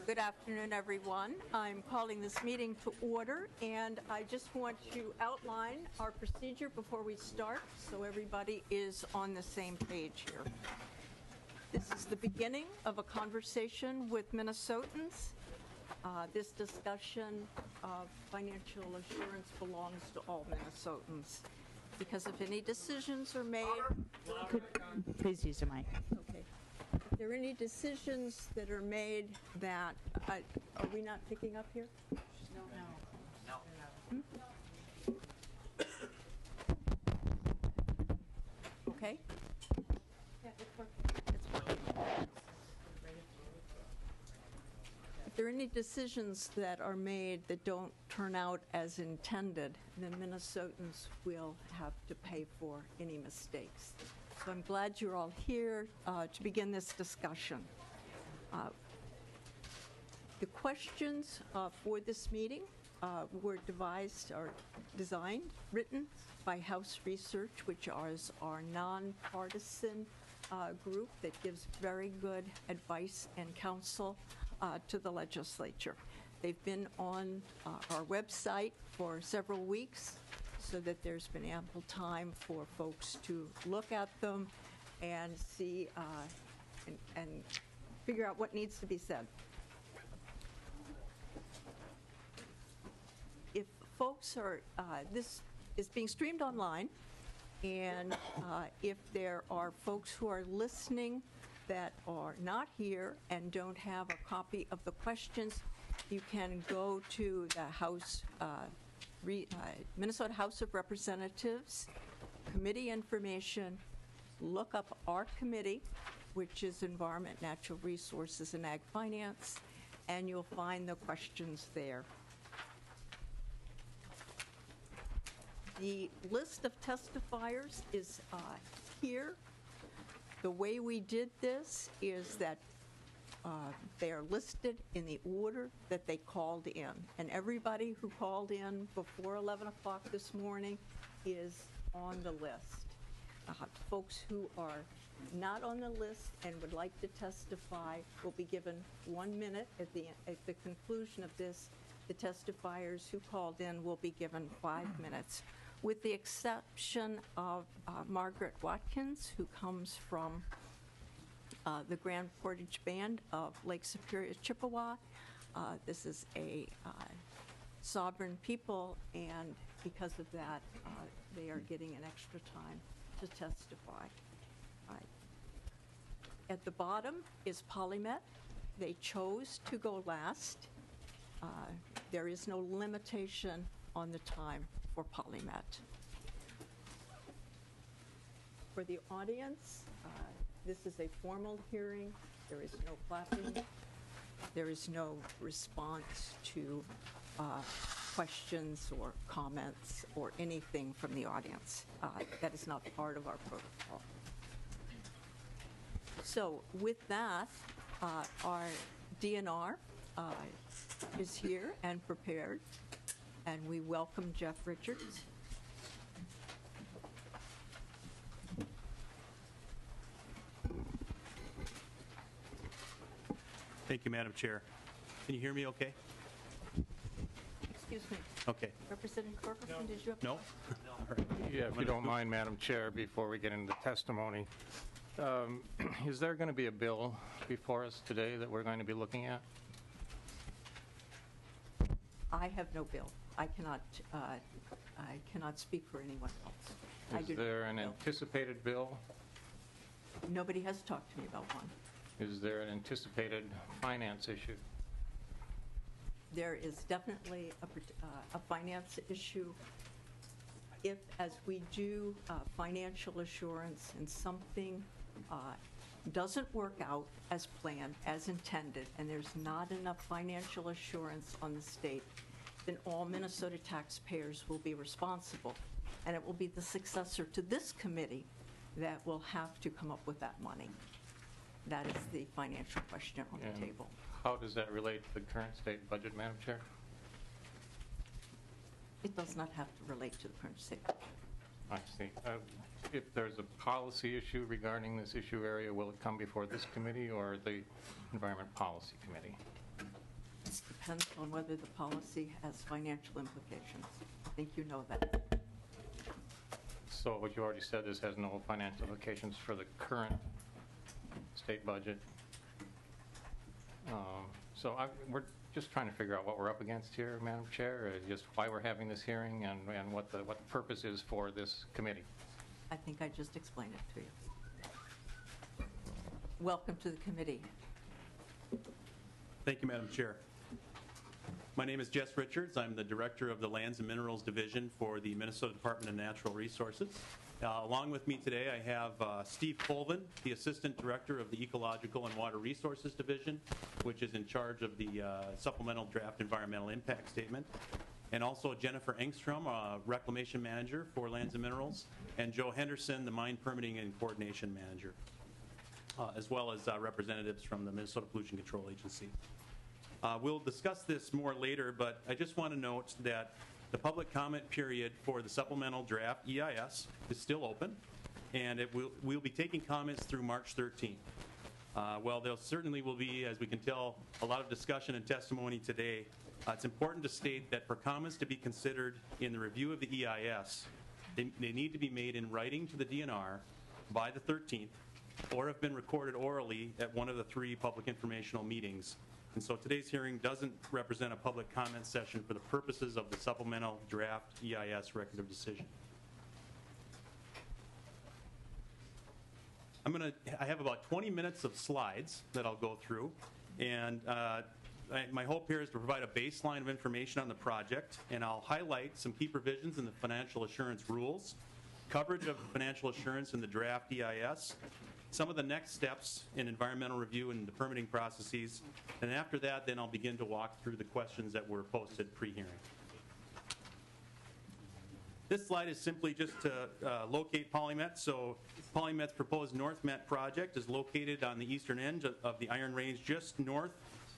Good afternoon, everyone. I'm calling this meeting to order, and I just want to outline our procedure before we start so everybody is on the same page here. This is the beginning of a conversation with Minnesotans. This discussion of financial assurance belongs to all Minnesotans, because if any decisions are made... Please use the mic. Okay. If there are any decisions that are made that... are we not picking up here? No. Hmm? Okay. Yeah, it's working. It's working. If there are any decisions that are made that don't turn out as intended, then Minnesotans will have to pay for any mistakes. So I'm glad you're all here to begin this discussion. The questions for this meeting were written by House Research, which is our nonpartisan group that gives very good advice and counsel to the legislature. They've been on our website for several weeks, so that there's been ample time for folks to look at them and see and figure out what needs to be said. If folks are, this is being streamed online, and if there are folks who are listening that are not here and don't have a copy of the questions, you can go to the House Minnesota House of Representatives committee information, look up our committee, which is Environment, Natural Resources, and Ag Finance, and you'll find the questions there. The list of testifiers is here. The way we did this is that they are listed in the order that they called in. And everybody who called in before 11 o'clock this morning is on the list. Folks who are not on the list and would like to testify will be given 1 minute. At the conclusion of this, the testifiers who called in will be given 5 minutes, with the exception of Margaret Watkins, who comes from the Grand Portage Band of Lake Superior, Chippewa. This is a sovereign people, and because of that, they are getting an extra time to testify. At the bottom is PolyMet. They chose to go last. There is no limitation on the time for PolyMet. For the audience, this is a formal hearing. There is no clapping. There is no response to questions or comments or anything from the audience. That is not part of our protocol. So with that, our DNR is here and prepared, and we welcome Jeff Richards. Thank you, Madam Chair. Can you hear me okay? Excuse me. Okay. Representative Corcoran, did you have... No? All right. Yeah, if you don't mind, Madam Chair, before we get into the testimony, is there going to be a bill before us today that we're going to be looking at? I have no bill. I cannot speak for anyone else. Is there an anticipated bill? Nobody has talked to me about one. Is there an anticipated finance issue? There is definitely a finance issue. If, as we do financial assurance, and something doesn't work out as planned, as intended, and there's not enough financial assurance on the state, then all Minnesota taxpayers will be responsible. And it will be the successor to this committee that will have to come up with that money. That is the financial question on the table. How does that relate to the current state budget, Madam Chair? It does not have to relate to the current state budget. I see. If there's a policy issue regarding this issue area, will it come before this committee or the Environment Policy Committee? It depends on whether the policy has financial implications. I think you know that. So what you already said, this has no financial implications for the current state budget. So we're just trying to figure out what we're up against here, Madam Chair, just why we're having this hearing and what the purpose is for this committee. I think I just explained it to you. Welcome to the committee. Thank you, Madam Chair. My name is Jess Richards. I'm the Director of the Lands and Minerals Division for the Minnesota Department of Natural Resources. Along with me today, I have Steve Colvin, the Assistant Director of the Ecological and Water Resources Division, which is in charge of the Supplemental Draft Environmental Impact Statement, and also Jennifer Engstrom, Reclamation Manager for Lands and Minerals, and Joe Henderson, the Mine Permitting and Coordination Manager, as well as representatives from the Minnesota Pollution Control Agency. We'll discuss this more later, but I just want to note that the public comment period for the supplemental draft EIS is still open, and we'll be taking comments through March 13th. Well, there certainly will be, as we can tell, a lot of discussion and testimony today. It's important to state that for comments to be considered in the review of the EIS, they need to be made in writing to the DNR by the 13th, or have been recorded orally at one of the 3 public informational meetings. And so today's hearing doesn't represent a public comment session for the purposes of the supplemental draft EIS record of decision. I have about 20 minutes of slides that I'll go through, and my hope here is to provide a baseline of information on the project, and I'll highlight some key provisions in the financial assurance rules, coverage of financial assurance in the draft EIS, some of the next steps in environmental review and the permitting processes, and after that, then I'll begin to walk through the questions that were posted pre-hearing. This slide is simply just to locate PolyMet. So PolyMet's proposed North Met project is located on the eastern end of the Iron Range, just north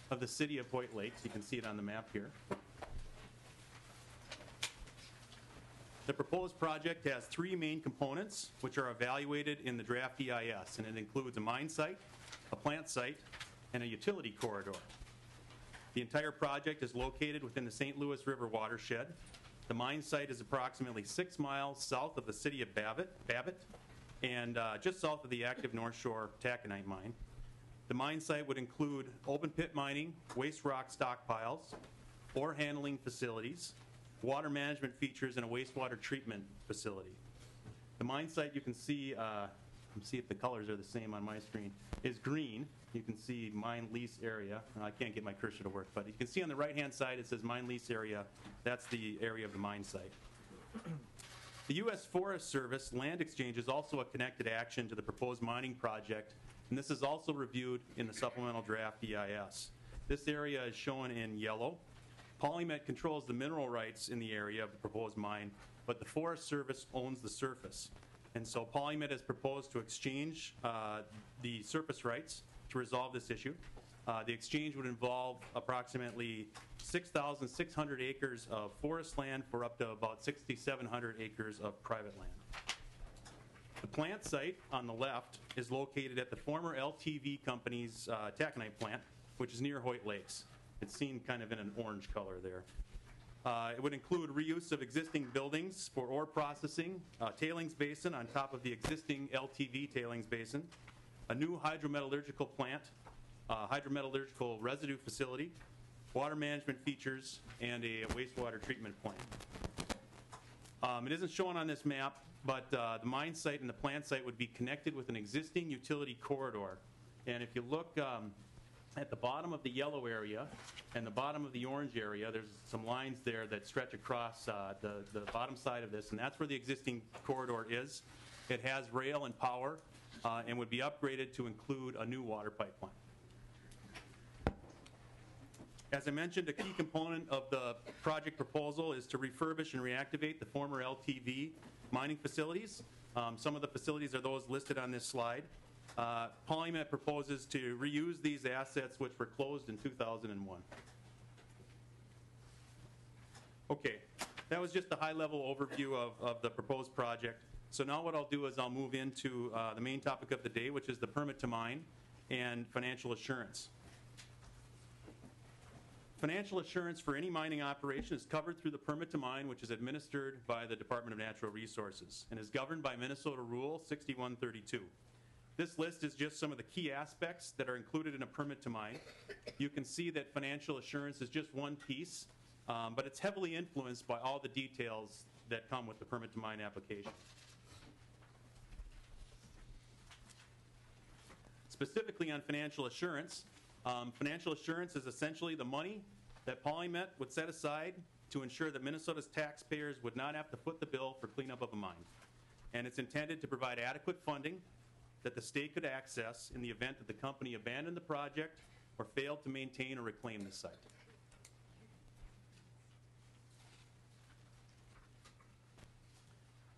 of the city of Hoyt Lakes. You can see it on the map here. The proposed project has 3 main components, which are evaluated in the draft EIS, and it includes a mine site, a plant site, and a utility corridor. The entire project is located within the St. Louis River watershed. The mine site is approximately 6 miles south of the city of Babbitt, and just south of the active North Shore taconite mine. The mine site would include open pit mining, waste rock stockpiles, ore handling facilities, water management features, and a wastewater treatment facility. The mine site, you can see, see if the colors are the same on my screen, is green. You can see mine lease area. I can't get my cursor to work, but you can see on the right-hand side it says mine lease area. That's the area of the mine site. The U.S. Forest Service land exchange is also a connected action to the proposed mining project, and this is also reviewed in the supplemental draft EIS. This area is shown in yellow. PolyMet controls the mineral rights in the area of the proposed mine, but the Forest Service owns the surface. And so PolyMet has proposed to exchange the surface rights to resolve this issue. The exchange would involve approximately 6,600 acres of forest land for up to about 6,700 acres of private land. The plant site on the left is located at the former LTV company's taconite plant, which is near Hoyt Lakes. It's seen kind of in an orange color there. It would include reuse of existing buildings for ore processing, a tailings basin on top of the existing LTV tailings basin, a new hydrometallurgical plant, hydrometallurgical residue facility, water management features, and a wastewater treatment plant. It isn't shown on this map, but the mine site and the plant site would be connected with an existing utility corridor. And if you look at the bottom of the yellow area and the bottom of the orange area, there's some lines there that stretch across the bottom side of this, and that's where the existing corridor is. It has rail and power and would be upgraded to include a new water pipeline. As I mentioned, a key component of the project proposal is to refurbish and reactivate the former LTV mining facilities. Some of the facilities are those listed on this slide. PolyMet proposes to reuse these assets which were closed in 2001. Okay, that was just a high-level overview of the proposed project. So now what I'll do is I'll move into the main topic of the day, which is the permit to mine and financial assurance. Financial assurance for any mining operation is covered through the permit to mine, which is administered by the Department of Natural Resources and is governed by Minnesota Rule 6132. This list is just some of the key aspects that are included in a permit to mine. You can see that financial assurance is just one piece, but it's heavily influenced by all the details that come with the permit to mine application. Specifically on financial assurance is essentially the money that PolyMet would set aside to ensure that Minnesota's taxpayers would not have to foot the bill for cleanup of a mine. And it's intended to provide adequate funding that the state could access in the event that the company abandoned the project or failed to maintain or reclaim the site.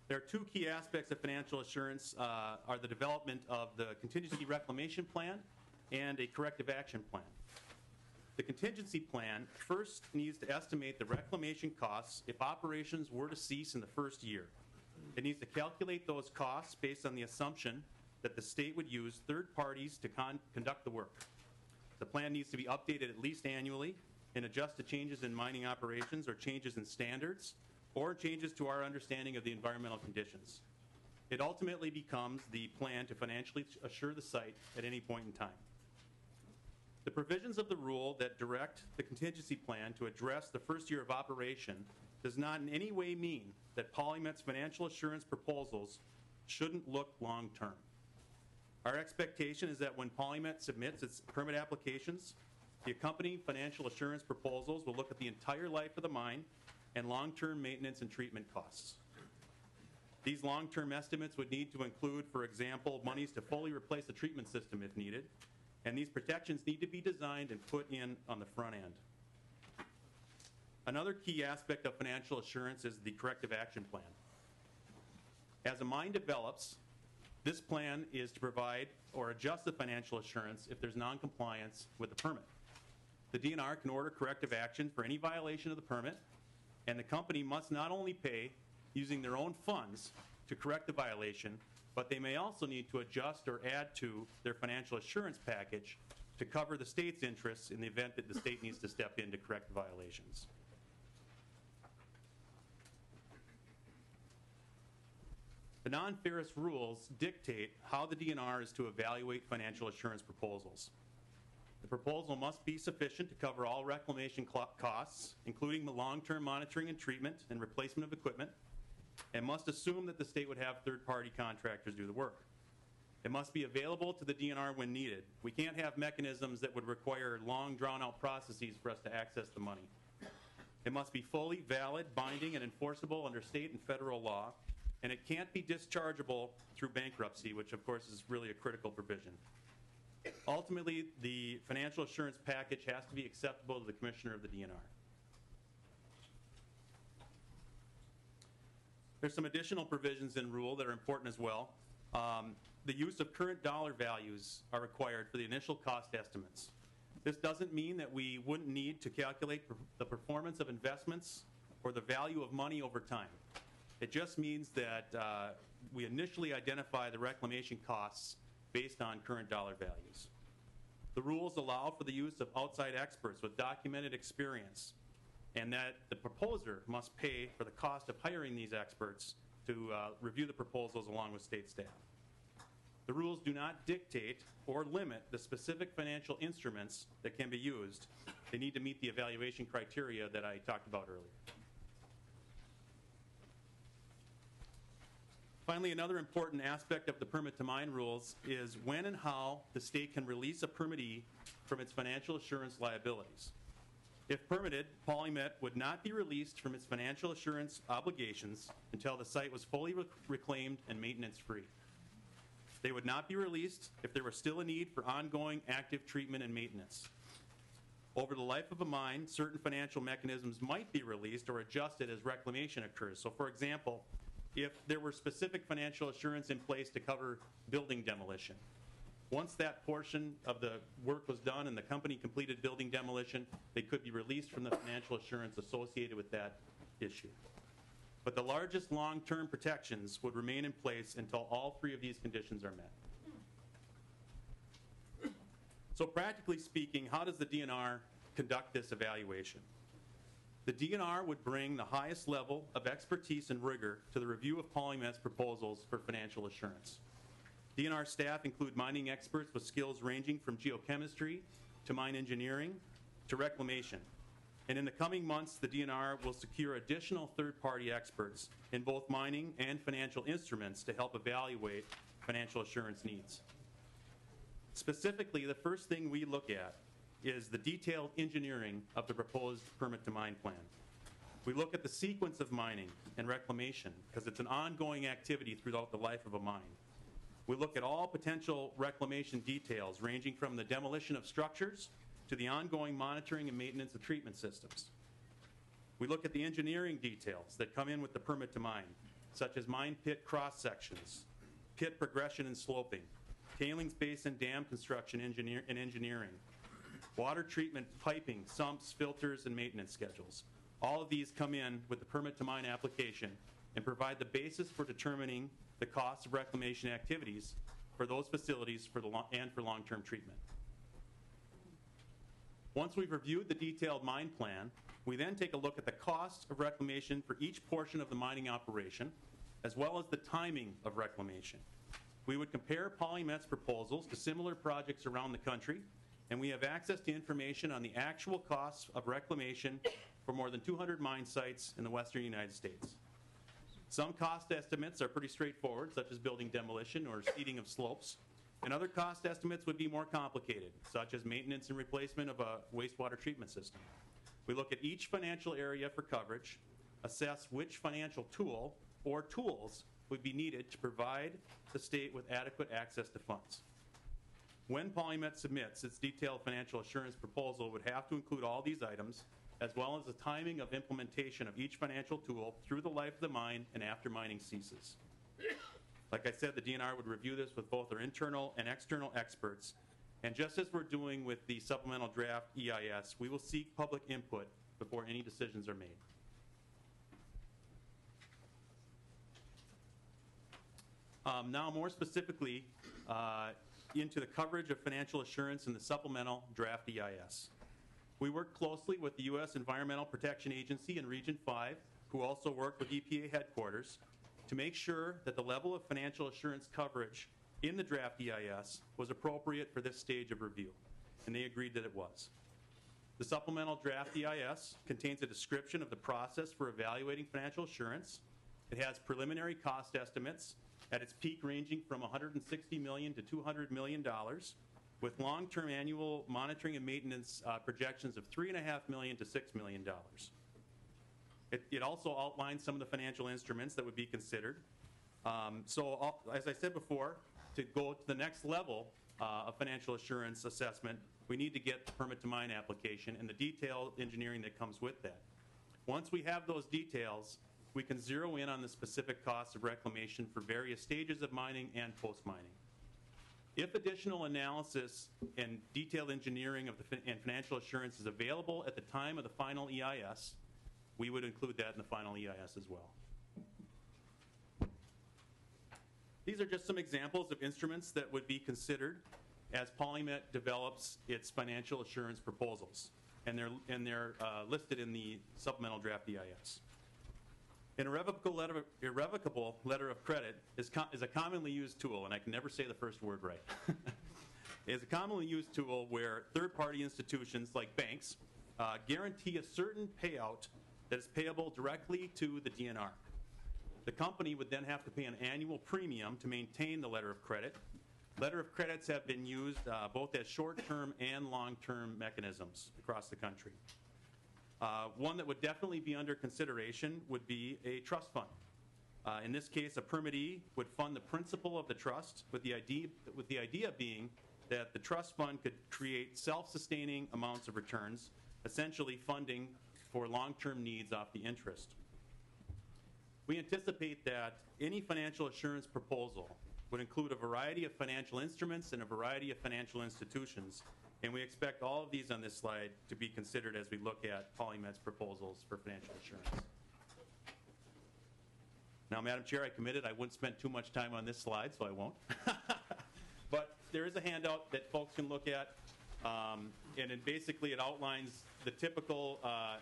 There are two key aspects of financial assurance are the development of the contingency reclamation plan and a corrective action plan. The contingency plan first needs to estimate the reclamation costs if operations were to cease in the first year. It needs to calculate those costs based on the assumption that the state would use third parties to conduct the work. The plan needs to be updated at least annually and adjust to changes in mining operations or changes in standards or changes to our understanding of the environmental conditions. It ultimately becomes the plan to financially assure the site at any point in time. The provisions of the rule that direct the contingency plan to address the first year of operation does not in any way mean that PolyMet's financial assurance proposals shouldn't look long-term. Our expectation is that when PolyMet submits its permit applications, the accompanying financial assurance proposals will look at the entire life of the mine and long-term maintenance and treatment costs. These long-term estimates would need to include, for example, monies to fully replace the treatment system if needed, and these protections need to be designed and put in on the front end. Another key aspect of financial assurance is the corrective action plan. As a mine develops, this plan is to provide or adjust the financial assurance if there's non-compliance with the permit. The DNR can order corrective action for any violation of the permit, and the company must not only pay using their own funds to correct the violation, but they may also need to adjust or add to their financial assurance package to cover the state's interests in the event that the state needs to step in to correct the violations. The non-ferrous rules dictate how the DNR is to evaluate financial assurance proposals. The proposal must be sufficient to cover all reclamation costs, including the long-term monitoring and treatment and replacement of equipment, and must assume that the state would have third-party contractors do the work. It must be available to the DNR when needed. We can't have mechanisms that would require long, drawn-out processes for us to access the money. It must be fully valid, binding, and enforceable under state and federal law, and it can't be dischargeable through bankruptcy, which of course is really a critical provision. Ultimately, the financial assurance package has to be acceptable to the Commissioner of the DNR. There's some additional provisions in rule that are important as well. The use of current dollar values are required for the initial cost estimates. This doesn't mean that we wouldn't need to calculate the performance of investments or the value of money over time. It just means that we initially identify the reclamation costs based on current dollar values. The rules allow for the use of outside experts with documented experience, and that the proposer must pay for the cost of hiring these experts to review the proposals along with state staff. The rules do not dictate or limit the specific financial instruments that can be used. They need to meet the evaluation criteria that I talked about earlier. Finally, another important aspect of the permit to mine rules is when and how the state can release a permittee from its financial assurance liabilities. If permitted, PolyMet would not be released from its financial assurance obligations until the site was fully reclaimed and maintenance-free. They would not be released if there was still a need for ongoing active treatment and maintenance. Over the life of a mine, certain financial mechanisms might be released or adjusted as reclamation occurs. So for example, if there were specific financial assurance in place to cover building demolition, once that portion of the work was done and the company completed building demolition, they could be released from the financial assurance associated with that issue. But the largest long-term protections would remain in place until all three of these conditions are met. So practically speaking, how does the DNR conduct this evaluation. The DNR would bring the highest level of expertise and rigor to the review of PolyMet's proposals for financial assurance. DNR staff include mining experts with skills ranging from geochemistry to mine engineering to reclamation. And in the coming months, the DNR will secure additional third-party experts in both mining and financial instruments to help evaluate financial assurance needs. Specifically, the first thing we look at is the detailed engineering of the proposed permit to mine plan. We look at the sequence of mining and reclamation because it's an ongoing activity throughout the life of a mine. We look at all potential reclamation details ranging from the demolition of structures to the ongoing monitoring and maintenance of treatment systems. We look at the engineering details that come in with the permit to mine, such as mine pit cross sections, pit progression and sloping, tailings basin dam construction and engineering, water treatment, piping, sumps, filters, and maintenance schedules. All of these come in with the permit to mine application and provide the basis for determining the cost of reclamation activities for those facilities and for long-term treatment. Once we've reviewed the detailed mine plan, we then take a look at the cost of reclamation for each portion of the mining operation, as well as the timing of reclamation. We would compare PolyMet's proposals to similar projects around the country, and we have access to information on the actual costs of reclamation for more than 200 mine sites in the western United States. Some cost estimates are pretty straightforward, such as building demolition or seeding of slopes, and other cost estimates would be more complicated, such as maintenance and replacement of a wastewater treatment system. We look at each financial area for coverage, assess which financial tool or tools would be needed to provide the state with adequate access to funds. When PolyMet submits its detailed financial assurance proposal, it would have to include all these items, as well as the timing of implementation of each financial tool through the life of the mine and after mining ceases. Like I said, the DNR would review this with both their internal and external experts, and just as we're doing with the supplemental draft EIS, we will seek public input before any decisions are made. Now, more specifically, into the coverage of financial assurance in the supplemental draft EIS. We work closely with the U.S. Environmental Protection Agency in Region 5, who also work with EPA headquarters, to make sure that the level of financial assurance coverage in the draft EIS was appropriate for this stage of review, and they agreed that it was. The supplemental draft EIS contains a description of the process for evaluating financial assurance. It has preliminary cost estimates at its peak ranging from $160 million to $200 million, with long-term annual monitoring and maintenance projections of $3.5 million to $6 million. It also outlines some of the financial instruments that would be considered. As I said before, to go to the next level of financial assurance assessment, we need to get the permit to mine application and the detailed engineering that comes with that. Once we have those details, we can zero in on the specific costs of reclamation for various stages of mining and post-mining. If additional analysis and detailed engineering of and financial assurance is available at the time of the final EIS, we would include that in the final EIS as well. These are just some examples of instruments that would be considered as PolyMet develops its financial assurance proposals, and they're listed in the supplemental draft EIS. An irrevocable letter of credit is a commonly used tool, and I can never say the first word right. It's a commonly used tool where third-party institutions like banks guarantee a certain payout that is payable directly to the DNR. The company would then have to pay an annual premium to maintain the letter of credit. Letter of credits have been used both as short-term and long-term mechanisms across the country. One that would definitely be under consideration would be a trust fund. In this case, a permittee would fund the principal of the trust with the idea being that the trust fund could create self-sustaining amounts of returns, essentially funding for long-term needs off the interest. We anticipate that any financial assurance proposal would include a variety of financial instruments and a variety of financial institutions, and we expect all of these on this slide to be considered as we look at PolyMet's proposals for financial assurance. Now, Madam Chair, I committed I wouldn't spend too much time on this slide, so I won't. But there is a handout that folks can look at And then basically it outlines the typical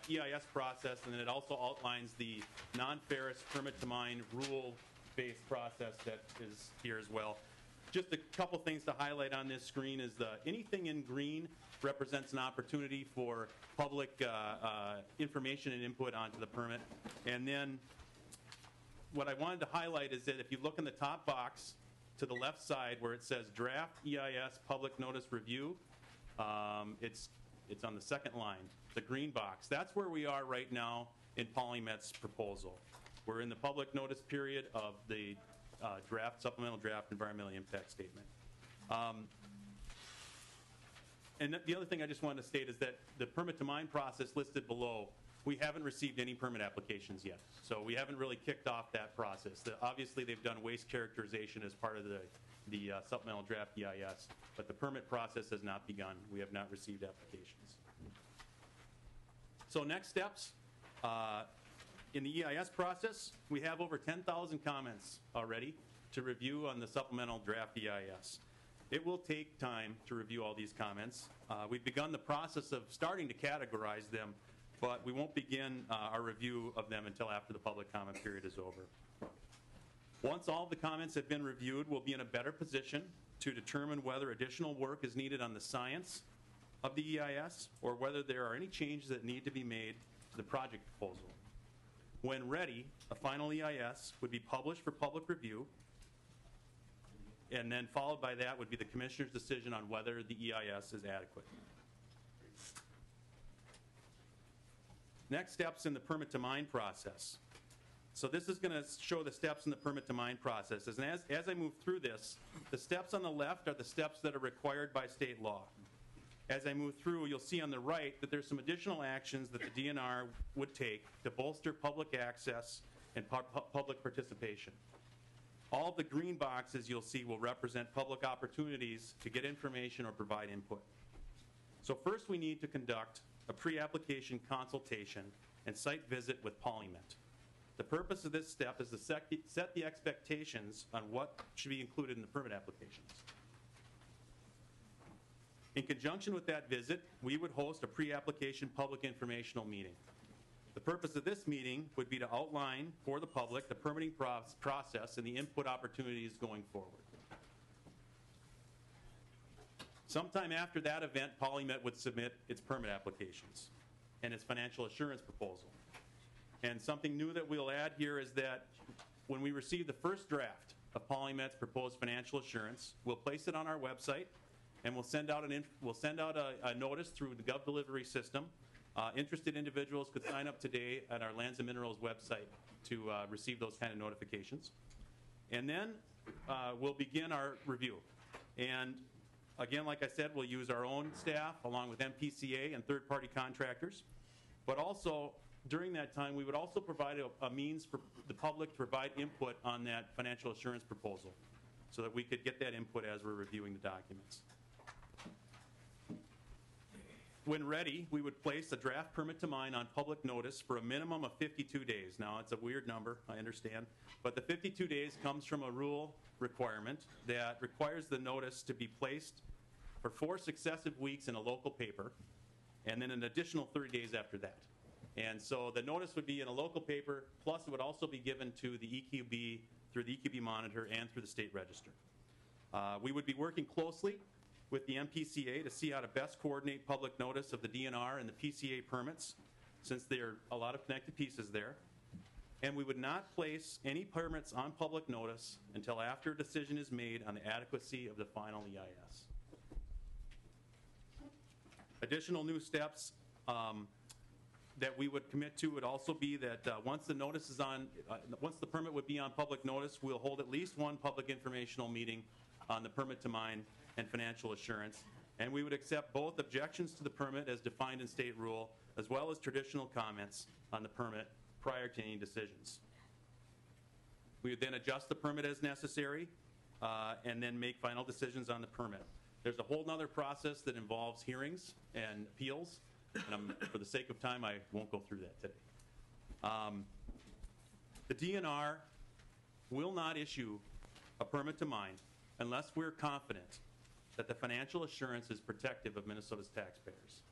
EIS process, and then it also outlines the non-ferrous permit-to-mine rule-based process that is here as well. Just a couple things to highlight on this screen is anything in green represents an opportunity for public information and input onto the permit. And then what I wanted to highlight is that if you look in the top box to the left side where it says Draft EIS Public Notice Review, it's on the second line, the green box. That's where we are right now in PolyMet's proposal. We're in the public notice period of the supplemental draft environmental impact statement. And the other thing I just wanted to state is that the permit to mine process listed below, we haven't received any permit applications yet. So we haven't really kicked off that process. Obviously, they've done waste characterization as part of the supplemental draft EIS, but the permit process has not begun. We have not received applications. So next steps. In the EIS process, we have over 10,000 comments already to review on the supplemental draft EIS. It will take time to review all these comments. We've begun the process of starting to categorize them, but we won't begin our review of them until after the public comment period is over. Once all of the comments have been reviewed, we'll be in a better position to determine whether additional work is needed on the science of the EIS or whether there are any changes that need to be made to the project proposal. When ready, a final EIS would be published for public review, and then followed by that would be the Commissioner's decision on whether the EIS is adequate. Next steps in the permit to mine process. So this is going to show the steps in the permit to mine process. And as I move through this, the steps on the left are the steps that are required by state law. As I move through, you'll see on the right that there's some additional actions that the DNR would take to bolster public access and public participation. All of the green boxes you'll see will represent public opportunities to get information or provide input. So first we need to conduct a pre-application consultation and site visit with PolyMet. The purpose of this step is to set the expectations on what should be included in the permit applications. In conjunction with that visit, we would host a pre-application public informational meeting. The purpose of this meeting would be to outline for the public the permitting process and the input opportunities going forward. Sometime after that event, PolyMet would submit its permit applications and its financial assurance proposal. And something new that we'll add here is that when we receive the first draft of PolyMet's proposed financial assurance, we'll place it on our website, and we'll send out a notice through the Gov Delivery system. Interested individuals could sign up today at our Lands and Minerals website to receive those kind of notifications. And then we'll begin our review. And again, like I said, we'll use our own staff along with MPCA and third-party contractors. But also, during that time, we would also provide a means for the public to provide input on that financial assurance proposal so that we could get that input as we're reviewing the documents. When ready, we would place a draft permit to mine on public notice for a minimum of 52 days. Now, it's a weird number, I understand, but the 52 days comes from a rule requirement that requires the notice to be placed for 4 successive weeks in a local paper, and then an additional 30 days after that. And so the notice would be in a local paper, plus it would also be given to the EQB through the EQB monitor and through the state register. We would be working closely with the MPCA to see how to best coordinate public notice of the DNR and the PCA permits, since there are a lot of connected pieces there. And we would not place any permits on public notice until after a decision is made on the adequacy of the final EIS. Additional new steps that we would commit to would also be that once the notice is on, once the permit would be on public notice, we'll hold at least one public informational meeting on the permit to mine and financial assurance, and we would accept both objections to the permit as defined in state rule, as well as traditional comments on the permit prior to any decisions. We would then adjust the permit as necessary and then make final decisions on the permit. There's a whole other process that involves hearings and appeals, and for the sake of time, I won't go through that today. The DNR will not issue a permit to mine unless we're confident that the financial assurance is protective of Minnesota's taxpayers.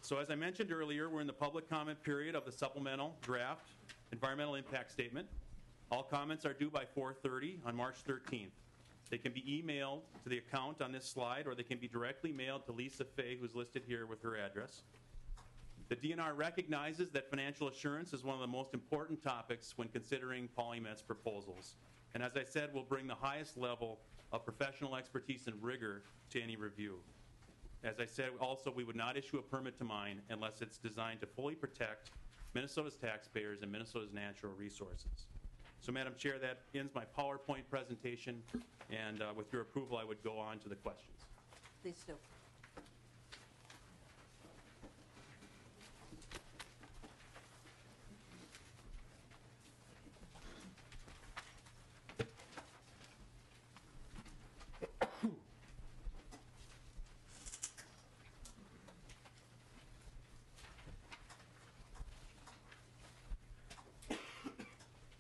So as I mentioned earlier, we're in the public comment period of the supplemental draft environmental impact statement. All comments are due by 4:30 on March 13th. They can be emailed to the account on this slide, or they can be directly mailed to Lisa Fay, who's listed here with her address. The DNR recognizes that financial assurance is one of the most important topics when considering PolyMet's proposals. And as I said, we'll bring the highest level of professional expertise and rigor to any review. As I said, also, we would not issue a permit to mine unless it's designed to fully protect Minnesota's taxpayers and Minnesota's natural resources. So, Madam Chair, that ends my PowerPoint presentation, and with your approval, I would go on to the questions. Please do.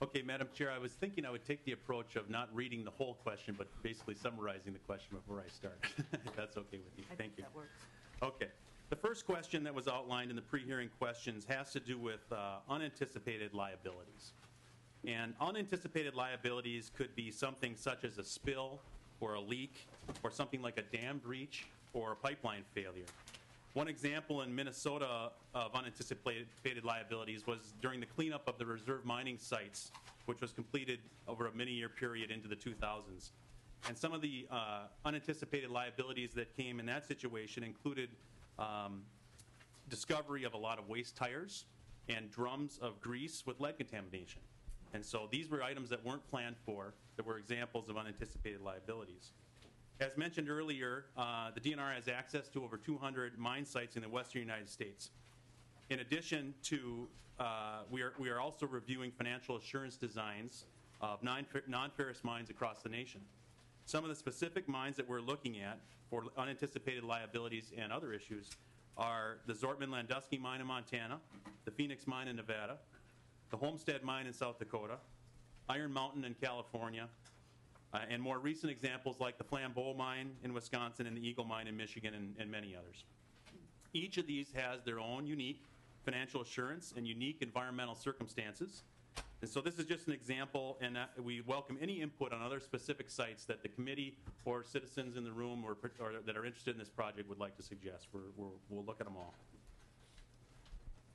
Okay, Madam Chair, I was thinking I would take the approach of not reading the whole question, but basically summarizing the question before I start, if that's okay with you. Thank you. That works. Okay. The first question that was outlined in the pre-hearing questions has to do with unanticipated liabilities. And unanticipated liabilities could be something such as a spill or a leak or something like a dam breach or a pipeline failure. One example in Minnesota of unanticipated liabilities was during the cleanup of the reserve mining sites, which was completed over a many-year period into the 2000s. And some of the unanticipated liabilities that came in that situation included discovery of a lot of waste tires and drums of grease with lead contamination. And so these were items that weren't planned for, that were examples of unanticipated liabilities. As mentioned earlier, the DNR has access to over 200 mine sites in the western United States. In addition to, we are also reviewing financial assurance designs of non-ferrous mines across the nation. Some of the specific mines that we're looking at for unanticipated liabilities and other issues are the Zortman-Landusky mine in Montana, the Phoenix mine in Nevada, the Homestead mine in South Dakota, Iron Mountain in California, and more recent examples like the Flambeau mine in Wisconsin and the Eagle mine in Michigan and many others. Each of these has their own unique financial assurance and unique environmental circumstances. And so this is just an example, and we welcome any input on other specific sites that the committee or citizens in the room or that are interested in this project would like to suggest. We'll look at them all.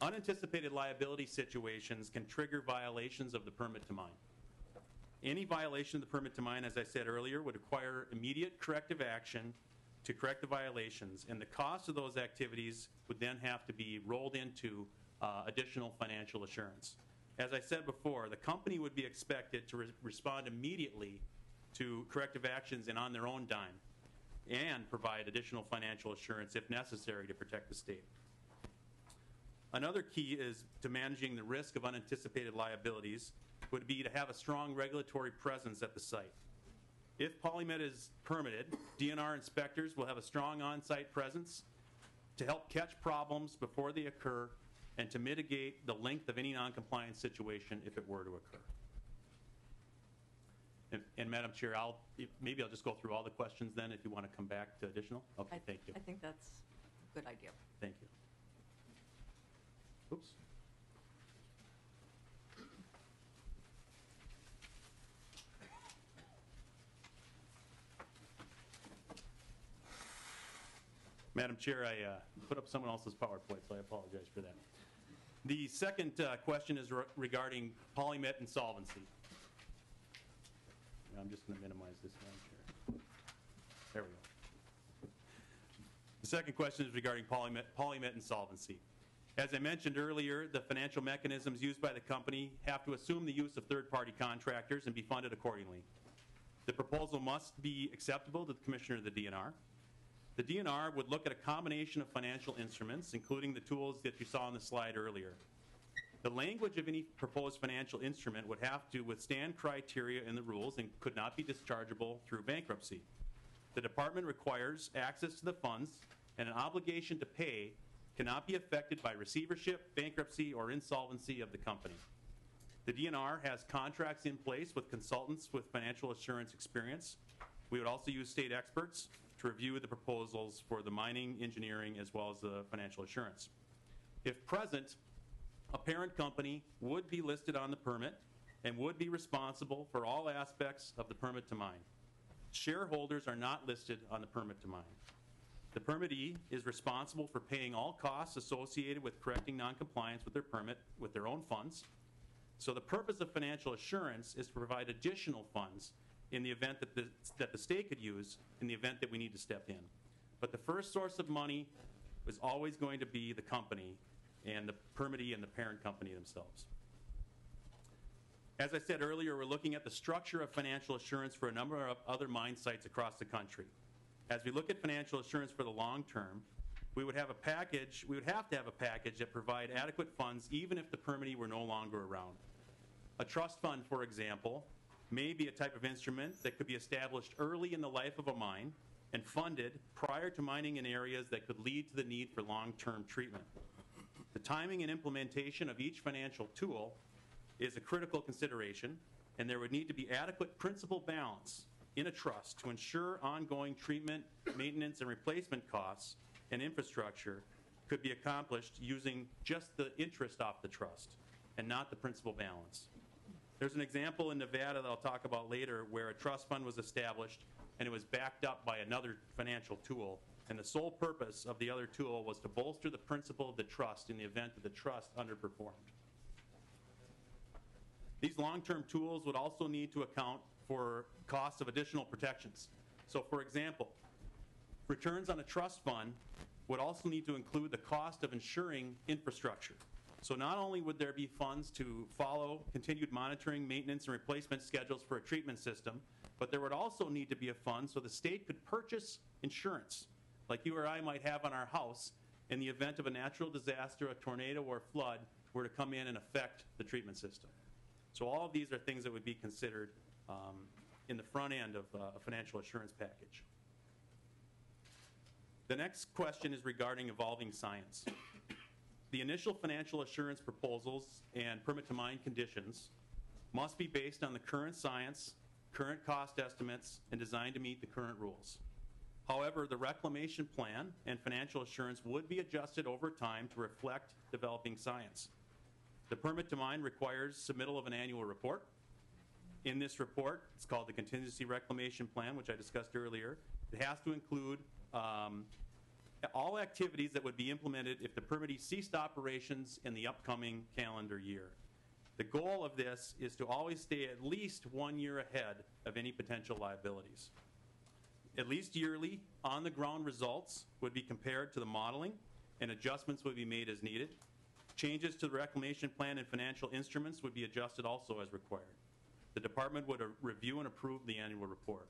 Unanticipated liability situations can trigger violations of the permit to mine. Any violation of the permit to mine, as I said earlier, would require immediate corrective action to correct the violations, and the cost of those activities would then have to be rolled into additional financial assurance. As I said before, the company would be expected to respond immediately to corrective actions and on their own dime, and provide additional financial assurance if necessary to protect the state. Another key is to managing the risk of unanticipated liabilities would be to have a strong regulatory presence at the site. If PolyMet is permitted, DNR inspectors will have a strong on-site presence to help catch problems before they occur and to mitigate the length of any non-compliance situation if it were to occur. And Madam Chair, maybe I'll just go through all the questions then if you want to come back to additional. Okay, thank you. I think that's a good idea. Thank you. Oops. Madam Chair, I put up someone else's PowerPoint, so I apologize for that. The second question is regarding PolyMet insolvency. I'm just going to minimize this, Madam Chair. There we go. The second question is regarding PolyMet insolvency. As I mentioned earlier, the financial mechanisms used by the company have to assume the use of third-party contractors and be funded accordingly. The proposal must be acceptable to the Commissioner of the DNR. The DNR would look at a combination of financial instruments, including the tools that you saw on the slide earlier. The language of any proposed financial instrument would have to withstand criteria in the rules and could not be dischargeable through bankruptcy. The department requires access to the funds, and an obligation to pay cannot be affected by receivership, bankruptcy, or insolvency of the company. The DNR has contracts in place with consultants with financial assurance experience, We would also use state experts to review the proposals for the mining, engineering, as well as the financial assurance. If present, a parent company would be listed on the permit and would be responsible for all aspects of the permit to mine. Shareholders are not listed on the permit to mine. The permittee is responsible for paying all costs associated with correcting noncompliance with their permit with their own funds. So the purpose of financial assurance is to provide additional funds in the event that the state could use in the event that we need to step in. But the first source of money is always going to be the company and the permittee and the parent company themselves. As I said earlier, we're looking at the structure of financial assurance for a number of other mine sites across the country. As we look at financial assurance for the long term, we would have to have a package that provide adequate funds even if the permittee were no longer around. A trust fund, for example, may be a type of instrument that could be established early in the life of a mine and funded prior to mining in areas that could lead to the need for long-term treatment. The timing and implementation of each financial tool is a critical consideration, and there would need to be adequate principal balance in a trust to ensure ongoing treatment, maintenance, and replacement costs and infrastructure could be accomplished using just the interest off the trust and not the principal balance. There's an example in Nevada that I'll talk about later where a trust fund was established and it was backed up by another financial tool, and the sole purpose of the other tool was to bolster the principal of the trust in the event that the trust underperformed. These long-term tools would also need to account for costs of additional protections. So for example, returns on a trust fund would also need to include the cost of insuring infrastructure. So not only would there be funds to follow continued monitoring, maintenance, and replacement schedules for a treatment system, but there would also need to be a fund so the state could purchase insurance, like you or I might have on our house, in the event of a natural disaster, a tornado, or flood were to come in and affect the treatment system. So all of these are things that would be considered in the front end of a financial assurance package. The next question is regarding evolving science. The initial financial assurance proposals and permit to mine conditions must be based on the current science, current cost estimates, and designed to meet the current rules. However, the reclamation plan and financial assurance would be adjusted over time to reflect developing science. The permit to mine requires submittal of an annual report. In this report, it's called the Contingency Reclamation Plan, which I discussed earlier. It has to include all activities that would be implemented if the permittee ceased operations in the upcoming calendar year. The goal of this is to always stay at least 1 year ahead of any potential liabilities. At least yearly, on-the-ground results would be compared to the modeling, and adjustments would be made as needed. Changes to the reclamation plan and financial instruments would be adjusted also as required. The department would review and approve the annual report.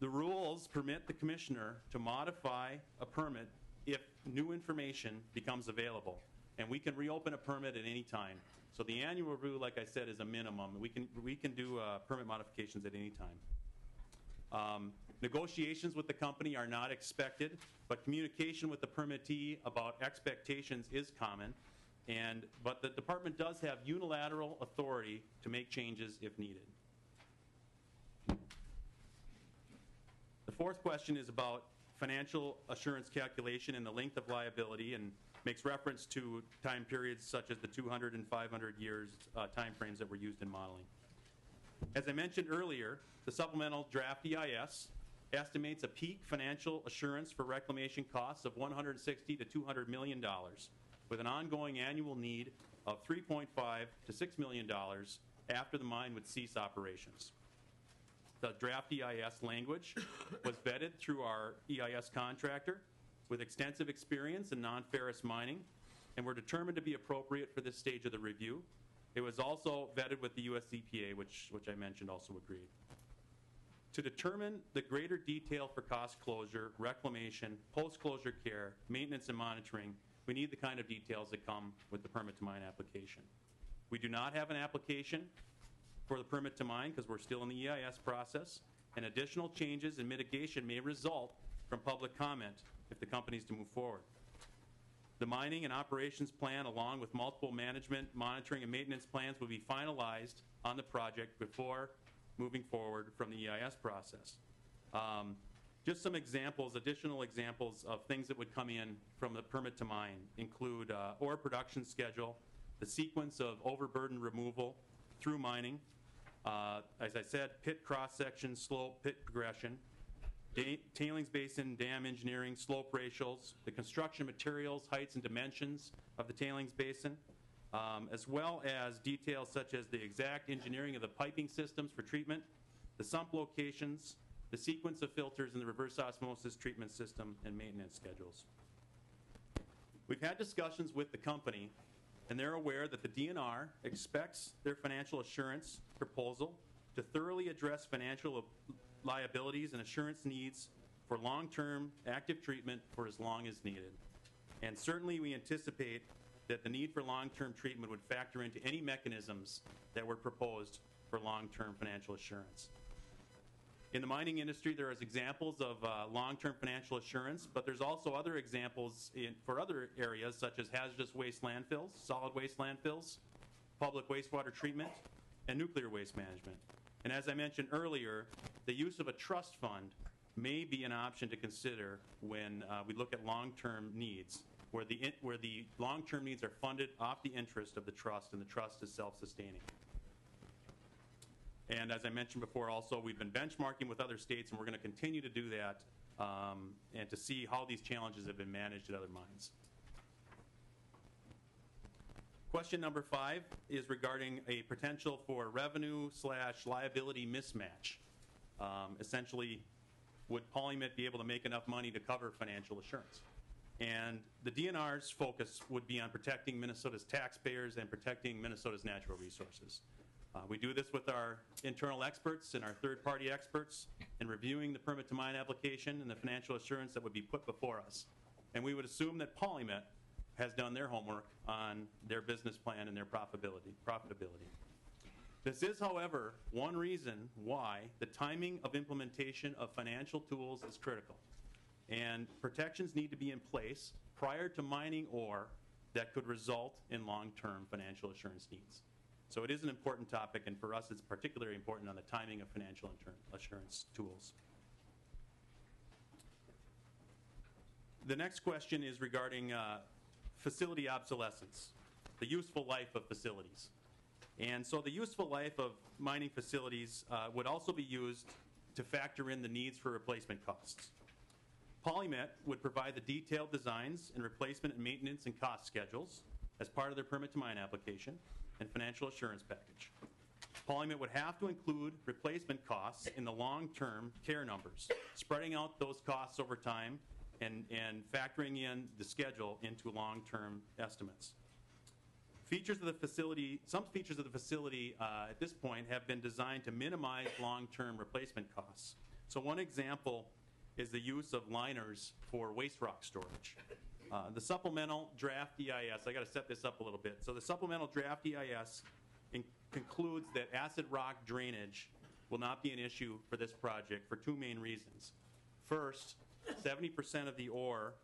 The rules permit the commissioner to modify a permit if new information becomes available, and we can reopen a permit at any time. So the annual review, like I said, is a minimum. We can do permit modifications at any time. Negotiations with the company are not expected, but communication with the permittee about expectations is common, but the department does have unilateral authority to make changes if needed. The fourth question is about financial assurance calculation and the length of liability, and makes reference to time periods such as the 200 and 500 years time frames that were used in modeling. As I mentioned earlier, the supplemental draft EIS estimates a peak financial assurance for reclamation costs of $160 to $200 million, with an ongoing annual need of $3.5 to $6 million after the mine would cease operations. The draft EIS language was vetted through our EIS contractor with extensive experience in non-ferrous mining, and were determined to be appropriate for this stage of the review. It was also vetted with the US EPA, which I mentioned also agreed. To determine the greater detail for cost closure, reclamation, post-closure care, maintenance, and monitoring, we need the kind of details that come with the permit to mine application. We do not have an application for the permit to mine because we're still in the EIS process, and additional changes and mitigation may result from public comment if the company is to move forward. The mining and operations plan, along with multiple management, monitoring, and maintenance plans, will be finalized on the project before moving forward from the EIS process. Just some examples, additional examples of things that would come in from the permit to mine include ore production schedule, the sequence of overburden removal through mining, as I said, pit cross-section, slope, pit progression, tailings basin, dam engineering, slope ratios, the construction materials, heights and dimensions of the tailings basin, as well as details such as the exact engineering of the piping systems for treatment, the sump locations, the sequence of filters in the reverse osmosis treatment system, and maintenance schedules. We've had discussions with the company, and they're aware that the DNR expects their financial assurance proposal to thoroughly address financial liabilities and assurance needs for long-term active treatment for as long as needed. And certainly we anticipate that the need for long-term treatment would factor into any mechanisms that were proposed for long-term financial assurance. In the mining industry, there is examples of long-term financial assurance, but there's also other examples for other areas such as hazardous waste landfills, solid waste landfills, public wastewater treatment, and nuclear waste management. And as I mentioned earlier, the use of a trust fund may be an option to consider when we look at long-term needs, where the long-term needs are funded off the interest of the trust, and the trust is self-sustaining. And as I mentioned before, also, we've been benchmarking with other states, and we're going to continue to do that and to see how these challenges have been managed at other mines. Question number 5 is regarding a potential for revenue/liability mismatch. Essentially, would PolyMet be able to make enough money to cover financial assurance? And the DNR's focus would be on protecting Minnesota's taxpayers and protecting Minnesota's natural resources. We do this with our internal experts and our third-party experts in reviewing the permit to mine application and the financial assurance that would be put before us. And we would assume that PolyMet has done their homework on their business plan and their profitability. This is, however, one reason why the timing of implementation of financial tools is critical. And protections need to be in place prior to mining ore that could result in long-term financial assurance needs. So it is an important topic, and for us it's particularly important on the timing of financial assurance tools. The next question is regarding facility obsolescence, the useful life of facilities. And so the useful life of mining facilities would also be used to factor in the needs for replacement costs. PolyMet would provide the detailed designs and replacement and maintenance and cost schedules as part of their permit to mine application and financial assurance package. PolyMet would have to include replacement costs in the long-term care numbers, spreading out those costs over time and factoring in the schedule into long-term estimates. Features of the facility, some features of the facility at this point have been designed to minimize long-term replacement costs. So one example is the use of liners for waste rock storage. The supplemental draft EIS, I got to set this up a little bit. So the supplemental draft EIS concludes that acid rock drainage will not be an issue for this project for 2 main reasons. First, 70% of the ore,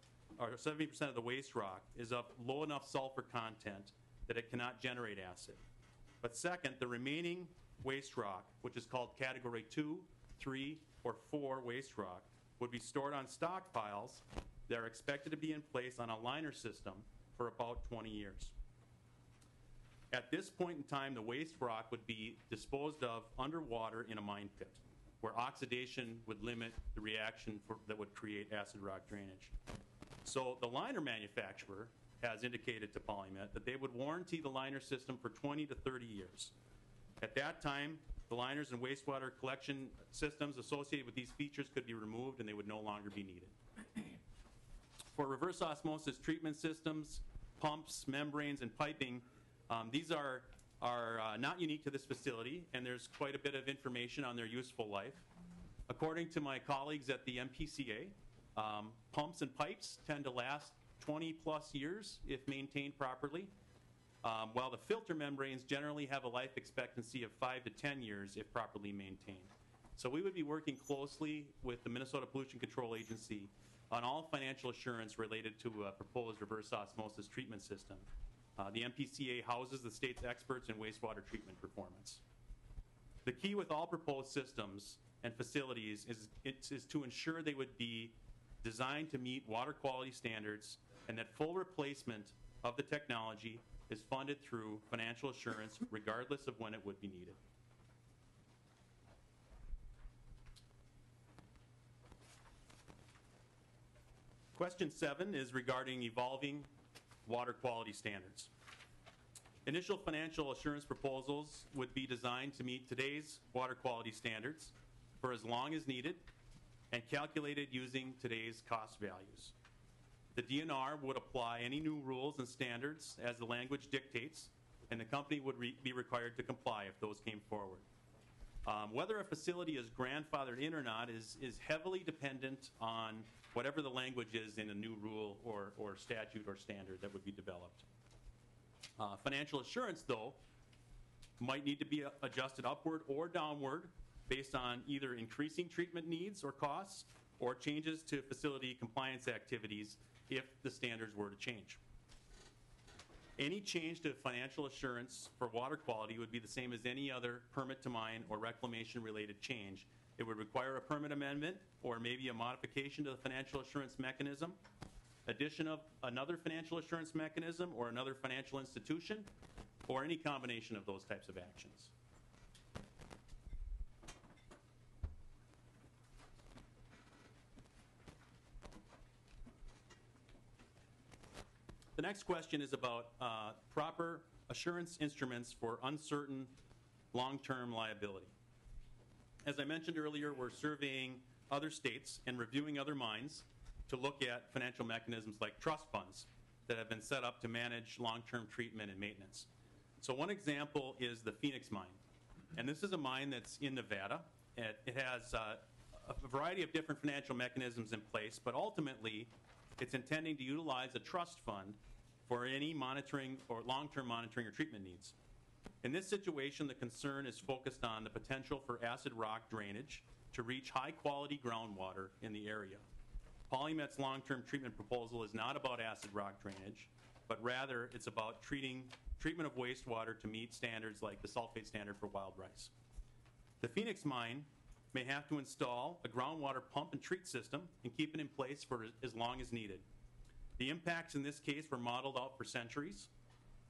or 70% of the waste rock, is of low enough sulfur content that it cannot generate acid. But second, the remaining waste rock, which is called category 2, 3, or 4 waste rock, would be stored on stockpiles that are expected to be in place on a liner system for about 20 years. At this point in time, the waste rock would be disposed of underwater in a mine pit, where oxidation would limit the reaction that would create acid rock drainage. So the liner manufacturer has indicated to PolyMet that they would warranty the liner system for 20 to 30 years. At that time, the liners and wastewater collection systems associated with these features could be removed and they would no longer be needed. For reverse osmosis treatment systems, pumps, membranes, and piping, these are not unique to this facility, and there's quite a bit of information on their useful life. According to my colleagues at the MPCA, pumps and pipes tend to last 20 plus years if maintained properly, while the filter membranes generally have a life expectancy of 5 to 10 years if properly maintained. So we would be working closely with the Minnesota Pollution Control Agency on all financial assurance related to a proposed reverse osmosis treatment system. The MPCA houses the state's experts in wastewater treatment performance. The key with all proposed systems and facilities is to ensure they would be designed to meet water quality standards and that full replacement of the technology is funded through financial assurance regardless of when it would be needed. Question 7 is regarding evolving water quality standards. Initial financial assurance proposals would be designed to meet today's water quality standards for as long as needed and calculated using today's cost values. The DNR would apply any new rules and standards as the language dictates, and the company would be required to comply if those came forward. Whether a facility is grandfathered in or not is heavily dependent on whatever the language is in a new rule or statute or standard that would be developed. Financial assurance, though, might need to be adjusted upward or downward based on either increasing treatment needs or costs or changes to facility compliance activities if the standards were to change. Any change to financial assurance for water quality would be the same as any other permit to mine or reclamation related change. It would require a permit amendment or maybe a modification to the financial assurance mechanism, addition of another financial assurance mechanism or another financial institution, or any combination of those types of actions. The next question is about proper assurance instruments for uncertain long-term liability. As I mentioned earlier, we're surveying other states and reviewing other mines to look at financial mechanisms like trust funds that have been set up to manage long-term treatment and maintenance. So one example is the Phoenix mine. And this is a mine that's in Nevada. It has a variety of different financial mechanisms in place, but ultimately it's intending to utilize a trust fund for any monitoring or long-term monitoring or treatment needs. In this situation, the concern is focused on the potential for acid rock drainage to reach high-quality groundwater in the area. PolyMet's long-term treatment proposal is not about acid rock drainage, but rather it's about treatment of wastewater to meet standards like the sulfate standard for wild rice. The Phoenix mine may have to install a groundwater pump and treat system and keep it in place for as long as needed. The impacts in this case were modeled out for centuries.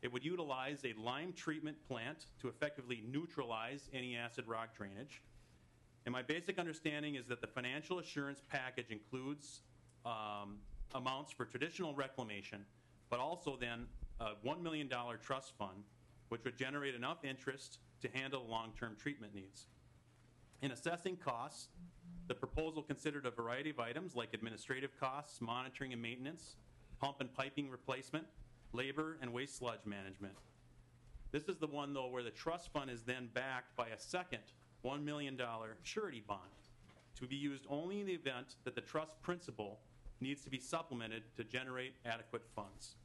It would utilize a lime treatment plant to effectively neutralize any acid rock drainage. And my basic understanding is that the financial assurance package includes amounts for traditional reclamation, but also then a $1 million trust fund, which would generate enough interest to handle long-term treatment needs. In assessing costs, the proposal considered a variety of items like administrative costs, monitoring and maintenance, pump and piping replacement, labor, and waste sludge management. This is the one, though, where the trust fund is then backed by a second $1 million surety bond to be used only in the event that the trust principal needs to be supplemented to generate adequate funds.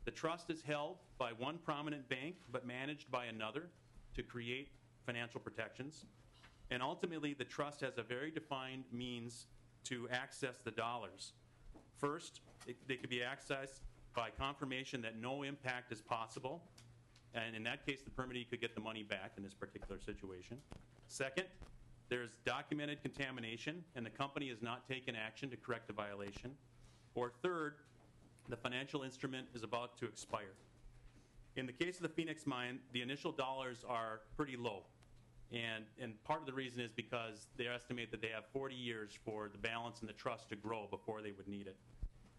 The trust is held by one prominent bank but managed by another to create financial protections. And ultimately, the trust has a very defined means to access the dollars. First, they could be accessed by confirmation that no impact is possible. And in that case, the permittee could get the money back in this particular situation. Second, there's documented contamination and the company has not taken action to correct the violation. Or third, the financial instrument is about to expire. In the case of the Phoenix mine, the initial dollars are pretty low. And part of the reason is because they estimate that they have 40 years for the balance in the trust to grow before they would need it.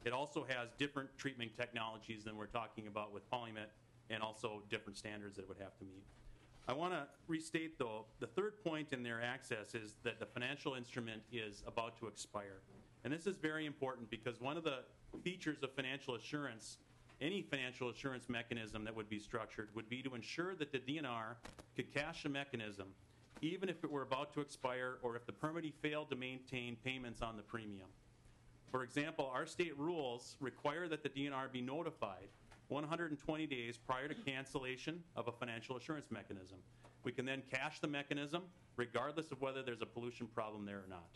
It also has different treatment technologies than we're talking about with PolyMet and also different standards that it would have to meet. I want to restate, though, the third point in their access is that the financial instrument is about to expire. And this is very important because one of the features of financial assurance, any financial assurance mechanism that would be structured, would be to ensure that the DNR could cash a mechanism even if it were about to expire or if the permittee failed to maintain payments on the premium. For example, our state rules require that the DNR be notified 120 days prior to cancellation of a financial assurance mechanism. We can then cash the mechanism regardless of whether there's a pollution problem there or not.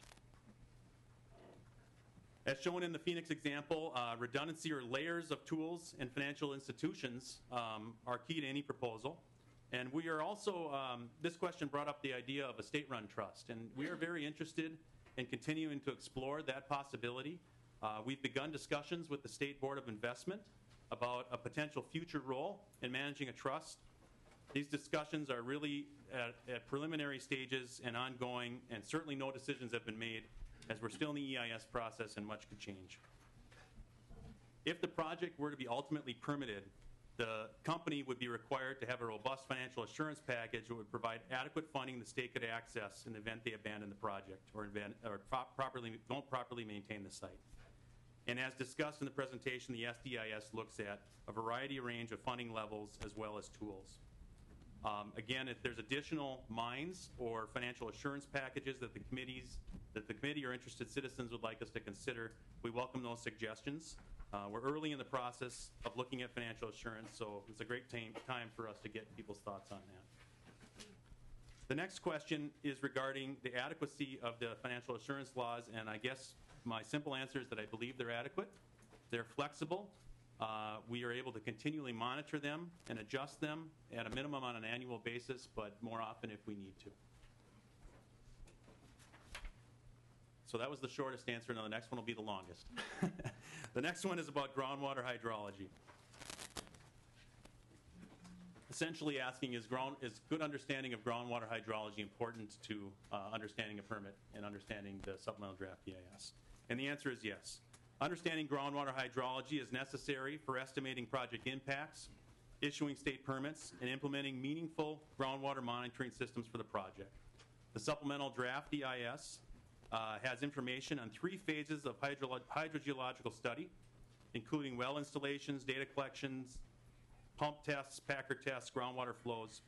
As shown in the Phoenix example, redundancy or layers of tools and financial institutions are key to any proposal. And we are also, this question brought up the idea of a state-run trust, and we are very interested in continuing to explore that possibility. We've begun discussions with the State Board of Investment about a potential future role in managing a trust. These discussions are really at preliminary stages and ongoing, and certainly no decisions have been made as we're still in the EIS process and much could change. If the project were to be ultimately permitted, the company would be required to have a robust financial assurance package that would provide adequate funding the state could access in the event they abandon the project or don't properly maintain the site. And as discussed in the presentation, the SDIS looks at a variety range of funding levels as well as tools. Again, if there's additional mines or financial assurance packages that the committee or interested citizens would like us to consider, we welcome those suggestions. We're early in the process of looking at financial assurance, so it's a great time for us to get people's thoughts on that. The next question is regarding the adequacy of the financial assurance laws, and I guess my simple answer is that I believe they're adequate. They're flexible. We are able to continually monitor them and adjust them at a minimum on an annual basis, but more often if we need to. So that was the shortest answer. Now the next one will be the longest. The next one is about groundwater hydrology. Essentially asking, is good understanding of groundwater hydrology important to understanding a permit and understanding the supplemental draft EIS? And the answer is yes. Understanding groundwater hydrology is necessary for estimating project impacts, issuing state permits, and implementing meaningful groundwater monitoring systems for the project. The supplemental draft EIS has information on 3 phases of hydrogeological study, including well installations, data collections, pump tests, packer tests, groundwater flows.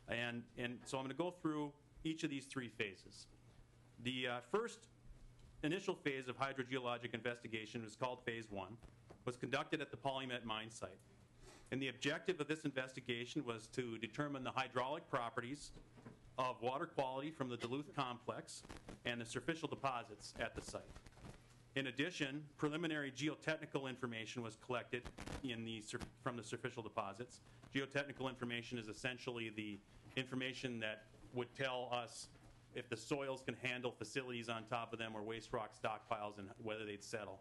And so I'm going to go through each of these 3 phases. The first initial phase of hydrogeologic investigation was called Phase 1, was conducted at the PolyMet mine site. And the objective of this investigation was to determine the hydraulic properties of water quality from the Duluth complex and the superficial deposits at the site. In addition, preliminary geotechnical information was collected from the superficial deposits. Geotechnical information is essentially the information that would tell us if the soils can handle facilities on top of them or waste rock stockpiles and whether they'd settle.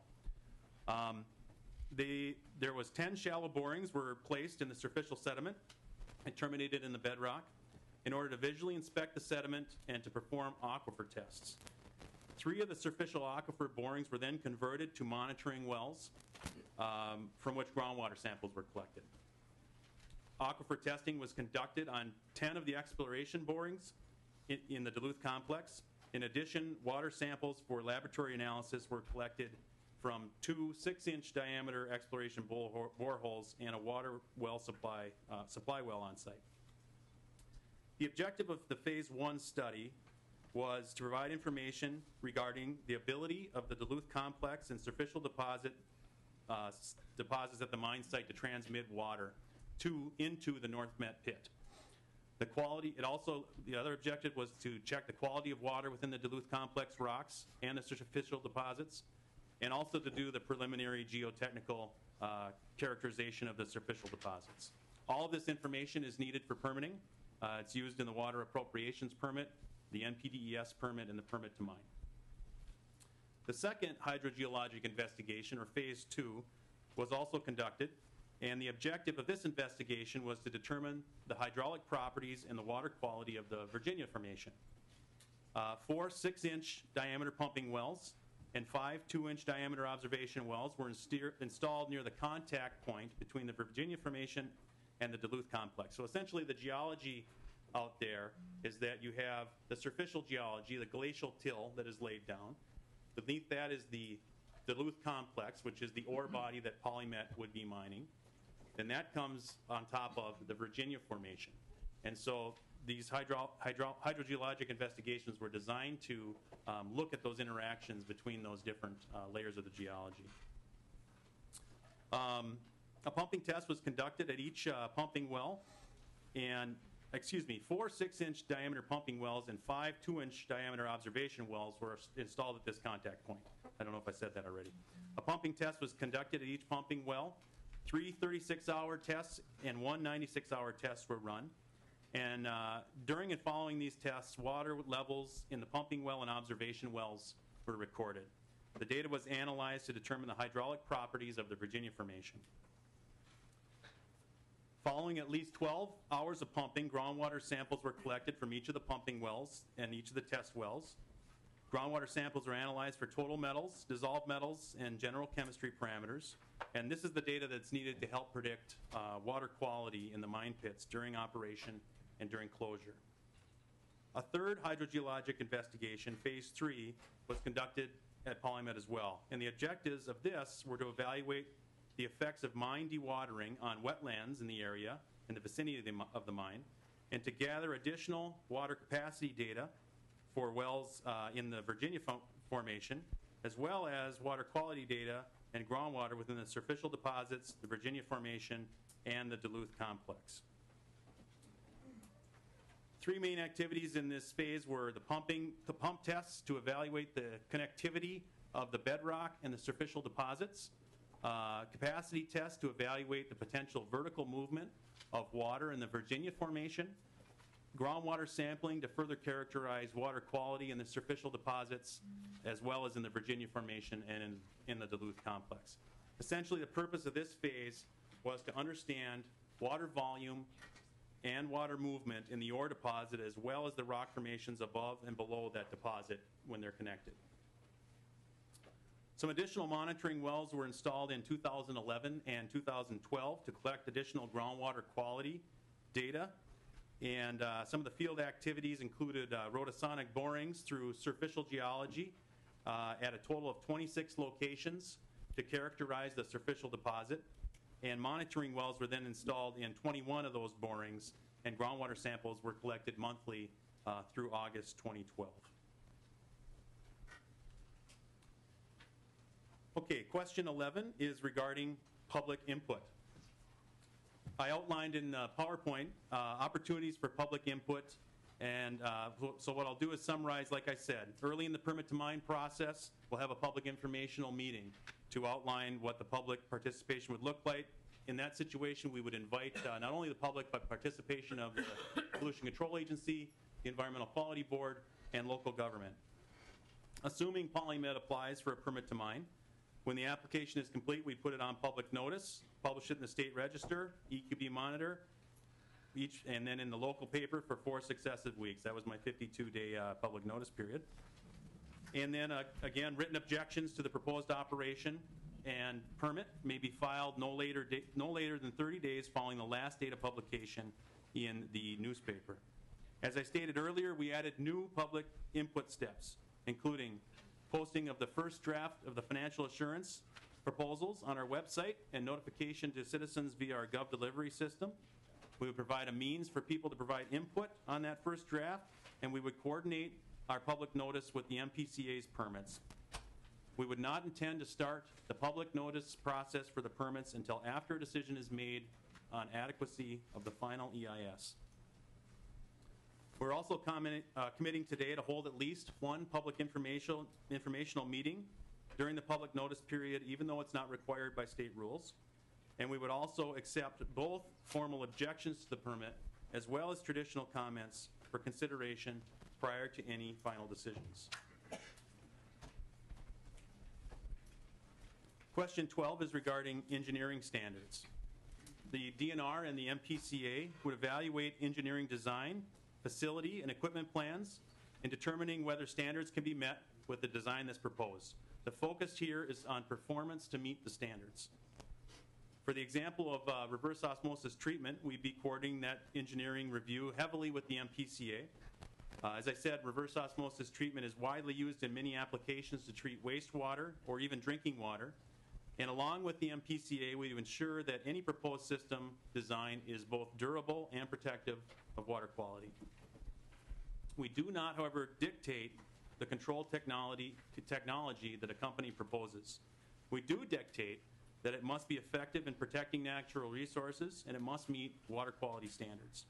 There was 10 shallow borings were placed in the superficial sediment and terminated in the bedrock in order to visually inspect the sediment and to perform aquifer tests. 3 of the superficial aquifer borings were then converted to monitoring wells from which groundwater samples were collected. Aquifer testing was conducted on 10 of the exploration borings in the Duluth complex. In addition, water samples for laboratory analysis were collected from 2 6-inch diameter exploration boreholes and a water well supply well on site. The objective of the Phase 1 study was to provide information regarding the ability of the Duluth complex and superficial deposits at the mine site to transmit water into the North Met pit. The other objective was to check the quality of water within the Duluth complex rocks and the superficial deposits, and also to do the preliminary geotechnical characterization of the superficial deposits. All of this information is needed for permitting. It's used in the water appropriations permit, the NPDES permit, and the permit to mine. The second hydrogeologic investigation, or Phase 2, was also conducted, and the objective of this investigation was to determine the hydraulic properties and the water quality of the Virginia Formation. 4 6-inch diameter pumping wells and 5 2-inch diameter observation wells were installed near the contact point between the Virginia Formation and the Duluth complex. So essentially the geology out there is that you have the superficial geology, the glacial till that is laid down. Beneath that is the Duluth complex, which is the ore body that PolyMet would be mining. And that comes on top of the Virginia Formation. And so these hydrogeologic investigations were designed to look at those interactions between those different layers of the geology. A pumping test was conducted at each pumping well, and 4 6-inch diameter pumping wells and 5 2-inch diameter observation wells were installed at this contact point. I don't know if I said that already. A pumping test was conducted at each pumping well. 3 36-hour tests and 1 96-hour test were run. And during and following these tests, water levels in the pumping well and observation wells were recorded. The data was analyzed to determine the hydraulic properties of the Virginia Formation. Following at least 12 hours of pumping, groundwater samples were collected from each of the pumping wells and each of the test wells. Groundwater samples were analyzed for total metals, dissolved metals, and general chemistry parameters. And this is the data that's needed to help predict water quality in the mine pits during operation and during closure. A third hydrogeologic investigation, phase 3, was conducted at PolyMet as well. And the objectives of this were to evaluate the effects of mine dewatering on wetlands in the area, in the vicinity of the mine, and to gather additional water capacity data for wells in the Virginia Formation, as well as water quality data and groundwater within the surficial deposits, the Virginia Formation, and the Duluth Complex. Three main activities in this phase were the pump tests to evaluate the connectivity of the bedrock and the surficial deposits, capacity tests to evaluate the potential vertical movement of water in the Virginia Formation, groundwater sampling to further characterize water quality in the surficial deposits, as well as in the Virginia Formation and in the Duluth Complex. Essentially, the purpose of this phase was to understand water volume and water movement in the ore deposit, as well as the rock formations above and below that deposit when they're connected. Some additional monitoring wells were installed in 2011 and 2012 to collect additional groundwater quality data. And some of the field activities included rotosonic borings through surficial geology at a total of 26 locations to characterize the surficial deposit. And monitoring wells were then installed in 21 of those borings, and groundwater samples were collected monthly through August 2012. Okay, question 11 is regarding public input. I outlined in PowerPoint opportunities for public input, and so what I'll do is summarize, like I said, early in the permit to mine process, we'll have a public informational meeting to outline what the public participation would look like. In that situation, we would invite not only the public, but participation of the Pollution Control Agency, the Environmental Quality Board, and local government. Assuming PolyMet applies for a permit to mine, when the application is complete, we put it on public notice, publish it in the state register, EQB monitor, and then in the local paper for 4 successive weeks. That was my 52-day public notice period. And then, again, written objections to the proposed operation and permit may be filed no later than 30 days following the last date of publication in the newspaper. As I stated earlier, we added new public input steps, including posting of the first draft of the financial assurance proposals on our website and notification to citizens via our Gov delivery system. We would provide a means for people to provide input on that first draft, and we would coordinate our public notice with the MPCA's permits. We would not intend to start the public notice process for the permits until after a decision is made on adequacy of the final EIS. We're also committing today to hold at least one public informational meeting during the public notice period, even though it's not required by state rules. And we would also accept both formal objections to the permit as well as traditional comments for consideration prior to any final decisions. Question 12 is regarding engineering standards. The DNR and the MPCA would evaluate engineering design, facility, and equipment plans in determining whether standards can be met with the design that's proposed. The focus here is on performance to meet the standards. For the example of reverse osmosis treatment, we'd be coordinating that engineering review heavily with the MPCA. As I said, reverse osmosis treatment is widely used in many applications to treat wastewater or even drinking water. And along with the MPCA, we ensure that any proposed system design is both durable and protective of water quality. We do not, however, dictate the control technology that a company proposes. We do dictate that it must be effective in protecting natural resources and it must meet water quality standards.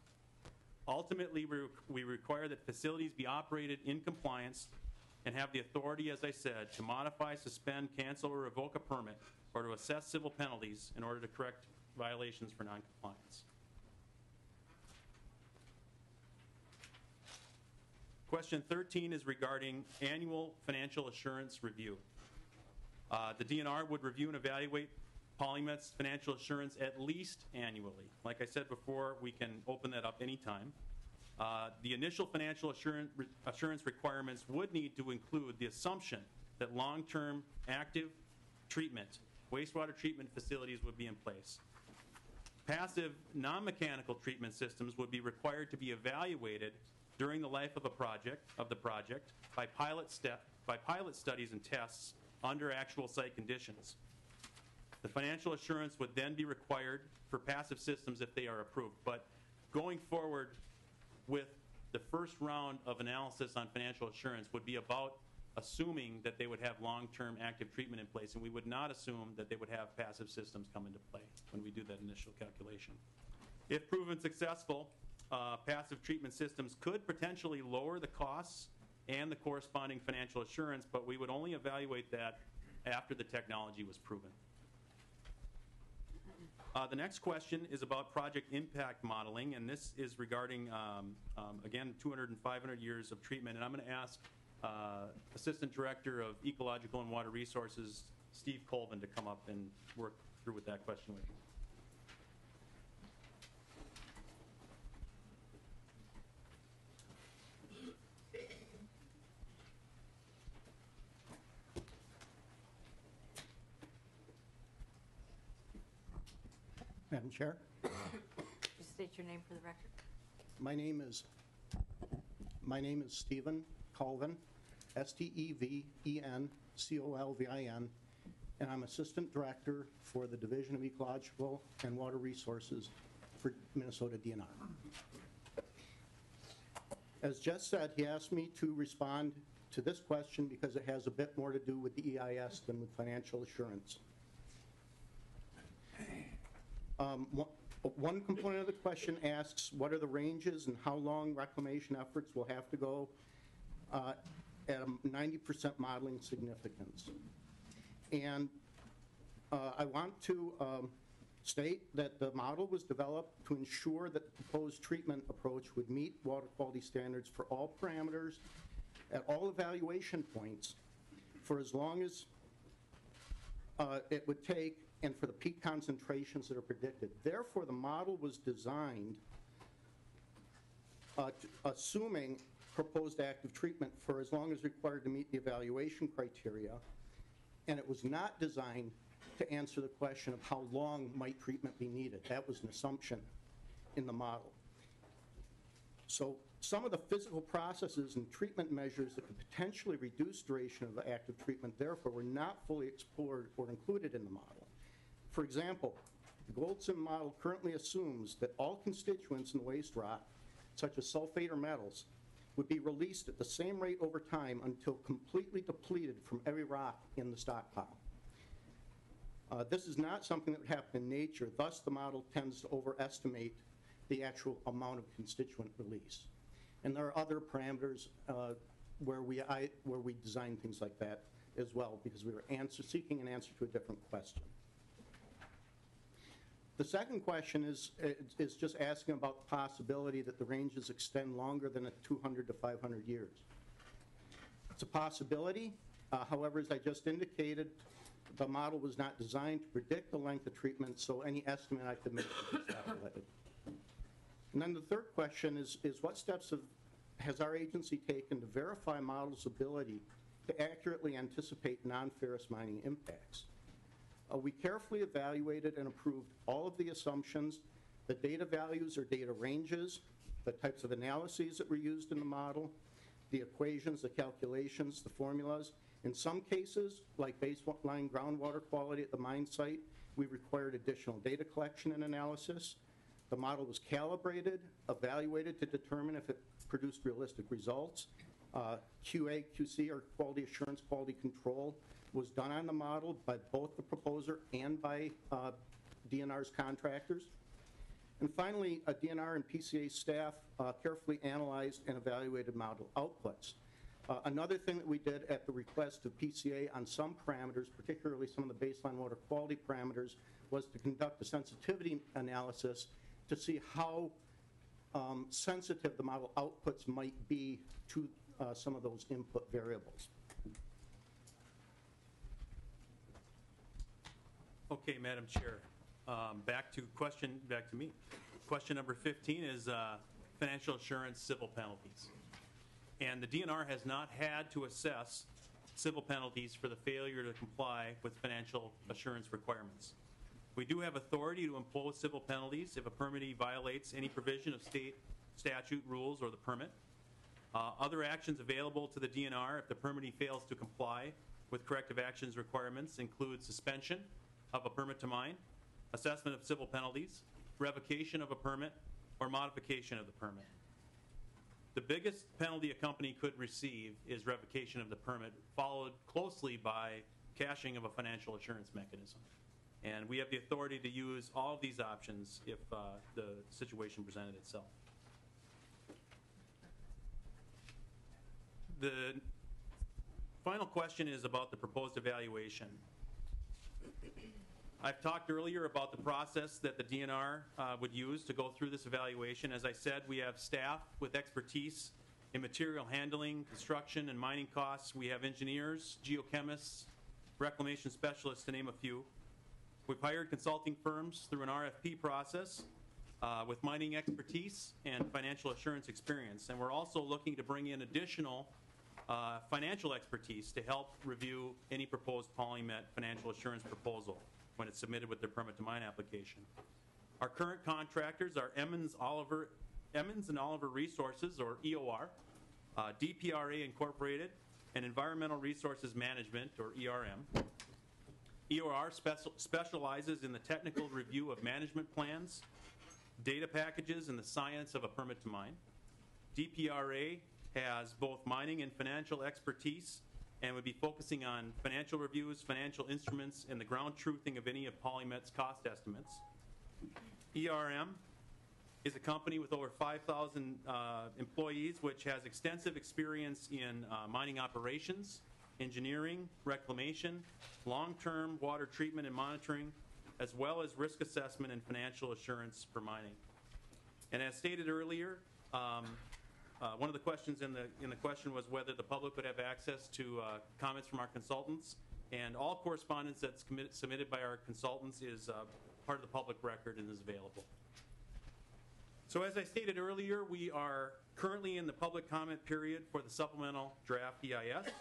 Ultimately, we require that facilities be operated in compliance and have the authority, as I said, to modify, suspend, cancel, or revoke a permit or to assess civil penalties in order to correct violations for noncompliance. Question 13 is regarding annual financial assurance review. The DNR would review and evaluate PolyMet's financial assurance at least annually. Like I said before, we can open that up anytime. The initial financial assurance requirements would need to include the assumption that long-term active treatment, wastewater treatment facilities would be in place. Passive, non-mechanical treatment systems would be required to be evaluated during the life of the project by pilot studies and tests under actual site conditions. The financial assurance would then be required for passive systems if they are approved. But going forward with the first round of analysis on financial assurance would be about assuming that they would have long-term active treatment in place, and we would not assume that they would have passive systems come into play when we do that initial calculation. If proven successful, passive treatment systems could potentially lower the costs and the corresponding financial assurance, but we would only evaluate that after the technology was proven. The next question is about project impact modeling, and this is regarding, again, 200 and 500 years of treatment. And I'm going to ask Assistant Director of Ecological and Water Resources, Steve Colvin, to come up and work through with that question with you. Madam Chair, Just state your name for the record. my name is Stephen Colvin, STEVENCOLVIN, and I'm Assistant Director for the Division of Ecological and Water Resources for Minnesota DNR. As Jess said, he asked me to respond to this question because it has a bit more to do with the EIS than with financial assurance. One component of the question asks what are the ranges and how long reclamation efforts will have to go at a 90% modeling significance. And I want to state that the model was developed to ensure that the proposed treatment approach would meet water quality standards for all parameters at all evaluation points for as long as it would take and for the peak concentrations that are predicted. Therefore, the model was designed assuming proposed active treatment for as long as required to meet the evaluation criteria, and it was not designed to answer the question of how long might treatment be needed. That was an assumption in the model. So some of the physical processes and treatment measures that could potentially reduce duration of the active treatment, therefore, were not fully explored or included in the model. For example, the Goldson model currently assumes that all constituents in the waste rock, such as sulfate or metals, would be released at the same rate over time until completely depleted from every rock in the stockpile. This is not something that would happen in nature, thus the model tends to overestimate the actual amount of constituent release. And there are other parameters where we design things like that as well, because we were seeking an answer to a different question. The second question is just asking about the possibility that the ranges extend longer than 200 to 500 years. It's a possibility. However, as I just indicated, the model was not designed to predict the length of treatment, so any estimate I could make was extrapolated. And then the third question is what steps has our agency taken to verify model's ability to accurately anticipate non-ferrous mining impacts? We carefully evaluated and approved all of the assumptions, the data values or data ranges, the types of analyses that were used in the model, the equations, the calculations, the formulas. In some cases, like baseline groundwater quality at the mine site, we required additional data collection and analysis. The model was calibrated, evaluated to determine if it produced realistic results. QA, QC, or quality assurance, quality control, was done on the model by both the proposer and by DNR's contractors. And finally, DNR and PCA staff carefully analyzed and evaluated model outputs. Another thing that we did at the request of PCA on some parameters, particularly some of the baseline water quality parameters, was to conduct a sensitivity analysis to see how sensitive the model outputs might be to some of those input variables. Okay, Madam Chair. Back to me. Question number 15 is financial assurance civil penalties. And the DNR has not had to assess civil penalties for the failure to comply with financial assurance requirements. We do have authority to impose civil penalties if a permittee violates any provision of state statute, rules, or the permit. Other actions available to the DNR if the permittee fails to comply with corrective actions requirements include suspension of a permit to mine, assessment of civil penalties, revocation of a permit, or modification of the permit. The biggest penalty a company could receive is revocation of the permit, followed closely by cashing of a financial assurance mechanism. And we have the authority to use all of these options if the situation presented itself. The final question is about the proposed evaluation. I've talked earlier about the process that the DNR would use to go through this evaluation. As I said, we have staff with expertise in material handling, construction, and mining costs. We have engineers, geochemists, reclamation specialists, to name a few. We've hired consulting firms through an RFP process with mining expertise and financial assurance experience. And we're also looking to bring in additional financial expertise to help review any proposed PolyMet financial assurance proposal when it's submitted with their permit to mine application. Our current contractors are Emmons and Oliver Resources, or EOR, DPRA Incorporated, and Environmental Resources Management, or ERM. EOR specializes in the technical review of management plans, data packages, and the science of a permit to mine. DPRA has both mining and financial expertise and would be focusing on financial reviews, financial instruments, and the ground truthing of any of PolyMet's cost estimates. ERM is a company with over 5,000 employees, which has extensive experience in mining operations, engineering, reclamation, long-term water treatment and monitoring, as well as risk assessment and financial assurance for mining. And as stated earlier, one of the questions in the question was whether the public would have access to comments from our consultants, and all correspondence that's submitted by our consultants is part of the public record and is available. So as I stated earlier, we are currently in the public comment period for the supplemental draft EIS.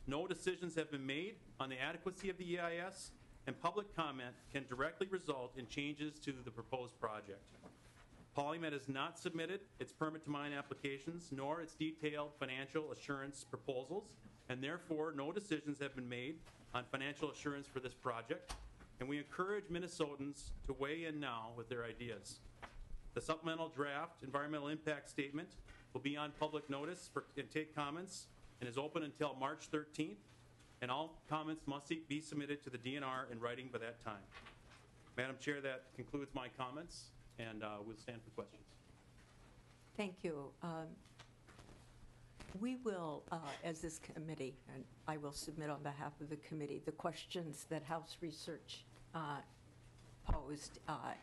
No decisions have been made on the adequacy of the EIS, and public comment can directly result in changes to the proposed project. PolyMet has not submitted its permit to mine applications nor its detailed financial assurance proposals, and therefore no decisions have been made on financial assurance for this project, and we encourage Minnesotans to weigh in now with their ideas. The supplemental draft environmental impact statement will be on public notice and take comments and is open until March 13th, and all comments must be submitted to the DNR in writing by that time. Madam Chair, that concludes my comments, and we'll stand for questions. Thank you. We will, as this committee, and I will submit on behalf of the committee, the questions that House Research posed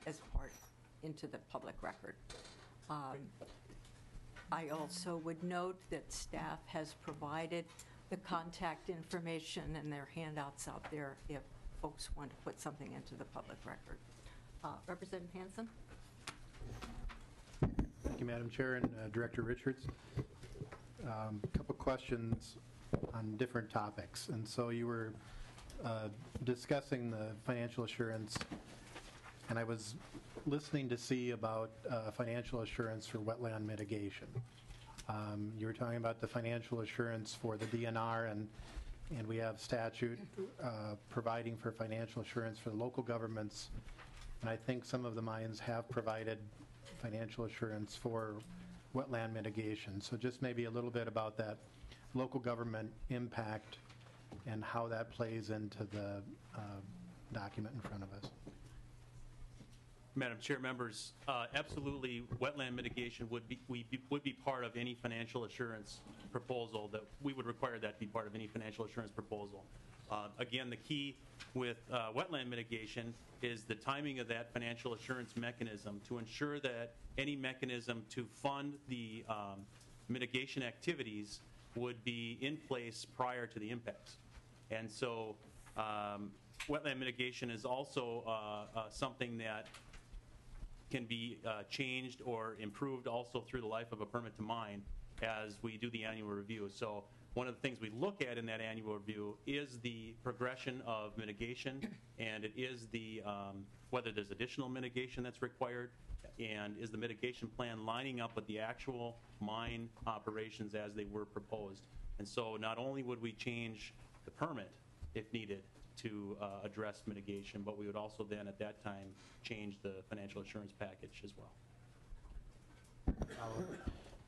as part into the public record. I also would note that staff has provided the contact information and their handouts out there if folks want to put something into the public record. Representative Hansen? Thank you, Madam Chair, and Director Richards. A couple questions on different topics. And so you were discussing the financial assurance, and I was listening to see about financial assurance for wetland mitigation. You were talking about the financial assurance for the DNR, and we have statute providing for financial assurance for the local governments, and I think some of the mines have provided financial assurance for wetland mitigation. So just maybe a little bit about that local government impact and how that plays into the document in front of us. Madam Chair, members, absolutely, wetland mitigation would be part of any financial assurance proposal. That we would require that to be part of any financial assurance proposal. Again, the key with wetland mitigation is the timing of that financial assurance mechanism to ensure that any mechanism to fund the mitigation activities would be in place prior to the impacts. And so wetland mitigation is also something that can be changed or improved also through the life of a permit to mine as we do the annual review. So one of the things we look at in that annual review is the progression of mitigation, and it is the whether there's additional mitigation that's required, and is the mitigation plan lining up with the actual mine operations as they were proposed. And so not only would we change the permit if needed to address mitigation, but we would also then at that time change the financial assurance package as well.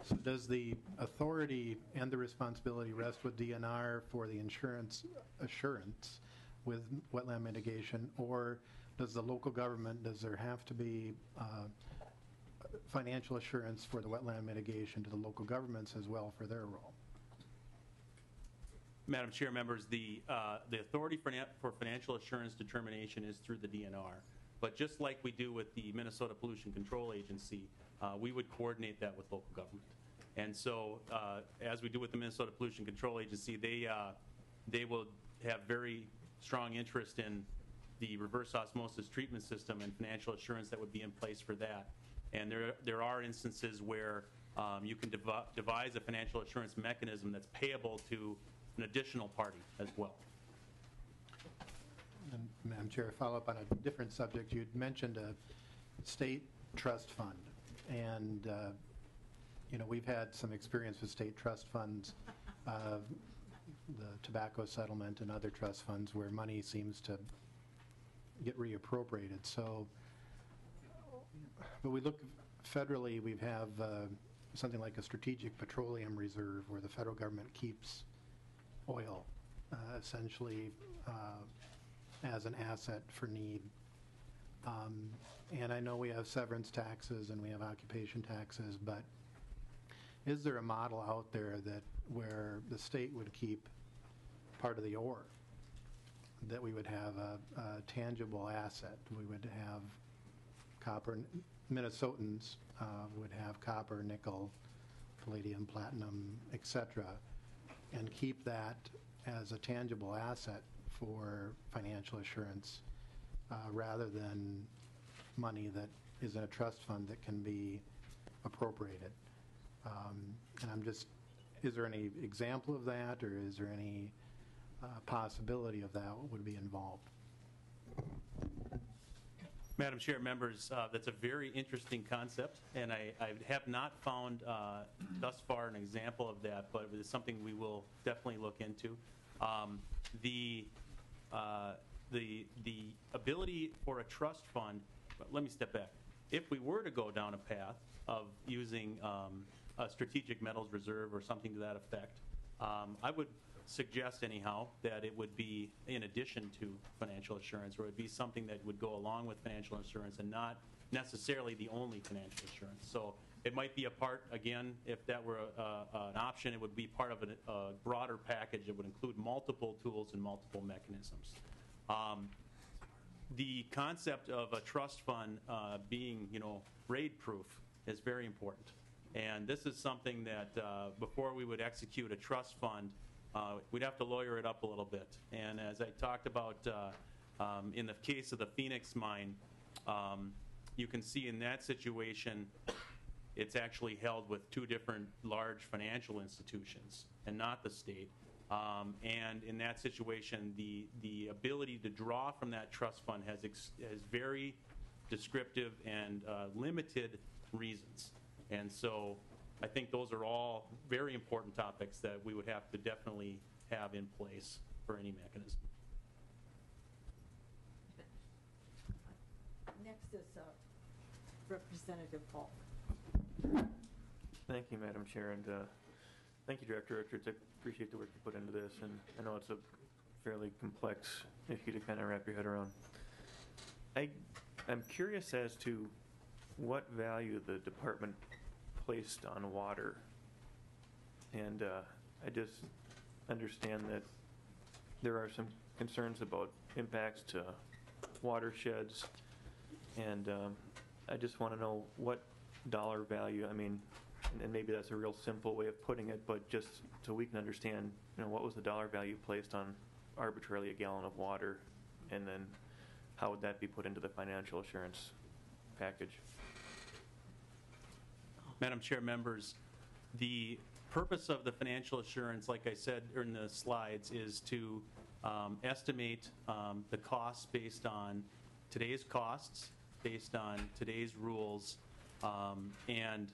So does the authority and the responsibility rest with DNR for the insurance assurance with wetland mitigation, or does the local government, does there have to be financial assurance for the wetland mitigation to the local governments as well for their role? Madam Chair, members, the authority for financial assurance determination is through the DNR. But just like we do with the Minnesota Pollution Control Agency, we would coordinate that with local government. And so as we do with the Minnesota Pollution Control Agency, they will have very strong interest in the reverse osmosis treatment system and financial assurance that would be in place for that. And there are instances where you can devise a financial assurance mechanism that's payable to an additional party as well. And Madam Chair, a follow-up on a different subject. You'd mentioned a state trust fund, and you know, we've had some experience with state trust funds, the tobacco settlement and other trust funds where money seems to get reappropriated. So, but we look federally, we have something like a strategic petroleum reserve where the federal government keeps oil essentially as an asset for need. And I know we have severance taxes and we have occupation taxes, but is there a model out there that where the state would keep part of the ore, that we would have a tangible asset? We would have copper, Minnesotans would have copper, nickel, palladium, platinum, etc., and keep that as a tangible asset for financial assurance rather than money that is in a trust fund that can be appropriated. And I'm just, is there any example of that, or is there any possibility of that would be involved? Madam Chair, members, that's a very interesting concept, and I have not found thus far an example of that, but it is something we will definitely look into. The ability for a trust fund, let me step back. If we were to go down a path of using a strategic metals reserve or something to that effect, I would suggest anyhow that it would be in addition to financial assurance, or it would be something that would go along with financial assurance and not necessarily the only financial assurance. So it might be a part, again, if that were an option, it would be part of a broader package that would include multiple tools and multiple mechanisms. The concept of a trust fund being, raid proof is very important. And this is something that before we would execute a trust fund, we'd have to lawyer it up a little bit. And as I talked about in the case of the Phoenix mine, you can see in that situation, it's actually held with two different large financial institutions and not the state. And in that situation, the ability to draw from that trust fund has very descriptive and limited reasons. And so I think those are all very important topics that we would have to definitely have in place for any mechanism. Next is Representative Hall. Thank you, Madam Chair, and thank you, Director Richards. I appreciate the work you put into this, and I know it's a fairly complex issue to kind of wrap your head around. I'm curious as to what value the department placed on water, and I just understand that there are some concerns about impacts to watersheds, and I just want to know what dollar value, I mean, and maybe that's a real simple way of putting it, but just so we can understand, what was the dollar value placed on arbitrarily a gallon of water, and then how would that be put into the financial assurance package? Madam Chair, members, the purpose of the financial assurance, like I said in the slides, is to estimate the costs based on today's costs, based on today's rules, and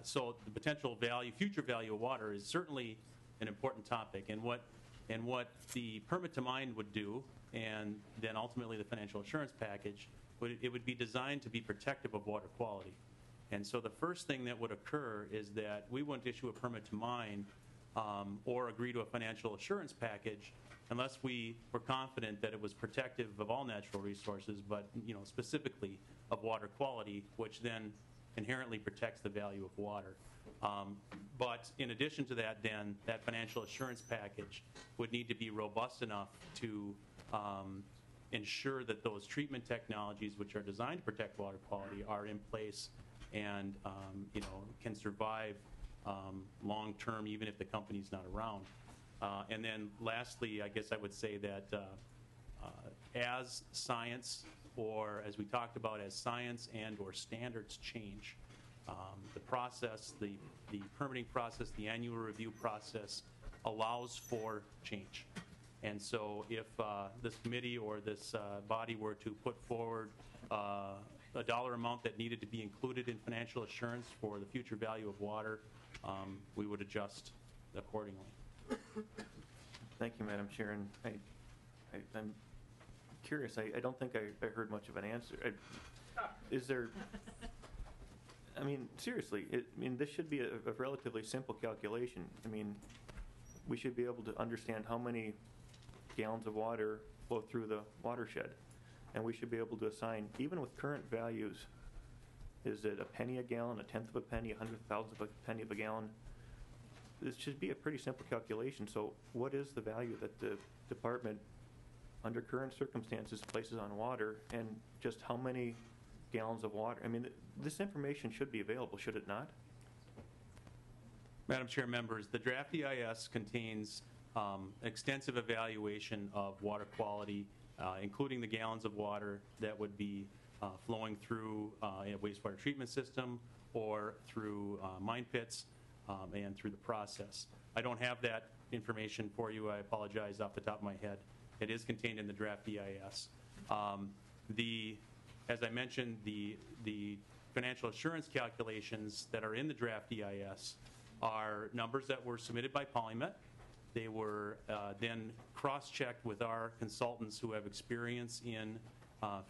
so the potential value, future value of water is certainly an important topic. And what the permit to mine would do, and then ultimately the financial assurance package, it would be designed to be protective of water quality. And so the first thing that would occur is that we wouldn't issue a permit to mine or agree to a financial assurance package unless we were confident that it was protective of all natural resources, but specifically of water quality, which then inherently protects the value of water. But in addition to that, then, that financial assurance package would need to be robust enough to ensure that those treatment technologies, which are designed to protect water quality, are in place and can survive long-term, even if the company's not around. And then lastly, I guess I would say that as science, or as we talked about, as science and or standards change, the process, the permitting process, the annual review process allows for change. And so if this committee or this body were to put forward a dollar amount that needed to be included in financial assurance for the future value of water, we would adjust accordingly. Thank you, Madam Chair. And I'm curious, I don't think I heard much of an answer. Is there, I mean, seriously, this should be a relatively simple calculation. I mean, we should be able to understand how many gallons of water flow through the watershed. And we should be able to assign, even with current values, is it a penny a gallon, a tenth of a penny, 100,000th of a penny of a gallon? This should be a pretty simple calculation. So what is the value that the department, under current circumstances, places on water, and just how many gallons of water? I mean, this information should be available, should it not? Madam Chair, members, the draft EIS contains extensive evaluation of water quality, including the gallons of water that would be flowing through a wastewater treatment system or through mine pits and through the process. I don't have that information for you. I apologize off the top of my head. It is contained in the draft EIS. As I mentioned, the financial assurance calculations that are in the draft EIS are numbers that were submitted by PolyMet. They were then cross-checked with our consultants who have experience in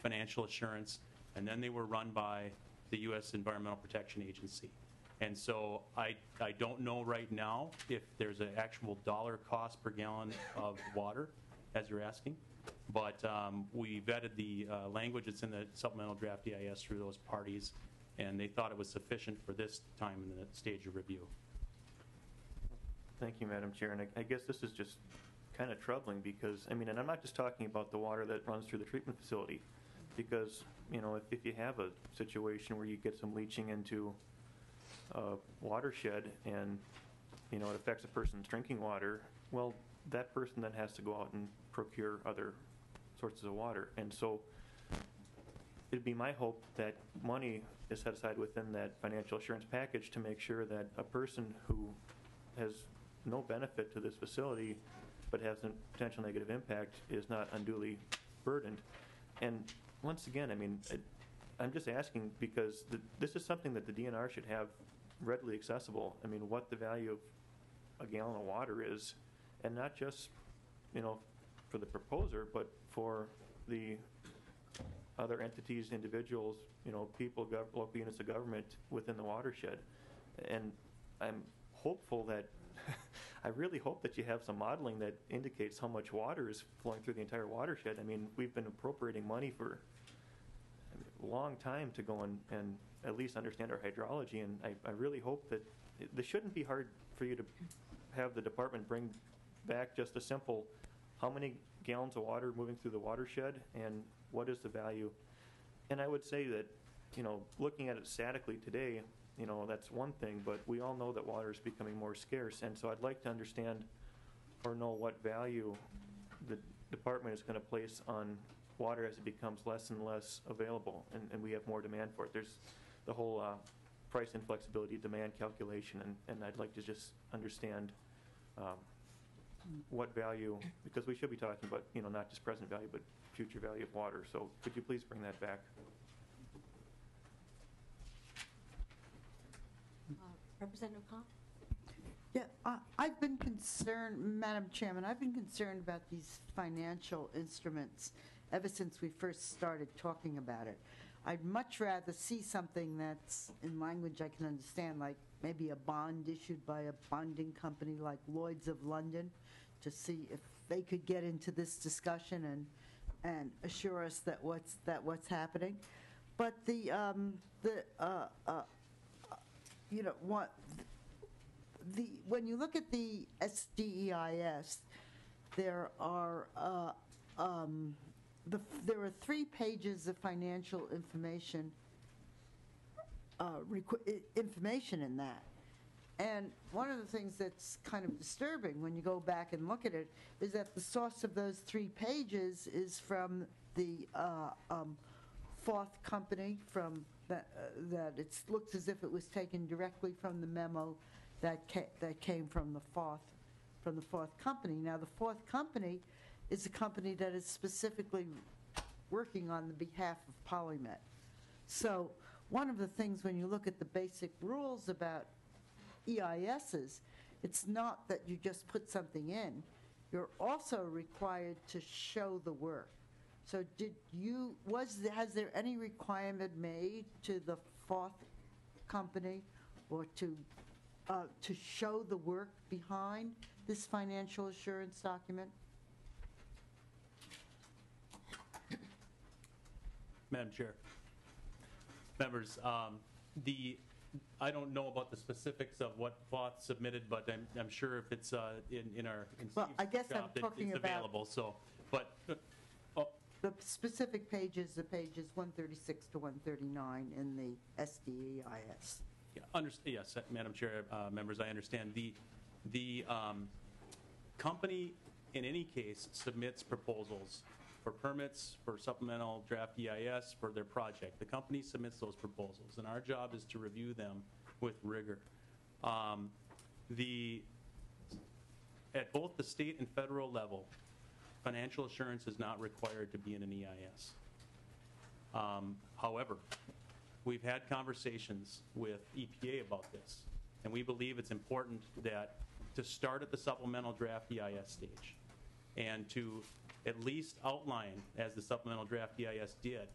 financial assurance, and then they were run by the U.S. Environmental Protection Agency. And so I don't know right now if there's an actual dollar cost per gallon of water, as you're asking, but we vetted the language that's in the supplemental draft EIS through those parties, and they thought it was sufficient for this time in the stage of review. Thank you, Madam Chair. And I guess this is just kind of troubling because, I mean, and I'm not just talking about the water that runs through the treatment facility, because, if you have a situation where you get some leaching into a watershed and, it affects a person's drinking water, well, that person then has to go out and procure other sources of water. And so it'd be my hope that money is set aside within that financial assurance package to make sure that a person who has no benefit to this facility but has a potential negative impact is not unduly burdened. And once again, I mean, I'm just asking because this is something that the DNR should have readily accessible. I mean, what the value of a gallon of water is, and not just, for the proposer, but for the other entities, individuals, people, local units of government within the watershed. And I'm hopeful that I really hope that you have some modeling that indicates how much water is flowing through the entire watershed. I mean, we've been appropriating money for a long time to go and at least understand our hydrology, and I really hope that this shouldn't be hard for you to have the department bring back just a simple how many gallons of water are moving through the watershed, and what is the value? And I would say that, looking at it statically today, that's one thing, but we all know that water is becoming more scarce, and so I'd like to understand or know what value the department is going to place on water as it becomes less and less available, and we have more demand for it. There's the whole price and flexibility demand calculation, and I'd like to just understand what value, because we should be talking about, not just present value, but future value of water. So could you please bring that back? Representative Kahn? Yeah, I've been concerned, Madam Chairman, I've been concerned about these financial instruments ever since we first started talking about it. I'd much rather see something that's in language I can understand, like maybe a bond issued by a bonding company like Lloyd's of London, to see if they could get into this discussion and assure us that what's happening. But when you look at the SDEIS, there are 3 pages of financial information in that. And one of the things that's kind of disturbing when you go back and look at it is that the source of those 3 pages is from the fourth company, from that it looks as if it was taken directly from the memo that came from the fourth company. Now, the fourth company is a company that is specifically working on the behalf of PolyMet. So one of the things when you look at the basic rules about EISs, it's not that you just put something in. You're also required to show the work. So has there any requirement made to the fourth company or to show the work behind this financial assurance document? Madam Chair, members, I don't know about the specifics of what Foth submitted, but I'm sure if it's in our Well, I guess I'm shop, talking it's about available. So, but the specific pages, the pages 136 to 139 in the SDEIS. yeah, yes, Madam Chair, members, I understand. The company, in any case, submits proposals for permits, for supplemental draft EIS, for their project. The company submits those proposals, and our job is to review them with rigor. At both the state and federal level, financial assurance is not required to be in an EIS. However, we've had conversations with EPA about this, and we believe it's important that to start at the supplemental draft EIS stage and to at least outline, as the supplemental draft EIS did,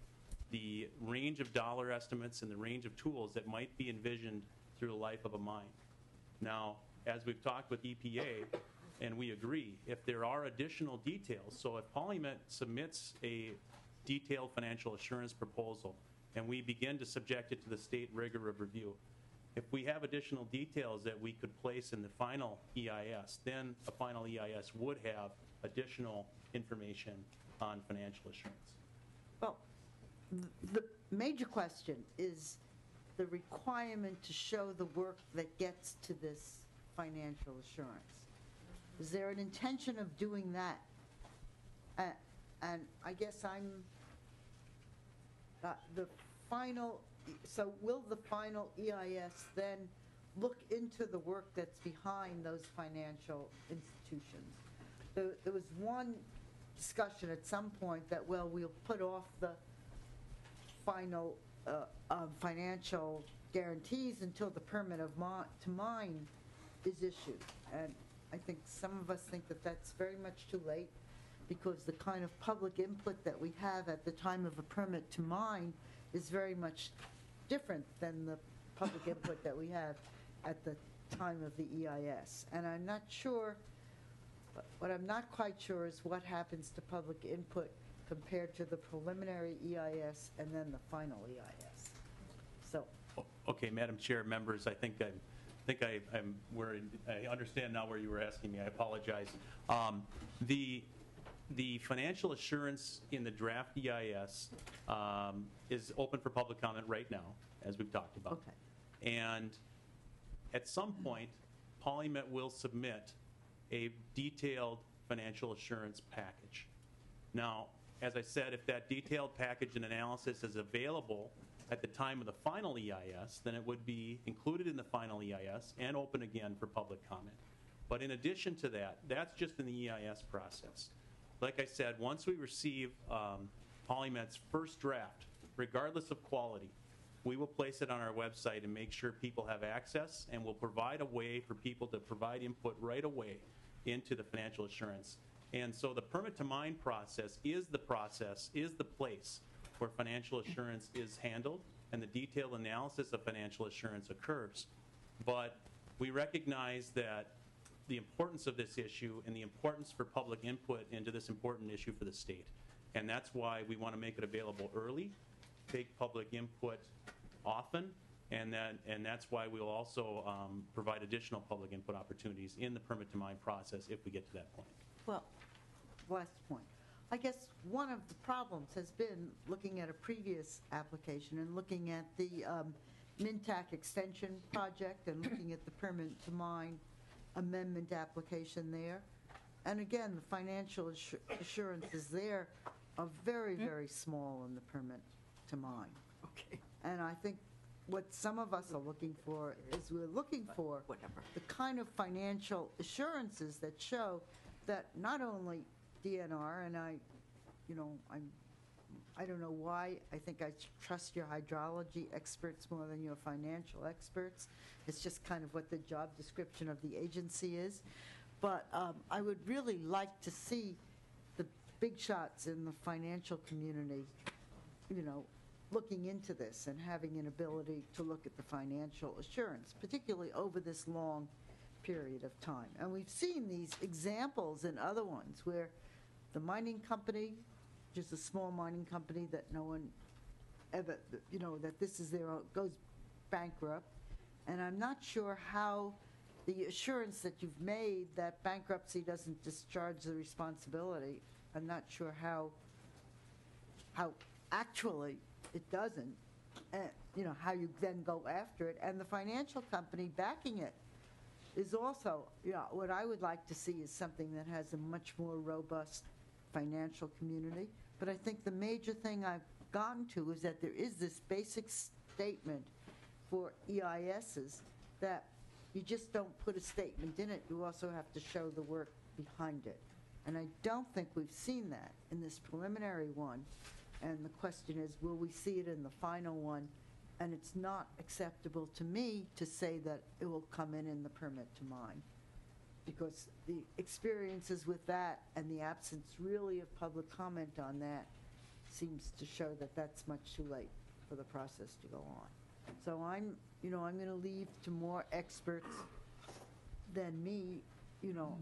the range of dollar estimates and the range of tools that might be envisioned through the life of a mine. Now, as we've talked with EPA, and we agree, if there are additional details, so if PolyMet submits a detailed financial assurance proposal and we begin to subject it to the state rigor of review, if we have additional details that we could place in the final EIS, then a final EIS would have additional information on financial assurance. Well, the major question is the requirement to show the work that gets to this financial assurance. Is there an intention of doing that? And I guess so will the final EIS then look into the work that's behind those financial institutions? There was one discussion at some point that, well, we'll put off the final financial guarantees until the permit to mine is issued. And I think some of us think that that's very much too late, because the kind of public input that we have at the time of a permit to mine is very much different than the public input that we have at the time of the EIS. And I'm not sure, what I'm not quite sure is what happens to public input compared to the preliminary EIS and then the final EIS. So. Okay, Madam Chair, members, I understand now where you were asking me. I apologize. The financial assurance in the draft EIS is open for public comment right now, as we've talked about. Okay. And at some point, PolyMet will submit a detailed financial assurance package. Now, as I said, if that detailed package and analysis is available at the time of the final EIS, then it would be included in the final EIS and open again for public comment. But in addition to that, that's just in the EIS process. Like I said, once we receive PolyMet's first draft, regardless of quality, we will place it on our website and make sure people have access, and we'll provide a way for people to provide input right away into the financial assurance. And so the permit to mine process, is the place where financial assurance is handled and the detailed analysis of financial assurance occurs. But we recognize that the importance of this issue and the importance for public input into this important issue for the state. And that's why we want to make it available early, take public input often, and that's why we'll also provide additional public input opportunities in the permit to mine process if we get to that point. Well, last point. I guess one of the problems has been looking at a previous application and looking at the MNTAC extension project and looking at the permit to mine amendment application there. And again, the financial assurances there are very, very small in the permit to mine. Okay. And I think what some of us are looking for is we're looking for the kind of financial assurances that show that not only DNR, and I don't know why, I think I trust your hydrology experts more than your financial experts. It's just kind of what the job description of the agency is. But I would really like to see the big shots in the financial community, looking into this and having an ability to look at the financial assurance, particularly over this long period of time. And we've seen these examples in other ones where the mining company, just a small mining company that no one ever, that this is their own, goes bankrupt. And I'm not sure how the assurance that you've made that bankruptcy doesn't discharge the responsibility, I'm not sure how actually it doesn't, how you then go after it. And the financial company backing it is also, what I would like to see is something that has a much more robust financial community. But I think the major thing I've gotten to is that there is this basic statement for EISs that you just don't put a statement in it, you also have to show the work behind it. And I don't think we've seen that in this preliminary one. And the question is, will we see it in the final one? And it's not acceptable to me to say that it will come in the permit to mine, because the experiences with that and the absence really of public comment on that seems to show that that's much too late for the process to go on. So I'm going to leave to more experts than me,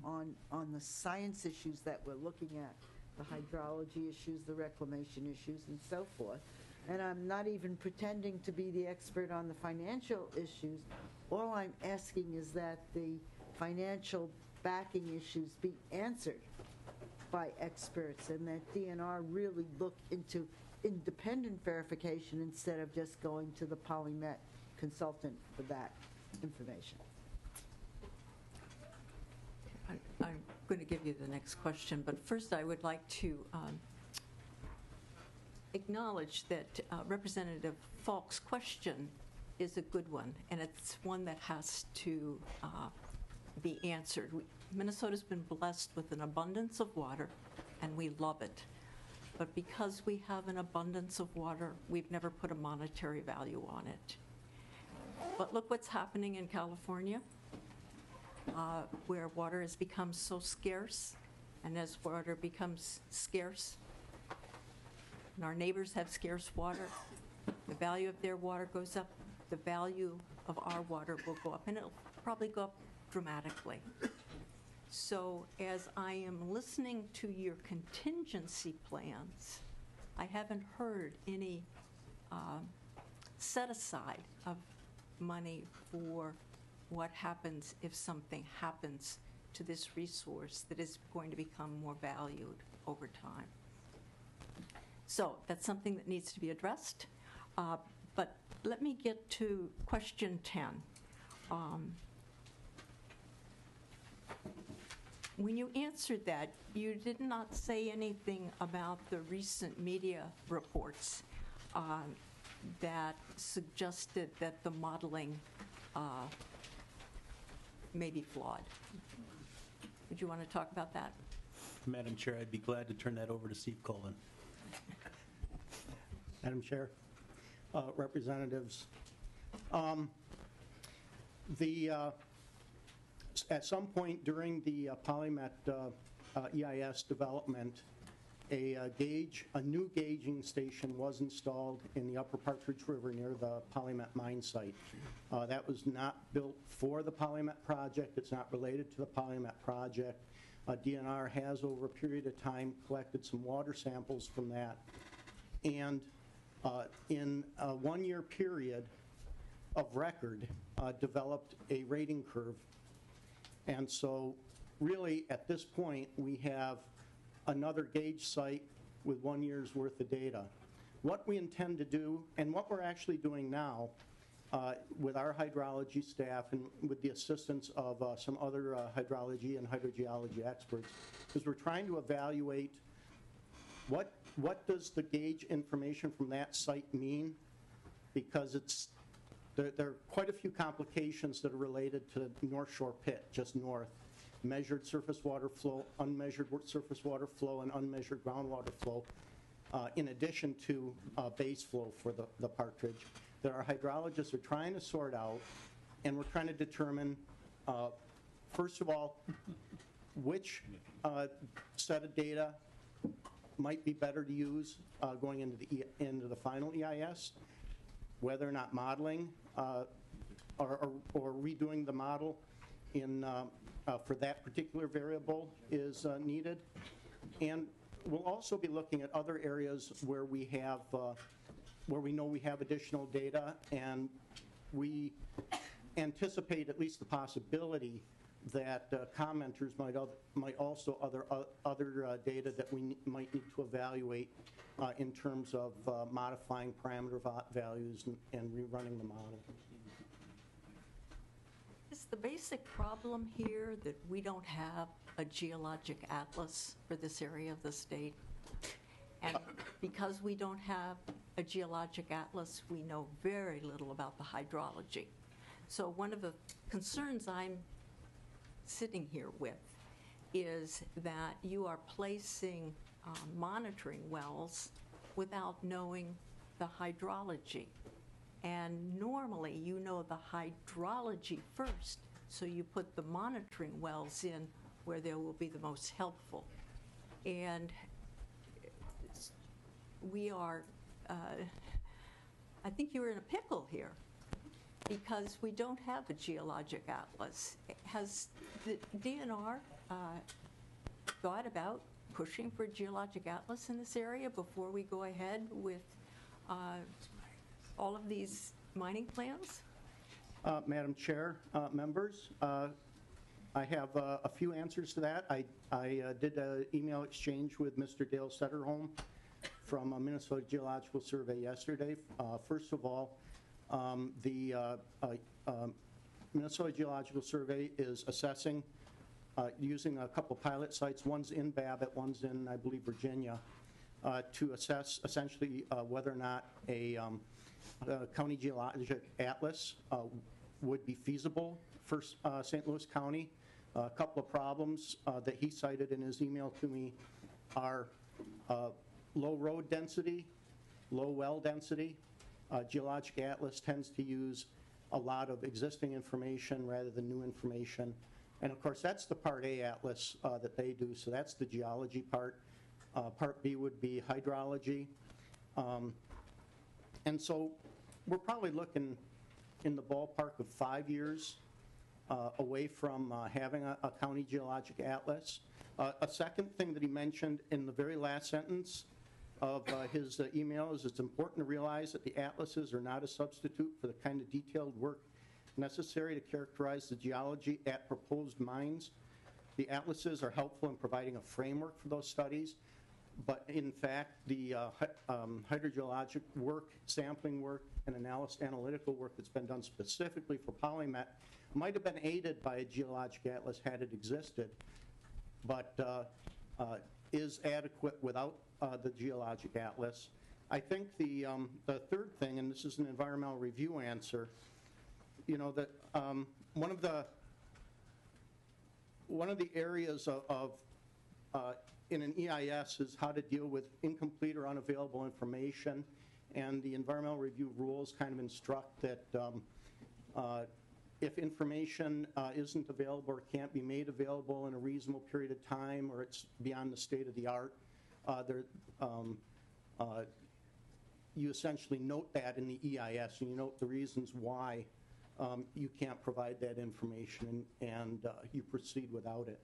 on the science issues that we're looking at, the hydrology issues, the reclamation issues, and so forth. And I'm not even pretending to be the expert on the financial issues. All I'm asking is that the financial backing issues be answered by experts, and that DNR really look into independent verification instead of just going to the PolyMet consultant for that information. I'm going to give you the next question, but first I would like to acknowledge that Representative Falk's question is a good one, and it's one that has to be answered. Minnesota's been blessed with an abundance of water, and we love it. But because we have an abundance of water, we've never put a monetary value on it. But look what's happening in California, where water has become so scarce, and as water becomes scarce, and our neighbors have scarce water, the value of their water goes up, the value of our water will go up, and it'll probably go up dramatically. So as I am listening to your contingency plans, I haven't heard any set aside of money for what happens if something happens to this resource that is going to become more valued. over time. So that's something that needs to be addressed. But let me get to question 10. When you answered that, you did not say anything about the recent media reports that suggested that the modeling may be flawed. Would you want to talk about that? Madam Chair, I'd be glad to turn that over to Steve Colvin. Madam Chair, representatives, at some point during the PolyMet EIS development, a new gauging station was installed in the upper Partridge River near the PolyMet mine site. That was not built for the PolyMet project. It's not related to the PolyMet project. DNR has, over a period of time, collected some water samples from that. And in a one-year period of record, developed a rating curve. And so really, at this point, we have another gauge site with 1 year's worth of data. What we intend to do, and what we're actually doing now with our hydrology staff and with the assistance of some other hydrology and hydrogeology experts, is we're trying to evaluate what does the gauge information from that site mean, because there are quite a few complications that are related to the North Shore pit, just north. Measured surface water flow, unmeasured surface water flow, and unmeasured groundwater flow, in addition to base flow for the Partridge, that our hydrologists are trying to sort out, and we're trying to determine, first of all, which set of data might be better to use going into the final EIS, whether or not modeling or redoing the model for that particular variable is needed. And we'll also be looking at other areas where we have, where we know we have additional data, and we anticipate at least the possibility that commenters might also other data that we might need to evaluate in terms of modifying parameter values and rerunning the model. Is the basic problem here that we don't have a geologic atlas for this area of the state? And because we don't have a geologic atlas, we know very little about the hydrology. So one of the concerns I'm sitting here with is that you are placing monitoring wells without knowing the hydrology. And normally you know the hydrology first, so you put the monitoring wells in where they will be the most helpful. And we are, I think you're in a pickle here, because we don't have a geologic atlas. Has the DNR thought about pushing for a geologic atlas in this area before we go ahead with all of these mining plans? Madam Chair, members, I have a few answers to that. I did an email exchange with Mr. Dale Setterholm from Minnesota Geological Survey yesterday. First of all, the Minnesota Geological Survey is assessing using a couple pilot sites. One's in Babbitt, one's in, I believe, Virginia, to assess essentially whether or not a county geologic atlas would be feasible for St. Louis County. A couple of problems that he cited in his email to me are low road density, low well density. Geologic atlas tends to use a lot of existing information rather than new information. And of course, that's the Part A atlas that they do, so that's the geology part. Part B would be hydrology. And so we're probably looking in the ballpark of 5 years away from having a county geologic atlas. A second thing that he mentioned in the very last sentence of his email is it's important to realize that the atlases are not a substitute for the kind of detailed work necessary to characterize the geology at proposed mines. The atlases are helpful in providing a framework for those studies, But in fact, the hydrogeologic work, sampling work, and analytical work that's been done specifically for PolyMet might have been aided by a geologic atlas had it existed, but is adequate without the geologic atlas. I think the third thing, and this is an environmental review answer, you know, that one of the areas of in an EIS is how to deal with incomplete or unavailable information, and the environmental review rules kind of instruct that if information isn't available or can't be made available in a reasonable period of time, or it's beyond the state of the art, you essentially note that in the EIS, and you note the reasons why you can't provide that information, and you proceed without it.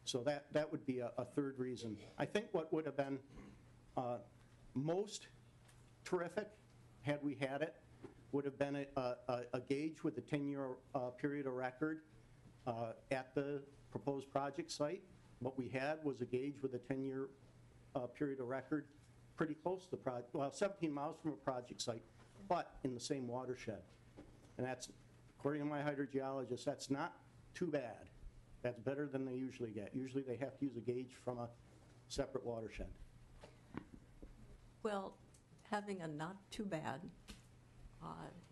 So that would be a third reason. I think what would have been most terrific, had we had it, would have been a gauge with a 10-year period of record at the proposed project site. What we had was a gauge with a 10-year period of record pretty close to the project, well, 17 miles from a project site, but in the same watershed. And that's, according to my hydrogeologist, that's not too bad. That's better than they usually get. Usually they have to use a gauge from a separate watershed. Well, having a not too bad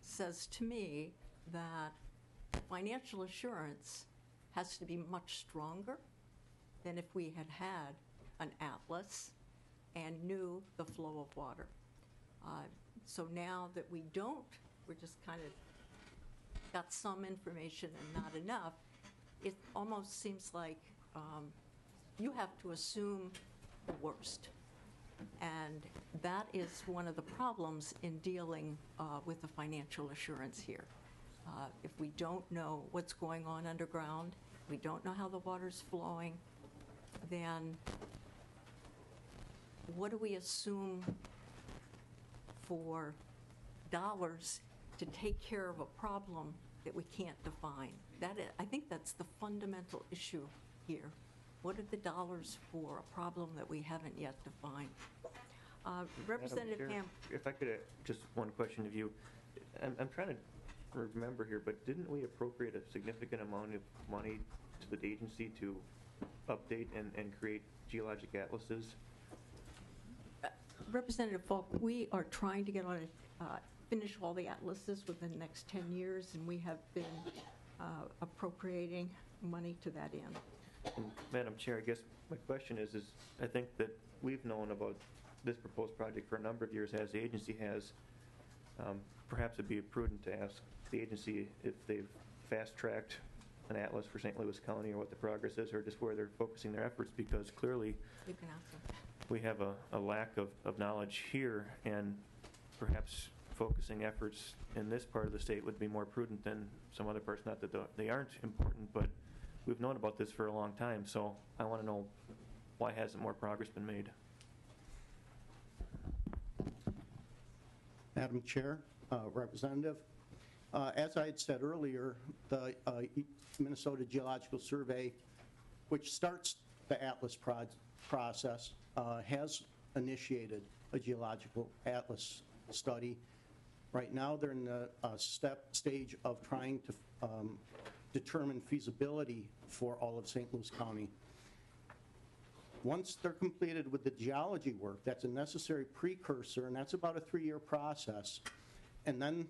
says to me that financial assurance has to be much stronger than if we had had an atlas and knew the flow of water. So now that we don't, we're just kind of got some information and not enough, it almost seems like you have to assume the worst. And that is one of the problems in dealing with the financial assurance here. If we don't know what's going on underground, we don't know how the water's flowing, then what do we assume for dollars to take care of a problem that we can't define? I think that's the fundamental issue here. What are the dollars for a problem that we haven't yet defined? Representative Madam Chair, Ham. if I could, just one question of you. I'm trying to remember here, but didn't we appropriate a significant amount of money to the agency to update and create geologic atlases? Representative Falk, we are trying to get on finish all the atlases within the next 10 years, and we have been appropriating money to that end. And Madam Chair, I guess my question is I think that we've known about this proposed project for a number of years, as the agency has. Perhaps it'd be prudent to ask the agency if they've fast-tracked an atlas for St. Louis County, or what the progress is, or just where they're focusing their efforts, because clearly You can ask them. we have a lack of knowledge here, and perhaps focusing efforts in this part of the state would be more prudent than some other parts. Not that they aren't important, but we've known about this for a long time, so I want to know, why hasn't more progress been made? Madam Chair, Representative, as I had said earlier, the Minnesota Geological Survey, which starts the Atlas process, has initiated a geological atlas study. Right now, they're in the stage of trying to determine feasibility for all of St. Louis County. Once they're completed with the geology work, that's a necessary precursor, and that's about a 3-year process. And then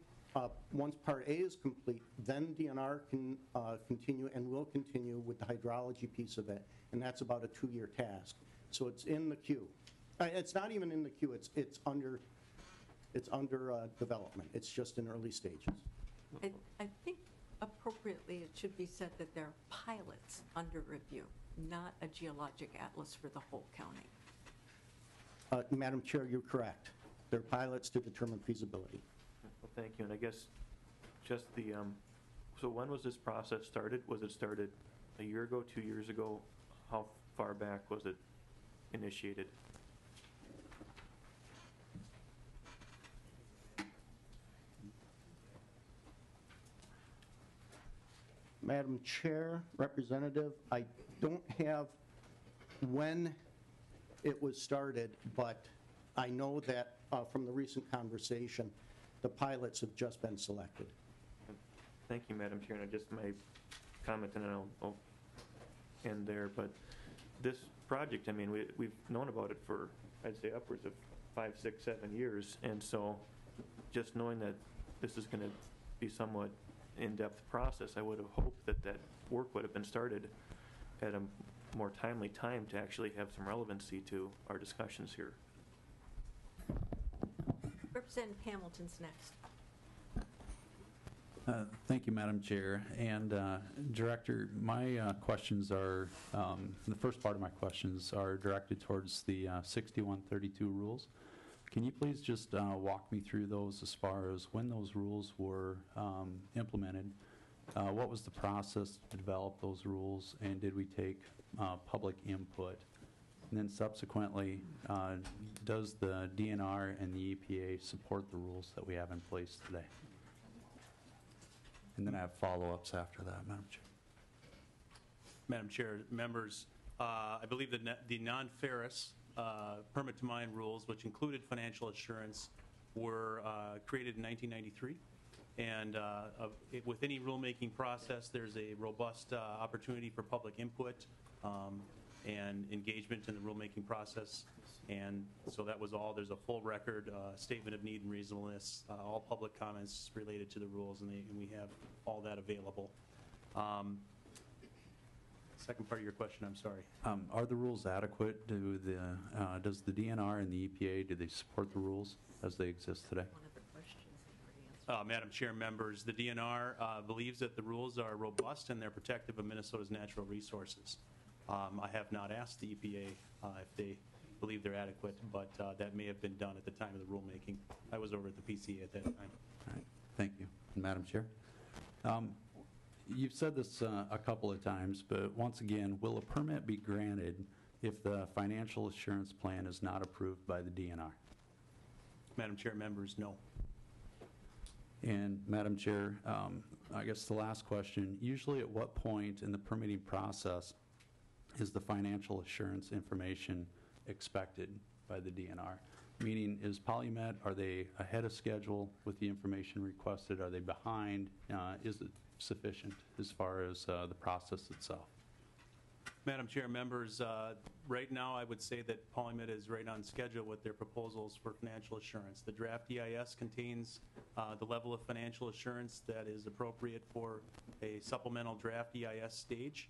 once Part A is complete, then DNR can continue and will continue with the hydrology piece of it, and that's about a 2-year task. So it's in the queue. It's not even in the queue. It's under development. It's just in early stages. I think appropriately it should be said that there are pilots under review, not a geologic atlas for the whole county. Madam Chair, you're correct. They're pilots to determine feasibility. Well, thank you. And I guess just so when was this process started? Was it started a year ago, 2 years ago? How far back was it initiated? Madam Chair, Representative, I don't have when it was started, but I know that from the recent conversation, the pilots have just been selected. Thank you, Madam Chair, and just my comment, and then I'll end there, but this project, I mean, we've known about it for, I'd say, upwards of 5, 6, 7 years, and so just knowing that this is going to be somewhat in-depth process, I would have hoped that that work would have been started at a more timely time to actually have some relevancy to our discussions here. Representative Hamilton's next. Thank you, Madam Chair. And Director, my questions are, the first part of my questions are directed towards the 6132 rules. Can you please just walk me through those as far as when those rules were implemented? What was the process to develop those rules, and did we take public input? And then subsequently, does the DNR and the EPA support the rules that we have in place today? And then I have follow-ups after that, Madam Chair. Madam Chair, members, I believe the non-ferrous permit to mine rules, which included financial assurance, were created in 1993. And with any rulemaking process, there's a robust opportunity for public input and engagement in the rulemaking process. And so that was all. There's a full record, statement of need and reasonableness, all public comments related to the rules, and we have all that available. Second part of your question, I'm sorry. Are the rules adequate? Does the DNR and the EPA, do they support the rules as they exist today? One of the questions you've already answered. Madam Chair, members, the DNR believes that the rules are robust and they're protective of Minnesota's natural resources. I have not asked the EPA if they believe they're adequate, but that may have been done at the time of the rulemaking. I was over at the PCA at that time. All right, thank you. Madam Chair, you've said this a couple of times, but once again, will a permit be granted if the financial assurance plan is not approved by the DNR? Madam Chair, members, no. And Madam Chair, I guess the last question, usually at what point in the permitting process is the financial assurance information expected by the DNR? Meaning, is PolyMet, are they ahead of schedule with the information requested? Are they behind? Is it sufficient as far as the process itself? Madam Chair, members, right now I would say that PolyMet is right on schedule with their proposals for financial assurance. The draft EIS contains the level of financial assurance that is appropriate for a supplemental draft EIS stage,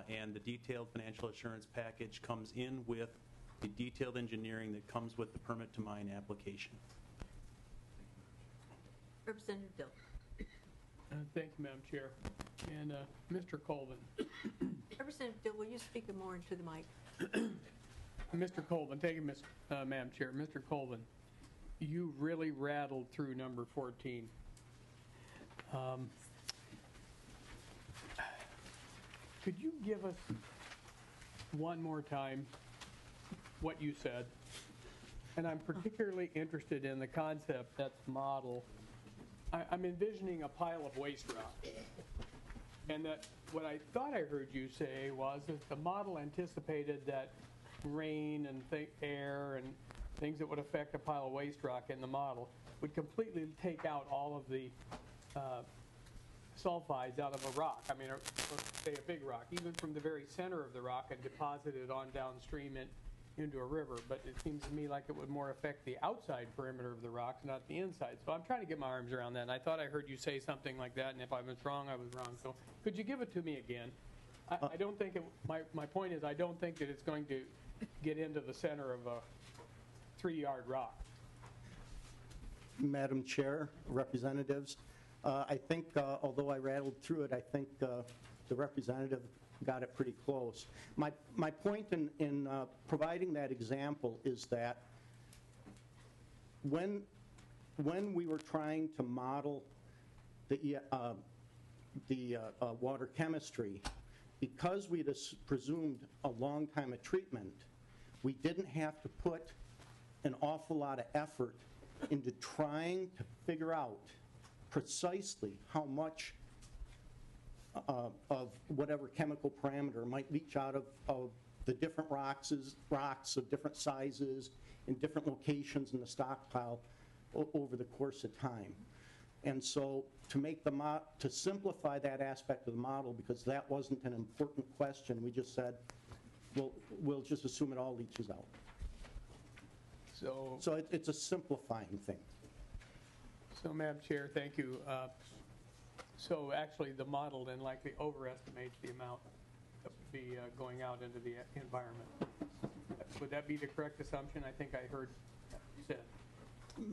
and the detailed financial assurance package comes in with the detailed engineering that comes with the permit to mine application. Representative Dill. Thank you, Madam Chair. And Mr. Colvin. Representative Dill, will you speak more into the mic? Mr. Colvin, thank you, Madam Chair. Mr. Colvin, you really rattled through number 14. Could you give us one more time what you said? And I'm particularly interested in the concept that's model. I'm envisioning a pile of waste rock. And that what I thought I heard you say was that the model anticipated that rain and air and things that would affect a pile of waste rock in the model would completely take out all of the sulfides out of a rock. I mean, or say a big rock, even from the very center of the rock, and deposit it on downstream into a river. But it seems to me like it would more affect the outside perimeter of the rocks, not the inside. So I'm trying to get my arms around that, and I thought I heard you say something like that, and if I was wrong, I was wrong. So could you give it to me again? I don't think my point is I don't think that it's going to get into the center of a 3-yard rock. Madam Chair, representatives, I think, although I rattled through it, I think the representative got it pretty close. My point in providing that example is that when we were trying to model the water chemistry, because we'd presumed a long time of treatment, we didn't have to put an awful lot of effort into trying to figure out precisely how much of whatever chemical parameter might leach out of the different rocks of different sizes in different locations in the stockpile over the course of time. And so to simplify that aspect of the model, because that wasn't an important question, we just said, we'll just assume it all leaches out. So it's a simplifying thing. So, Madam Chair, thank you. So actually, the model then likely overestimates the amount that would be going out into the environment. Would that be the correct assumption? I think I heard said.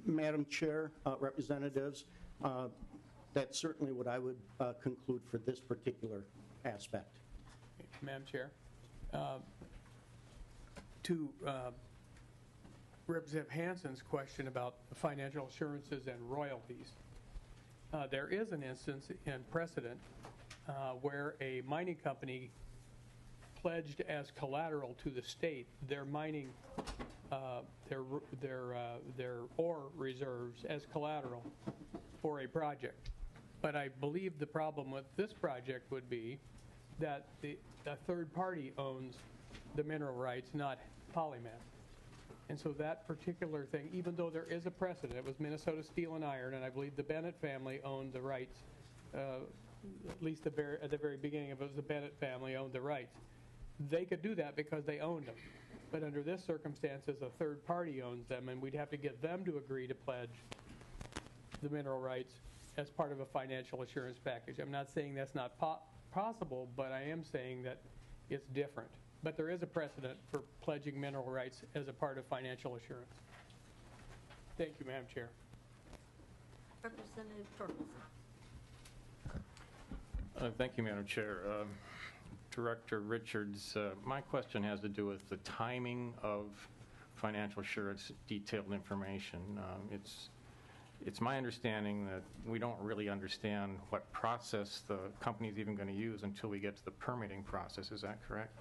Madam Chair, representatives, that's certainly what I would conclude for this particular aspect. Madam Chair, to Representative Hansen's question about financial assurances and royalties, there is an instance in precedent where a mining company pledged as collateral to the state their mining, their ore reserves as collateral for a project. But I believe the problem with this project would be that a third party owns the mineral rights, not PolyMet. And so that particular thing, even though there is a precedent, it was Minnesota Steel and Iron, and I believe the Bennett family owned the rights, at least at the very beginning of it was the Bennett family owned the rights. They could do that because they owned them. But under this circumstances, a third party owns them, and we'd have to get them to agree to pledge the mineral rights as part of a financial assurance package. I'm not saying that's not possible, but I am saying that it's different. But there is a precedent for pledging mineral rights as a part of financial assurance. Thank you, Madam Chair. Representative Torkelson. Thank you, Madam Chair. Director Richards, my question has to do with the timing of financial assurance detailed information. It's my understanding that we don't really understand what process the company is even going to use until we get to the permitting process. Is that correct?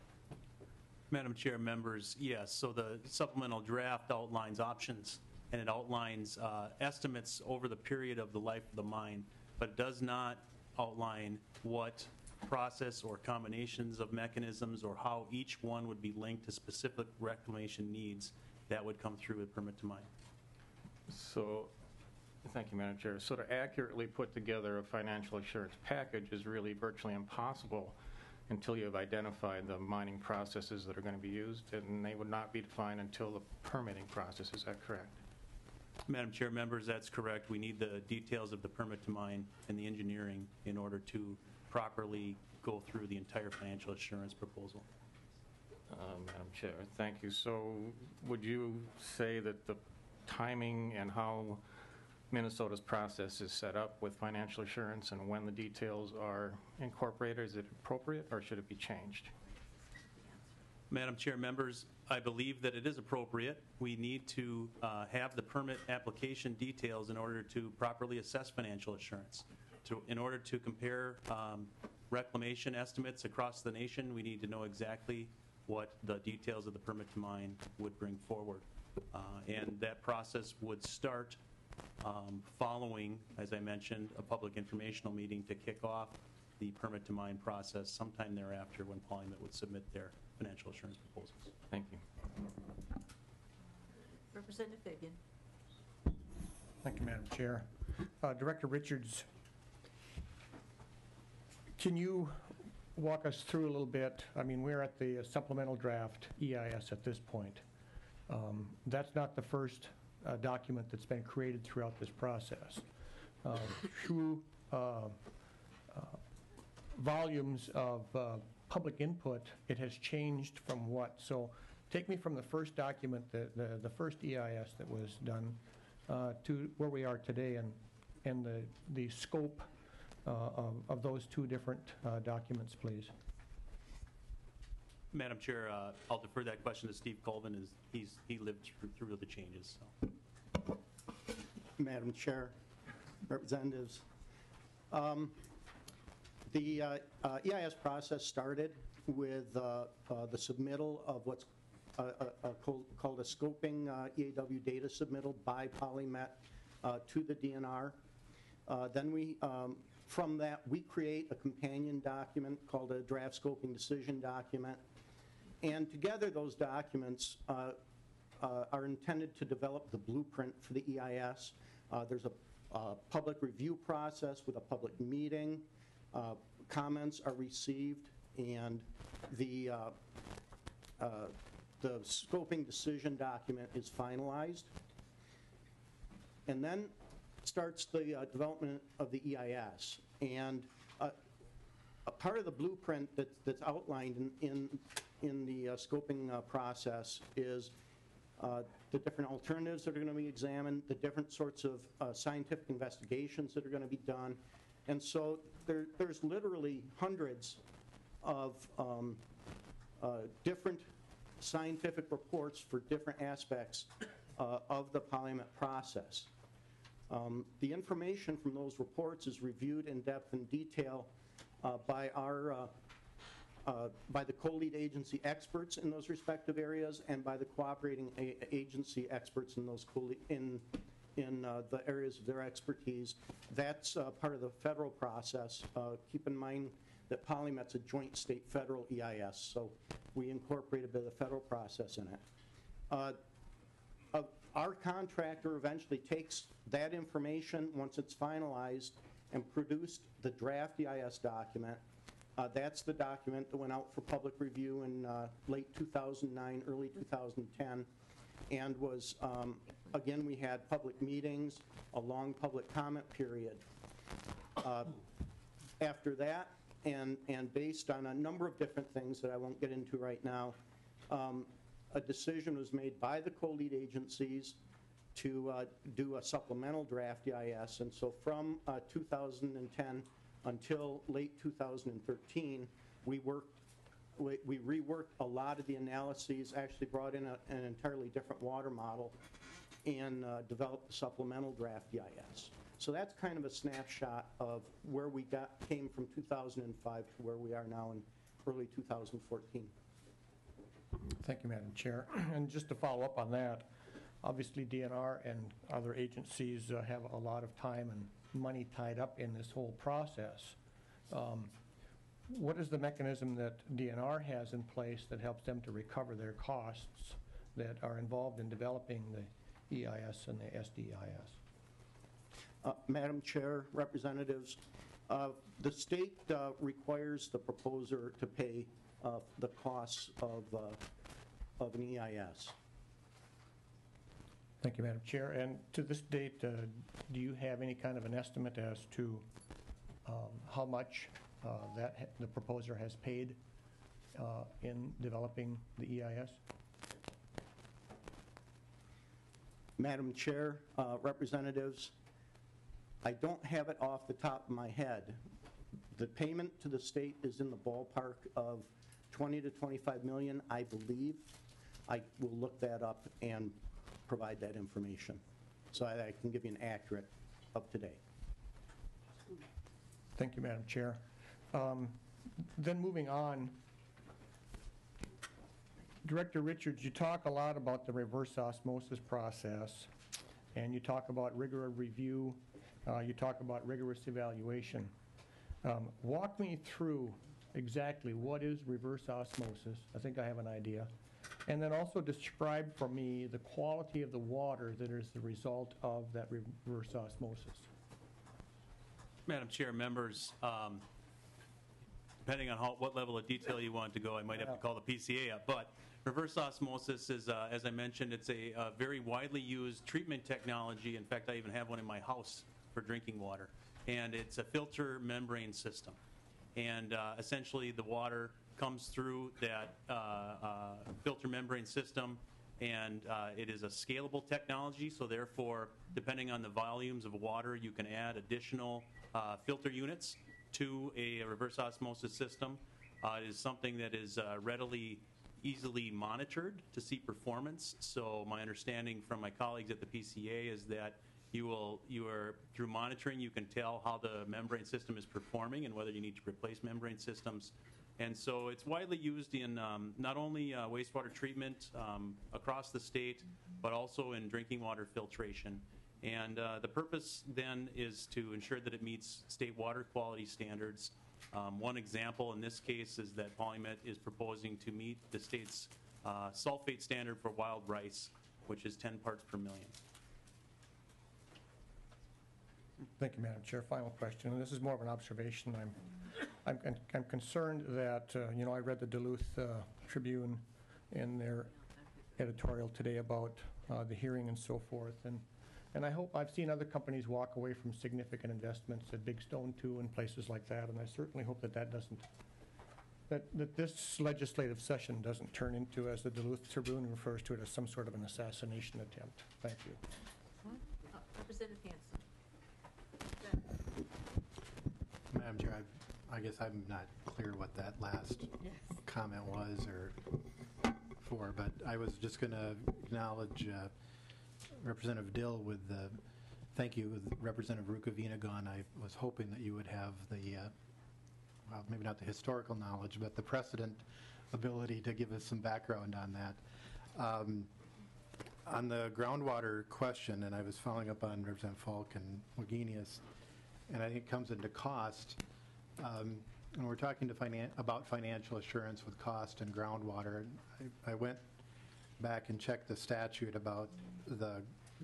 Madam Chair, members, yes. So the supplemental draft outlines options, and it outlines estimates over the period of the life of the mine, but it does not outline what process or combinations of mechanisms or how each one would be linked to specific reclamation needs that would come through a permit to mine. So, thank you, Madam Chair. So to accurately put together a financial assurance package is really virtually impossible until you have identified the mining processes that are going to be used, and they would not be defined until the permitting process. Is that correct? Madam Chair, members, that's correct. We need the details of the permit to mine and the engineering in order to properly go through the entire financial assurance proposal. Madam Chair, thank you. So would you say that the timing and how Minnesota's process is set up with financial assurance and when the details are incorporated, is it appropriate or should it be changed? Madam Chair, members, I believe that it is appropriate. We need to have the permit application details in order to properly assess financial assurance. In order to compare reclamation estimates across the nation, we need to know exactly what the details of the permit to mine would bring forward. And that process would start following, as I mentioned, a public informational meeting to kick off the permit to mine process sometime thereafter when PolyMet would submit their financial assurance proposals. Thank you. Representative Fabian. Thank you, Madam Chair. Director Richards, can you walk us through a little bit? I mean, we're at the supplemental draft EIS at this point. That's not the first document that's been created throughout this process. Through volumes of public input, it has changed from what? So take me from the first document, the first EIS that was done, to where we are today and the scope of those two different documents, please. Madam Chair, I'll defer that question to Steve Colvin, as he lived through the changes. So. Madam Chair, representatives, the EIS process started with the submittal of what's called a scoping EAW data submittal by PolyMet to the DNR. Then we, from that, we create a companion document called a draft scoping decision document. And together, those documents are intended to develop the blueprint for the EIS. There's a public review process with a public meeting. Comments are received, and the scoping decision document is finalized. And then starts the development of the EIS. And a part of the blueprint that's outlined in the scoping process is the different alternatives that are going to be examined, the different sorts of scientific investigations that are going to be done. And so there's literally hundreds of different scientific reports for different aspects of the PolyMet process. The information from those reports is reviewed in depth and detail by the co-lead agency experts in those respective areas and by the cooperating agency experts in those in the areas of their expertise. That's part of the federal process. Keep in mind that PolyMet's a joint state-federal EIS, so we incorporate a bit of the federal process in it. Our contractor eventually takes that information, once it's finalized, and produced the draft EIS document. That's the document that went out for public review in late 2009, early 2010, and was, again, we had public meetings, a long public comment period. After that, and based on a number of different things that I won't get into right now, a decision was made by the co-lead agencies to do a supplemental draft EIS, and so from 2010 until late 2013, we reworked a lot of the analyses, actually brought in an entirely different water model, and developed the supplemental draft EIS. So that's kind of a snapshot of where we came from 2005 to where we are now in early 2014. Thank you, Madam Chair. And just to follow up on that, obviously DNR and other agencies have a lot of time and money tied up in this whole process. What is the mechanism that DNR has in place that helps them to recover their costs that are involved in developing the EIS and the SDEIS? Madam Chair, representatives, the state requires the proposer to pay the costs of an EIS. Thank you, Madam Chair. And to this date, do you have any kind of an estimate as to how much the proposer has paid in developing the EIS? Madam Chair, representatives, I don't have it off the top of my head. The payment to the state is in the ballpark of 20 to 25 million, I believe. I will look that up and provide that information so I can give you an accurate up to date. Thank you, Madam Chair. Then moving on, Director Richards, you talk a lot about the reverse osmosis process, and you talk about rigorous review, you talk about rigorous evaluation. Walk me through exactly what is reverse osmosis. I think I have an idea. And then also describe for me the quality of the water that is the result of that reverse osmosis. Madam Chair, members, depending on what level of detail you want to go, I might have to call the PCA up. But reverse osmosis is, as I mentioned, it's a very widely used treatment technology. In fact, I even have one in my house for drinking water. And it's a filter membrane system. And essentially, the water comes through that filter membrane system, and it is a scalable technology, so therefore, depending on the volumes of water, you can add additional filter units to a reverse osmosis system. It is something that is easily monitored to see performance. So my understanding from my colleagues at the PCA is that through monitoring, you can tell how the membrane system is performing and whether you need to replace membrane systems. And so it's widely used in not only wastewater treatment across the state, but also in drinking water filtration. And the purpose then is to ensure that it meets state water quality standards One example in this case is that PolyMet is proposing to meet the state's sulfate standard for wild rice, which is 10 parts per million. Thank you, Madam Chair. Final question, and this is more of an observation. I'm concerned that, I read the Duluth Tribune in their editorial today about the hearing and so forth, and I hope, I've seen other companies walk away from significant investments at Big Stone 2 and places like that, and I certainly hope that doesn't, that this legislative session doesn't turn into, as the Duluth Tribune refers to it, as some sort of an assassination attempt. Thank you. Representative Hanson. Madam Chair, I guess I'm not clear what that last comment was or for, but I was just going to acknowledge Representative Dill with the thank you with Representative Rukavina gone. I was hoping that you would have the, well, maybe not the historical knowledge, but the precedent ability to give us some background on that. On the groundwater question, and I was following up on Representative Falk and Wagenius, and I think it comes into cost. And we're talking to about financial assurance with cost and groundwater. I went back and checked the statute about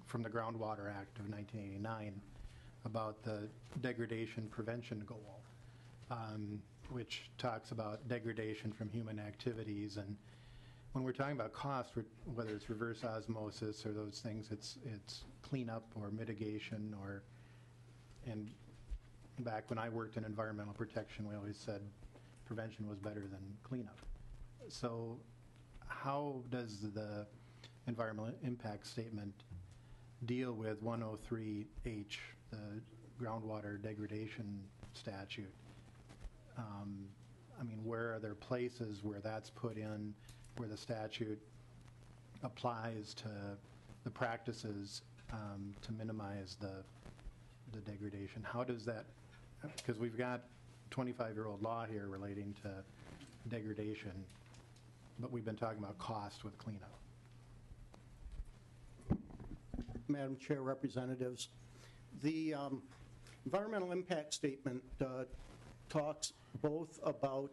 from the Groundwater Act of 1989 about the degradation prevention goal, which talks about degradation from human activities. And when we're talking about cost, whether it's reverse osmosis or those things, it's cleanup or mitigation and back when I worked in environmental protection, we always said prevention was better than cleanup. So how does the environmental impact statement deal with 103H, the groundwater degradation statute? I mean, where are there places where that's put in, where the statute applies to the practices to minimize the degradation? How does that, because we've got 25-year-old law here relating to degradation, but we've been talking about cost with cleanup. Madam Chair, representatives, the environmental impact statement talks both about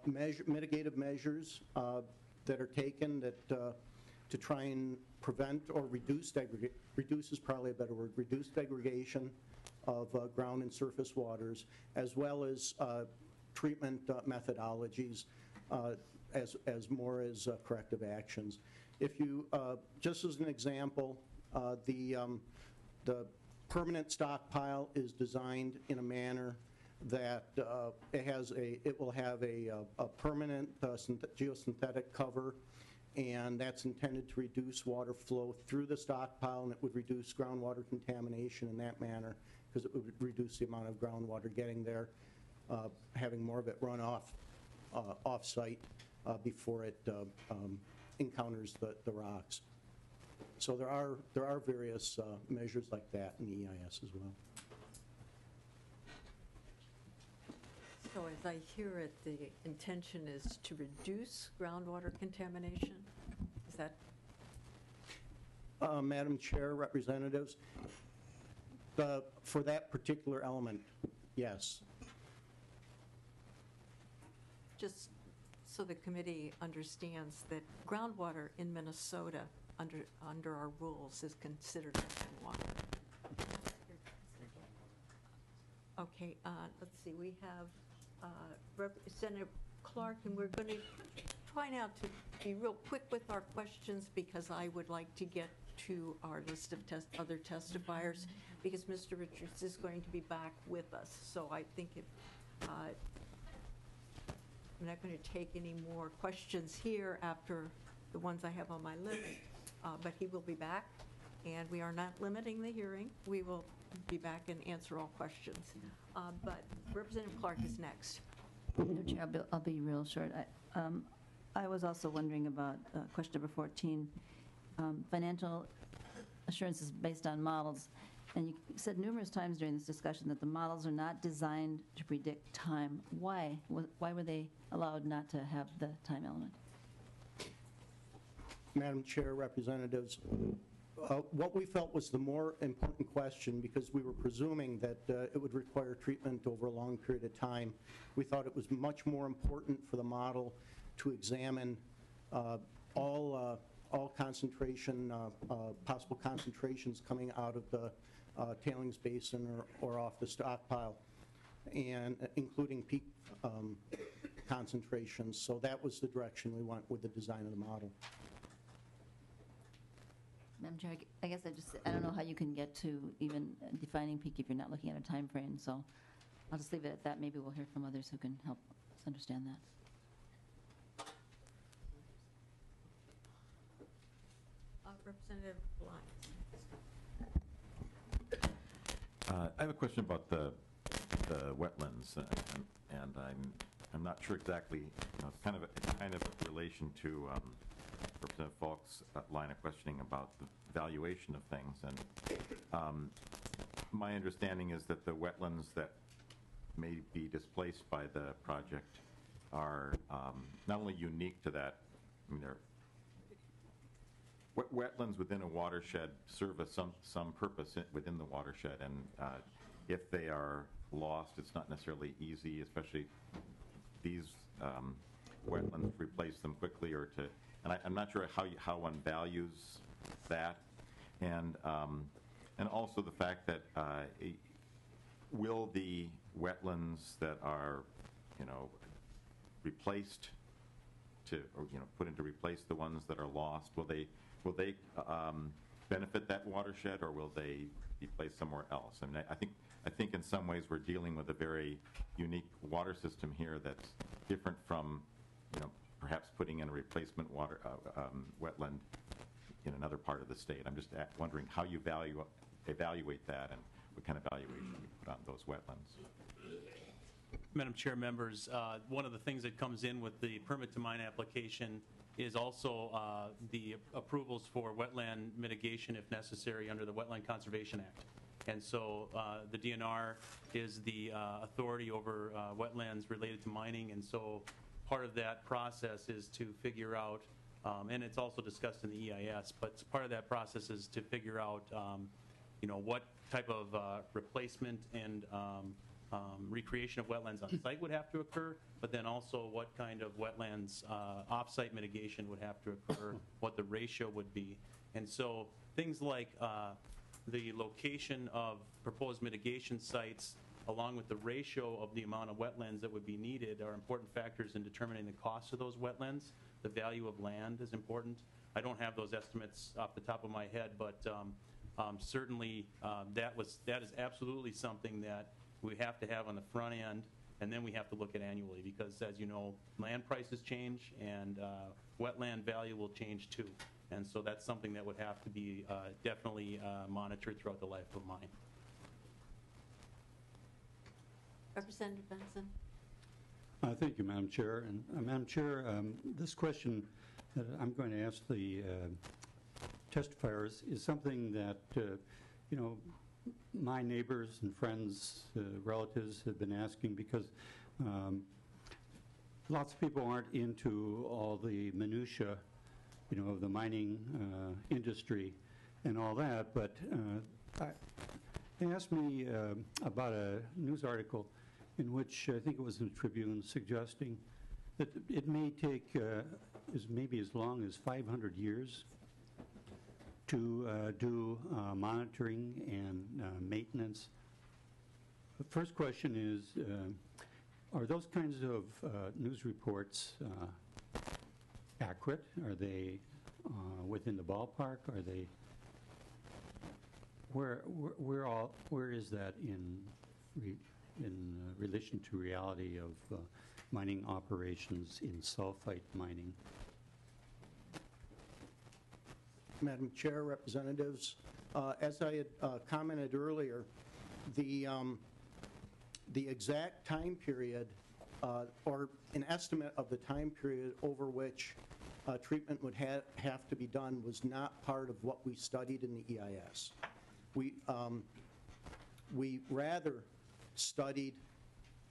mitigative measures that are taken that to try and prevent or reduce is probably a better word, reduce degradation of ground and surface waters, as well as treatment methodologies as more as corrective actions. If you, just as an example, the permanent stockpile is designed in a manner that it will have a permanent geosynthetic cover, and that's intended to reduce water flow through the stockpile, and it would reduce groundwater contamination in that manner, because it would reduce the amount of groundwater getting there, having more of it run off-site before it encounters the rocks. So there are various measures like that in the EIS as well. So as I hear it, the intention is to reduce groundwater contamination? Is that? Madam Chair, representatives, for that particular element, yes. Just so the committee understands that groundwater in Minnesota under our rules is considered drinking water. Okay, let's see, we have Representative Clark, and we're going to try now to be real quick with our questions because I would like to get to our list of other testifiers because Mr. Richards is going to be back with us. So I think if I'm not going to take any more questions here after the ones I have on my list, but he will be back, and we are not limiting the hearing. We will be back and answer all questions. But Representative Clark is next. Madam Chair, I'll be real short. I was also wondering about question number 14. Financial assurance is based on models, and you said numerous times during this discussion that the models are not designed to predict time. Why? Why were they allowed not to have the time element? Madam Chair, representatives, What we felt was the more important question, because we were presuming that it would require treatment over a long period of time, we thought it was much more important for the model to examine all concentration, possible concentrations coming out of the tailings basin or off the stockpile, and including peak concentrations. So that was the direction we went with the design of the model. Madam Chair, I guess I don't know how you can get to even defining peak if you're not looking at a time frame, so I'll just leave it at that. Maybe we'll hear from others who can help us understand that. Representative Lyons. I have a question about the wetlands, and I'm not sure exactly. It's kind of a relation to Representative Falk's line of questioning about the valuation of things. And my understanding is that the wetlands that may be displaced by the project are not only unique to that. I mean, they're wetlands within a watershed serve some purpose within the watershed, and if they are lost, it's not necessarily easy, especially these wetlands, replace them quickly or to. And I'm not sure how one values that, and also the fact that will the wetlands that are replaced or put in to replace the ones that are lost, will they benefit that watershed, or will they be placed somewhere else? I mean, I think in some ways we're dealing with a very unique water system here that's different from, perhaps putting in a replacement water wetland in another part of the state. I'm just wondering how you evaluate that, and what kind of valuation you put on those wetlands. Madam Chair, members, one of the things that comes in with the permit to mine application is also the approvals for wetland mitigation if necessary under the Wetland Conservation Act. And so the DNR is the authority over wetlands related to mining, and so part of that process is to figure out, and it's also discussed in the EIS, but part of that process is to figure out, what type of replacement and recreation of wetlands on site would have to occur, but then also what kind of wetlands off-site mitigation would have to occur, what the ratio would be. And so things like the location of proposed mitigation sites along with the ratio of the amount of wetlands that would be needed are important factors in determining the cost of those wetlands. The value of land is important. I don't have those estimates off the top of my head, but certainly that is absolutely something that we have to have on the front end, and then we have to look at annually, because as you know, land prices change and wetland value will change too. And so that's something that would have to be definitely monitored throughout the life of mine. Representative Benson. Thank you, Madam Chair. And Madam Chair, this question that I'm going to ask the testifiers is something that, my neighbors and friends, relatives have been asking, because lots of people aren't into all the minutia, of the mining industry and all that. But they asked me about a news article in which I think it was in the Tribune suggesting that it may take maybe as long as 500 years to do monitoring and maintenance. The first question is, are those kinds of news reports accurate? Are they within the ballpark? Are they where is that in relation to reality of mining operations in sulfite mining? Madam Chair, representatives, as I had commented earlier, the exact time period or an estimate of the time period over which treatment would have to be done was not part of what we studied in the EIS. We rather studied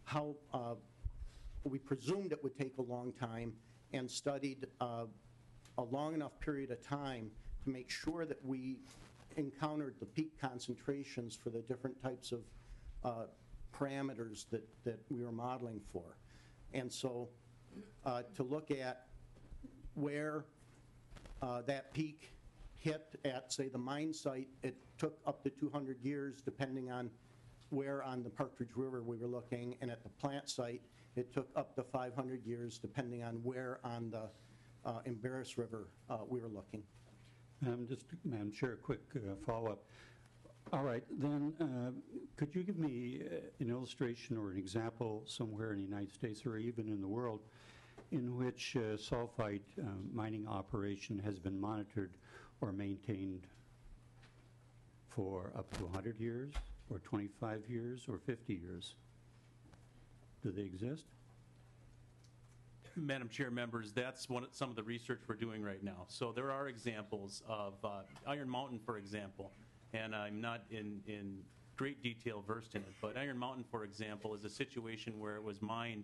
how we presumed it would take a long time, and studied a long enough period of time to make sure that we encountered the peak concentrations for the different types of parameters that we were modeling for. And so to look at where that peak hit at, say, the mine site, it took up to 200 years depending on where on the Partridge River we were looking, and at the plant site, it took up to 500 years depending on where on the Embarrass River we were looking. Madam Chair, a quick follow-up. All right, then could you give me an illustration or an example somewhere in the United States or even in the world in which sulfide mining operation has been monitored or maintained for up to 100 years or 25 years or 50 years? Do they exist? Madam Chair, members, that's some of the research we're doing right now. So there are examples of Iron Mountain, for example, and I'm not in great detail versed in it, but Iron Mountain, for example, is a situation where it was mined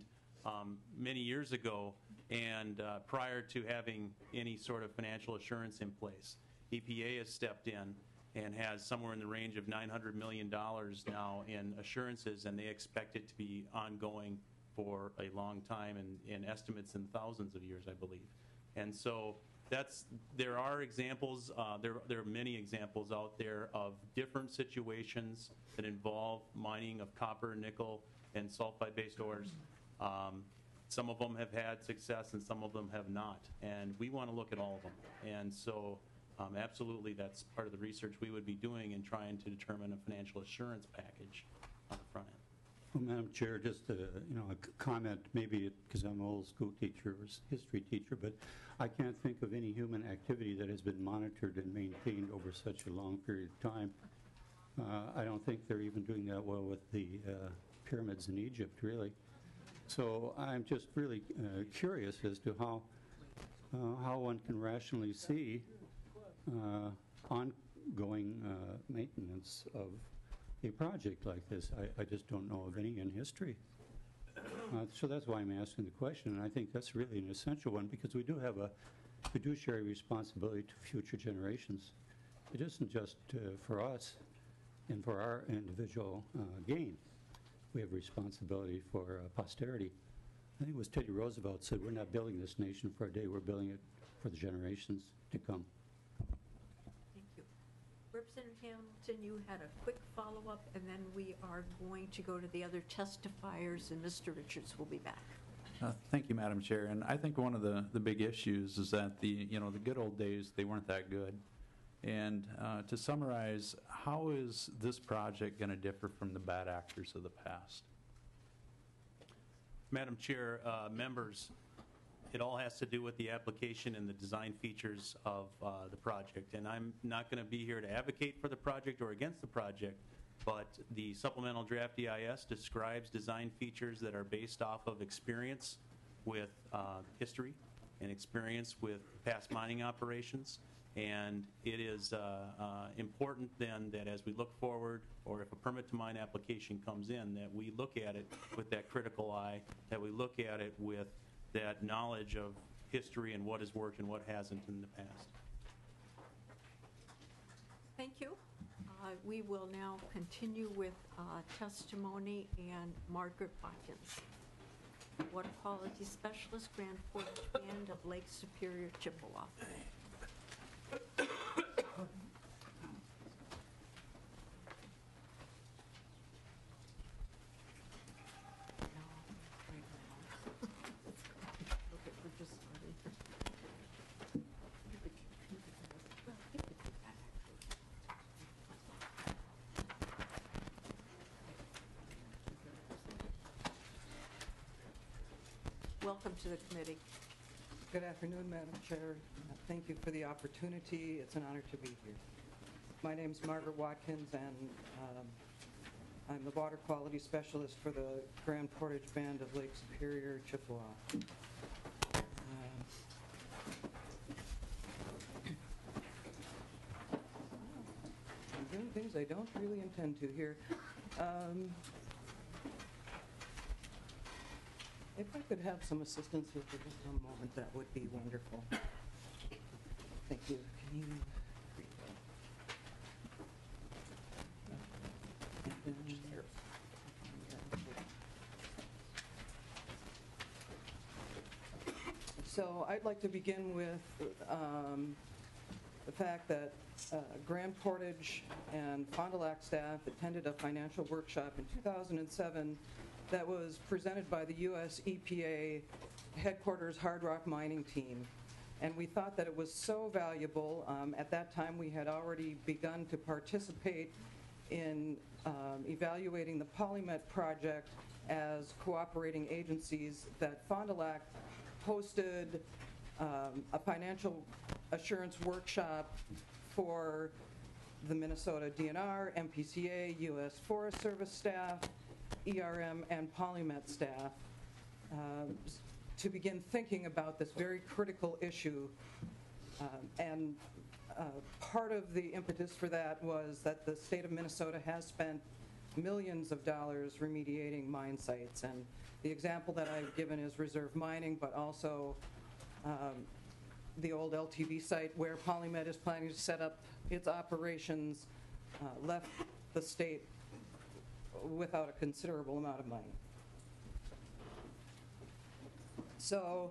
many years ago and prior to having any sort of financial assurance in place. EPA has stepped in and has somewhere in the range of $900 million now in assurances, and they expect it to be ongoing for a long time, and estimates in thousands of years, I believe. And so there are examples, there are many examples out there of different situations that involve mining of copper, nickel, and sulfide-based ores. Some of them have had success and some of them have not, and we want to look at all of them. And so absolutely, that's part of the research we would be doing in trying to determine a financial assurance package on the front end. Well, Madam Chair, just a comment, maybe because I'm an old school teacher or history teacher, but I can't think of any human activity that has been monitored and maintained over such a long period of time. I don't think they're even doing that well with the pyramids in Egypt, really. So I'm just really curious as to how one can rationally see ongoing maintenance of a project like this. I just don't know of any in history. So that's why I'm asking the question, and I think that's really an essential one, because we do have a fiduciary responsibility to future generations. It isn't just for us and for our individual gain. We have responsibility for posterity. I think it was Teddy Roosevelt said, we're not building this nation for a day, we're building it for the generations to come. Thank you. Representative Hamilton, you had a quick follow-up, and then we are going to go to the other testifiers, and Mr. Richards will be back. Thank you, Madam Chair. And I think one of the big issues is that the good old days, they weren't that good. And to summarize, how is this project going to differ from the bad actors of the past? Madam Chair, members, it all has to do with the application and the design features of the project. And I'm not going to be here to advocate for the project or against the project, but the supplemental draft EIS describes design features that are based off of experience with history and experience with past mining operations. And it is important then that as we look forward, or if a permit to mine application comes in, that we look at it with that critical eye, that we look at it with that knowledge of history and what has worked and what hasn't in the past. Thank you. We will now continue with testimony, and Margaret Watkins, Water Quality Specialist, Grand Portage Band of Lake Superior, Chippewa. Welcome to the committee. Good afternoon, Madam Chair. Thank you for the opportunity. It's an honor to be here. My name is Margaret Watkins, and I'm the Water Quality Specialist for the Grand Portage Band of Lake Superior, Chippewa. I'm doing things I don't really intend to here. If I could have some assistance here for just a moment, that would be wonderful. Thank you. Can you So I'd like to begin with the fact that Grand Portage and Fond du Lac staff attended a financial workshop in 2007 that was presented by the U.S. EPA headquarters Hard Rock mining team. And we thought that it was so valuable. At that time, we had already begun to participate in evaluating the PolyMet project as cooperating agencies, that Fond du Lac hosted a financial assurance workshop for the Minnesota DNR, MPCA, U.S. Forest Service staff, ERM, and PolyMet staff to begin thinking about this very critical issue. And part of the impetus for that was that the state of Minnesota has spent millions of dollars remediating mine sites. And the example that I've given is reserve mining, but also the old LTV site where PolyMet is planning to set up its operations left the state without a considerable amount of money. So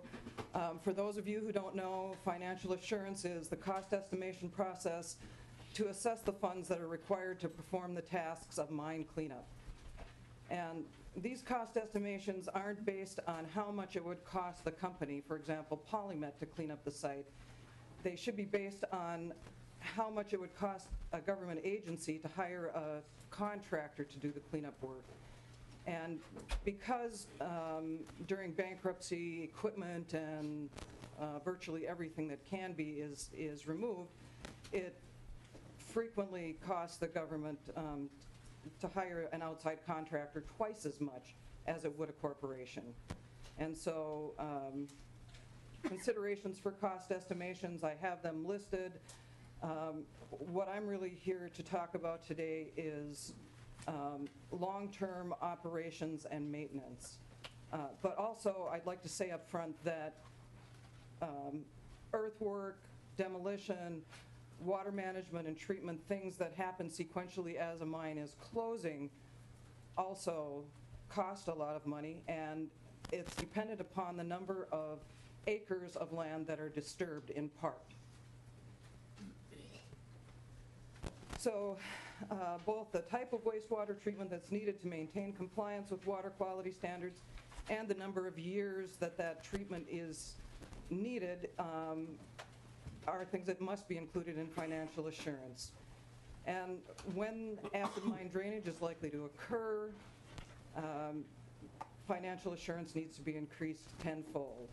for those of you who don't know, financial assurance is the cost estimation process to assess the funds that are required to perform the tasks of mine cleanup. And these cost estimations aren't based on how much it would cost the company, for example, PolyMet, to clean up the site. They should be based on how much it would cost a government agency to hire a contractor to do the cleanup work. And because during bankruptcy, equipment and virtually everything that can be is removed, it frequently costs the government to hire an outside contractor twice as much as it would a corporation. And so considerations for cost estimations, I have them listed. What I'm really here to talk about today is long-term operations and maintenance. But also, I'd like to say up front that earthwork, demolition, water management and treatment, things that happen sequentially as a mine is closing, also cost a lot of money, and it's dependent upon the number of acres of land that are disturbed in part. So both the type of wastewater treatment that's needed to maintain compliance with water quality standards and the number of years that that treatment is needed are things that must be included in financial assurance. And when acid mine drainage is likely to occur, financial assurance needs to be increased tenfold.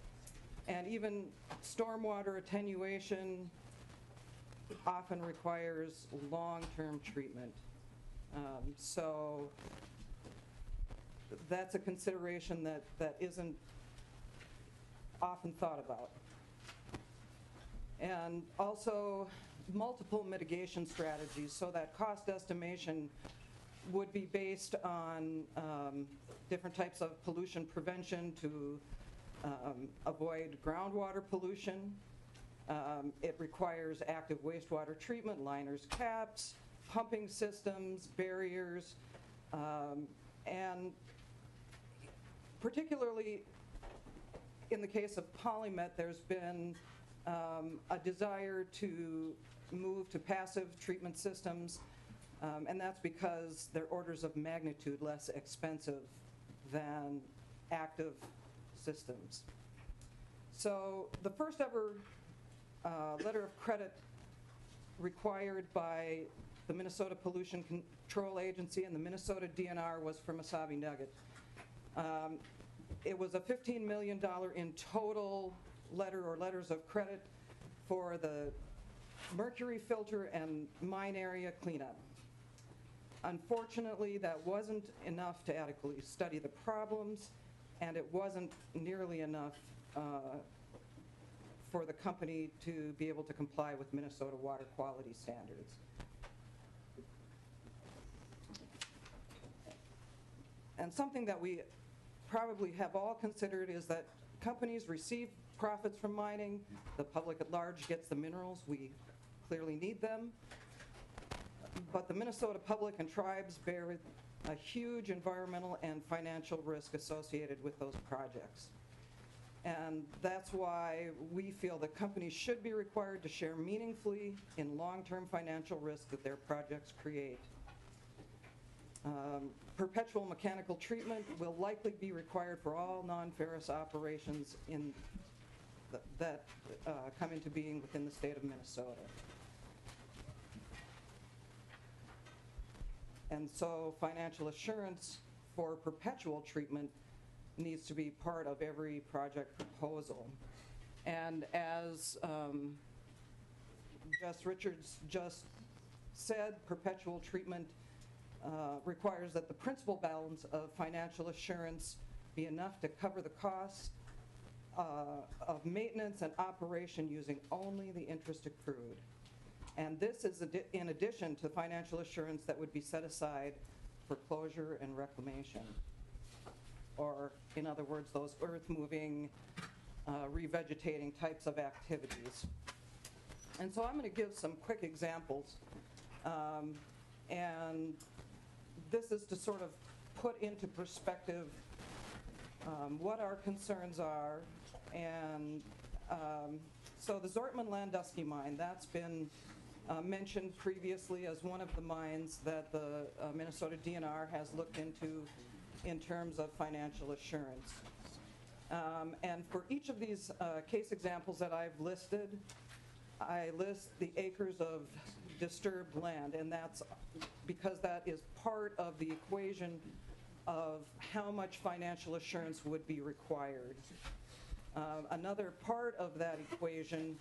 And even stormwater attenuation often requires long-term treatment. So that's a consideration that isn't often thought about. And also multiple mitigation strategies, so that cost estimation would be based on different types of pollution prevention to avoid groundwater pollution. It requires active wastewater treatment, liners, caps, pumping systems, barriers, and particularly in the case of PolyMet, there's been a desire to move to passive treatment systems, and that's because they're orders of magnitude less expensive than active systems. So the first ever letter of credit required by the Minnesota Pollution Control Agency and the Minnesota DNR was for Mesabi Nugget. It was a $15 million in total letters of credit for the mercury filter and mine area cleanup. Unfortunately, that wasn't enough to adequately study the problems, and it wasn't nearly enough for the company to be able to comply with Minnesota water quality standards. And something that we probably have all considered is that companies receive profits from mining, the public at large gets the minerals, we clearly need them, but the Minnesota public and tribes bear a huge environmental and financial risk associated with those projects. And that's why we feel that companies should be required to share meaningfully in long-term financial risk that their projects create. Perpetual mechanical treatment will likely be required for all non-ferrous operations that come into being within the state of Minnesota. And so financial assurance for perpetual treatment needs to be part of every project proposal. And as Jess Richards just said, perpetual treatment requires that the principal balance of financial assurance be enough to cover the costs of maintenance and operation using only the interest accrued. And this is in addition to financial assurance that would be set aside for closure and reclamation. Or, in other words, those earth-moving, revegetating types of activities. And so I'm going to give some quick examples. And this is to sort of put into perspective what our concerns are. And so the Zortman-Landusky mine, that's been mentioned previously as one of the mines that the Minnesota DNR has looked into in terms of financial assurance. And for each of these case examples that I've listed, I list the acres of disturbed land, and that's because that is part of the equation of how much financial assurance would be required. Another part of that equation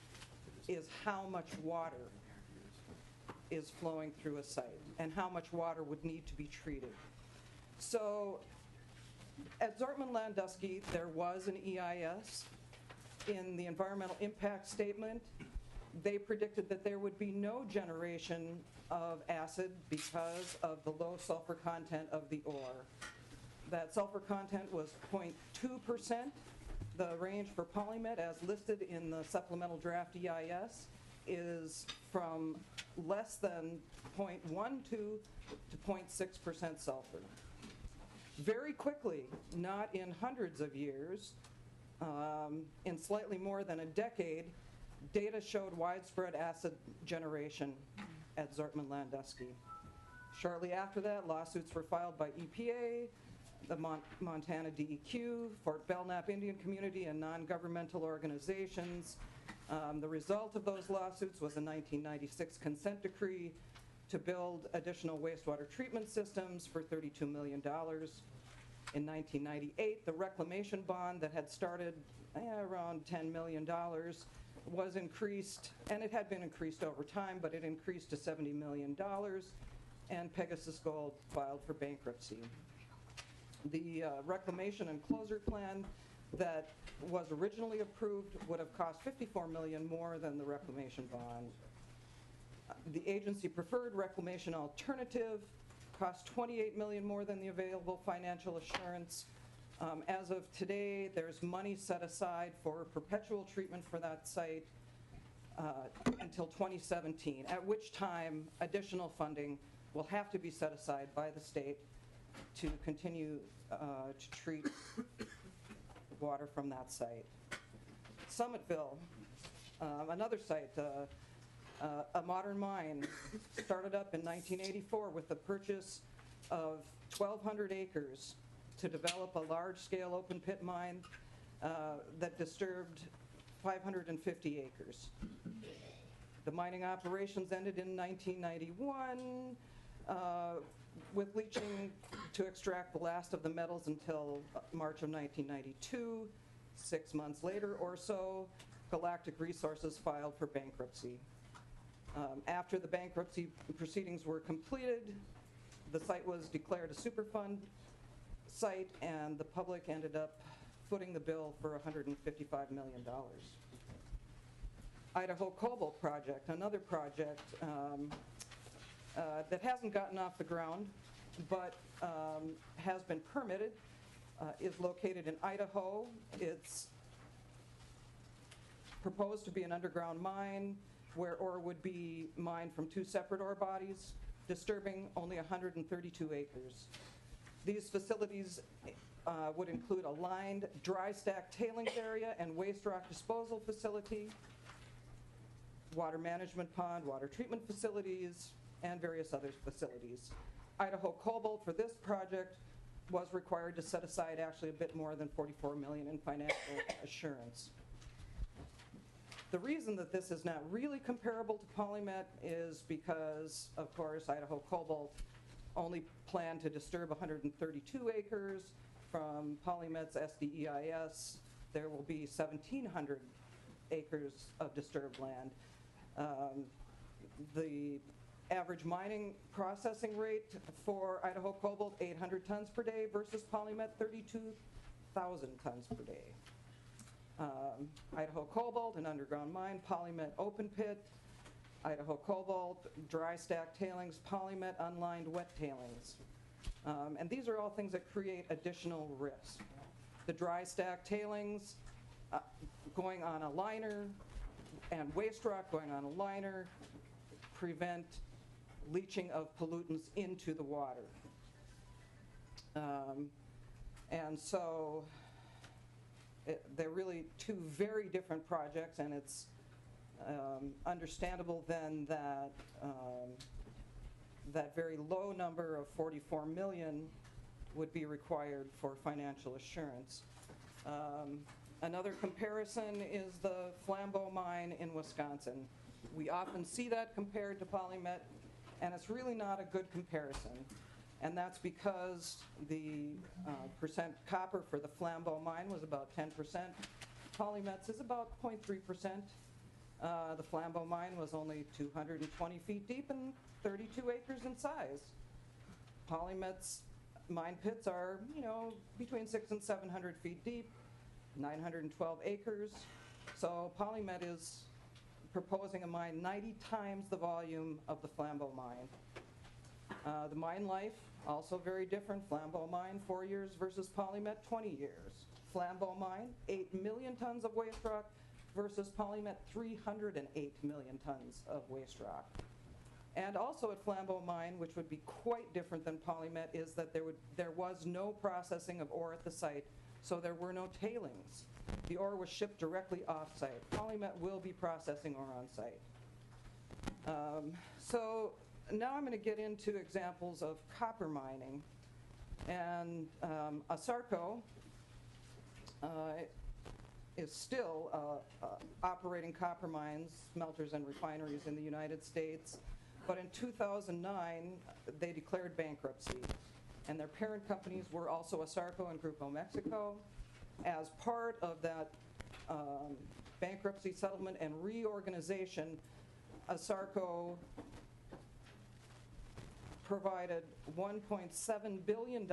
is how much water is flowing through a site and how much water would need to be treated. So at Zortman-Landusky, there was an EIS. In the environmental impact statement, they predicted that there would be no generation of acid because of the low sulfur content of the ore. That sulfur content was 0.2%. The range for PolyMet, as listed in the supplemental draft EIS, is from less than 0.12 to 0.6% sulfur. Very quickly, not in hundreds of years, in slightly more than a decade, data showed widespread acid generation at Zortman-Landusky. Shortly after that, lawsuits were filed by EPA, the Montana DEQ, Fort Belknap Indian Community, and non-governmental organizations. The result of those lawsuits was a 1996 consent decree to build additional wastewater treatment systems for $32 million. In 1998, the reclamation bond that had started around $10 million was increased, and it had been increased over time, but it increased to $70 million, and Pegasus Gold filed for bankruptcy. The reclamation and closure plan that was originally approved would have cost $54 million more than the reclamation bond. The agency preferred reclamation alternative cost $28 million more than the available financial assurance. As of today, there's money set aside for perpetual treatment for that site until 2017, at which time additional funding will have to be set aside by the state to continue to treat water from that site. Summitville, another site, a modern mine, started up in 1984 with the purchase of 1,200 acres to develop a large-scale open pit mine that disturbed 550 acres. The mining operations ended in 1991 with leaching to extract the last of the metals until March of 1992. 6 months later or so, Galactic Resources filed for bankruptcy. After the bankruptcy proceedings were completed, the site was declared a Superfund site, and the public ended up footing the bill for $155 million. Idaho Cobalt Project, another project that hasn't gotten off the ground, but has been permitted, is located in Idaho. It's proposed to be an underground mine where ore would be mined from 2 separate ore bodies, disturbing only 132 acres. These facilities would include a lined dry stack tailings area and waste rock disposal facility, water management pond, water treatment facilities, and various other facilities. Idaho Cobalt for this project was required to set aside actually a bit more than $44 million in financial assurance. The reason that this is not really comparable to PolyMet is because, of course, Idaho Cobalt only planned to disturb 132 acres. From PolyMet's SDEIS, there will be 1,700 acres of disturbed land. The average mining processing rate for Idaho Cobalt, 800 tons per day, versus PolyMet, 32,000 tons per day. Idaho Cobalt, an underground mine, PolyMet open pit, Idaho Cobalt, dry stack tailings, PolyMet unlined wet tailings. And these are all things that create additional risk. The dry stack tailings going on a liner and waste rock going on a liner prevent leaching of pollutants into the water. And so they're really two very different projects, and it's understandable then that that very low number of $44 million would be required for financial assurance. Another comparison is the Flambeau mine in Wisconsin. We often see that compared to PolyMet, and it's really not a good comparison. And that's because the percent copper for the Flambeau mine was about 10%. PolyMet's is about 0.3%. The Flambeau mine was only 220 feet deep and 32 acres in size. PolyMet's mine pits are, between 600 and 700 feet deep, 912 acres. So PolyMet is proposing a mine 90 times the volume of the Flambeau mine. The mine life, also very different. Flambeau mine, 4 years versus PolyMet, 20 years. Flambeau mine, 8 million tons of waste rock versus PolyMet, 308 million tons of waste rock. And also at Flambeau mine, which would be quite different than PolyMet, is that there was no processing of ore at the site, so there were no tailings. The ore was shipped directly off-site. PolyMet will be processing ore on-site. So now I'm going to get into examples of copper mining. And ASARCO is still operating copper mines, smelters, and refineries in the United States. But in 2009, they declared bankruptcy. And their parent companies were also ASARCO and Grupo Mexico. As part of that bankruptcy settlement and reorganization, ASARCO provided $1.7 billion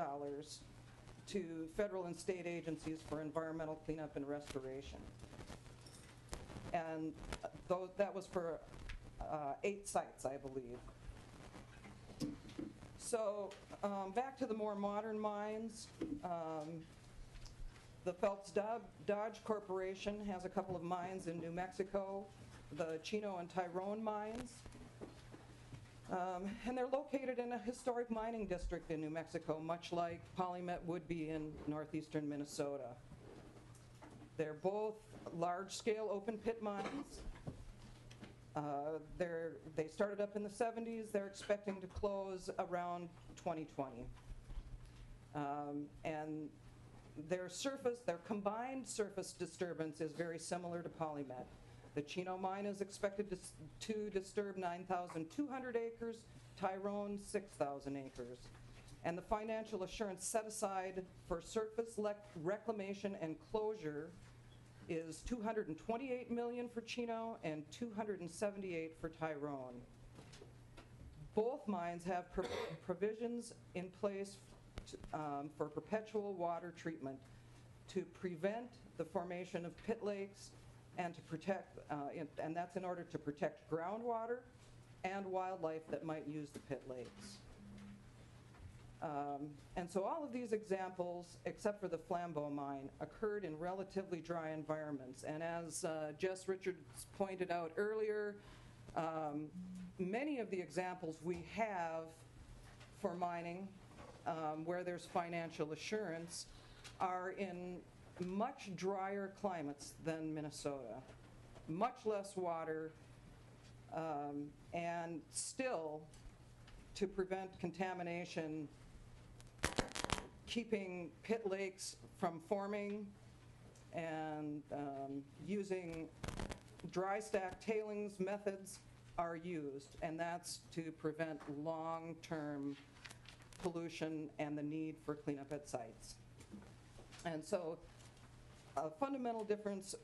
to federal and state agencies for environmental cleanup and restoration. And that was for 8 sites, I believe. So back to the more modern mines. The Phelps Dodge Corporation has a couple of mines in New Mexico, the Chino and Tyrone mines. And they're located in a historic mining district in New Mexico, much like PolyMet would be in northeastern Minnesota. They're both large-scale open pit mines. They started up in the 70s. They're expecting to close around 2020. And their combined surface disturbance is very similar to PolyMet. The Chino mine is expected to disturb 9,200 acres, Tyrone 6,000 acres. And the financial assurance set aside for surface reclamation and closure is $228 million for Chino and $278 for Tyrone. Both mines have provisions in place for perpetual water treatment to prevent the formation of pit lakes and to protect, and that's in order to protect groundwater and wildlife that might use the pit lakes. And so all of these examples, except for the Flambeau mine, occurred in relatively dry environments. And as Jess Richards pointed out earlier, many of the examples we have for mining where there's financial assurance are in much drier climates than Minnesota, much less water, and still, to prevent contamination, keeping pit lakes from forming and using dry stack tailings methods are used, and that's to prevent long-term pollution and the need for cleanup at sites. And so a fundamental difference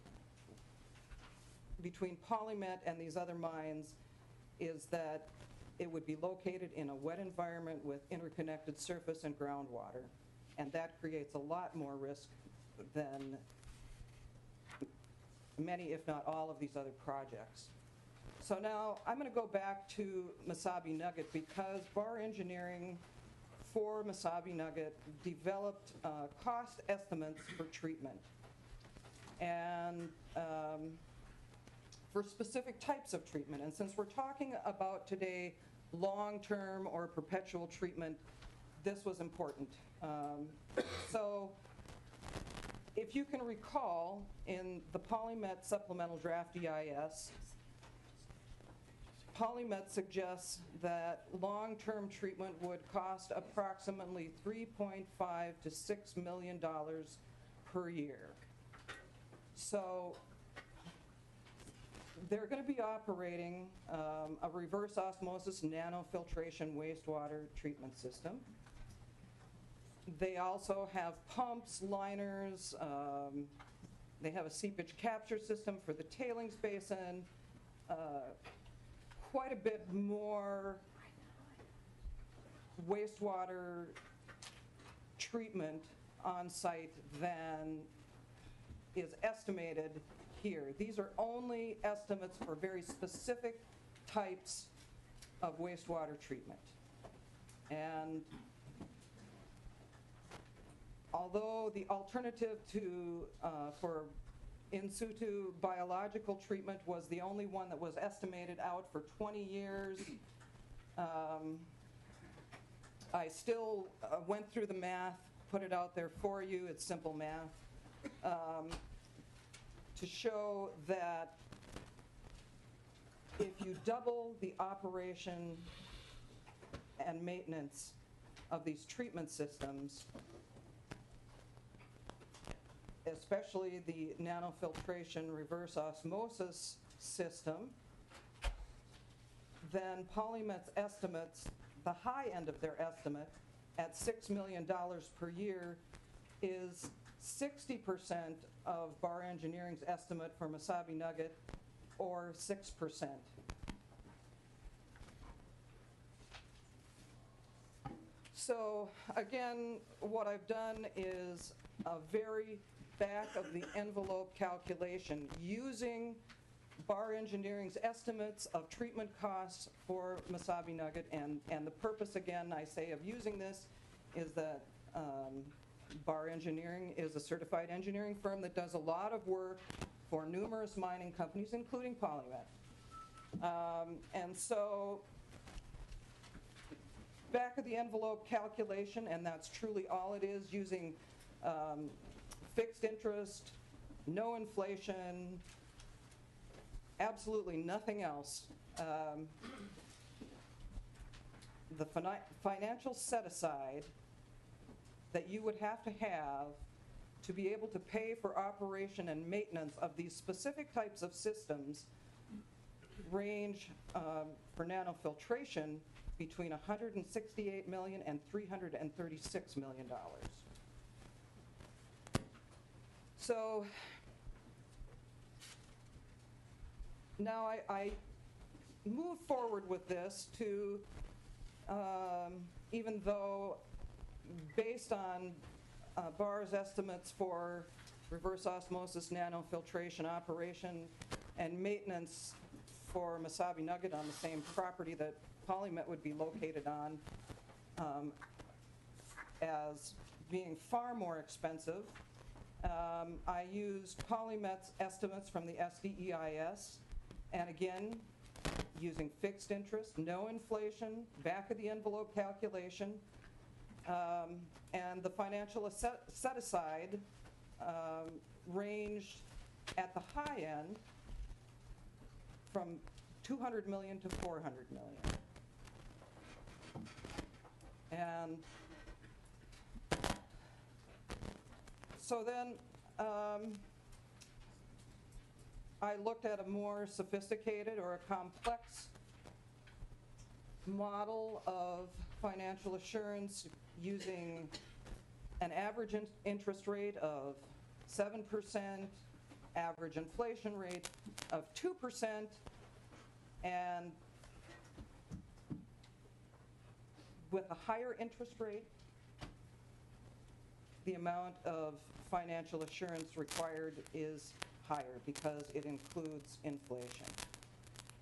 between PolyMet and these other mines is that it would be located in a wet environment with interconnected surface and groundwater, and that creates a lot more risk than many, if not all, of these other projects. So now I'm going to go back to Mesabi Nugget because Bar Engineering for Mesabi Nugget developed cost estimates for treatment. And for specific types of treatment. And since we're talking about today long-term or perpetual treatment, this was important. So if you can recall, in the PolyMet Supplemental Draft EIS, PolyMet suggests that long-term treatment would cost approximately $3.5 to $6 million per year. So they're going to be operating a reverse osmosis nanofiltration wastewater treatment system. They also have pumps, liners, they have a seepage capture system for the tailings basin, quite a bit more wastewater treatment on site than is estimated here. These are only estimates for very specific types of wastewater treatment. And although the alternative to for in situ biological treatment was the only one that was estimated out for 20 years, I still went through the math, put it out there for you. It's simple math. To show that if you double the operation and maintenance of these treatment systems, especially the nanofiltration reverse osmosis system, then PolyMet's estimates, the high end of their estimate at $6 million per year, is 60% of Bar Engineering's estimate for Mesabi Nugget, or 6%. So again, what I've done is a very back of the envelope calculation using Bar Engineering's estimates of treatment costs for Mesabi Nugget, and the purpose, again, I say, of using this is that Bar Engineering is a certified engineering firm that does a lot of work for numerous mining companies, including PolyMet. And so back of the envelope calculation, and that's truly all it is, using fixed interest, no inflation, absolutely nothing else. The financial set-aside that you would have to be able to pay for operation and maintenance of these specific types of systems range for nanofiltration between $168 million and $336 million. So now I move forward with this to, even though based on Bar's estimates for reverse osmosis nanofiltration operation and maintenance for Mesabi Nugget on the same property that PolyMet would be located on, as being far more expensive, I used PolyMet's estimates from the SDEIS, and again, using fixed interest, no inflation, back of the envelope calculation, And the financial set-aside ranged at the high end from $200 million to $400 million. And so then I looked at a more sophisticated or a complex model of financial assurance using an average interest rate of 7%, average inflation rate of 2%, and with a higher interest rate, the amount of financial assurance required is higher because it includes inflation.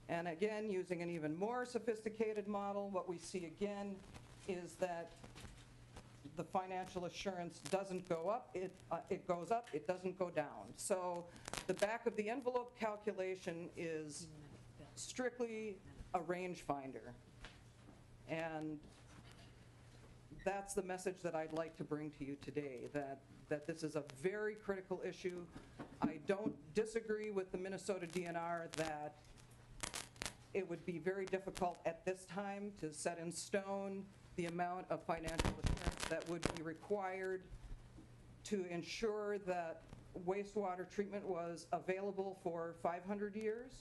And again, using an even more sophisticated model, what we see again is that the financial assurance doesn't go up, it goes up, it doesn't go down. So the back of the envelope calculation is strictly a range finder. And that's the message that I'd like to bring to you today, that this is a very critical issue. I don't disagree with the Minnesota DNR that it would be very difficult at this time to set in stone the amount of financial assurance that would be required to ensure that wastewater treatment was available for 500 years.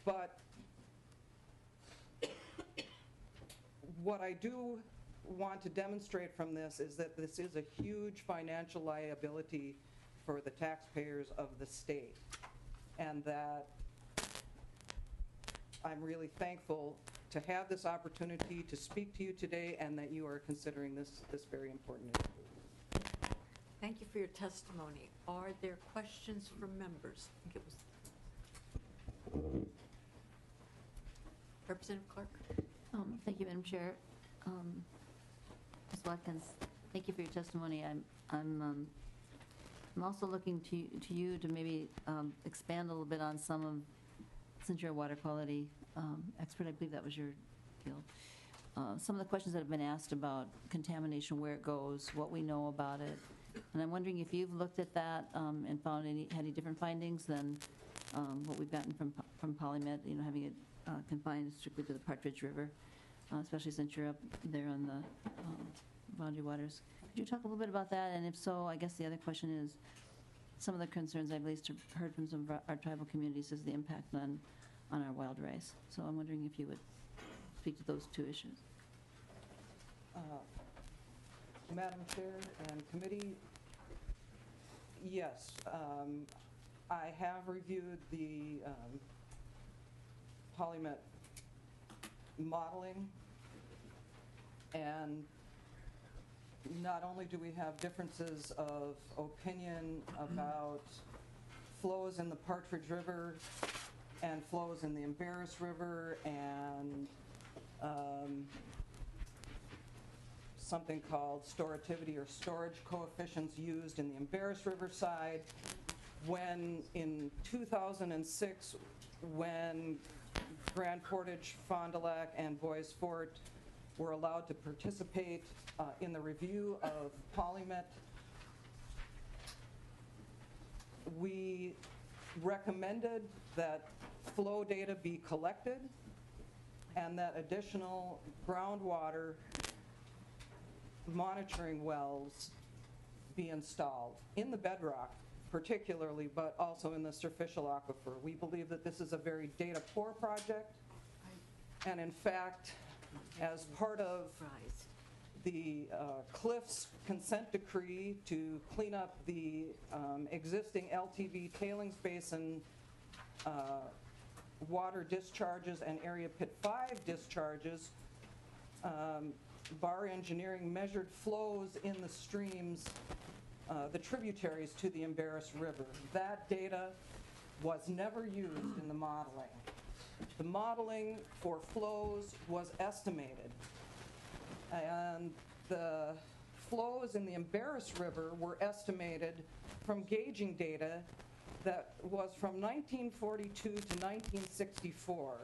But what I do want to demonstrate from this is that this is a huge financial liability for the taxpayers of the state, and that I'm really thankful to have this opportunity to speak to you today, and that you are considering this very important issue. Thank you for your testimony. Are there questions from members? I think it was Representative Clark. Thank you, Madam Chair. Ms. Watkins, thank you for your testimony. I'm also looking to you to maybe expand a little bit on some of, since you're a water quality expert, I believe that was your field. Some of the questions that have been asked about contamination, where it goes, what we know about it. And I'm wondering if you've looked at that and found any different findings than what we've gotten from PolyMet, having it confined strictly to the Partridge River, especially since you're up there on the boundary waters. Could you talk a little bit about that? And if so, I guess the other question is, some of the concerns I've at least heard from some of our tribal communities is the impact on our wild rice. So I'm wondering if you would speak to those two issues. Madam Chair and committee, yes, I have reviewed the PolyMet modeling, and not only do we have differences of opinion about flows in the Partridge River and flows in the Embarrass River, and something called storativity or storage coefficients used in the Embarrass River side. When in 2006, when Grand Portage, Fond du Lac, and Bois Forte were allowed to participate in the review of PolyMet, we recommended that flow data be collected and that additional groundwater monitoring wells be installed in the bedrock particularly, but also in the superficial aquifer. We believe that this is a very data poor project, and in fact, as part of the Cliffs consent decree to clean up the existing LTV tailings basin water discharges and Area Pit 5 discharges, Bar Engineering measured flows in the streams, the tributaries to the Embarrass River. That data was never used in the modeling. The modeling for flows was estimated, and the flows in the Embarrass River were estimated from gauging data that was from 1942 to 1964.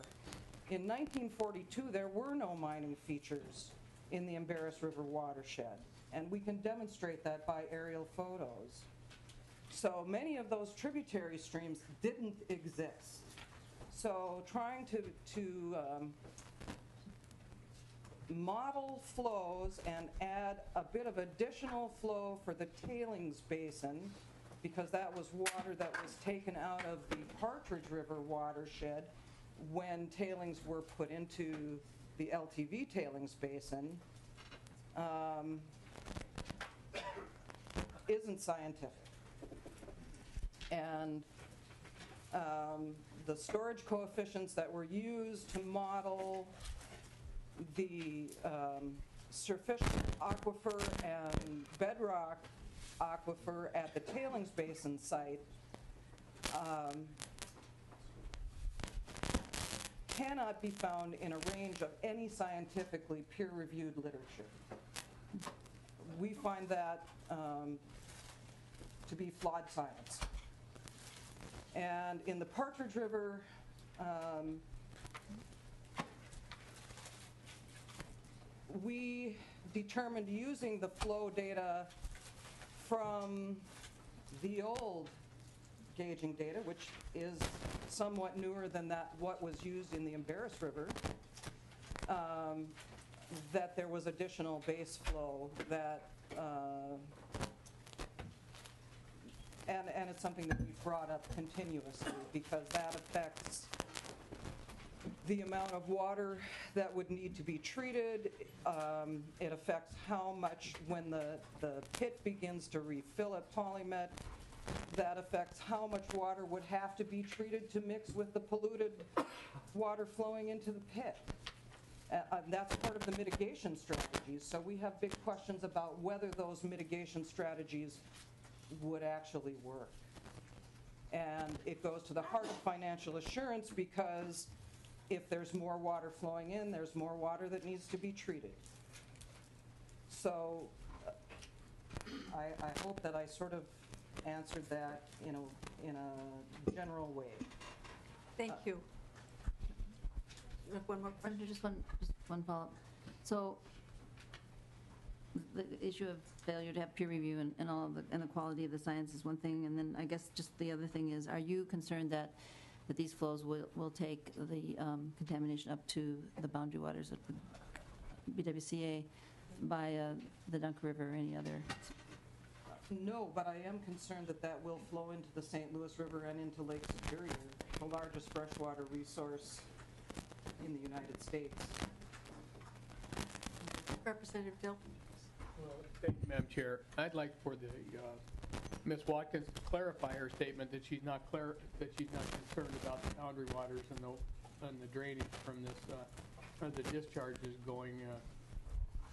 In 1942, there were no mining features in the Embarrass River watershed, and we can demonstrate that by aerial photos. So many of those tributary streams didn't exist. So trying to model flows and add a bit of additional flow for the tailings basin, because that was water that was taken out of the Partridge River watershed when tailings were put into the LTV tailings basin, isn't scientific. And the storage coefficients that were used to model the surface aquifer and bedrock aquifer at the tailings basin site cannot be found in a range of any scientifically peer-reviewed literature. We find that to be flawed science. And in the Partridge River, we determined, using the flow data from the old gauging data, which is somewhat newer than what was used in the Embarrass River, that there was additional base flow that, and it's something that we've brought up continuously, because that affects the amount of water that would need to be treated. It affects how much, when the pit begins to refill at PolyMet, that affects how much water would have to be treated to mix with the polluted water flowing into the pit. That's part of the mitigation strategies. So we have big questions about whether those mitigation strategies would actually work. And it goes to the heart of financial assurance, because if there's more water flowing in, there's more water that needs to be treated. So I hope that I sort of answered that in a general way. Thank you. One more question. Just one follow-up. So the issue of failure to have peer review and all of and the quality of the science is one thing, and then I guess just the other thing is, are you concerned that these flows will take the contamination up to the boundary waters of the BWCA by the Dunk River or any other? No, but I am concerned that will flow into the St. Louis River and into Lake Superior, the largest freshwater resource in the United States. Representative Dill. Well, thank you, Madam Chair. I'd like for the Ms. Watkins to clarify her statement that she's not concerned about the boundary waters and the drainage from this from the discharges going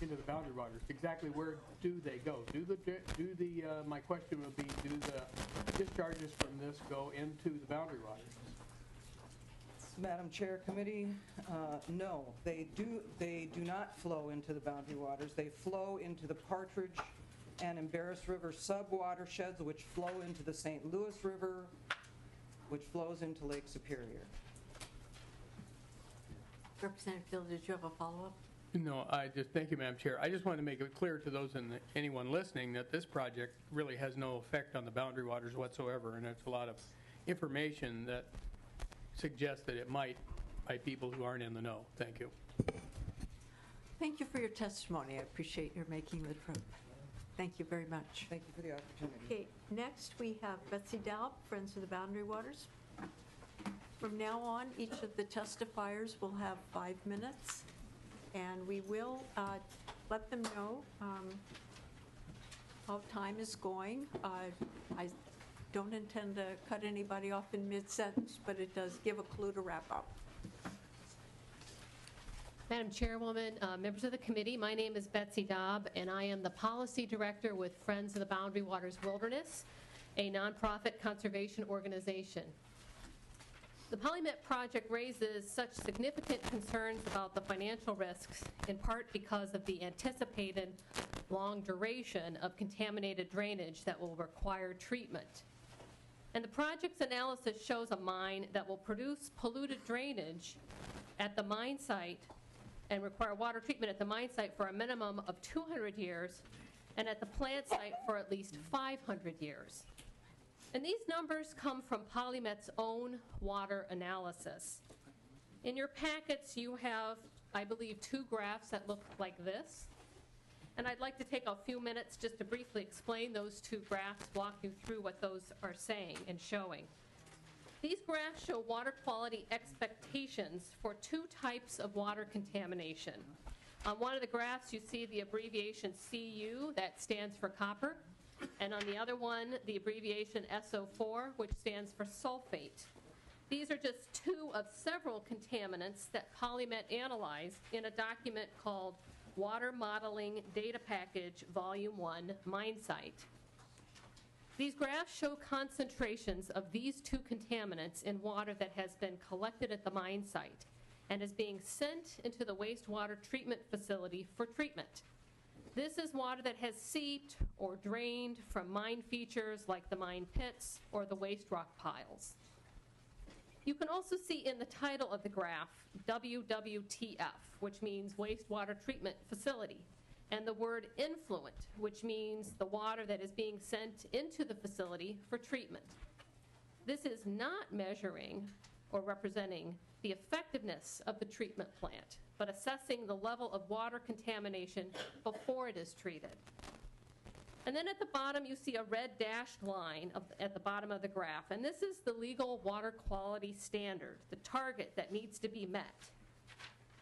into the boundary waters. Exactly where do they go? My question would be, do the discharges from this go into the boundary waters? Madam Chair, Committee, no, they do not flow into the boundary waters. They flow into the Partridge and Embarrass River sub-watersheds, which flow into the St. Louis River, which flows into Lake Superior. Representative Dill, did you have a follow-up? No, thank you, Madam Chair. I just wanted to make it clear to those and anyone listening that this project really has no effect on the boundary waters whatsoever, and it's a lot of information that suggests that it might by people who aren't in the know. Thank you. Thank you for your testimony. I appreciate your making the trip. Thank you very much. Thank you for the opportunity. Okay, next we have Betsy Daub, Friends of the Boundary Waters. From now on, each of the testifiers will have 5 minutes, and we will let them know how time is going. I don't intend to cut anybody off in mid-sentence, but it does give a clue to wrap up. Madam Chairwoman, members of the committee, my name is Betsy Daub, and I am the Policy Director with Friends of the Boundary Waters Wilderness, a nonprofit conservation organization. The PolyMet project raises such significant concerns about the financial risks, in part because of the anticipated long duration of contaminated drainage that will require treatment. And the project's analysis shows a mine that will produce polluted drainage at the mine site and require water treatment at the mine site for a minimum of 200 years and at the plant site for at least 500 years. And these numbers come from PolyMet's own water analysis. In your packets, you have, I believe, 2 graphs that look like this. And I'd like to take a few minutes just to briefly explain those 2 graphs, walk you through what those are saying and showing. These graphs show water quality expectations for 2 types of water contamination. On one of the graphs, you see the abbreviation CU, that stands for copper, and on the other one, the abbreviation SO4, which stands for sulfate. These are just 2 of several contaminants that PolyMet analyzed in a document called Water Modeling Data Package Volume 1 Mine Site. These graphs show concentrations of these 2 contaminants in water that has been collected at the mine site and is being sent into the wastewater treatment facility for treatment. This is water that has seeped or drained from mine features like the mine pits or the waste rock piles. You can also see in the title of the graph, WWTF, which means wastewater treatment facility, and the word influent, which means the water that is being sent into the facility for treatment. This is not measuring or representing the effectiveness of the treatment plant, but assessing the level of water contamination before it is treated. And then at the bottom, you see a red dashed line at the bottom of the graph, and this is the legal water quality standard, the target that needs to be met.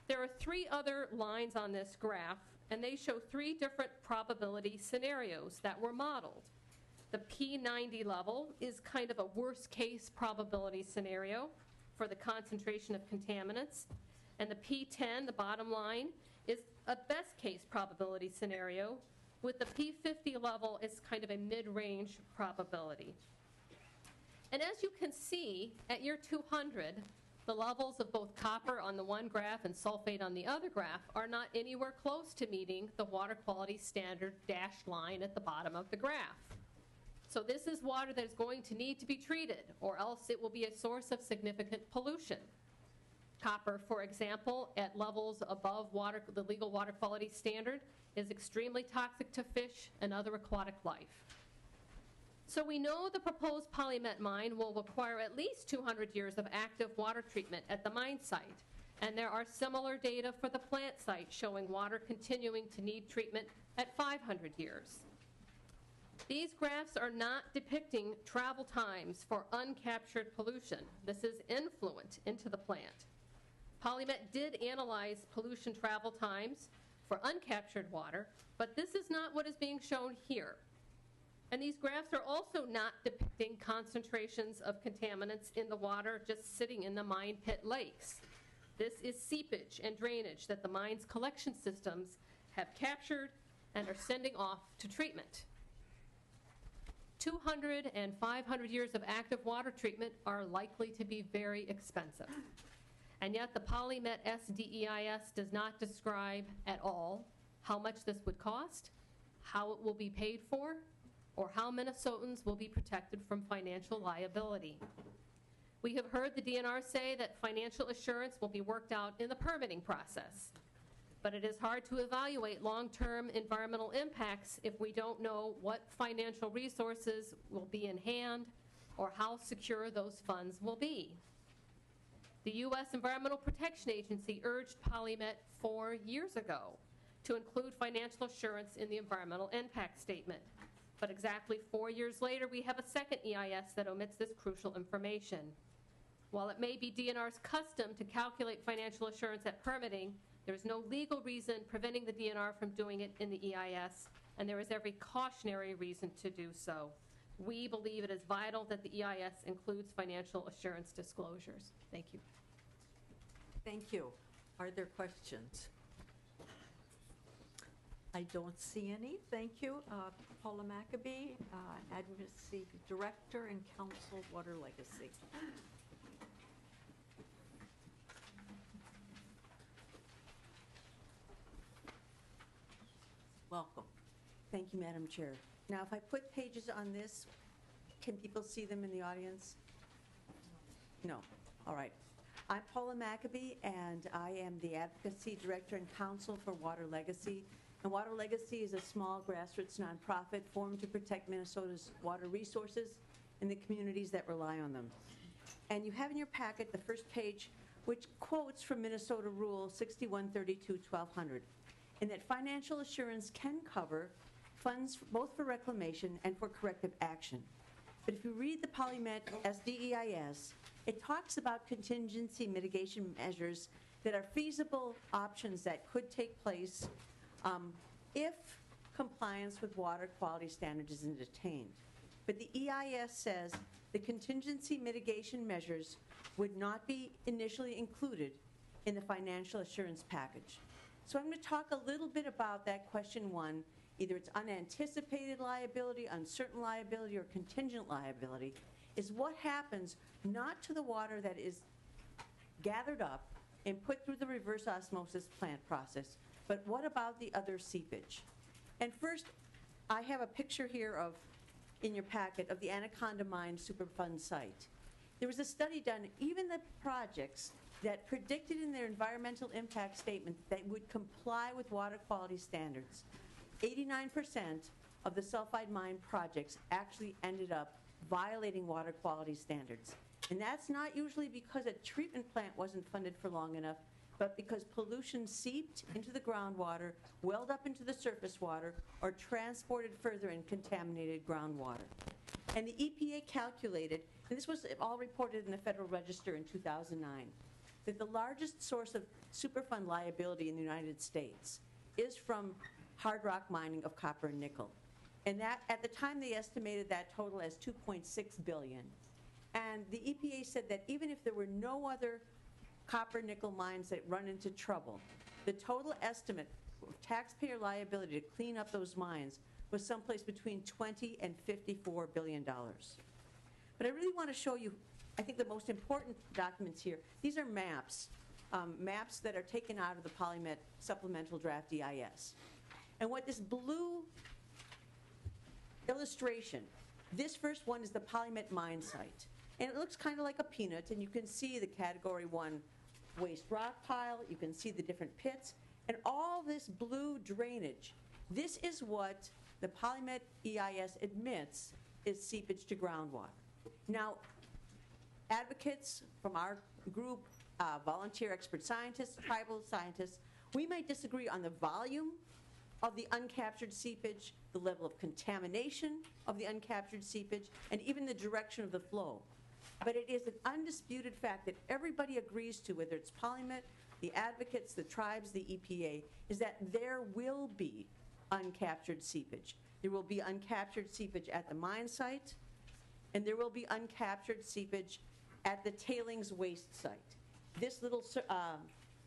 There are 3 other lines on this graph, and they show 3 different probability scenarios that were modeled. The P90 level is kind of a worst case probability scenario for the concentration of contaminants, and the P10, the bottom line, is a best case probability scenario, with the P50 level is kind of a mid-range probability. And as you can see, at year 200, the levels of both copper on the one graph and sulfate on the other graph are not anywhere close to meeting the water quality standard dashed line at the bottom of the graph. So this is water that is going to need to be treated, or else it will be a source of significant pollution. Copper, for example, at levels above the legal water quality standard, is extremely toxic to fish and other aquatic life. So we know the proposed PolyMet mine will require at least 200 years of active water treatment at the mine site, and there are similar data for the plant site showing water continuing to need treatment at 500 years. These graphs are not depicting travel times for uncaptured pollution. This is influent into the plant. PolyMet did analyze pollution travel times for uncaptured water, but this is not what is being shown here. And these graphs are also not depicting concentrations of contaminants in the water just sitting in the mine pit lakes. This is seepage and drainage that the mine's collection systems have captured and are sending off to treatment. 200 and 500 years of active water treatment are likely to be very expensive. And yet the PolyMet SDEIS does not describe at all how much this would cost, how it will be paid for, or how Minnesotans will be protected from financial liability. We have heard the DNR say that financial assurance will be worked out in the permitting process, but it is hard to evaluate long-term environmental impacts if we don't know what financial resources will be in hand or how secure those funds will be. The U.S. Environmental Protection Agency urged PolyMet 4 years ago to include financial assurance in the environmental impact statement. But exactly 4 years later, we have a second EIS that omits this crucial information. While it may be DNR's custom to calculate financial assurance at permitting, there's no legal reason preventing the DNR from doing it in the EIS, and there is every cautionary reason to do so. We believe it is vital that the EIS includes financial assurance disclosures. Thank you. Thank you. Are there questions? I don't see any. Thank you. Paula Maccabee, Advocacy Director and Council Water Legacy. Welcome. Thank you, Madam Chair. Now, if I put pages on this, can people see them in the audience? No. All right. I'm Paula Maccabee, and I am the Advocacy Director and Counsel for Water Legacy. And Water Legacy is a small grassroots nonprofit formed to protect Minnesota's water resources and the communities that rely on them. And you have in your packet the first page, which quotes from Minnesota Rule 6132-1200, and that financial assurance can cover funds both for reclamation and for corrective action. But if you read the PolyMet SDEIS, it talks about contingency mitigation measures that are feasible options that could take place if compliance with water quality standards isn't attained. But the EIS says the contingency mitigation measures would not be initially included in the financial assurance package. So I'm going to talk a little bit about that question one. Either it's unanticipated liability, uncertain liability, or contingent liability, is what happens not to the water that is gathered up and put through the reverse osmosis plant process, but what about the other seepage? And first, I have a picture here of, in your packet, of the Anaconda Mine Superfund site. There was a study done, even the projects that predicted in their environmental impact statement that would comply with water quality standards. 89% of the sulfide mine projects actually ended up violating water quality standards. And that's not usually because a treatment plant wasn't funded for long enough, but because pollution seeped into the groundwater, welled up into the surface water, or transported further and contaminated groundwater. And the EPA calculated, and this was all reported in the Federal Register in 2009, that the largest source of Superfund liability in the United States is from hard rock mining of copper and nickel. And that, at the time, they estimated that total as $2.6 billion. And the EPA said that even if there were no other copper nickel mines that run into trouble, the total estimate of taxpayer liability to clean up those mines was someplace between $20 and $54 billion. But I really want to show you, I think, the most important documents here. These are maps, maps that are taken out of the PolyMet Supplemental Draft EIS. And what this blue illustration, this first one is the PolyMet mine site. And it looks kind of like a peanut, and you can see the Category 1 waste rock pile, you can see the different pits, and all this blue drainage. This is what the PolyMet EIS admits is seepage to groundwater. Now, advocates from our group, volunteer expert scientists, tribal scientists, we might disagree on the volume of the uncaptured seepage, the level of contamination of the uncaptured seepage, and even the direction of the flow. But it is an undisputed fact that everybody agrees to, whether it's PolyMet, the advocates, the tribes, the EPA, is that there will be uncaptured seepage. There will be uncaptured seepage at the mine site, and there will be uncaptured seepage at the tailings waste site. This little,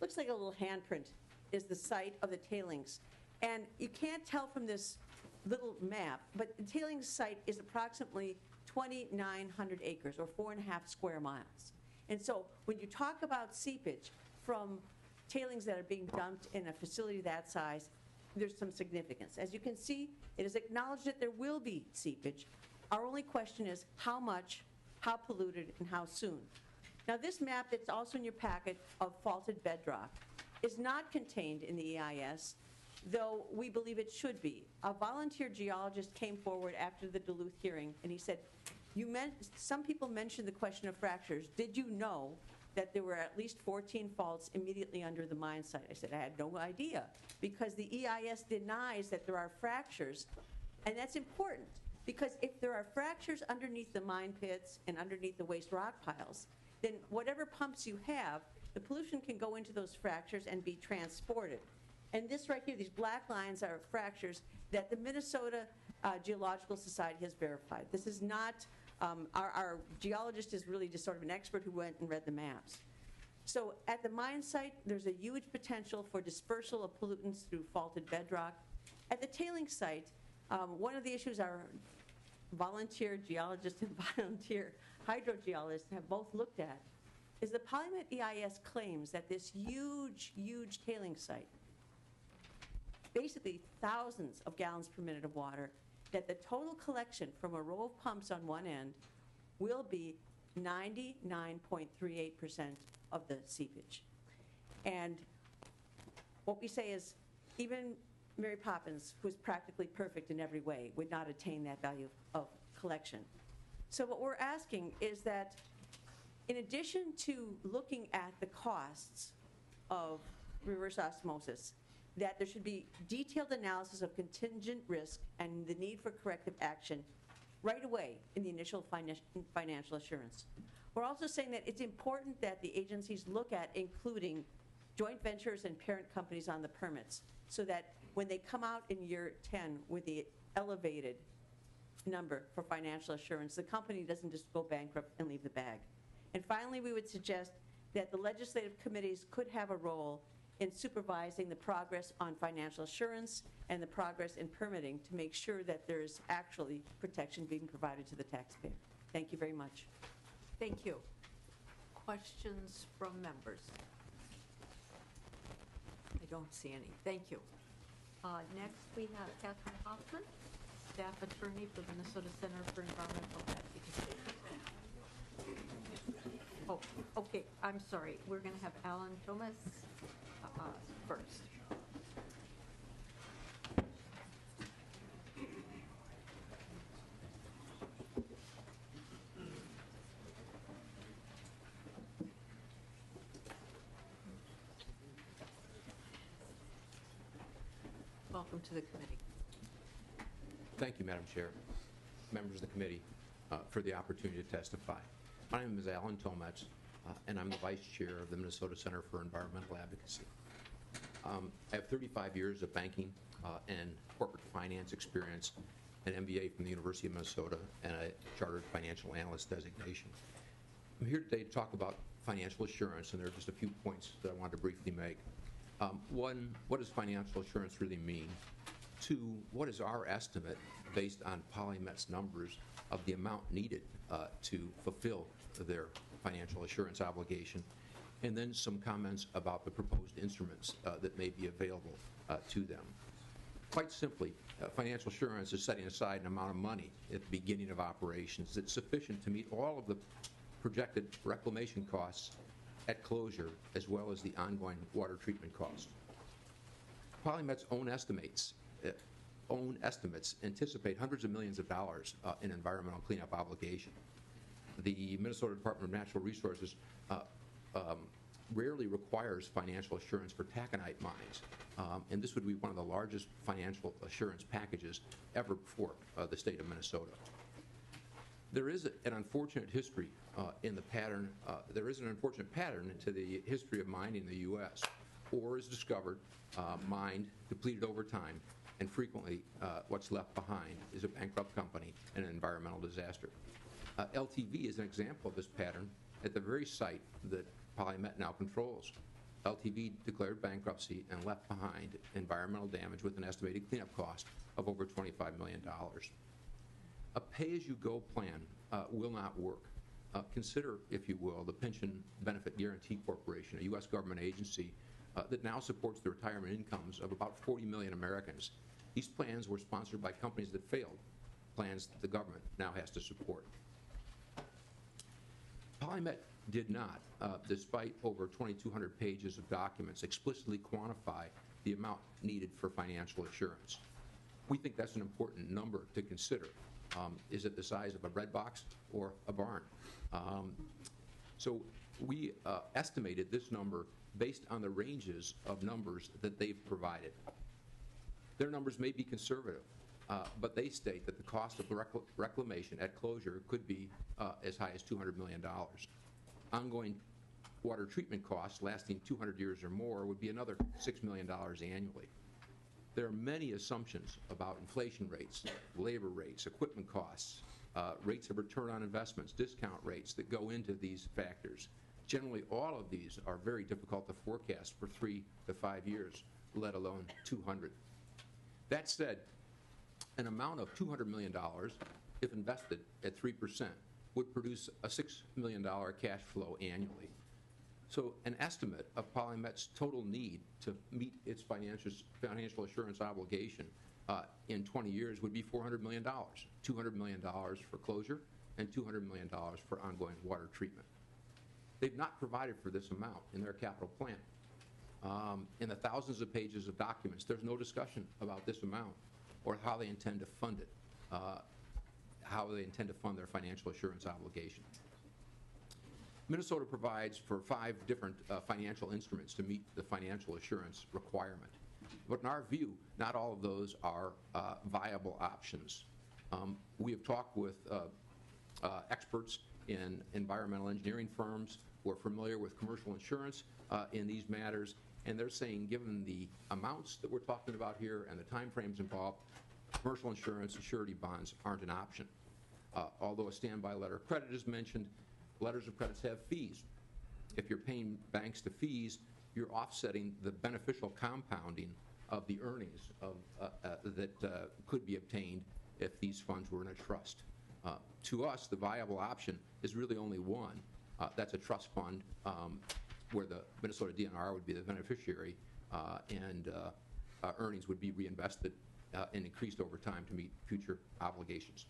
looks like a little handprint, is the site of the tailings. And you can't tell from this little map, but the tailings site is approximately 2,900 acres, or 4.5 square miles. And so when you talk about seepage from tailings that are being dumped in a facility that size, there's some significance. As you can see, it is acknowledged that there will be seepage. Our only question is how much, how polluted, and how soon. Now, this map that's also in your packet of faulted bedrock is not contained in the EIS, though we believe it should be. A volunteer geologist came forward after the Duluth hearing, and he said, some people mentioned the question of fractures. Did you know that there were at least 14 faults immediately under the mine site? I said, I had no idea, because the EIS denies that there are fractures, and that's important, because if there are fractures underneath the mine pits and underneath the waste rock piles, then whatever pumps you have, the pollution can go into those fractures and be transported. And this right here, these black lines are fractures that the Minnesota Geological Society has verified. This is not, our geologist is really just sort of an expert who went and read the maps. So at the mine site, there's a huge potential for dispersal of pollutants through faulted bedrock. At the tailing site, one of the issues our volunteer geologists and volunteer hydrogeologists have both looked at is the PolyMet EIS claims that this huge, huge tailing site, basically thousands of gallons per minute of water, that the total collection from a row of pumps on one end will be 99.38% of the seepage. And what we say is, even Mary Poppins, who is practically perfect in every way, would not attain that value of collection. So what we're asking is that in addition to looking at the costs of reverse osmosis, that there should be detailed analysis of contingent risk and the need for corrective action right away in the initial financial assurance. We're also saying that it's important that the agencies look at including joint ventures and parent companies on the permits, so that when they come out in year 10 with the elevated number for financial assurance, the company doesn't just go bankrupt and leave the bag. And finally, we would suggest that the legislative committees could have a role in supervising the progress on financial assurance and the progress in permitting to make sure that there's actually protection being provided to the taxpayer. Thank you very much. Thank you. Questions from members? I don't see any. Thank you. Next, we have Catherine Hoffman, staff attorney for the Minnesota Center for Environmental Advocacy. Oh, okay, I'm sorry. We're going to have Alan Thomas first. Welcome to the committee. Thank you, Madam Chair, members of the committee, for the opportunity to testify. My name is Alan Tomets, and I'm the Vice Chair of the Minnesota Center for Environmental Advocacy. I have 35 years of banking and corporate finance experience, an MBA from the University of Minnesota, and a Chartered Financial Analyst designation. I'm here today to talk about financial assurance, and there are just a few points that I wanted to briefly make. One, what does financial assurance really mean? Two, what is our estimate based on PolyMet's numbers of the amount needed to fulfill their financial assurance obligation? And then some comments about the proposed instruments that may be available to them. Quite simply, financial assurance is setting aside an amount of money at the beginning of operations that's sufficient to meet all of the projected reclamation costs at closure, as well as the ongoing water treatment costs. PolyMet's own estimates anticipate hundreds of millions of dollars in environmental cleanup obligation. The Minnesota Department of Natural Resources rarely requires financial assurance for taconite mines, and this would be one of the largest financial assurance packages ever for the state of Minnesota. There is an unfortunate history in the pattern. There is an unfortunate pattern into the history of mining in the U.S. Ore is discovered, mined, depleted over time, and frequently what's left behind is a bankrupt company and an environmental disaster. LTV is an example of this pattern at the very site that PolyMet now controls. LTV declared bankruptcy and left behind environmental damage with an estimated cleanup cost of over $25 million. A pay-as-you-go plan will not work. Consider, if you will, the Pension Benefit Guaranty Corporation, a U.S. government agency that now supports the retirement incomes of about 40 million Americans. These plans were sponsored by companies that failed, plans that the government now has to support. PolyMet did not, despite over 2,200 pages of documents, explicitly quantify the amount needed for financial assurance. We think that's an important number to consider. Is it the size of a bread box or a barn? So we estimated this number based on the ranges of numbers that they've provided. Their numbers may be conservative, but they state that the cost of reclamation at closure could be as high as $200 million. Ongoing water treatment costs lasting 200 years or more would be another $6 million annually. There are many assumptions about inflation rates, labor rates, equipment costs, rates of return on investments, discount rates that go into these factors. Generally, all of these are very difficult to forecast for 3 to 5 years, let alone 200. That said, an amount of $200 million, if invested at 3%, would produce a $6 million cash flow annually. So an estimate of PolyMet's total need to meet its financial assurance obligation in 20 years would be $400 million, $200 million for closure and $200 million for ongoing water treatment. They've not provided for this amount in their capital plan. In the thousands of pages of documents, there's no discussion about this amount or how they intend to fund it, how they intend to fund their financial assurance obligation. Minnesota provides for 5 different financial instruments to meet the financial assurance requirement. But in our view, not all of those are viable options. We have talked with experts in environmental engineering firms who are familiar with commercial insurance in these matters, and they're saying given the amounts that we're talking about here and the timeframes involved, commercial insurance and surety bonds aren't an option. Although a standby letter of credit is mentioned, letters of credits have fees. If you're paying banks the fees, you're offsetting the beneficial compounding of the earnings that could be obtained if these funds were in a trust. To us, the viable option is really only one. That's a trust fund where the Minnesota DNR would be the beneficiary and earnings would be reinvested and increased over time to meet future obligations.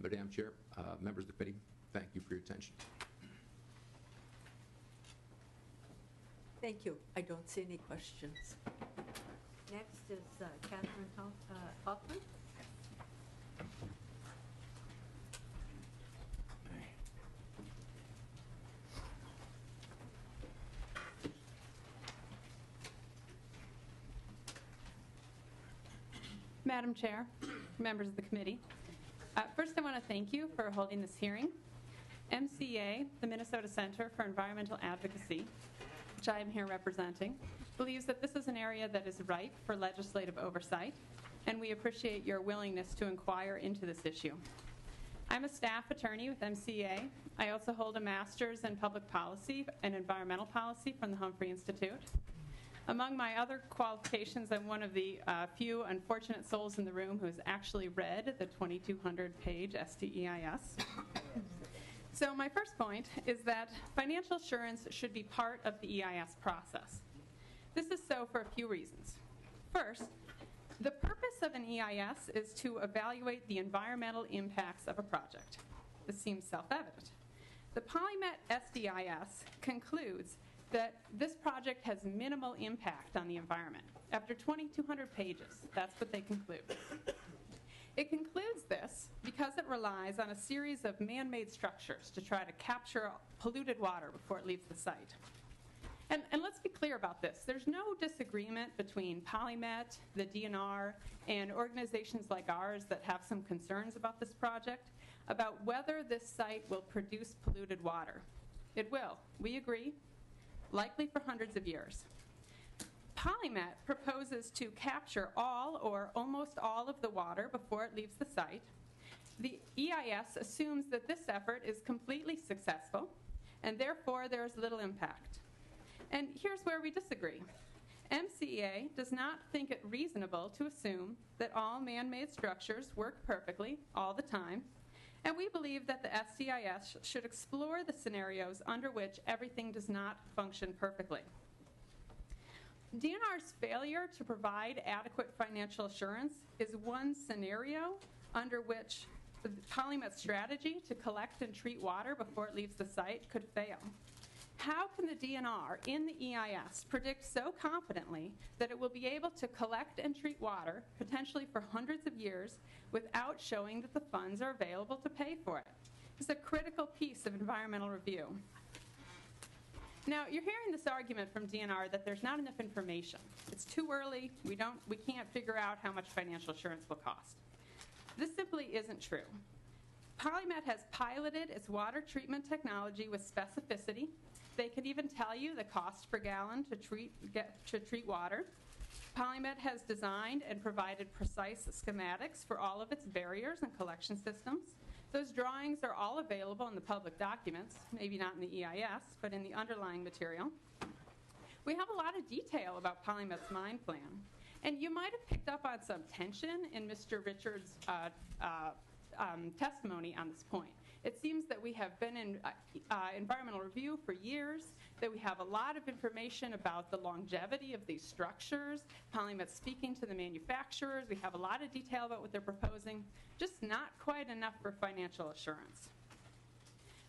Madam Chair, members of the committee, thank you for your attention. Thank you. I don't see any questions. Next is Catherine Hoffman. Madam Chair, members of the committee, first I want to thank you for holding this hearing. MCA, the Minnesota Center for Environmental Advocacy, which I am here representing, believes that this is an area that is ripe for legislative oversight, and we appreciate your willingness to inquire into this issue. I'm a staff attorney with MCA. I also hold a master's in public policy and environmental policy from the Humphrey Institute. Among my other qualifications, I'm one of the few unfortunate souls in the room who has actually read the 2,200-page STEIS. So my first point is that financial assurance should be part of the EIS process. This is so for a few reasons. First, the purpose of an EIS is to evaluate the environmental impacts of a project. This seems self-evident. The PolyMet SDIS concludes that this project has minimal impact on the environment. After 2,200 pages, that's what they conclude. It concludes this because it relies on a series of man-made structures to try to capture polluted water before it leaves the site. And let's be clear about this. There's no disagreement between PolyMet, the DNR, and organizations like ours that have some concerns about this project about whether this site will produce polluted water. It will. We agree. Likely for hundreds of years. PolyMet proposes to capture all or almost all of the water before it leaves the site. The EIS assumes that this effort is completely successful, and therefore there is little impact. And here's where we disagree. MCEA does not think it reasonable to assume that all man-made structures work perfectly all the time, and we believe that the SDIS should explore the scenarios under which everything does not function perfectly. DNR's failure to provide adequate financial assurance is one scenario under which the PolyMet strategy to collect and treat water before it leaves the site could fail. How can the DNR in the EIS predict so confidently that it will be able to collect and treat water, potentially for hundreds of years, without showing that the funds are available to pay for it? It's a critical piece of environmental review. Now, you're hearing this argument from DNR that there's not enough information. It's too early. We can't figure out how much financial assurance will cost. This simply isn't true. PolyMet has piloted its water treatment technology with specificity. They can even tell you the cost per gallon to treat water. PolyMet has designed and provided precise schematics for all of its barriers and collection systems. Those drawings are all available in the public documents, maybe not in the EIS, but in the underlying material. We have a lot of detail about PolyMet's mine plan. And you might have picked up on some tension in Mr. Richards' testimony on this point. It seems that we have been in environmental review for years, that we have a lot of information about the longevity of these structures, PolyMet speaking to the manufacturers. We have a lot of detail about what they're proposing, just not quite enough for financial assurance.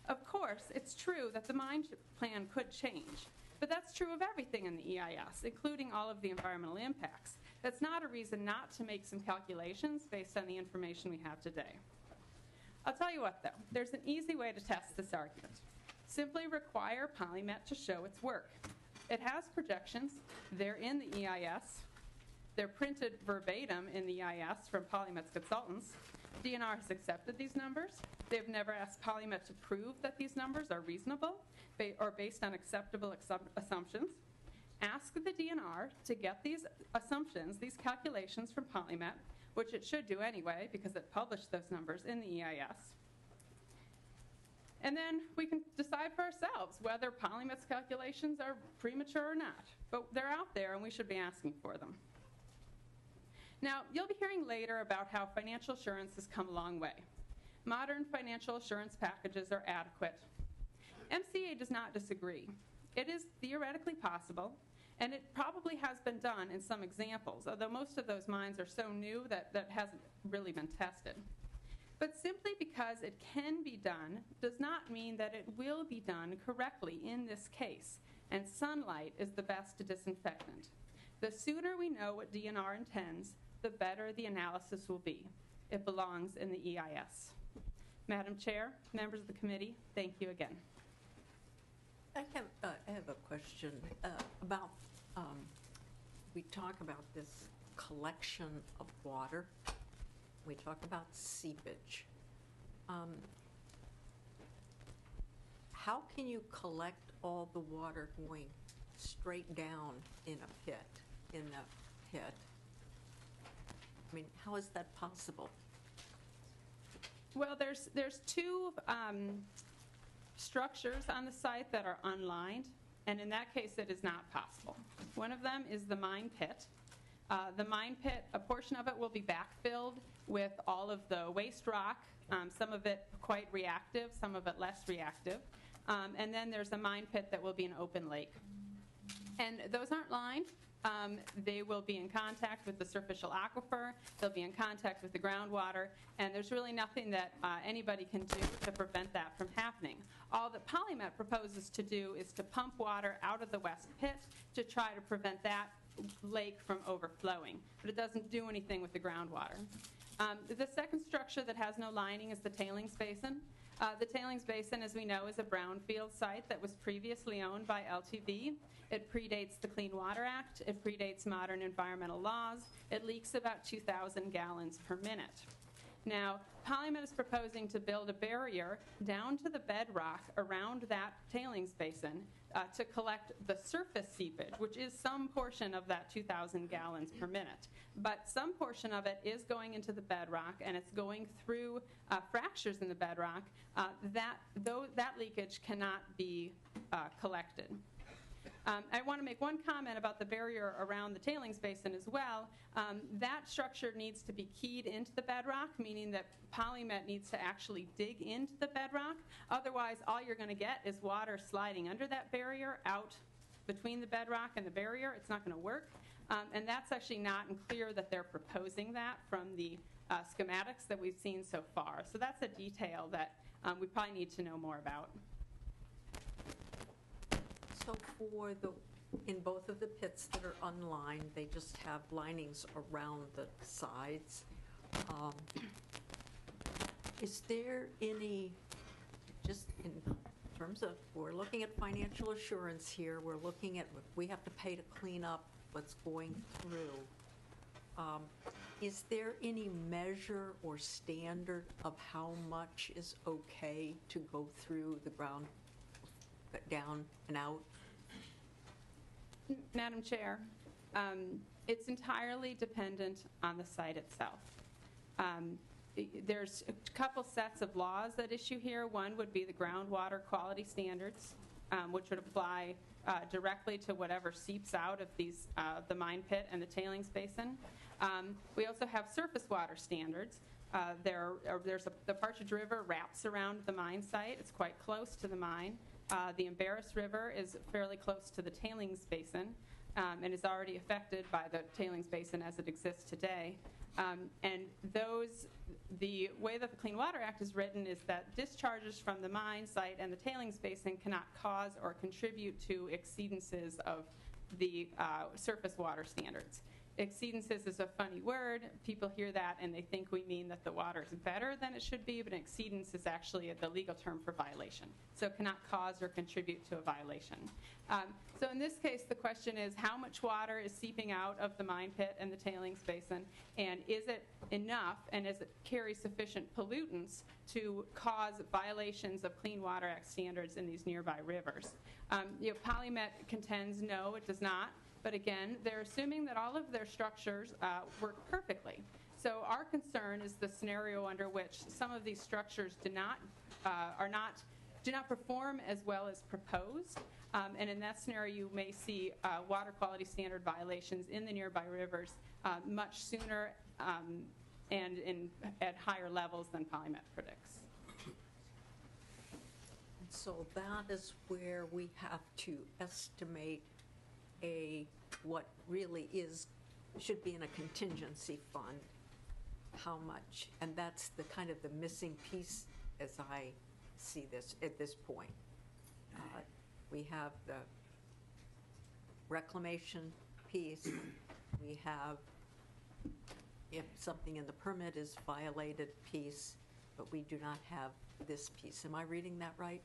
Of course, it's true that the mine plan could change, but that's true of everything in the EIS, including all of the environmental impacts. That's not a reason not to make some calculations based on the information we have today. I'll tell you what, though, there's an easy way to test this argument. Simply require PolyMet to show its work. It has projections. They're in the EIS. They're printed verbatim in the EIS from PolyMet's consultants. DNR has accepted these numbers. They've never asked PolyMet to prove that these numbers are reasonable or based on acceptable assumptions. Ask the DNR to get these assumptions, these calculations from PolyMet, which it should do anyway because it published those numbers in the EIS. And then we can decide for ourselves whether PolyMet's calculations are premature or not. But they're out there and we should be asking for them. Now, you'll be hearing later about how financial assurance has come a long way. Modern financial assurance packages are adequate. MCA does not disagree. It is theoretically possible, and it probably has been done in some examples, although most of those mines are so new that hasn't really been tested. But simply because it can be done does not mean that it will be done correctly in this case, and sunlight is the best disinfectant. The sooner we know what DNR intends, the better the analysis will be. It belongs in the EIS. Madam Chair, members of the committee, thank you again. I have a question about, we talk about this collection of water. We talk about seepage. How can you collect all the water going straight down in a pit, I mean, how is that possible? Well, there's two structures on the site that are unlined, and in that case it is not possible. One of them is the mine pit. The mine pit, a portion of it will be backfilled with all of the waste rock, some of it quite reactive, some of it less reactive. And then there's a mine pit that will be an open lake. And those aren't lined. They will be in contact with the superficial aquifer, they'll be in contact with the groundwater, and there's really nothing that anybody can do to prevent that from happening. All that PolyMet proposes to do is to pump water out of the west pit to try to prevent that lake from overflowing, but it doesn't do anything with the groundwater. The second structure that has no lining is the tailings basin. The tailings basin, as we know, is a brownfield site that was previously owned by LTV. It predates the Clean Water Act. It predates modern environmental laws. It leaks about 2,000 gallons per minute. Now, PolyMet is proposing to build a barrier down to the bedrock around that tailings basin to collect the surface seepage, which is some portion of that 2,000 gallons per minute. But some portion of it is going into the bedrock, and it's going through fractures in the bedrock. That leakage cannot be collected. I want to make one comment about the barrier around the tailings basin as well. That structure needs to be keyed into the bedrock, meaning that PolyMet needs to actually dig into the bedrock. Otherwise, all you're going to get is water sliding under that barrier out between the bedrock and the barrier. It's not going to work. And that's actually not clear that they're proposing that from the schematics that we've seen so far. So that's a detail that we probably need to know more about. So in both of the pits that are unlined, they just have linings around the sides. Is there any, just in terms of, we're looking at financial assurance here, we're looking at, we have to pay to clean up what's going through. Is there any measure or standard of how much is okay to go through the ground, down and out? Madam Chair, it's entirely dependent on the site itself. There's a couple sets of laws at issue here. One would be the groundwater quality standards, which would apply directly to whatever seeps out of these, the mine pit and the tailings basin. We also have surface water standards. The Partridge River wraps around the mine site. It's quite close to the mine. The Embarrass River is fairly close to the tailings basin and is already affected by the tailings basin as it exists today. And the way that the Clean Water Act is written is that discharges from the mine site and the tailings basin cannot cause or contribute to exceedances of the surface water standards. Exceedances is a funny word. People hear that and they think we mean that the water is better than it should be, but an exceedance is actually the legal term for violation. So it cannot cause or contribute to a violation. So in this case, the question is how much water is seeping out of the mine pit and the tailings basin, and is it enough, and does it carry sufficient pollutants to cause violations of Clean Water Act standards in these nearby rivers? PolyMet contends no, it does not. But again, they're assuming that all of their structures work perfectly. So our concern is the scenario under which some of these structures do not perform as well as proposed. And in that scenario, you may see water quality standard violations in the nearby rivers much sooner and at higher levels than PolyMet predicts. So that is where we have to estimate what really should be in a contingency fund, how much, and that's the kind of the missing piece as I see this at this point. We have the reclamation piece, we have if something in the permit is violated piece, but we do not have this piece. Am I reading that right?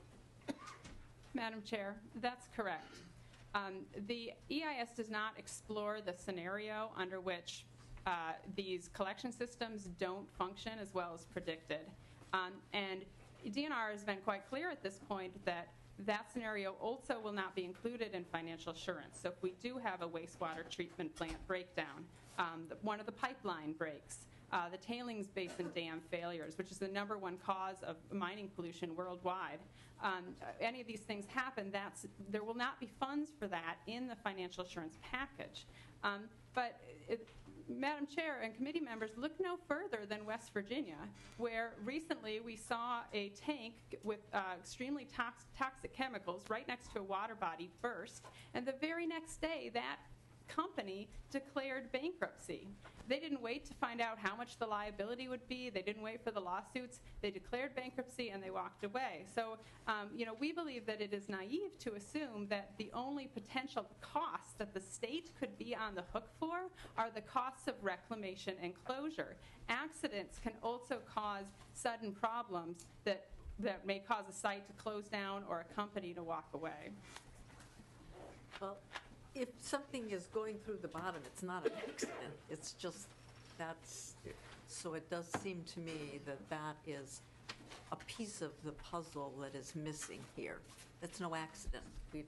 Madam Chair, that's correct. The EIS does not explore the scenario under which these collection systems don't function as well as predicted. And DNR has been quite clear at this point that that scenario also will not be included in financial assurance. So if we do have a wastewater treatment plant breakdown, one of the pipeline breaks, the tailings basin dam failures, which is the #1 cause of mining pollution worldwide, any of these things happen, there will not be funds for that in the financial assurance package. Madam Chair and committee members, look no further than West Virginia, where recently we saw a tank with extremely toxic chemicals right next to a water body burst, and the very next day that company declared bankruptcy. They didn't wait to find out how much the liability would be. They didn't wait for the lawsuits. They declared bankruptcy and they walked away. So, we believe that it is naive to assume that the only potential costs that the state could be on the hook for are the costs of reclamation and closure. Accidents can also cause sudden problems that may cause a site to close down or a company to walk away. Well, if something is going through the bottom, it's not an accident. It's just so it does seem to me that is a piece of the puzzle that is missing here. That's no accident.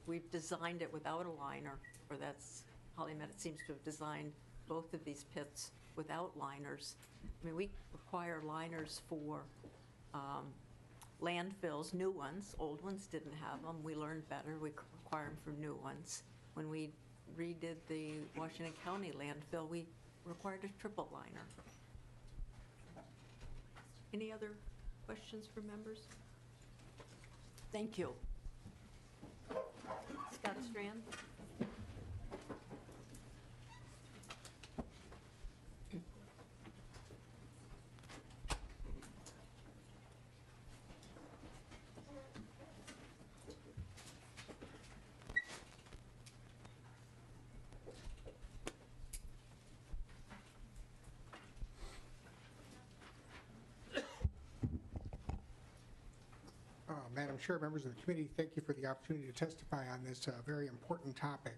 We've designed it without a liner, or that's PolyMet. It seems to have designed both of these pits without liners. I mean, we require liners for landfills, new ones. Old ones didn't have them. We learned better. We require them for new ones. When we redid the Washington County landfill, we required a triple liner. Any other questions for members? Thank you. Scott Strand? Madam Chair, members of the committee, thank you for the opportunity to testify on this very important topic.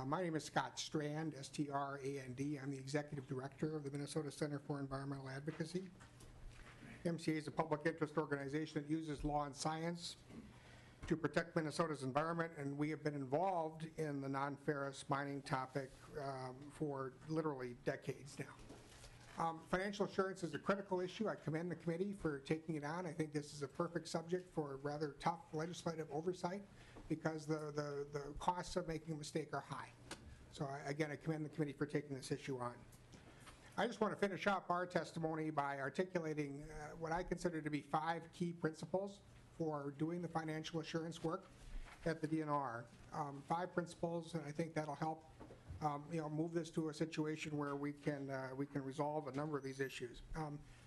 My name is Scott Strand, S-T-R-A-N-D. I'm the Executive Director of the Minnesota Center for Environmental Advocacy. MCA is a public interest organization that uses law and science to protect Minnesota's environment, and we have been involved in the non-ferrous mining topic for literally decades now. Financial assurance is a critical issue. I commend the committee for taking it on. I think this is a perfect subject for rather tough legislative oversight because the costs of making a mistake are high. So again, I commend the committee for taking this issue on. I just want to finish up our testimony by articulating what I consider to be 5 key principles for doing the financial assurance work at the DNR. 5 principles, and I think that'll help move this to a situation where we can resolve a number of these issues.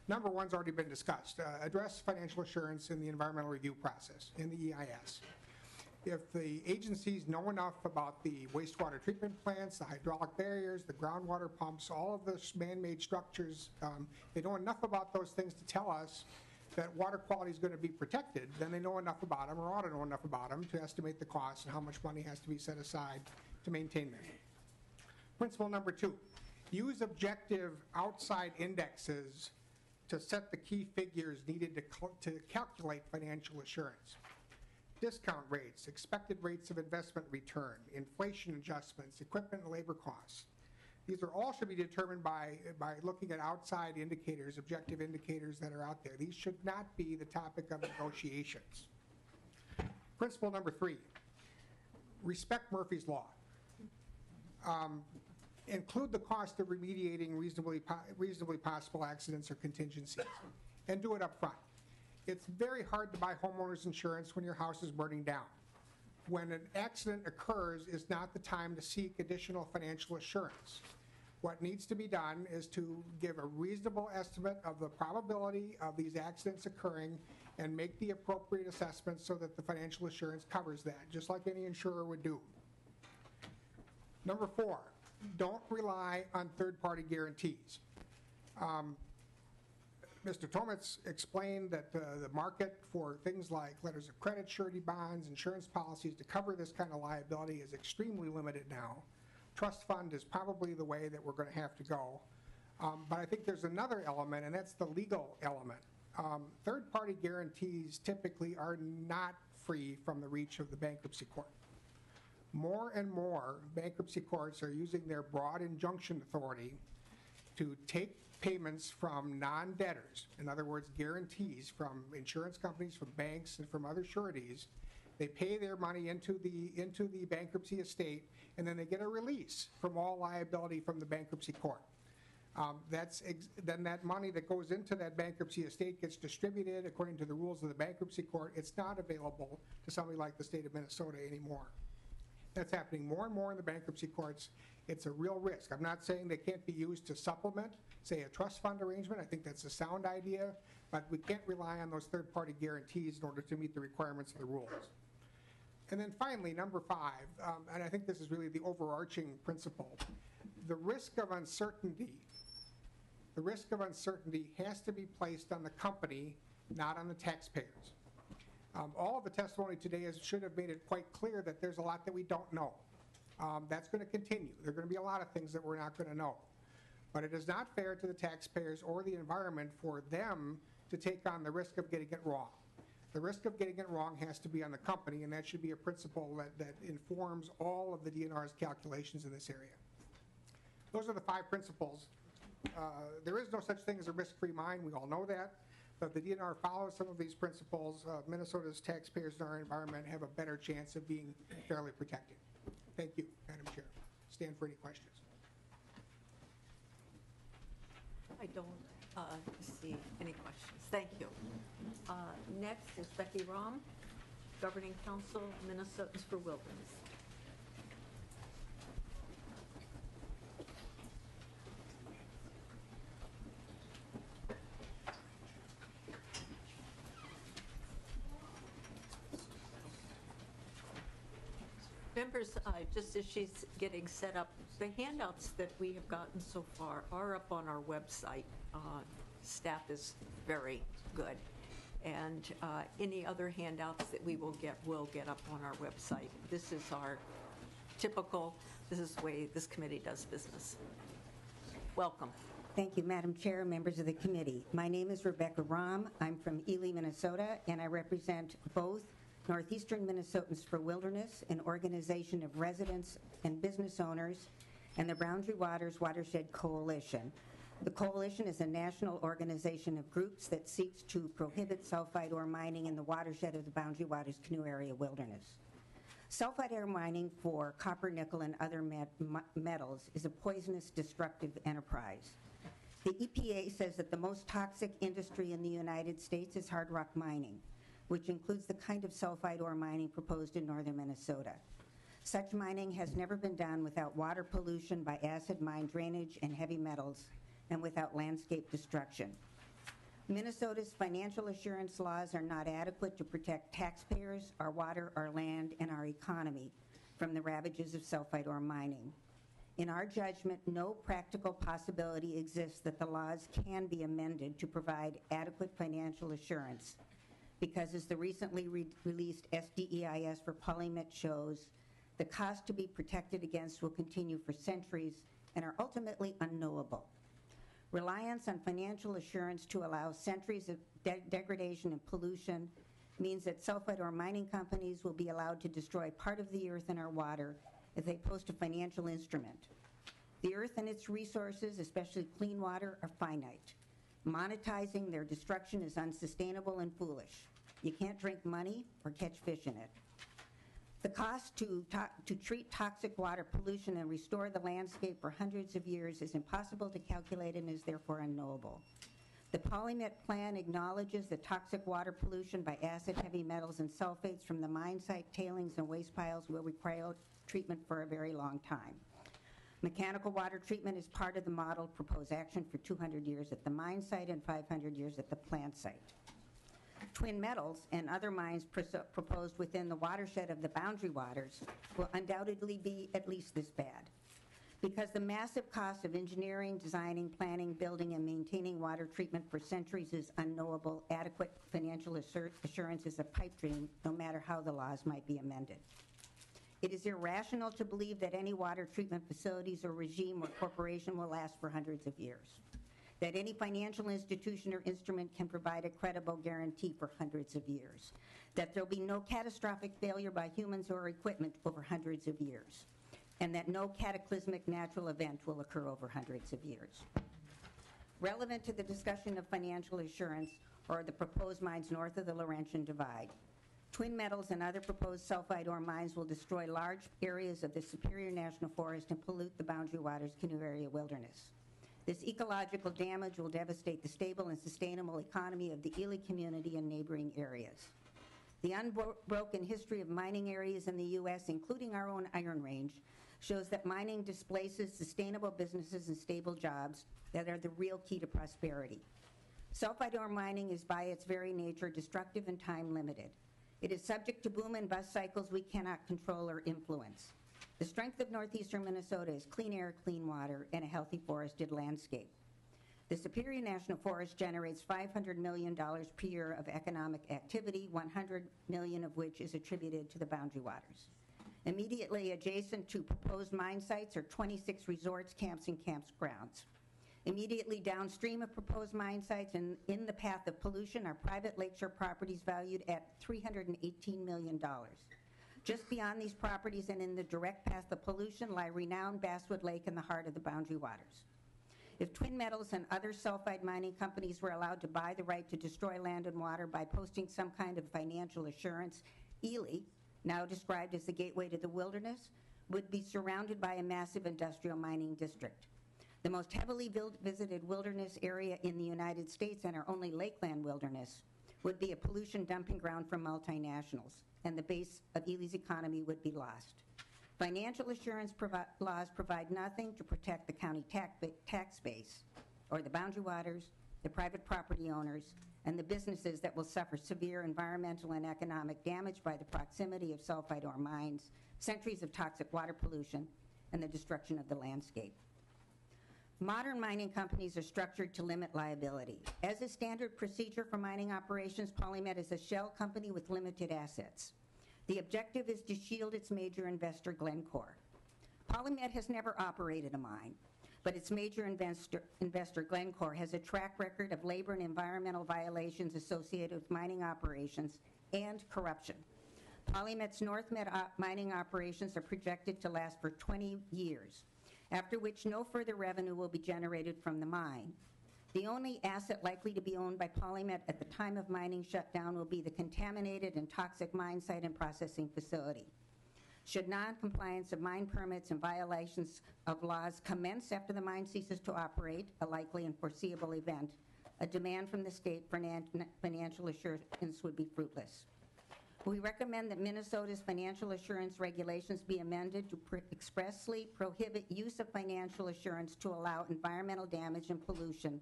Number one's already been discussed. Address financial assurance in the environmental review process, in the EIS. If the agencies know enough about the wastewater treatment plants, the hydraulic barriers, the groundwater pumps, all of the man-made structures, they know enough about those things to tell us that water quality is going to be protected, then they know enough about them, or ought to know enough about them, to estimate the cost and how much money has to be set aside to maintain them. Principle number 2, use objective outside indexes to set the key figures needed to calculate financial assurance. Discount rates, expected rates of investment return, inflation adjustments, equipment and labor costs. These all should be determined by looking at outside indicators, objective indicators that are out there. These should not be the topic of negotiations. Principle number 3, respect Murphy's Law. Include the cost of remediating reasonably possible accidents or contingencies, and do it up front. It's very hard to buy homeowners insurance when your house is burning down. When an accident occurs is not the time to seek additional financial assurance. What needs to be done is to give a reasonable estimate of the probability of these accidents occurring and make the appropriate assessments so that the financial assurance covers that, just like any insurer would do. Number 4, don't rely on third-party guarantees. Mr. Tomitz explained that the market for things like letters of credit, surety bonds, insurance policies to cover this kind of liability is extremely limited now. Trust fund is probably the way that we're going to have to go. But I think there's another element, and that's the legal element. Third-party guarantees typically are not free from the reach of the bankruptcy court. More and more bankruptcy courts are using their broad injunction authority to take payments from non-debtors, in other words, guarantees from insurance companies, from banks, and from other sureties. They pay their money into the bankruptcy estate, and then they get a release from all liability from the bankruptcy court. Then that money that goes into that bankruptcy estate gets distributed according to the rules of the bankruptcy court. It's not available to somebody like the state of Minnesota anymore. That's happening more and more in the bankruptcy courts. It's a real risk. I'm not saying they can't be used to supplement, say, a trust fund arrangement. I think that's a sound idea, but we can't rely on those third-party guarantees in order to meet the requirements of the rules. And then finally, number 5, and I think this is really the overarching principle, the risk of uncertainty has to be placed on the company, not on the taxpayers. All of the testimony today should have made it quite clear that there's a lot that we don't know. That's going to continue. There are going to be a lot of things that we're not going to know. But it is not fair to the taxpayers or the environment for them to take on the risk of getting it wrong. The risk of getting it wrong has to be on the company, and that should be a principle that informs all of the DNR's calculations in this area. Those are the 5 principles. There is no such thing as a risk-free mine. We all know that. But if the DNR follows some of these principles, Minnesota's taxpayers and our environment have a better chance of being fairly protected. Thank you, Madam Chair. Stand for any questions. I don't see any questions. Thank you. Next is Becky Rahm, Governing Council, Minnesotans for Wilderness. Members, just as she's getting set up, the handouts that we have gotten so far are up on our website. Staff is very good. And any other handouts that we will get up on our website. This is our typical, this is the way this committee does business. Welcome. Thank you, Madam Chair, members of the committee. My name is Rebecca Rahm. I'm from Ely, Minnesota, and I represent both Northeastern Minnesotans for Wilderness, an organization of residents and business owners, and the Boundary Waters Watershed Coalition. The coalition is a national organization of groups that seeks to prohibit sulfide ore mining in the watershed of the Boundary Waters Canoe Area Wilderness. Sulfide ore mining for copper, nickel, and other metals is a poisonous, destructive enterprise. The EPA says that the most toxic industry in the United States is hard rock mining, which includes the kind of sulfide ore mining proposed in northern Minnesota. Such mining has never been done without water pollution by acid mine drainage and heavy metals, and without landscape destruction. Minnesota's financial assurance laws are not adequate to protect taxpayers, our water, our land, and our economy from the ravages of sulfide ore mining. In our judgment, no practical possibility exists that the laws can be amended to provide adequate financial assurance, because as the recently released SDEIS for PolyMet shows, the cost to be protected against will continue for centuries and are ultimately unknowable. Reliance on financial assurance to allow centuries of degradation and pollution means that sulfide ore mining companies will be allowed to destroy part of the earth and our water if they post a financial instrument. The earth and its resources, especially clean water, are finite. Monetizing their destruction is unsustainable and foolish. You can't drink money or catch fish in it. The cost to treat toxic water pollution and restore the landscape for hundreds of years is impossible to calculate and is therefore unknowable. The PolyMet plan acknowledges that toxic water pollution by acid, heavy metals, and sulfates from the mine site, tailings, and waste piles will require treatment for a very long time. Mechanical water treatment is part of the model proposed action for 200 years at the mine site and 500 years at the plant site. Twin metals and other mines proposed within the watershed of the boundary waters will undoubtedly be at least this bad. Because the massive cost of engineering, designing, planning, building, and maintaining water treatment for centuries is unknowable, adequate financial assurance is a pipe dream, no matter how the laws might be amended. It is irrational to believe that any water treatment facilities or regime or corporation will last for hundreds of years, that any financial institution or instrument can provide a credible guarantee for hundreds of years, that there will be no catastrophic failure by humans or equipment over hundreds of years, and that no cataclysmic natural event will occur over hundreds of years. Relevant to the discussion of financial assurance are the proposed mines north of the Laurentian Divide. Twin metals and other proposed sulfide ore mines will destroy large areas of the Superior National Forest and pollute the Boundary Waters Canoe Area Wilderness. This ecological damage will devastate the stable and sustainable economy of the Ely community and neighboring areas. The unbroken history of mining areas in the U.S., including our own Iron Range, shows that mining displaces sustainable businesses and stable jobs that are the real key to prosperity. Sulfide ore mining is by its very nature destructive and time limited. It is subject to boom and bust cycles we cannot control or influence. The strength of northeastern Minnesota is clean air, clean water, and a healthy forested landscape. The Superior National Forest generates $500 million per year of economic activity, $100 million of which is attributed to the Boundary Waters. Immediately adjacent to proposed mine sites are 26 resorts, camps, and campgrounds. Immediately downstream of proposed mine sites and in the path of pollution are private lakeshore properties valued at $318 million. Just beyond these properties and in the direct path of pollution lie renowned Basswood Lake in the heart of the Boundary Waters. If Twin Metals and other sulfide mining companies were allowed to buy the right to destroy land and water by posting some kind of financial assurance, Ely, now described as the gateway to the wilderness, would be surrounded by a massive industrial mining district. The most heavily visited wilderness area in the United States and our only lakeland wilderness would be a pollution dumping ground for multinationals, and the base of Ely's economy would be lost. Financial assurance laws provide nothing to protect the county tax base, or the boundary waters, the private property owners, and the businesses that will suffer severe environmental and economic damage by the proximity of sulfide ore mines, centuries of toxic water pollution, and the destruction of the landscape. Modern mining companies are structured to limit liability. As a standard procedure for mining operations, PolyMet is a shell company with limited assets. The objective is to shield its major investor, Glencore. PolyMet has never operated a mine, but its major investor, Glencore, has a track record of labor and environmental violations associated with mining operations and corruption. PolyMet's NorthMet mining operations are projected to last for 20 years, after which no further revenue will be generated from the mine. The only asset likely to be owned by PolyMet at the time of mining shutdown will be the contaminated and toxic mine site and processing facility. Should non-compliance of mine permits and violations of laws commence after the mine ceases to operate, a likely and foreseeable event, a demand from the state for financial assurance would be fruitless. We recommend that Minnesota's financial assurance regulations be amended to expressly prohibit use of financial assurance to allow environmental damage and pollution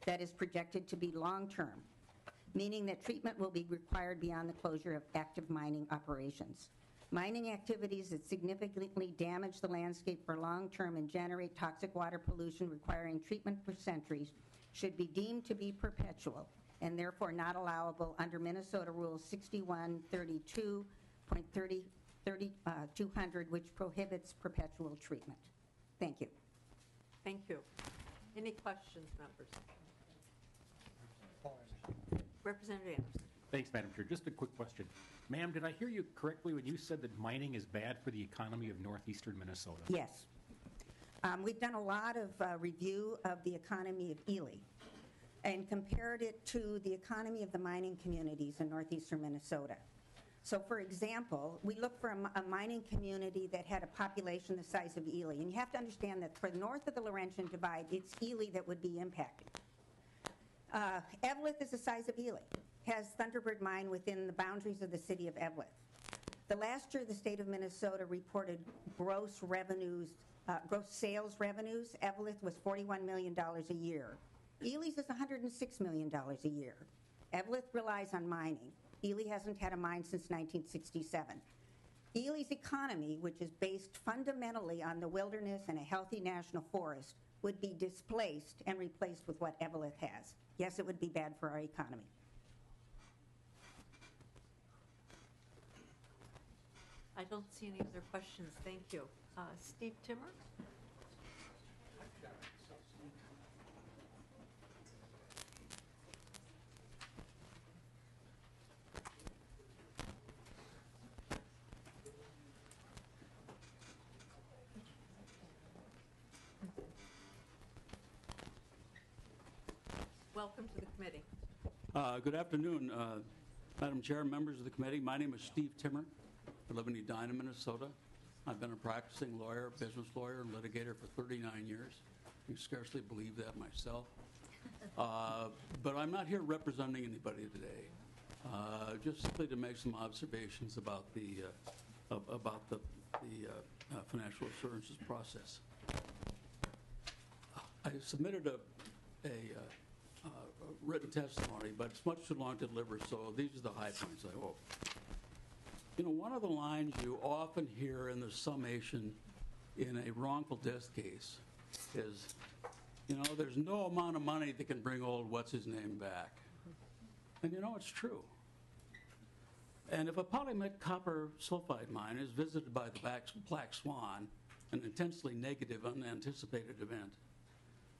that is projected to be long-term, meaning that treatment will be required beyond the closure of active mining operations. Mining activities that significantly damage the landscape for long-term and generate toxic water pollution requiring treatment for centuries should be deemed to be perpetual and therefore not allowable under Minnesota Rule 6132.200, which prohibits perpetual treatment. Thank you. Thank you. Any questions, members? Representative Anderson. Thanks, Madam Chair. Just a quick question. Ma'am, did I hear you correctly when you said that mining is bad for the economy of northeastern Minnesota? Yes. We've done a lot of review of the economy of Ely and compared it to the economy of the mining communities in northeastern Minnesota. So, for example, we looked for a mining community that had a population the size of Ely. And you have to understand that for north of the Laurentian Divide, it's Ely that would be impacted. Eveleth is the size of Ely, has Thunderbird Mine within the boundaries of the city of Eveleth. The last year, the state of Minnesota reported gross revenues, gross sales revenues. Eveleth was $41 million a year. Ely's is $106 million a year. Eveleth relies on mining. Ely hasn't had a mine since 1967. Ely's economy, which is based fundamentally on the wilderness and a healthy national forest, would be displaced and replaced with what Eveleth has. Yes, it would be bad for our economy. I don't see any other questions. Thank you. Steve Timmer? Welcome to the committee. Good afternoon, Madam Chair, members of the committee. My name is Steve Timmer. I live in Edina, Minnesota. I've been a practicing lawyer, business lawyer, and litigator for 39 years. You scarcely believe that myself. But I'm not here representing anybody today. Just simply to make some observations about the financial assurances process. I submitted a written testimony, but it's much too long to deliver, so these are the high points, I hope. You know, one of the lines you often hear in the summation in a wrongful death case is, you know, there's no amount of money that can bring old what's-his-name back. And you know, it's true. And if a PolyMet copper sulfide mine is visited by the black swan, an intensely negative, unanticipated event,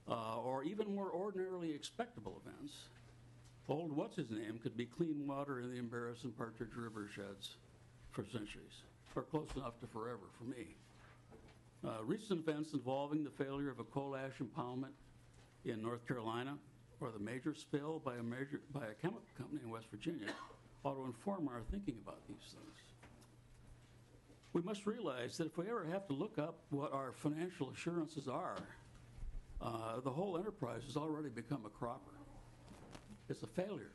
or even more ordinarily expectable events, old what's-his-name could be clean water in the embarrassing Partridge River sheds for centuries, or close enough to forever for me. Recent events involving the failure of a coal ash impoundment in North Carolina, or the major spill by a chemical company in West Virginia, ought to inform our thinking about these things. We must realize that if we ever have to look up what our financial assurances are, the whole enterprise has already become a cropper. It's a failure.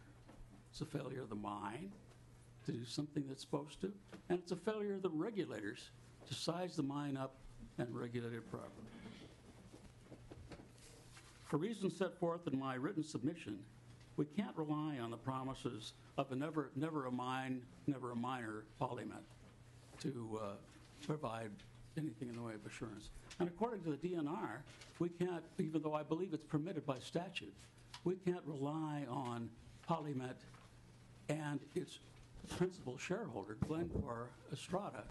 It's a failure of the mine to do something that's supposed to, and it's a failure of the regulators to size the mine up and regulate it properly. For reasons set forth in my written submission, we can't rely on the promises of a never a mine, never a miner PolyMet to provide anything in the way of assurance. And according to the DNR, we can't, even though I believe it's permitted by statute, we can't rely on PolyMet and its principal shareholder, Glencore Estrada,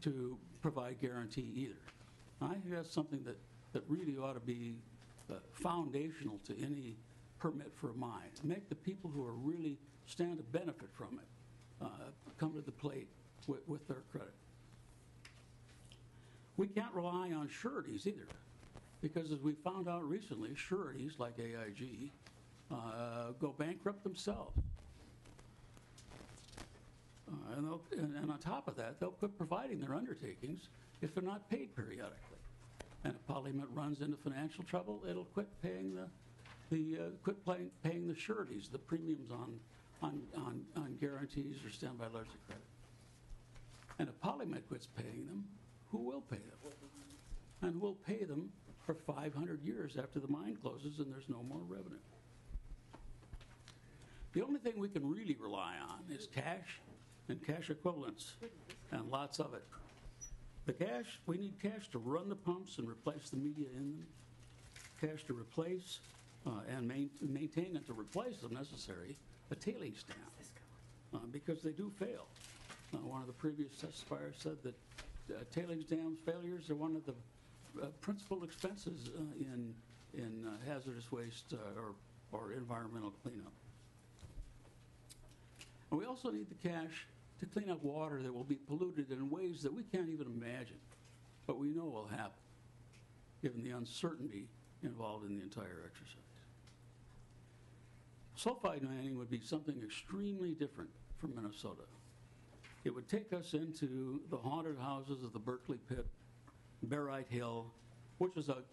to provide guarantee either. I think that's something that really ought to be foundational to any permit for a mine. Make the people who are really stand to benefit from it come to the plate with their credit. We can't rely on sureties either, because as we found out recently, sureties like AIG go bankrupt themselves. And on top of that, they'll quit providing their undertakings if they're not paid periodically. And if PolyMet runs into financial trouble, it'll quit paying the sureties, the premiums on guarantees or standby letters of credit. And if PolyMet quits paying them, who will pay them? And who will pay them for 500 years after the mine closes and there's no more revenue? The only thing we can really rely on is cash and cash equivalents, and lots of it. The cash, we need cash to run the pumps and replace the media in them, cash to replace and maintain and to replace, if necessary, a tailings dam, because they do fail. One of the previous testifiers said that tailings dam failures are one of the principal expenses in hazardous waste or environmental cleanup. And we also need the cash to clean up water that will be polluted in ways that we can't even imagine, but we know will happen, given the uncertainty involved in the entire exercise. Sulfide mining would be something extremely different from Minnesota. It would take us into the haunted houses of the Berkeley Pit, Barite Hill, which was a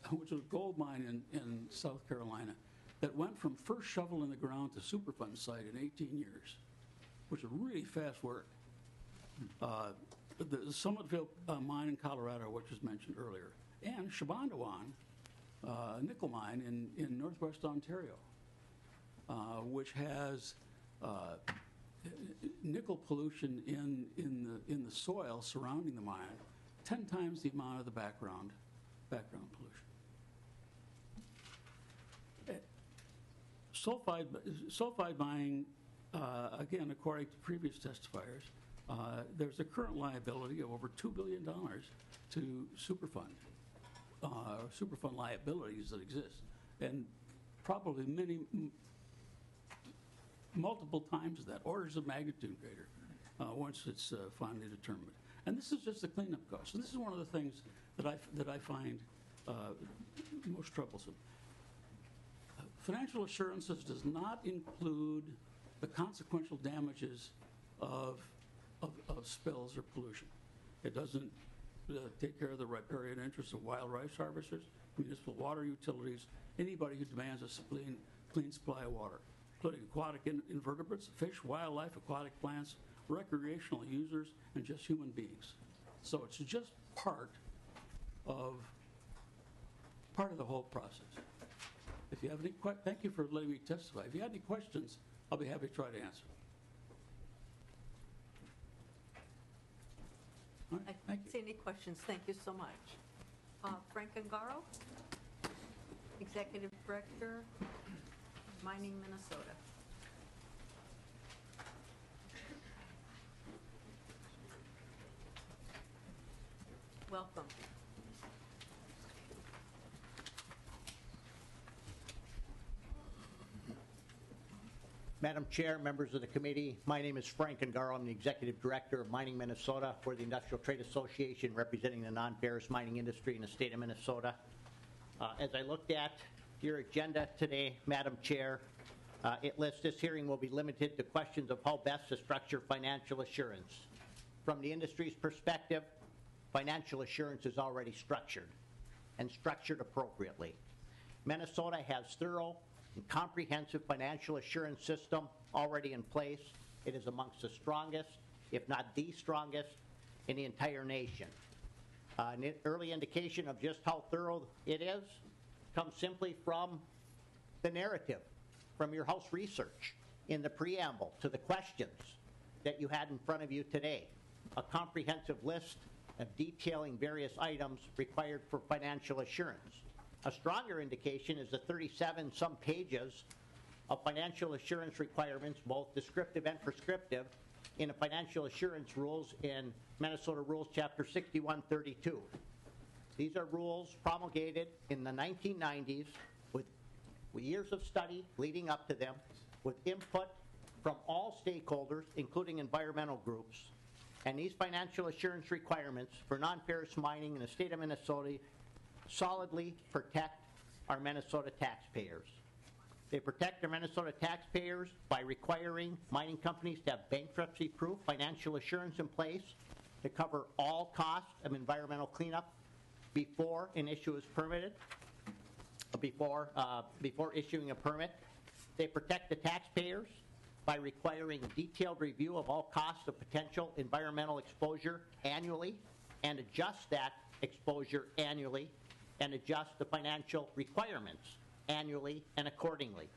gold mine in South Carolina that went from first shovel in the ground to Superfund site in 18 years, which is really fast work. The Summitville mine in Colorado, which was mentioned earlier, and Shibondawan nickel mine in northwest Ontario, which has nickel pollution in the soil surrounding the mine, 10 times the amount of the background pollution. Sulfide mining, again, according to previous testifiers, there's a current liability of over $2 billion to Superfund, Superfund liabilities that exist, and probably multiple times that, orders of magnitude greater, once it's finally determined. And this is just the cleanup cost. So this is one of the things that I find most troublesome. Financial assurances does not include the consequential damages of spills or pollution. It doesn't take care of the riparian interests of wild rice harvesters, municipal water utilities, anybody who demands a clean supply of water, including aquatic invertebrates, fish, wildlife, aquatic plants, recreational users, and just human beings. So it's just part of the whole process. If you have any thank you for letting me testify. If you have any questions, I'll be happy to try to answer. All right, I don't see any questions. Thank you so much. Frank Angaro, Executive Director, Mining, Minnesota. Welcome. Madam Chair, members of the committee, my name is Frank Angaro. I'm the Executive Director of Mining Minnesota for the Industrial Trade Association, representing the non-ferrous mining industry in the state of Minnesota. As I looked at your agenda today, Madam Chair, it lists this hearing will be limited to questions of how best to structure financial assurance. From the industry's perspective, financial assurance is already structured and structured appropriately. Minnesota has thorough and comprehensive financial assurance system already in place. It is amongst the strongest, if not the strongest, in the entire nation. An early indication of just how thorough it is comes simply from the narrative, from your House research in the preamble to the questions that you had in front of you today. A comprehensive list of detailing various items required for financial assurance. A stronger indication is the 37-some pages of financial assurance requirements, both descriptive and prescriptive, in the financial assurance rules in Minnesota Rules Chapter 6132. These are rules promulgated in the 1990s with years of study leading up to them, with input from all stakeholders, including environmental groups. And these financial assurance requirements for non-ferrous mining in the state of Minnesota solidly protect our Minnesota taxpayers. They protect our Minnesota taxpayers by requiring mining companies to have bankruptcy-proof financial assurance in place to cover all costs of environmental cleanup before an issue is permitted, before issuing a permit. They protect the taxpayers by requiring detailed review of all costs of potential environmental exposure annually and adjust that exposure annually and adjust the financial requirements annually and accordingly.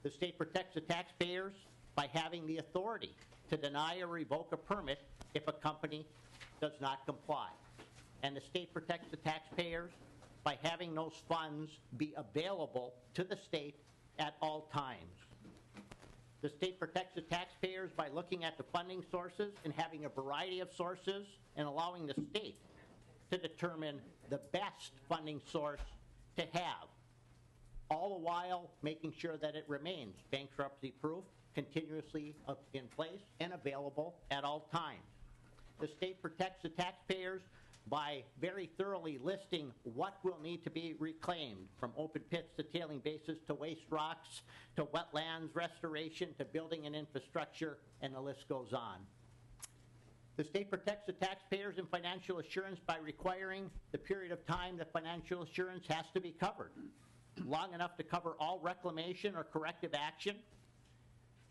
The state protects the taxpayers by having the authority to deny or revoke a permit if a company does not comply. And the state protects the taxpayers by having those funds be available to the state at all times. The state protects the taxpayers by looking at the funding sources and having a variety of sources and allowing the state to determine the best funding source to have, all the while making sure that it remains bankruptcy-proof, continuously in place, and available at all times. The state protects the taxpayers by very thoroughly listing what will need to be reclaimed, from open pits to tailing bases to waste rocks to wetlands restoration to building and infrastructure, and the list goes on. The state protects the taxpayers in financial assurance by requiring the period of time that financial assurance has to be covered, long enough to cover all reclamation or corrective action,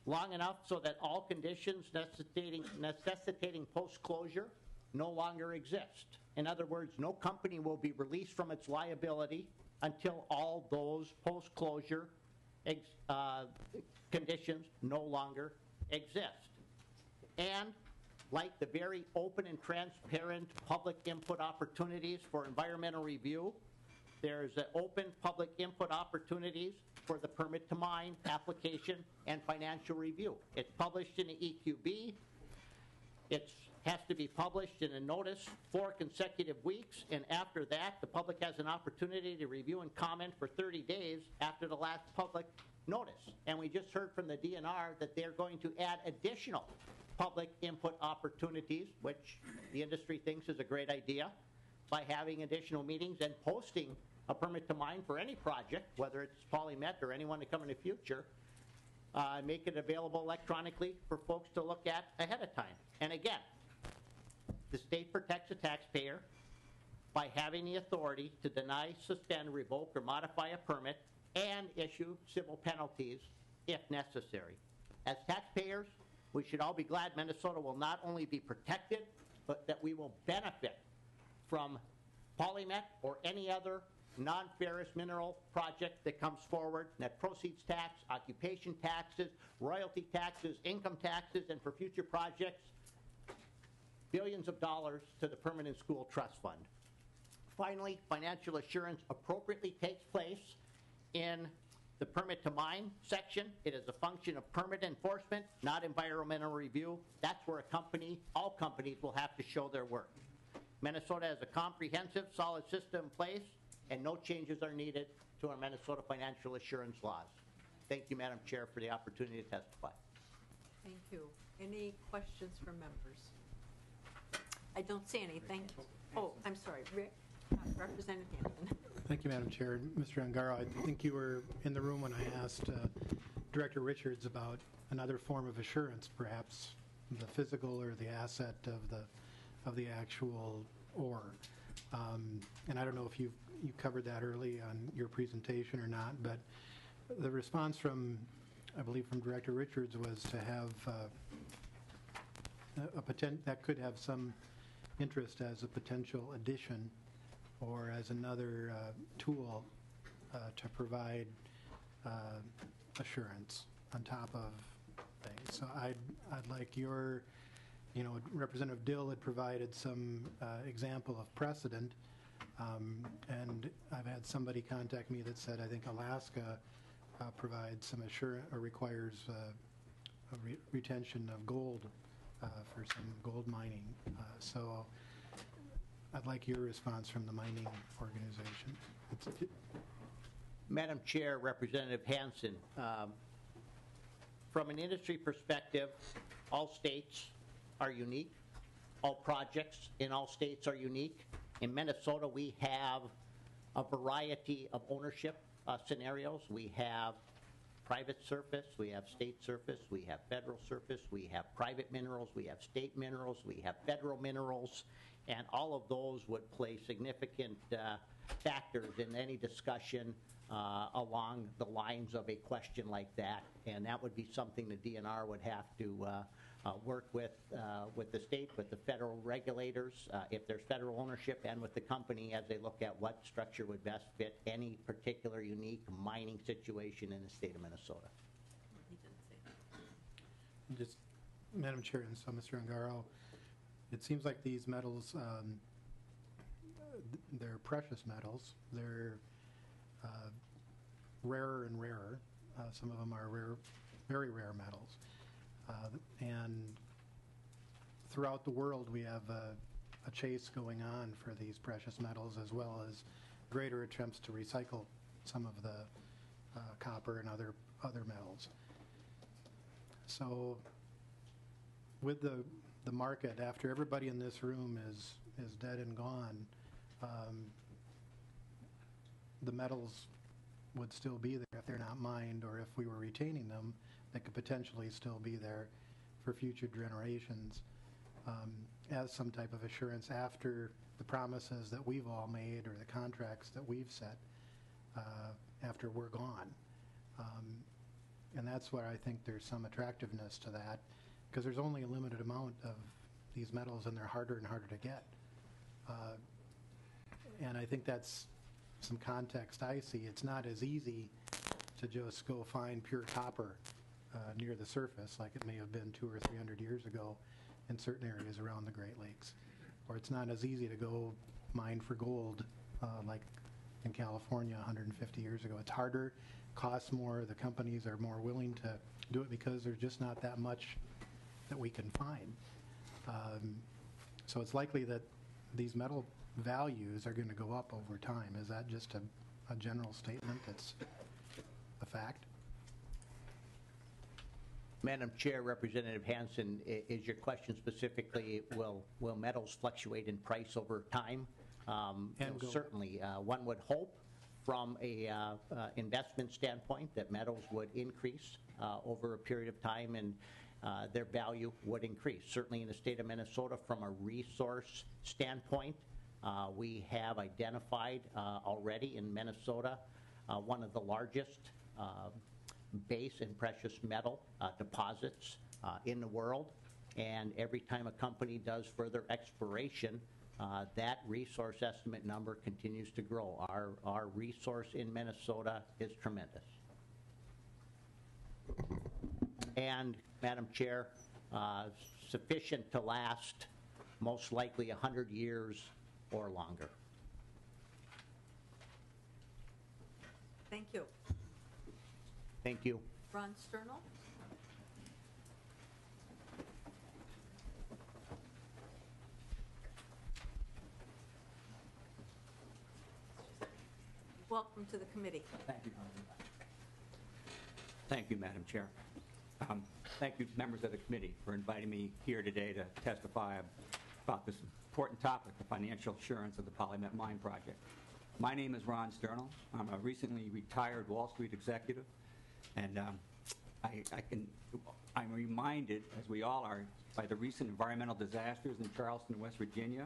long enough so that all conditions necessitating post-closure no longer exist. In other words, no company will be released from its liability until all those post-closure conditions no longer exist. And like the very open and transparent public input opportunities for environmental review, there's open public input opportunities for the permit to mine application and financial review. It's published in the EQB. It has to be published in a notice 4 consecutive weeks, and after that, the public has an opportunity to review and comment for 30 days after the last public notice. And we just heard from the DNR that they're going to add additional public input opportunities, which the industry thinks is a great idea, by having additional meetings and posting a permit to mine for any project, whether it's PolyMet or anyone to come in the future, make it available electronically for folks to look at ahead of time. And again, the state protects the taxpayer by having the authority to deny, suspend, revoke, or modify a permit and issue civil penalties if necessary. As taxpayers, we should all be glad Minnesota will not only be protected, but that we will benefit from PolyMet or any other non-ferrous mineral project that comes forward, net proceeds tax, occupation taxes, royalty taxes, income taxes, and for future projects, billions of dollars to the Permanent School Trust Fund. Finally, financial assurance appropriately takes place in the permit to mine section. It is a function of permit enforcement, not environmental review. That's where a company, all companies, will have to show their work. Minnesota has a comprehensive, solid system in place, and no changes are needed to our Minnesota financial assurance laws. Thank you, Madam Chair, for the opportunity to testify. Thank you. Any questions from members? I don't see any. Thank you. Oh, I'm sorry. Rick, Representative Hanson. Thank you, Madam Chair. Mr. Ungaro, I think you were in the room when I asked Director Richards about another form of assurance, perhaps the physical or the asset of the actual ore. And I don't know if you covered that early on your presentation or not, but the response from, I believe, from Director Richards was to have that could have some interest as a potential addition or as another tool to provide assurance on top of things. So I'd like your, Representative Dill had provided some example of precedent, and I've had somebody contact me that said I think Alaska provides some assurance or requires a retention of gold for some gold mining. So I'd like your response from the mining organization. Madam Chair, Representative Hanson, from an industry perspective, all states are unique. All projects in all states are unique. In Minnesota, we have a variety of ownership scenarios. We have private surface, we have state surface, we have federal surface, we have private minerals, we have state minerals, we have federal minerals, and all of those would play significant factors in any discussion along the lines of a question like that, and that would be something the DNR would have to work with the state, with the federal regulators, if there's federal ownership, and with the company as they look at what structure would best fit any particular unique mining situation in the state of Minnesota. Just, Madam Chair, and so Mr. Ungaro, it seems like these metals, they're precious metals. They're rarer and rarer. Some of them are rare, very rare metals. And throughout the world, we have a chase going on for these precious metals, as well as greater attempts to recycle some of the copper and other metals. So with the market, after everybody in this room is dead and gone, the metals would still be there if they're not mined, or if we were retaining them, they could potentially still be there for future generations as some type of assurance after the promises that we've all made or the contracts that we've set after we're gone. And that's where I think there's some attractiveness to that, because there's only a limited amount of these metals and they're harder and harder to get. And I think that's some context I see. It's not as easy to just go find pure copper near the surface like it may have been 200 or 300 years ago in certain areas around the Great Lakes. Or it's not as easy to go mine for gold like in California 150 years ago. It's harder, costs more, the companies are more willing to do it because there's just not that much that we can find. So it's likely that these metal values are going to go up over time. Is that just a general statement that's a fact? Madam Chair, Representative Hansen, is your question specifically, will metals fluctuate in price over time? Certainly, one would hope from a investment standpoint that metals would increase over a period of time, and their value would increase. Certainly in the state of Minnesota, from a resource standpoint, we have identified already in Minnesota one of the largest base and precious metal deposits in the world. And every time a company does further exploration, that resource estimate number continues to grow. Our resource in Minnesota is tremendous. And, Madam Chair, sufficient to last most likely 100 years or longer. Thank you. Thank you. Ron Sternal? Welcome to the committee. Thank you. Thank you, Madam Chair. Thank you, members of the committee, for inviting me here today to testify about this important topic, the financial assurance of the PolyMet Mine Project. My name is Ron Sternal. I'm a recently retired Wall Street executive, and I'm reminded, as we all are, by the recent environmental disasters in Charleston, West Virginia,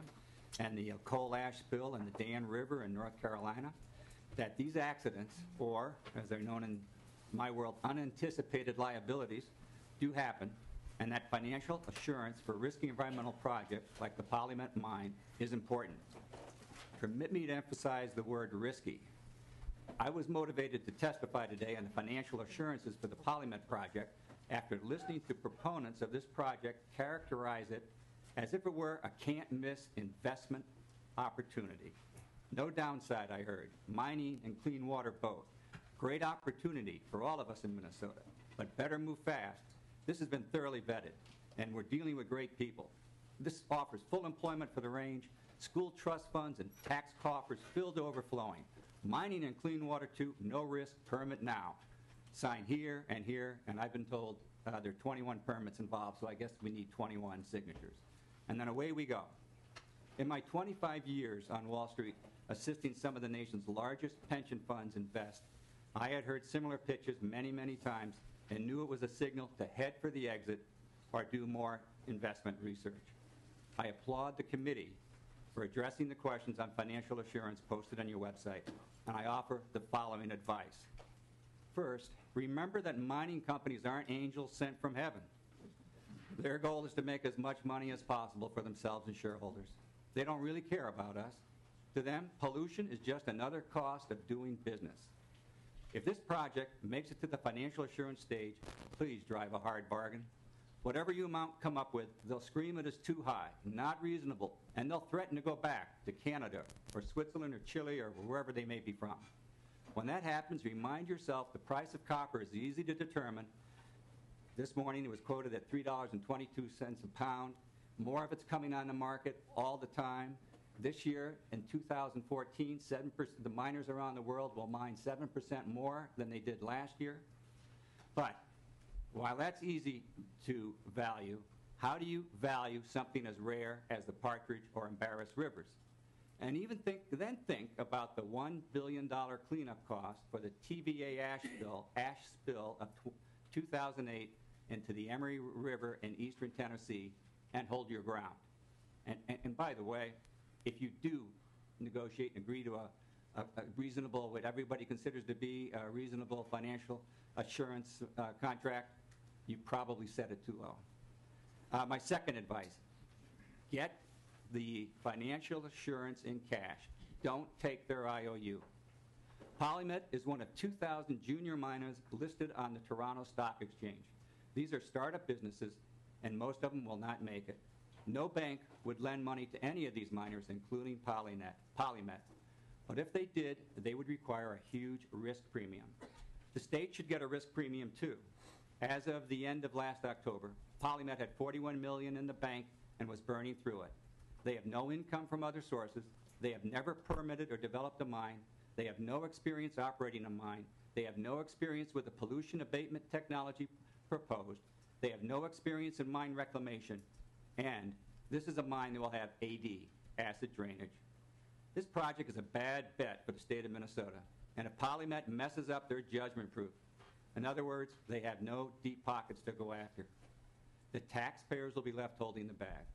and the coal ash spill in the Dan River in North Carolina, that these accidents, or as they're known in my world, unanticipated liabilities, do happen, and that financial assurance for risky environmental projects like the PolyMet mine is important. Permit me to emphasize the word risky. I was motivated to testify today on the financial assurances for the PolyMet project after listening to proponents of this project characterize it as if it were a can't-miss investment opportunity. No downside, I heard. Mining and clean water both. Great opportunity for all of us in Minnesota, but better move fast. This has been thoroughly vetted, and we're dealing with great people. This offers full employment for the range, school trust funds and tax coffers filled to overflowing. Mining and clean water too, no risk, permit now. Sign here, and I've been told there are 21 permits involved, so I guess we need 21 signatures. And then away we go. In my 25 years on Wall Street, assisting some of the nation's largest pension funds invest, I had heard similar pitches many, many times and knew it was a signal to head for the exit or do more investment research. I applaud the committee for addressing the questions on financial assurance posted on your website, and I offer the following advice. First, remember that mining companies aren't angels sent from heaven. Their goal is to make as much money as possible for themselves and shareholders. They don't really care about us. To them, pollution is just another cost of doing business. If this project makes it to the financial assurance stage, please drive a hard bargain. Whatever you come up with, they'll scream it is too high, not reasonable, and they'll threaten to go back to Canada or Switzerland or Chile or wherever they may be from. When that happens, remind yourself the price of copper is easy to determine. This morning it was quoted at $3.22 a pound. More of it's coming on the market all the time. This year, in 2014, the miners around the world will mine 7% more than they did last year. But while that's easy to value, how do you value something as rare as the Partridge or Embarrass Rivers? And even think about the $1 billion cleanup cost for the TVA ash spill of 2008 into the Emery River in eastern Tennessee, and hold your ground. And by the way, if you do negotiate and agree to a reasonable, what everybody considers to be a reasonable financial assurance contract, you probably set it too low. My second advice, get the financial assurance in cash. Don't take their IOU. PolyMet is one of 2,000 junior miners listed on the Toronto Stock Exchange. These are startup businesses, and most of them will not make it. No bank would lend money to any of these miners, including PolyMet. But if they did, they would require a huge risk premium. The state should get a risk premium too. As of the end of last October, PolyMet had $41 million in the bank and was burning through it. They have no income from other sources. They have never permitted or developed a mine. They have no experience operating a mine. They have no experience with the pollution abatement technology proposed. They have no experience in mine reclamation. And this is a mine that will have AD, acid drainage. This project is a bad bet for the state of Minnesota. And if PolyMet messes up, their judgment proof. In other words, they have no deep pockets to go after. The taxpayers will be left holding the bag.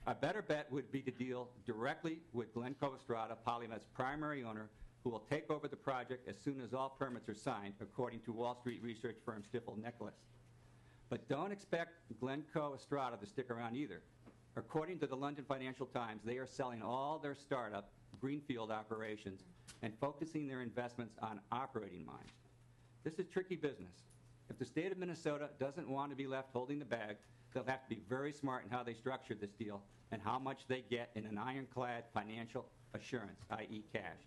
A better bet would be to deal directly with Glencoe Estrada, PolyMet's primary owner, who will take over the project as soon as all permits are signed, according to Wall Street research firm Stifel Nicolaus. But don't expect Glencoe Estrada to stick around either. According to the London Financial Times, they are selling all their startup greenfield operations and focusing their investments on operating mines. This is tricky business. If the state of Minnesota doesn't want to be left holding the bag, they'll have to be very smart in how they structure this deal and how much they get in an ironclad financial assurance, i.e. cash.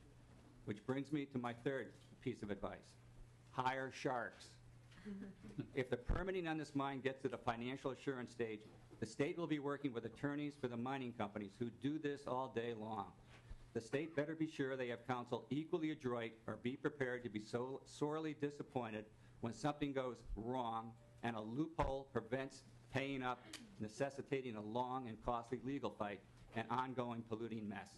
Which brings me to my third piece of advice. Hire sharks. If the permitting on this mine gets to the financial assurance stage, the state will be working with attorneys for the mining companies who do this all day long. The state better be sure they have counsel equally adroit or be prepared to be so sorely disappointed when something goes wrong and a loophole prevents paying up, necessitating a long and costly legal fight and ongoing polluting mess.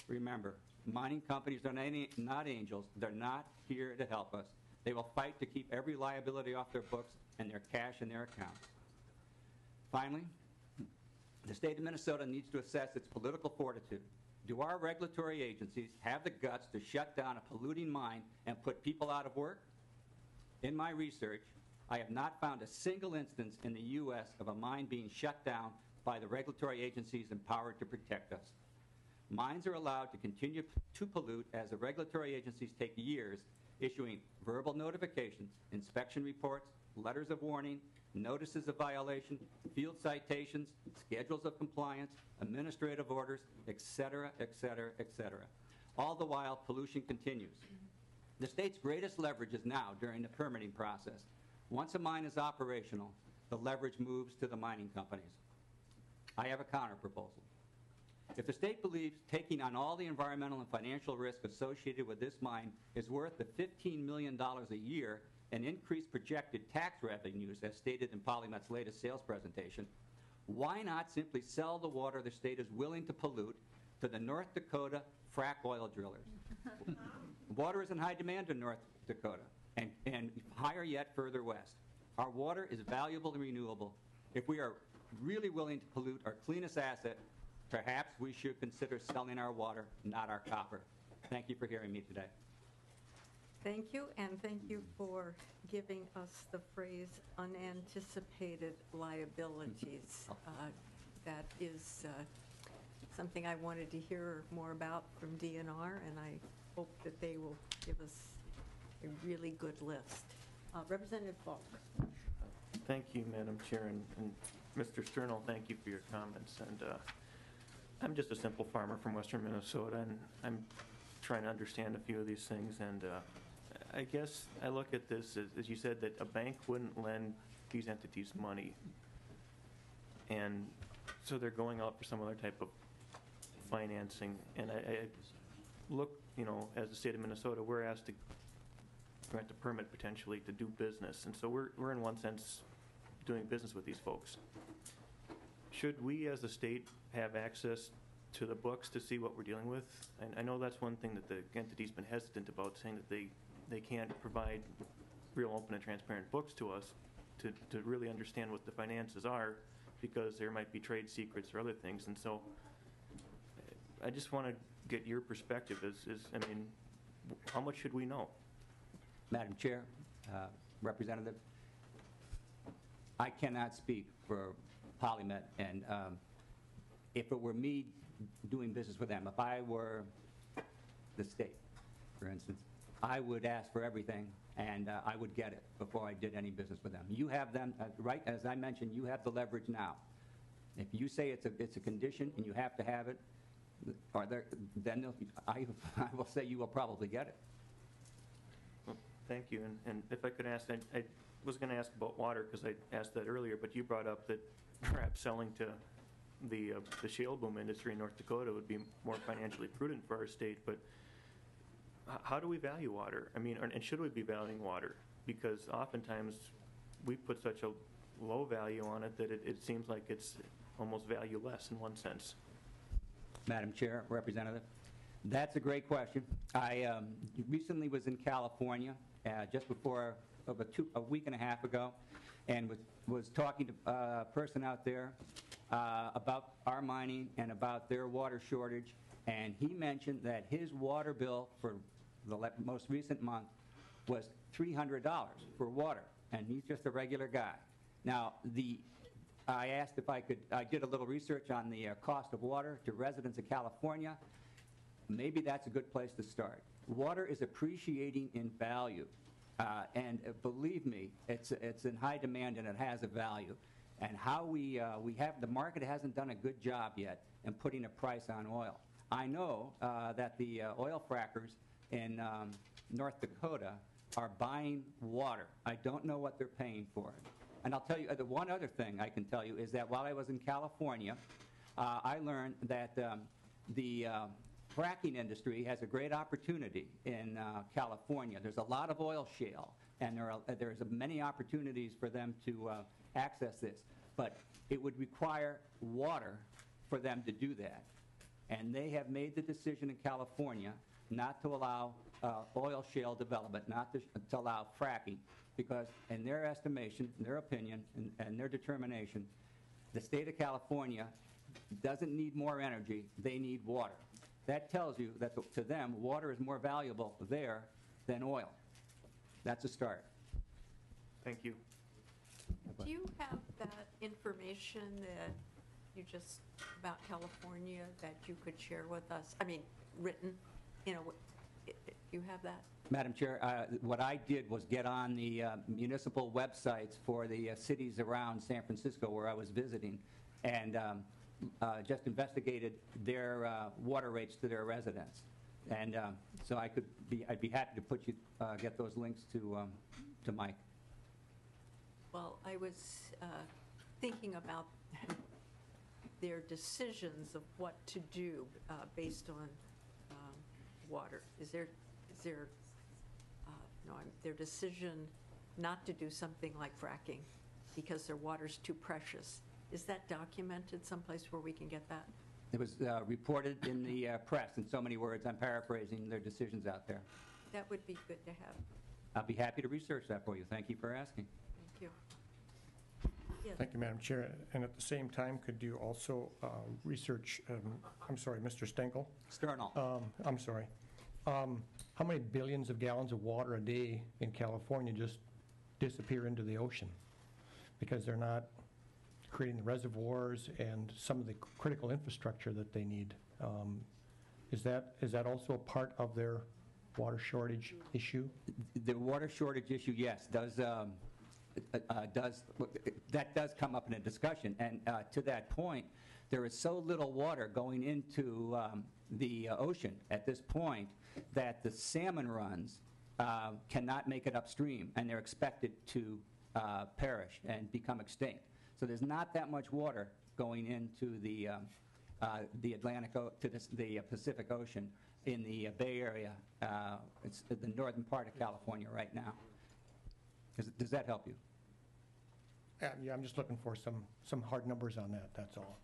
Remember, mining companies are not angels. They're not here to help us. They will fight to keep every liability off their books and their cash in their accounts. Finally, the state of Minnesota needs to assess its political fortitude. Do our regulatory agencies have the guts to shut down a polluting mine and put people out of work? In my research, I have not found a single instance in the U.S. of a mine being shut down by the regulatory agencies empowered to protect us. Mines are allowed to continue to pollute as the regulatory agencies take years issuing verbal notifications, inspection reports, letters of warning, notices of violation, field citations, schedules of compliance, administrative orders, etc., etc., etc. All the while, pollution continues. The state's greatest leverage is now during the permitting process. Once a mine is operational, the leverage moves to the mining companies. I have a counter-proposal. If the state believes taking on all the environmental and financial risk associated with this mine is worth the $15 million a year and increased projected tax revenues, as stated in PolyMet's latest sales presentation, why not simply sell the water the state is willing to pollute to the North Dakota frack oil drillers? Water is in high demand in North Dakota and higher yet further west. Our water is valuable and renewable. If we are really willing to pollute our cleanest asset, perhaps we should consider selling our water, not our copper. Thank you for hearing me today. Thank you, and thank you for giving us the phrase unanticipated liabilities. That is something I wanted to hear more about from DNR, and I hope that they will give us a really good list. Representative Falk. Thank you, Madam Chair, and Mr. Sternal, thank you for your comments. And I'm just a simple farmer from western Minnesota, and I'm trying to understand a few of these things. And I guess I look at this as you said, that a bank wouldn't lend these entities money, and so they're going out for some other type of financing. And I look, as the state of Minnesota, we're asked to grant a permit potentially to do business, and so we're in one sense doing business with these folks. Should we as the state have access to the books to see what we're dealing with? And I know that's one thing that the entity's been hesitant about, saying that they can't provide real open and transparent books to us to really understand what the finances are, because there might be trade secrets or other things. And so I just want to get your perspective. How much should we know? Madam Chair, Representative, I cannot speak for PolyMet, and if it were me doing business with them, if I were the state, for instance, I would ask for everything, and I would get it before I did any business with them. You have them, right, as I mentioned, you have the leverage now. If you say it's a condition and you have to have it, then I will say you will probably get it. Well, thank you. And if I could ask, I was going to ask about water because I asked that earlier, but you brought up that perhaps selling to the shale boom industry in North Dakota would be more financially prudent for our state. But how do we value water? And should we be valuing water? Because oftentimes we put such a low value on it that it seems like it's almost valueless in one sense. Madam Chair, Representative, that's a great question. I recently was in California just before a week and a half ago, and was talking to a person out there about our mining and about their water shortage, and he mentioned that his water bill for the most recent month was $300 for water, and he's just a regular guy. Now, I asked if I did a little research on the cost of water to residents of California. Maybe that's a good place to start. Water is appreciating in value, and believe me, it's in high demand and it has a value. And how the market hasn't done a good job yet in putting a price on oil. I know that the oil frackers in North Dakota are buying water. I don't know what they're paying for it. And I'll tell you, the one other thing I can tell you is that while I was in California, I learned that the fracking industry has a great opportunity in California. There's a lot of oil shale, and there's many opportunities for them to access this. But it would require water for them to do that. And they have made the decision in California not to allow oil shale development, not to allow fracking, because in their estimation, in their opinion, and their determination, the state of California doesn't need more energy, they need water. That tells you that to them, water is more valuable there than oil. That's a start. Thank you. Do you have that information that you just, about California, that you could share with us? Written, you have that? Madam Chair, what I did was get on the municipal websites for the cities around San Francisco where I was visiting, and just investigated their water rates to their residents. And so I'd be happy to get those links to Mike. Well, I was thinking about their decisions of what to do based on water. Their decision not to do something like fracking because their water's too precious. Is that documented someplace where we can get that? It was reported in the press in so many words. I'm paraphrasing their decisions out there. That would be good to have. I'll be happy to research that for you. Thank you for asking. Thank you. Yes. Thank you, Madam Chair. And at the same time, could you also research, I'm sorry, Mr. Stenkel? Sternal. I'm sorry. How many billions of gallons of water a day in California just disappear into the ocean? Because they're not creating the reservoirs and some of the critical infrastructure that they need. Is that also a part of their water shortage issue? The water shortage issue, yes, that does come up in a discussion. And to that point, there is so little water going into the ocean at this point that the salmon runs cannot make it upstream, and they're expected to perish and become extinct. So there's not that much water going into the Atlantic, the Pacific Ocean in the Bay Area. It's the northern part of California right now. Does that help you? Yeah, I'm just looking for some hard numbers on that, that's all.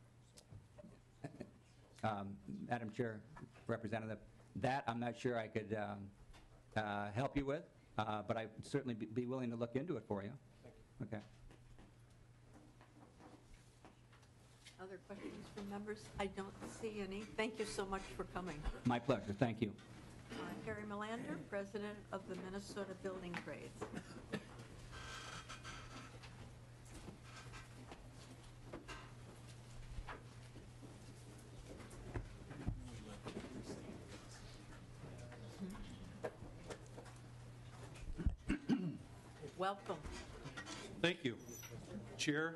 Madam Chair, Representative, that I'm not sure I could help you with, but I'd certainly be willing to look into it for you. Okay. Other questions from members? I don't see any. Thank you so much for coming. My pleasure. Thank you. Carrie Melander, President of the Minnesota Building Trades. Welcome. Thank you. Chair,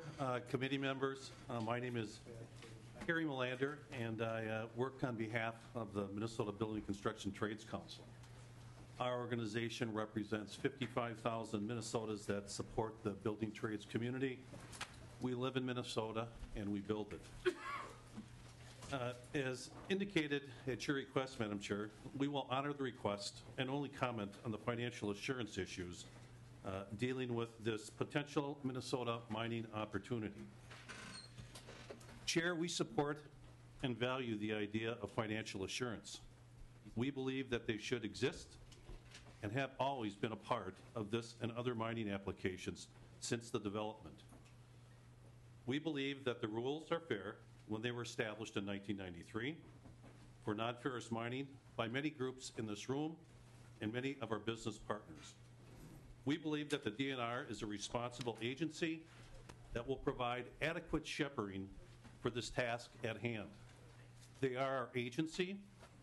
committee members, my name is Harry Melander, and I work on behalf of the Minnesota Building Construction Trades Council. Our organization represents 55,000 Minnesotans that support the building trades community. We live in Minnesota, and we build it. As indicated at your request, Madam Chair, we will honor the request and only comment on the financial assurance issues dealing with this potential Minnesota mining opportunity. Chair, we support and value the idea of financial assurance. We believe that they should exist and have always been a part of this and other mining applications since the development. We believe that the rules are fair when they were established in 1993 for non-ferrous mining by many groups in this room and many of our business partners. We believe that the DNR is a responsible agency that will provide adequate shepherding for this task at hand. They are our agency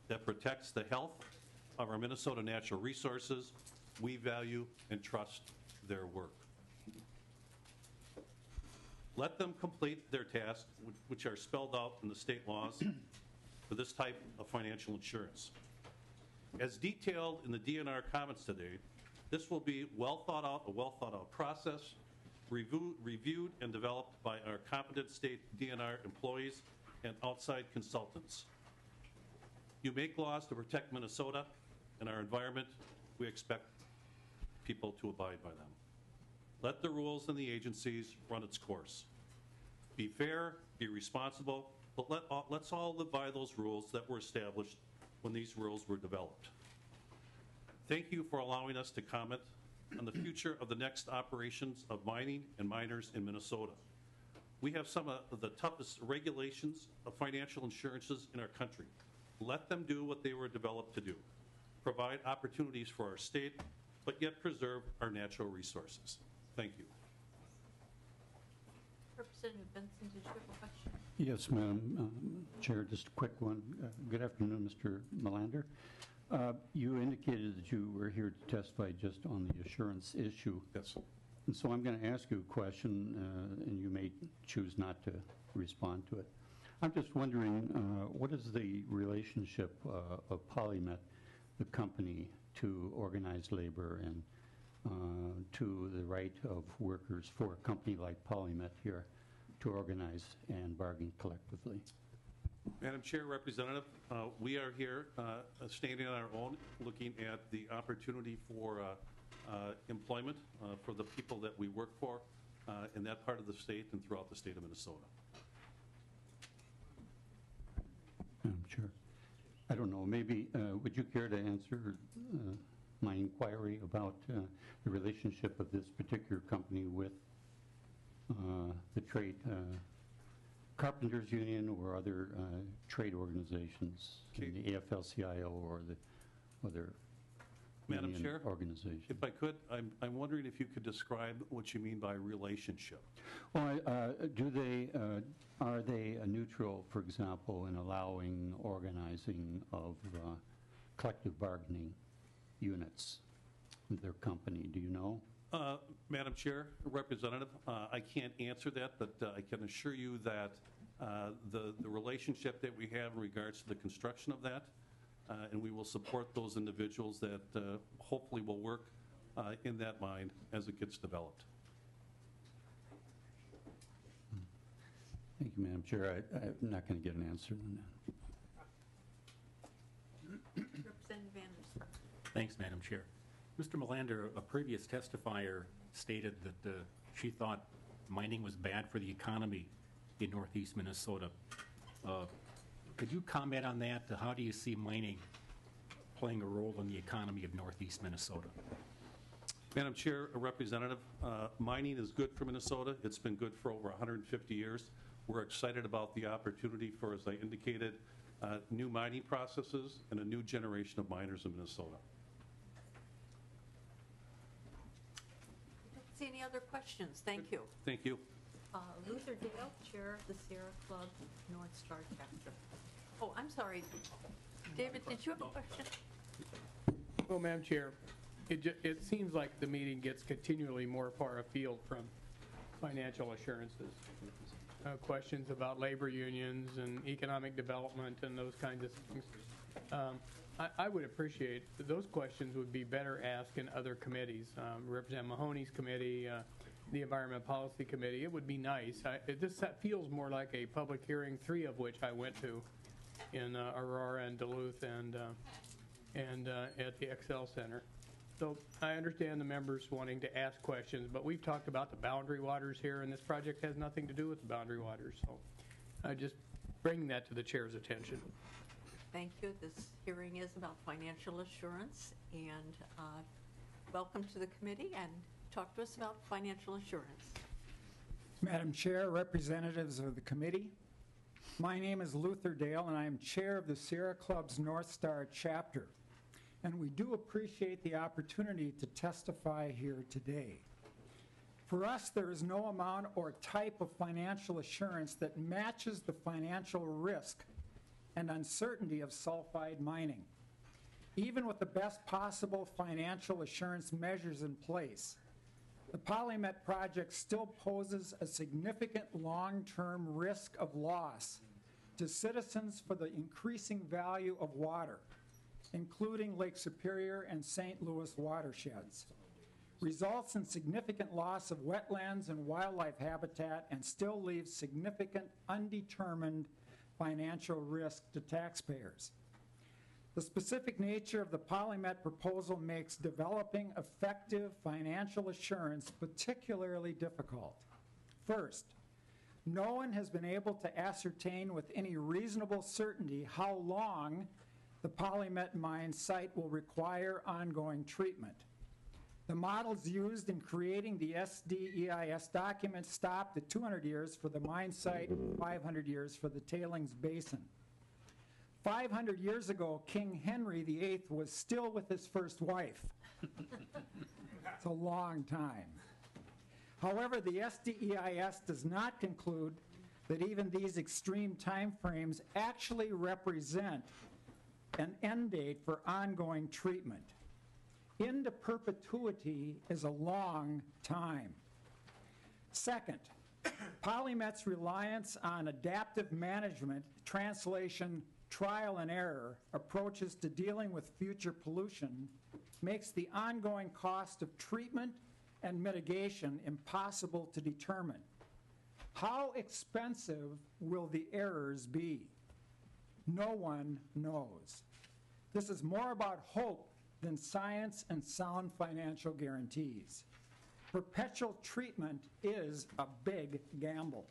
that protects the health of our Minnesota natural resources. We value and trust their work. Let them complete their tasks, which are spelled out in the state laws for this type of financial insurance. As detailed in the DNR comments today, this will be a well thought out process, reviewed and developed by our competent state DNR employees and outside consultants. You make laws to protect Minnesota and our environment. We expect people to abide by them. Let the rules and the agencies run its course. Be fair, be responsible, but let's all live by those rules that were established when these rules were developed. Thank you for allowing us to comment on the future of the next operations of mining and miners in Minnesota. We have some of the toughest regulations of financial insurances in our country. Let them do what they were developed to do. Provide opportunities for our state, but yet preserve our natural resources. Thank you. Representative Benson, did you have a question? Yes, Madam Chair, just a quick one. Good afternoon, Mr. Melander. You indicated that you were here to testify just on the assurance issue. Yes. And so I'm going to ask you a question, and you may choose not to respond to it. I'm just wondering, what is the relationship of PolyMet, the company, to organized labor and to the right of workers for a company like PolyMet here to organize and bargain collectively? Madam Chair, Representative, we are here standing on our own, looking at the opportunity for employment for the people that we work for in that part of the state and throughout the state of Minnesota. Madam Chair, I don't know, maybe would you care to answer my inquiry about the relationship of this particular company with the trade carpenters union or other trade organizations, in the AFL-CIO or the other Madam union Chair, organizations. if I could, I'm wondering if you could describe what you mean by relationship. Well, are they neutral, for example, in allowing organizing of collective bargaining units with their company? Do you know? Madam Chair, Representative, I can't answer that, but I can assure you that the relationship that we have in regards to the construction of that, and we will support those individuals that hopefully will work in that mine as it gets developed. Thank you, Madam Chair. I'm not going to get an answer on that. Representative Anderson. Thanks, Madam Chair. Mr. Melander, a previous testifier stated that she thought mining was bad for the economy in northeast Minnesota. Could you comment on that? How do you see mining playing a role in the economy of northeast Minnesota? Madam Chair, Representative, mining is good for Minnesota. It's been good for over 150 years. We're excited about the opportunity for, as I indicated, new mining processes and a new generation of miners in Minnesota. See any other questions? Thank you. Thank you. Luther Dale, Chair of the Sierra Club North Star Chapter. Oh, I'm sorry. David, did you have a question? Well, Madam Chair, it seems like the meeting gets continually more far afield from financial assurances. Questions about labor unions and economic development and those kinds of things. I would appreciate those questions would be better asked in other committees. Representative Mahoney's committee, the Environment Policy Committee. It would be nice. This feels more like a public hearing, 3 of which I went to in Aurora and Duluth and at the Excel Center. So I understand the members wanting to ask questions, but we've talked about the boundary waters here, and this project has nothing to do with the boundary waters. So I just bring that to the chair's attention. Thank you. This hearing is about financial assurance, and welcome to the committee, and talk to us about financial assurance. Madam Chair, representatives of the committee, my name is Luther Dale, and I am chair of the Sierra Club's North Star chapter. And we do appreciate the opportunity to testify here today. For us, there is no amount or type of financial assurance that matches the financial risk and uncertainty of sulfide mining. Even with the best possible financial assurance measures in place, the PolyMet project still poses a significant long-term risk of loss to citizens for the increasing value of water, including Lake Superior and St. Louis watersheds, results in significant loss of wetlands and wildlife habitat, and still leaves significant undetermined financial risk to taxpayers. The specific nature of the PolyMet proposal makes developing effective financial assurance particularly difficult. First, no one has been able to ascertain with any reasonable certainty how long the PolyMet mine site will require ongoing treatment. The models used in creating the SDEIS document stopped at 200 years for the mine site, 500 years for the tailings basin. 500 years ago, King Henry VIII was still with his first wife. It's a long time. However, the SDEIS does not conclude that even these extreme time frames actually represent an end date for ongoing treatment. Into perpetuity is a long time. Second, PolyMet's reliance on adaptive management, translation, trial and error approaches to dealing with future pollution makes the ongoing cost of treatment and mitigation impossible to determine. How expensive will the errors be? No one knows. This is more about hope than science and sound financial guarantees. Perpetual treatment is a big gamble.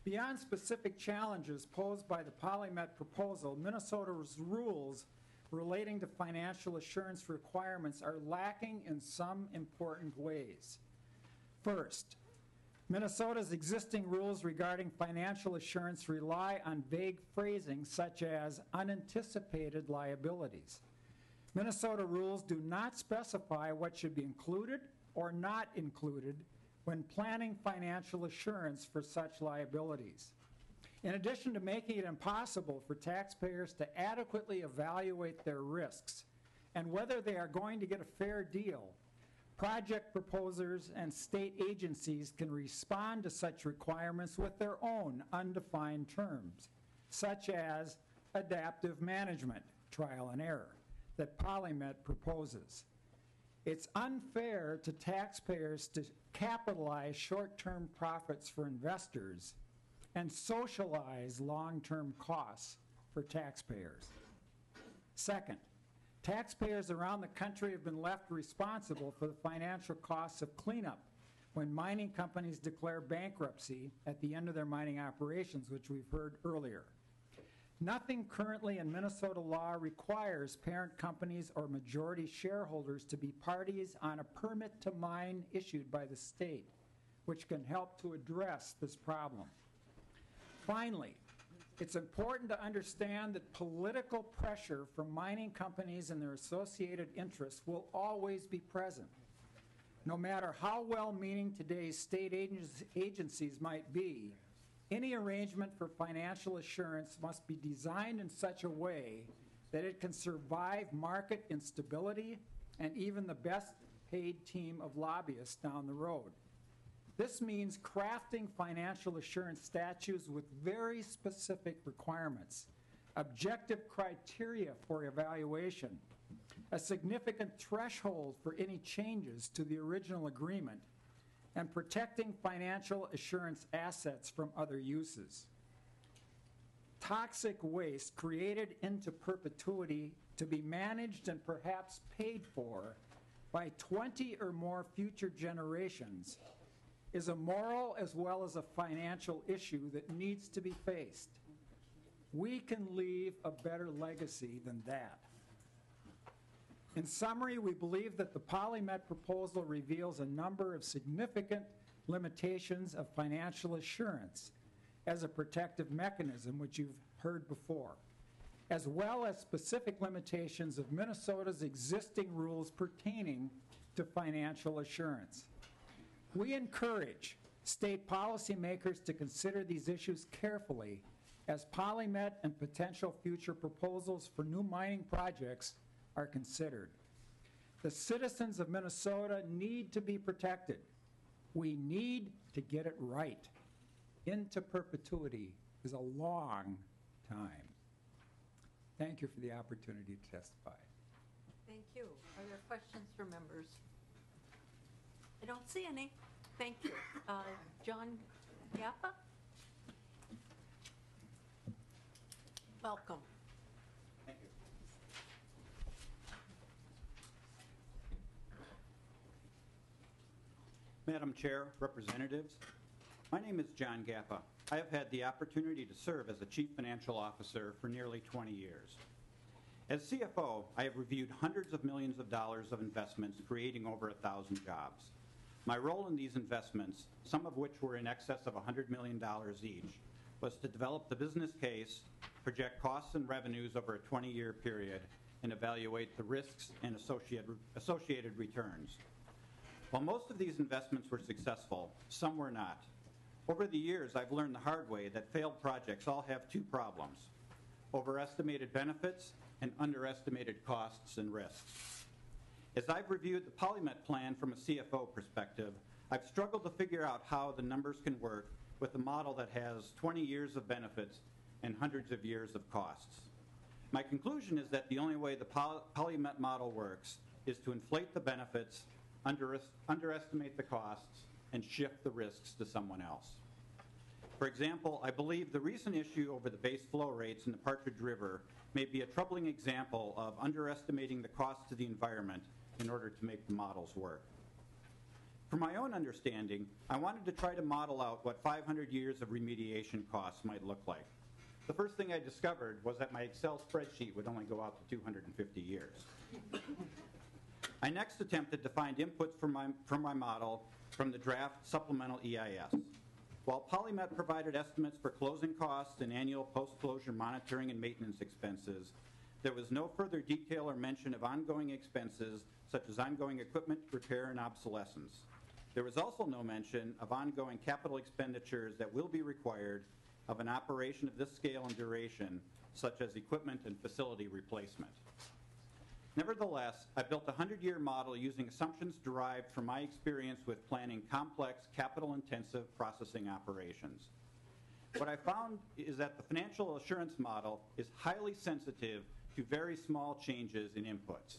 Beyond specific challenges posed by the PolyMet proposal, Minnesota's rules relating to financial assurance requirements are lacking in some important ways. First, Minnesota's existing rules regarding financial assurance rely on vague phrasing such as unanticipated liabilities. Minnesota rules do not specify what should be included or not included when planning financial assurance for such liabilities. In addition to making it impossible for taxpayers to adequately evaluate their risks and whether they are going to get a fair deal, project proposers and state agencies can respond to such requirements with their own undefined terms, such as adaptive management, trial and error, that PolyMet proposes. It's unfair to taxpayers to capitalize short-term profits for investors and socialize long-term costs for taxpayers. Second, taxpayers around the country have been left responsible for the financial costs of cleanup when mining companies declare bankruptcy at the end of their mining operations, which we've heard earlier. Nothing currently in Minnesota law requires parent companies or majority shareholders to be parties on a permit to mine issued by the state, which can help to address this problem. Finally, it's important to understand that political pressure from mining companies and their associated interests will always be present. No matter how well-meaning today's state agencies might be, any arrangement for financial assurance must be designed in such a way that it can survive market instability and even the best paid team of lobbyists down the road. This means crafting financial assurance statutes with very specific requirements, objective criteria for evaluation, a significant threshold for any changes to the original agreement, and protecting financial assurance assets from other uses. Toxic waste created into perpetuity to be managed and perhaps paid for by 20 or more future generations is a moral as well as a financial issue that needs to be faced. We can leave a better legacy than that. In summary, we believe that the PolyMet proposal reveals a number of significant limitations of financial assurance as a protective mechanism, which you've heard before, as well as specific limitations of Minnesota's existing rules pertaining to financial assurance. We encourage state policymakers to consider these issues carefully as PolyMet and potential future proposals for new mining projects are considered. The citizens of Minnesota need to be protected. We need to get it right. Into perpetuity is a long time. Thank you for the opportunity to testify. Thank you. Are there questions for members? I don't see any. Thank you. John Gappa? Welcome. Thank you. Madam Chair, representatives, my name is John Gappa. I have had the opportunity to serve as a Chief Financial Officer for nearly 20 years. As CFO, I have reviewed hundreds of millions of dollars of investments, creating over 1,000 jobs. My role in these investments, some of which were in excess of $100 million each, was to develop the business case, project costs and revenues over a 20-year period, and evaluate the risks and associated returns. While most of these investments were successful, some were not. Over the years, I've learned the hard way that failed projects all have two problems: overestimated benefits and underestimated costs and risks. As I've reviewed the PolyMet plan from a CFO perspective, I've struggled to figure out how the numbers can work with a model that has 20 years of benefits and hundreds of years of costs. My conclusion is that the only way the PolyMet model works is to inflate the benefits, underestimate the costs, and shift the risks to someone else. For example, I believe the recent issue over the base flow rates in the Partridge River may be a troubling example of underestimating the cost to the environment in order to make the models work. For my own understanding, I wanted to try to model out what 500 years of remediation costs might look like. The first thing I discovered was that my Excel spreadsheet would only go out to 250 years. I next attempted to find inputs from my model from the draft supplemental EIS. While PolyMet provided estimates for closing costs and annual post-closure monitoring and maintenance expenses, there was no further detail or mention of ongoing expenses such as ongoing equipment repair and obsolescence. There was also no mention of ongoing capital expenditures that will be required of an operation of this scale and duration, such as equipment and facility replacement. Nevertheless, I built a 100-year model using assumptions derived from my experience with planning complex, capital-intensive processing operations. What I found is that the financial assurance model is highly sensitive to very small changes in inputs.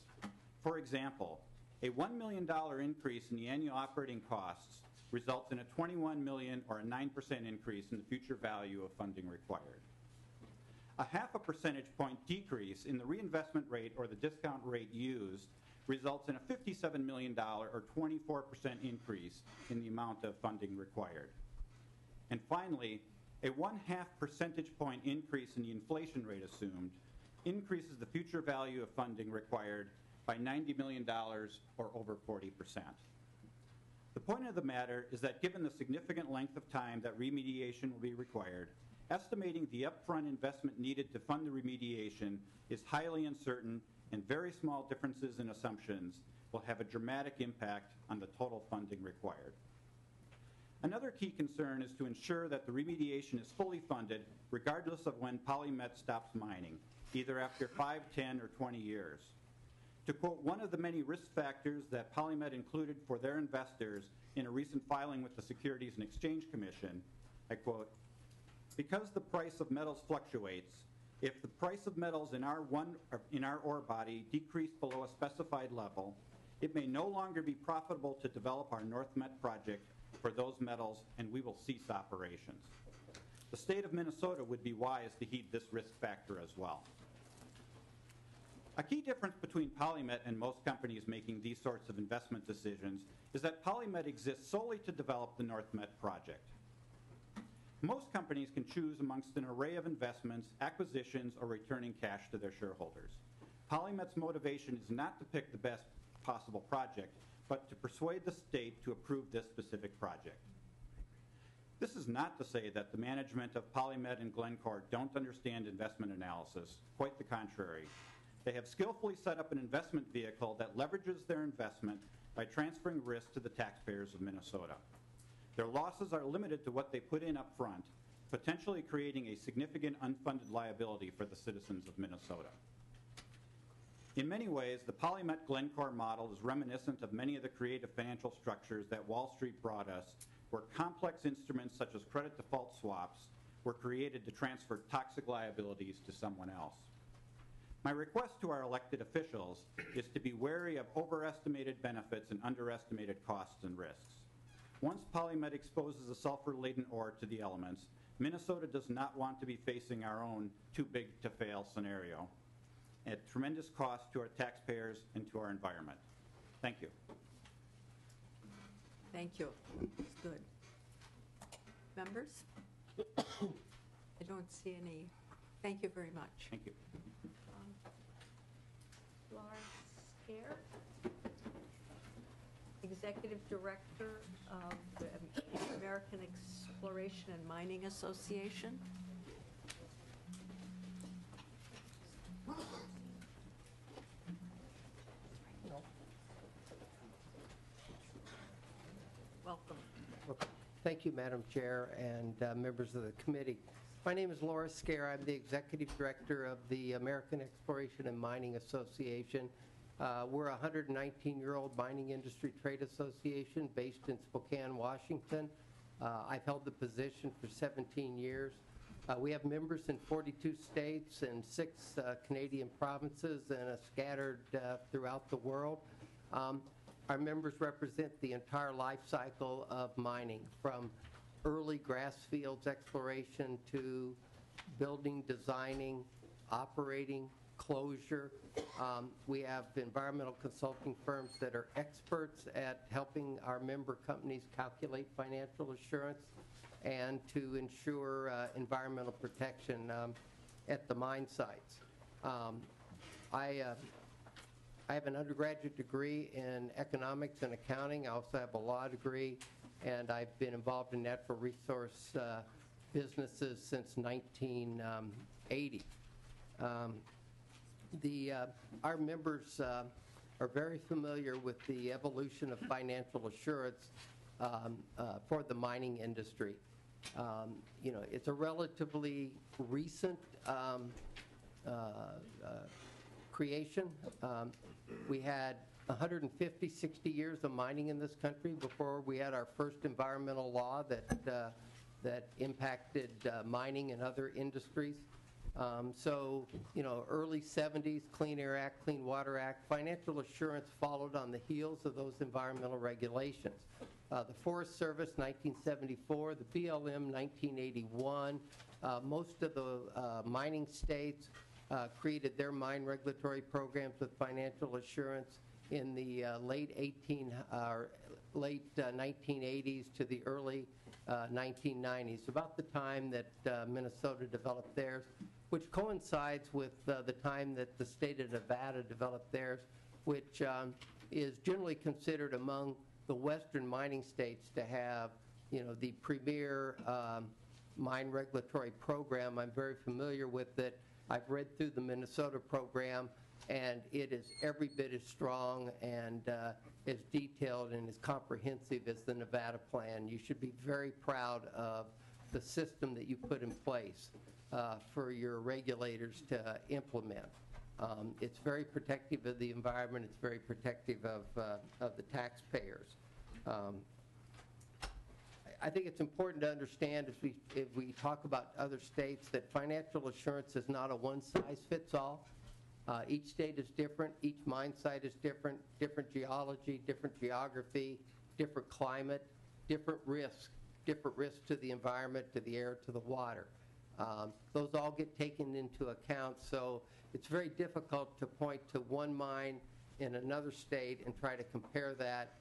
For example, a $1 million increase in the annual operating costs results in a $21 million or a 9% increase in the future value of funding required. A half a percentage point decrease in the reinvestment rate or the discount rate used results in a $57 million or 24% increase in the amount of funding required. And finally, a 1/2 percentage point increase in the inflation rate assumed increases the future value of funding required by $90 million or over 40%. The point of the matter is that given the significant length of time that remediation will be required, estimating the upfront investment needed to fund the remediation is highly uncertain, and very small differences in assumptions will have a dramatic impact on the total funding required. Another key concern is to ensure that the remediation is fully funded regardless of when PolyMet stops mining, either after 5, 10, or 20 years. To quote one of the many risk factors that PolyMet included for their investors in a recent filing with the Securities and Exchange Commission, I quote, "Because the price of metals fluctuates, if the price of metals in our ore body decrease below a specified level, it may no longer be profitable to develop our NorthMet project for those metals, and we will cease operations." The state of Minnesota would be wise to heed this risk factor as well. A key difference between PolyMet and most companies making these sorts of investment decisions is that PolyMet exists solely to develop the NorthMet project. Most companies can choose amongst an array of investments, acquisitions, or returning cash to their shareholders. PolyMet's motivation is not to pick the best possible project, but to persuade the state to approve this specific project. This is not to say that the management of PolyMet and Glencore don't understand investment analysis. Quite the contrary. They have skillfully set up an investment vehicle that leverages their investment by transferring risk to the taxpayers of Minnesota. Their losses are limited to what they put in up front, potentially creating a significant unfunded liability for the citizens of Minnesota. In many ways, the PolyMet Glencore model is reminiscent of many of the creative financial structures that Wall Street brought us, where complex instruments such as credit default swaps were created to transfer toxic liabilities to someone else. My request to our elected officials is to be wary of overestimated benefits and underestimated costs and risks. Once PolyMet exposes a sulfur-laden ore to the elements, Minnesota does not want to be facing our own too-big-to-fail scenario at tremendous cost to our taxpayers and to our environment. Thank you. Thank you. It's good. Members? I don't see any. Thank you very much. Thank you. Laura Scare, Executive Director of the American Exploration and Mining Association. Welcome. Thank you, Madam Chair and members of the committee. My name is Laura Scare. I'm the Executive Director of the American Exploration and Mining Association. We're a 119-year-old mining industry trade association based in Spokane, Washington. I've held the position for 17 years. We have members in 42 states and 6 Canadian provinces and scattered throughout the world. Our members represent the entire life cycle of mining, from early grass fields exploration to building, designing, operating, closure. We have environmental consulting firms that are experts at helping our member companies calculate financial assurance and to ensure environmental protection at the mine sites. I I have an undergraduate degree in economics and accounting. I also have a law degree, and I've been involved in natural resource businesses since 1980. Our members are very familiar with the evolution of financial assurance for the mining industry. It's a relatively recent creation. We had 150, 60 years of mining in this country before we had our first environmental law that impacted mining and other industries. Early 70s, Clean Air Act, Clean Water Act, financial assurance followed on the heels of those environmental regulations. The Forest Service, 1974, the BLM, 1981. Most of the mining states created their mine regulatory programs with financial assurance in the late 1980s to the early 1990s, about the time that Minnesota developed theirs, which coincides with the time that the state of Nevada developed theirs, which is generally considered among the western mining states to have, the premier mine regulatory program. I'm very familiar with it. I've read through the Minnesota program, and it is every bit as strong and as detailed and as comprehensive as the Nevada plan. You should be very proud of the system that you put in place for your regulators to implement. It's very protective of the environment. It's very protective of the taxpayers. I think it's important to understand if we talk about other states that financial assurance is not a one-size-fits-all. Each state is different. Each mine site is different. Different geology, different geography, different climate, different risks to the environment, to the air, to the water. Those all get taken into account, so it's very difficult to point to one mine in another state and try to compare that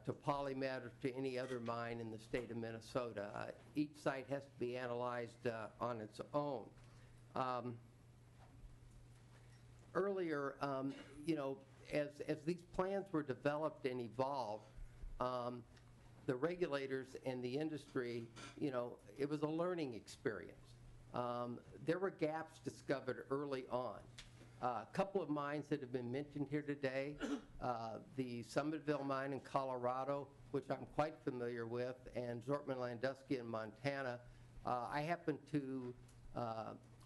to PolyMet or to any other mine in the state of Minnesota. Each site has to be analyzed on its own. Earlier, as these plans were developed and evolved, the regulators and the industry, it was a learning experience. There were gaps discovered early on. A couple of mines that have been mentioned here today, the Summitville mine in Colorado, which I'm quite familiar with, and Zortman-Landusky in Montana. I happened to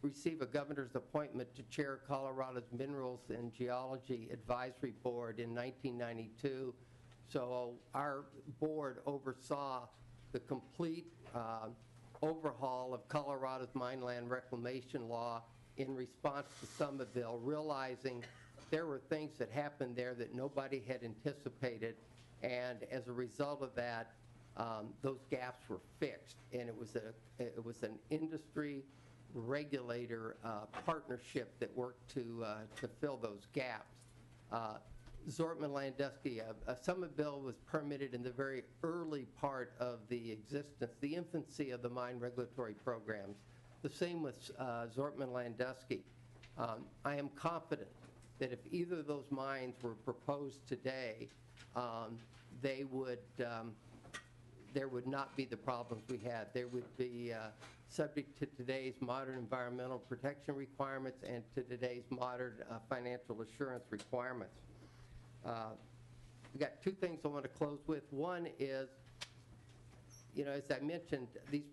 receive a governor's appointment to chair Colorado's Minerals and Geology Advisory Board in 1992. So our board oversaw the complete overhaul of Colorado's mineland reclamation law in response to Summitville, realizing there were things that happened there that nobody had anticipated, and as a result of that, those gaps were fixed, and it was an industry regulator partnership that worked to fill those gaps. Zortman-Landusky, Summitville was permitted in the very early part of the existence, the infancy of the mine regulatory programs. The same with Zortman-Landusky. I am confident that if either of those mines were proposed today, there would not be the problems we had. They would be subject to today's modern environmental protection requirements and to today's modern financial assurance requirements. We've got two things I want to close with. One is, as I mentioned, these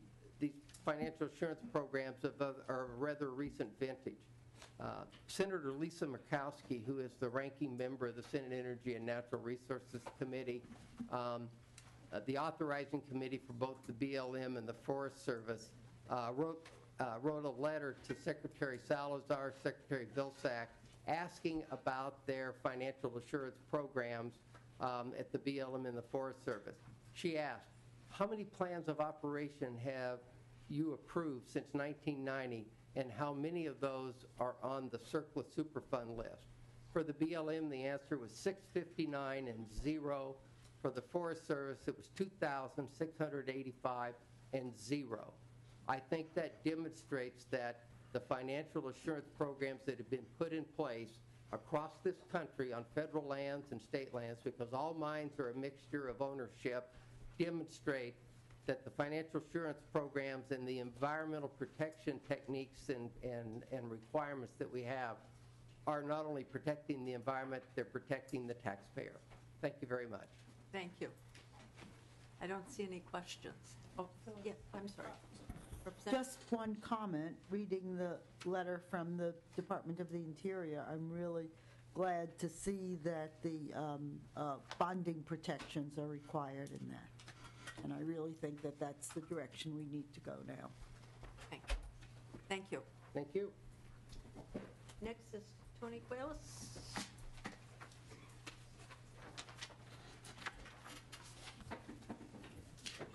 financial assurance programs are a rather recent vintage. Senator Lisa Murkowski, who is the ranking member of the Senate Energy and Natural Resources Committee, the authorizing committee for both the BLM and the Forest Service, wrote a letter to Secretary Salazar, Secretary Vilsack, asking about their financial assurance programs at the BLM and the Forest Service. She asked, how many plans of operation have you approved since 1990, and how many of those are on the surplus Superfund list? For the BLM, the answer was 659 and 0. For the Forest Service, it was 2,685 and 0. I think that demonstrates that the financial assurance programs that have been put in place across this country on federal lands and state lands, because all mines are a mixture of ownership, demonstrate that the financial assurance programs and the environmental protection techniques and requirements that we have are not only protecting the environment, they're protecting the taxpayer. Thank you very much. Thank you. I don't see any questions. Oh, yeah, I'm sorry. Just one comment, reading the letter from the Department of the Interior, I'm really glad to see that the bonding protections are required in that. And I really think that that's the direction we need to go now. Thank you. Thank you. Next is Tony Quayles.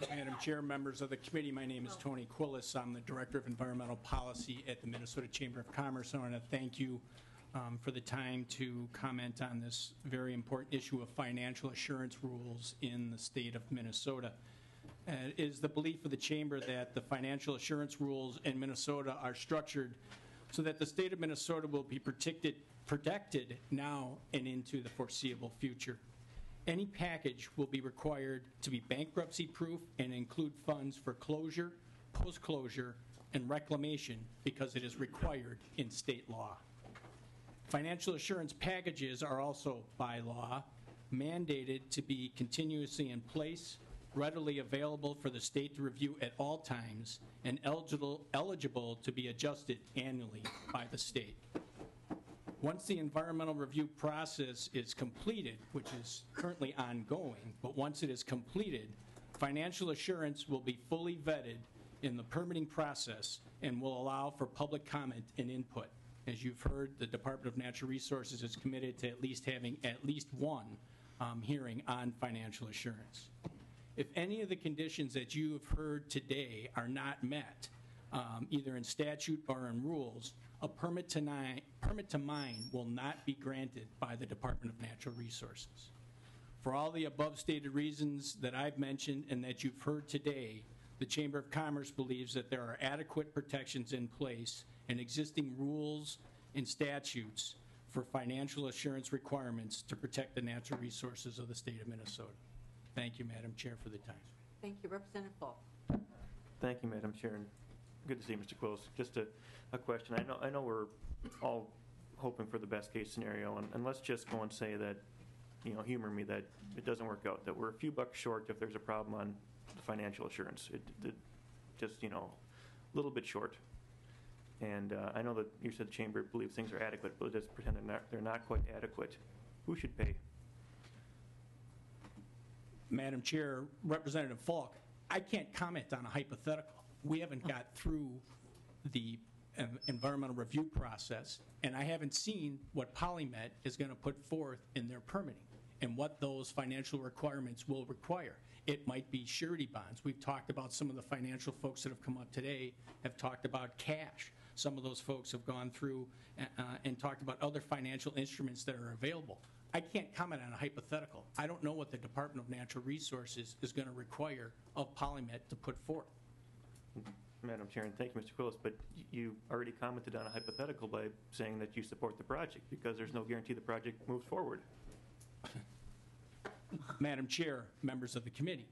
Madam Chair, members of the committee, my name is Tony Quillis. I'm the Director of Environmental Policy at the Minnesota Chamber of Commerce. I want to thank you for the time to comment on this very important issue of financial assurance rules in the state of Minnesota. It is the belief of the Chamber that the financial assurance rules in Minnesota are structured so that the state of Minnesota will be protected now and into the foreseeable future. Any package will be required to be bankruptcy-proof and include funds for closure, post-closure, and reclamation because it is required in state law. Financial assurance packages are also, by law, mandated to be continuously in place, readily available for the state to review at all times, and eligible to be adjusted annually by the state. Once the environmental review process is completed, which is currently ongoing, but once it is completed, financial assurance will be fully vetted in the permitting process and will allow for public comment and input. As you've heard, the Department of Natural Resources is committed to at least having at least one hearing on financial assurance. If any of the conditions that you have heard today are not met, either in statute or in rules, a permit to mine will not be granted by the Department of Natural Resources. For all the above stated reasons that I've mentioned and that you've heard today, the Chamber of Commerce believes that there are adequate protections in place and existing rules and statutes for financial assurance requirements to protect the natural resources of the state of Minnesota. Thank you, Madam Chair, for the time. Thank you. Representative Fall. Thank you, Madam Chair, and good to see you, Mr. Quills. Just a question. I know we're all hoping for the best case scenario, and let's just go and say that, humor me, that it doesn't work out, that we're a few bucks short if there's a problem on the financial assurance. It just, a little bit short. And I know that you said the Chamber believes things are adequate, but let's pretend they're not quite adequate. Who should pay? Madam Chair, Representative Falk, I can't comment on a hypothetical. We haven't got through the environmental review process, and I haven't seen what PolyMet is going to put forth in their permitting and what those financial requirements will require. It might be surety bonds. We've talked about some of the financial folks that have come up today have talked about cash. Some of those folks have gone through and talked about other financial instruments that are available. I can't comment on a hypothetical. I don't know what the Department of Natural Resources is going to require of PolyMet to put forth. Madam Chair, and thank you, Mr. Quillis, but you already commented on a hypothetical by saying that you support the project because there's no guarantee the project moves forward. Madam Chair, members of the committee,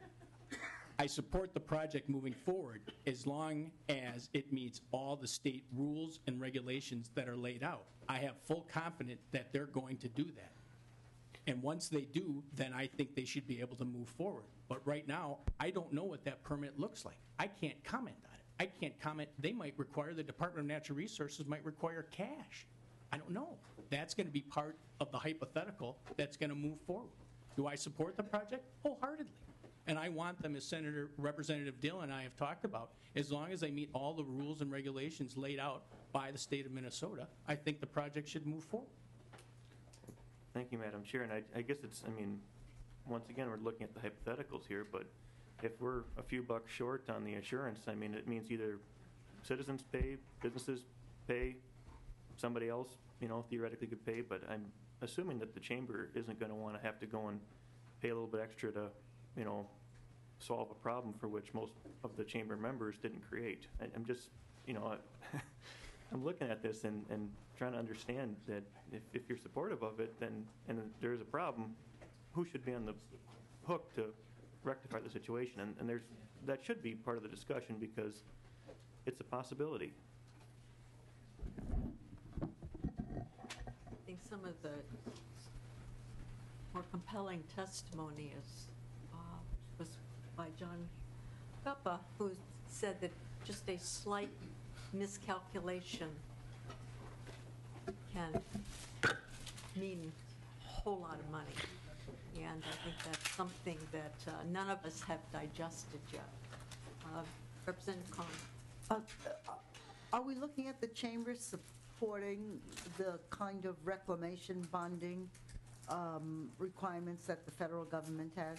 I support the project moving forward as long as it meets all the state rules and regulations that are laid out. I have full confidence that they're going to do that. And once they do, then I think they should be able to move forward. But right now, I don't know what that permit looks like. I can't comment on it. I can't comment. They might require, the Department of Natural Resources might require cash. I don't know. That's going to be part of the hypothetical that's going to move forward. Do I support the project? Wholeheartedly. And I want them, as Representative Dill and I have talked about, as long as they meet all the rules and regulations laid out by the state of Minnesota, I think the project should move forward. Thank you, Madam Chair. And I guess it's, once again, we're looking at the hypotheticals here, but if we're a few bucks short on the assurance, it means either citizens pay, businesses pay, somebody else, theoretically could pay, but I'm assuming that the Chamber isn't going to want to have to go and pay a little bit extra to, solve a problem for which most of the Chamber members didn't create. I'm just, I'm looking at this and trying to understand that if you're supportive of it, then, and there is a problem, who should be on the hook to rectify the situation? And that should be part of the discussion because it's a possibility. I think some of the more compelling testimony was by John Cuppa, who said that just a slight miscalculation can mean a whole lot of money. And I think that's something that none of us have digested yet. Representative Kahn. Are we looking at the chamber supporting the kind of reclamation bonding requirements that the federal government has?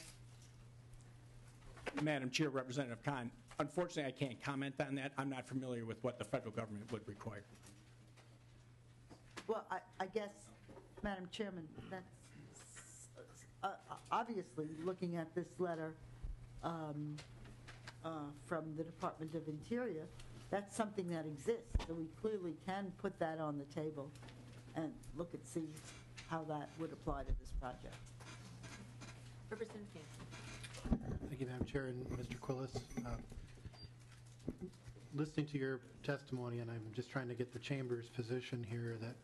Madam Chair, Representative Kahn, unfortunately, I can't comment on that. I'm not familiar with what the federal government would require. Well, I guess, Madam Chairman, that's obviously looking at this letter from the Department of Interior, that's something that exists. So we clearly can put that on the table and look and see how that would apply to this project. Representative Hanson. Thank you, Madam Chair, and Mr. Quillis. Listening to your testimony, and I'm just trying to get the Chamber's position here, that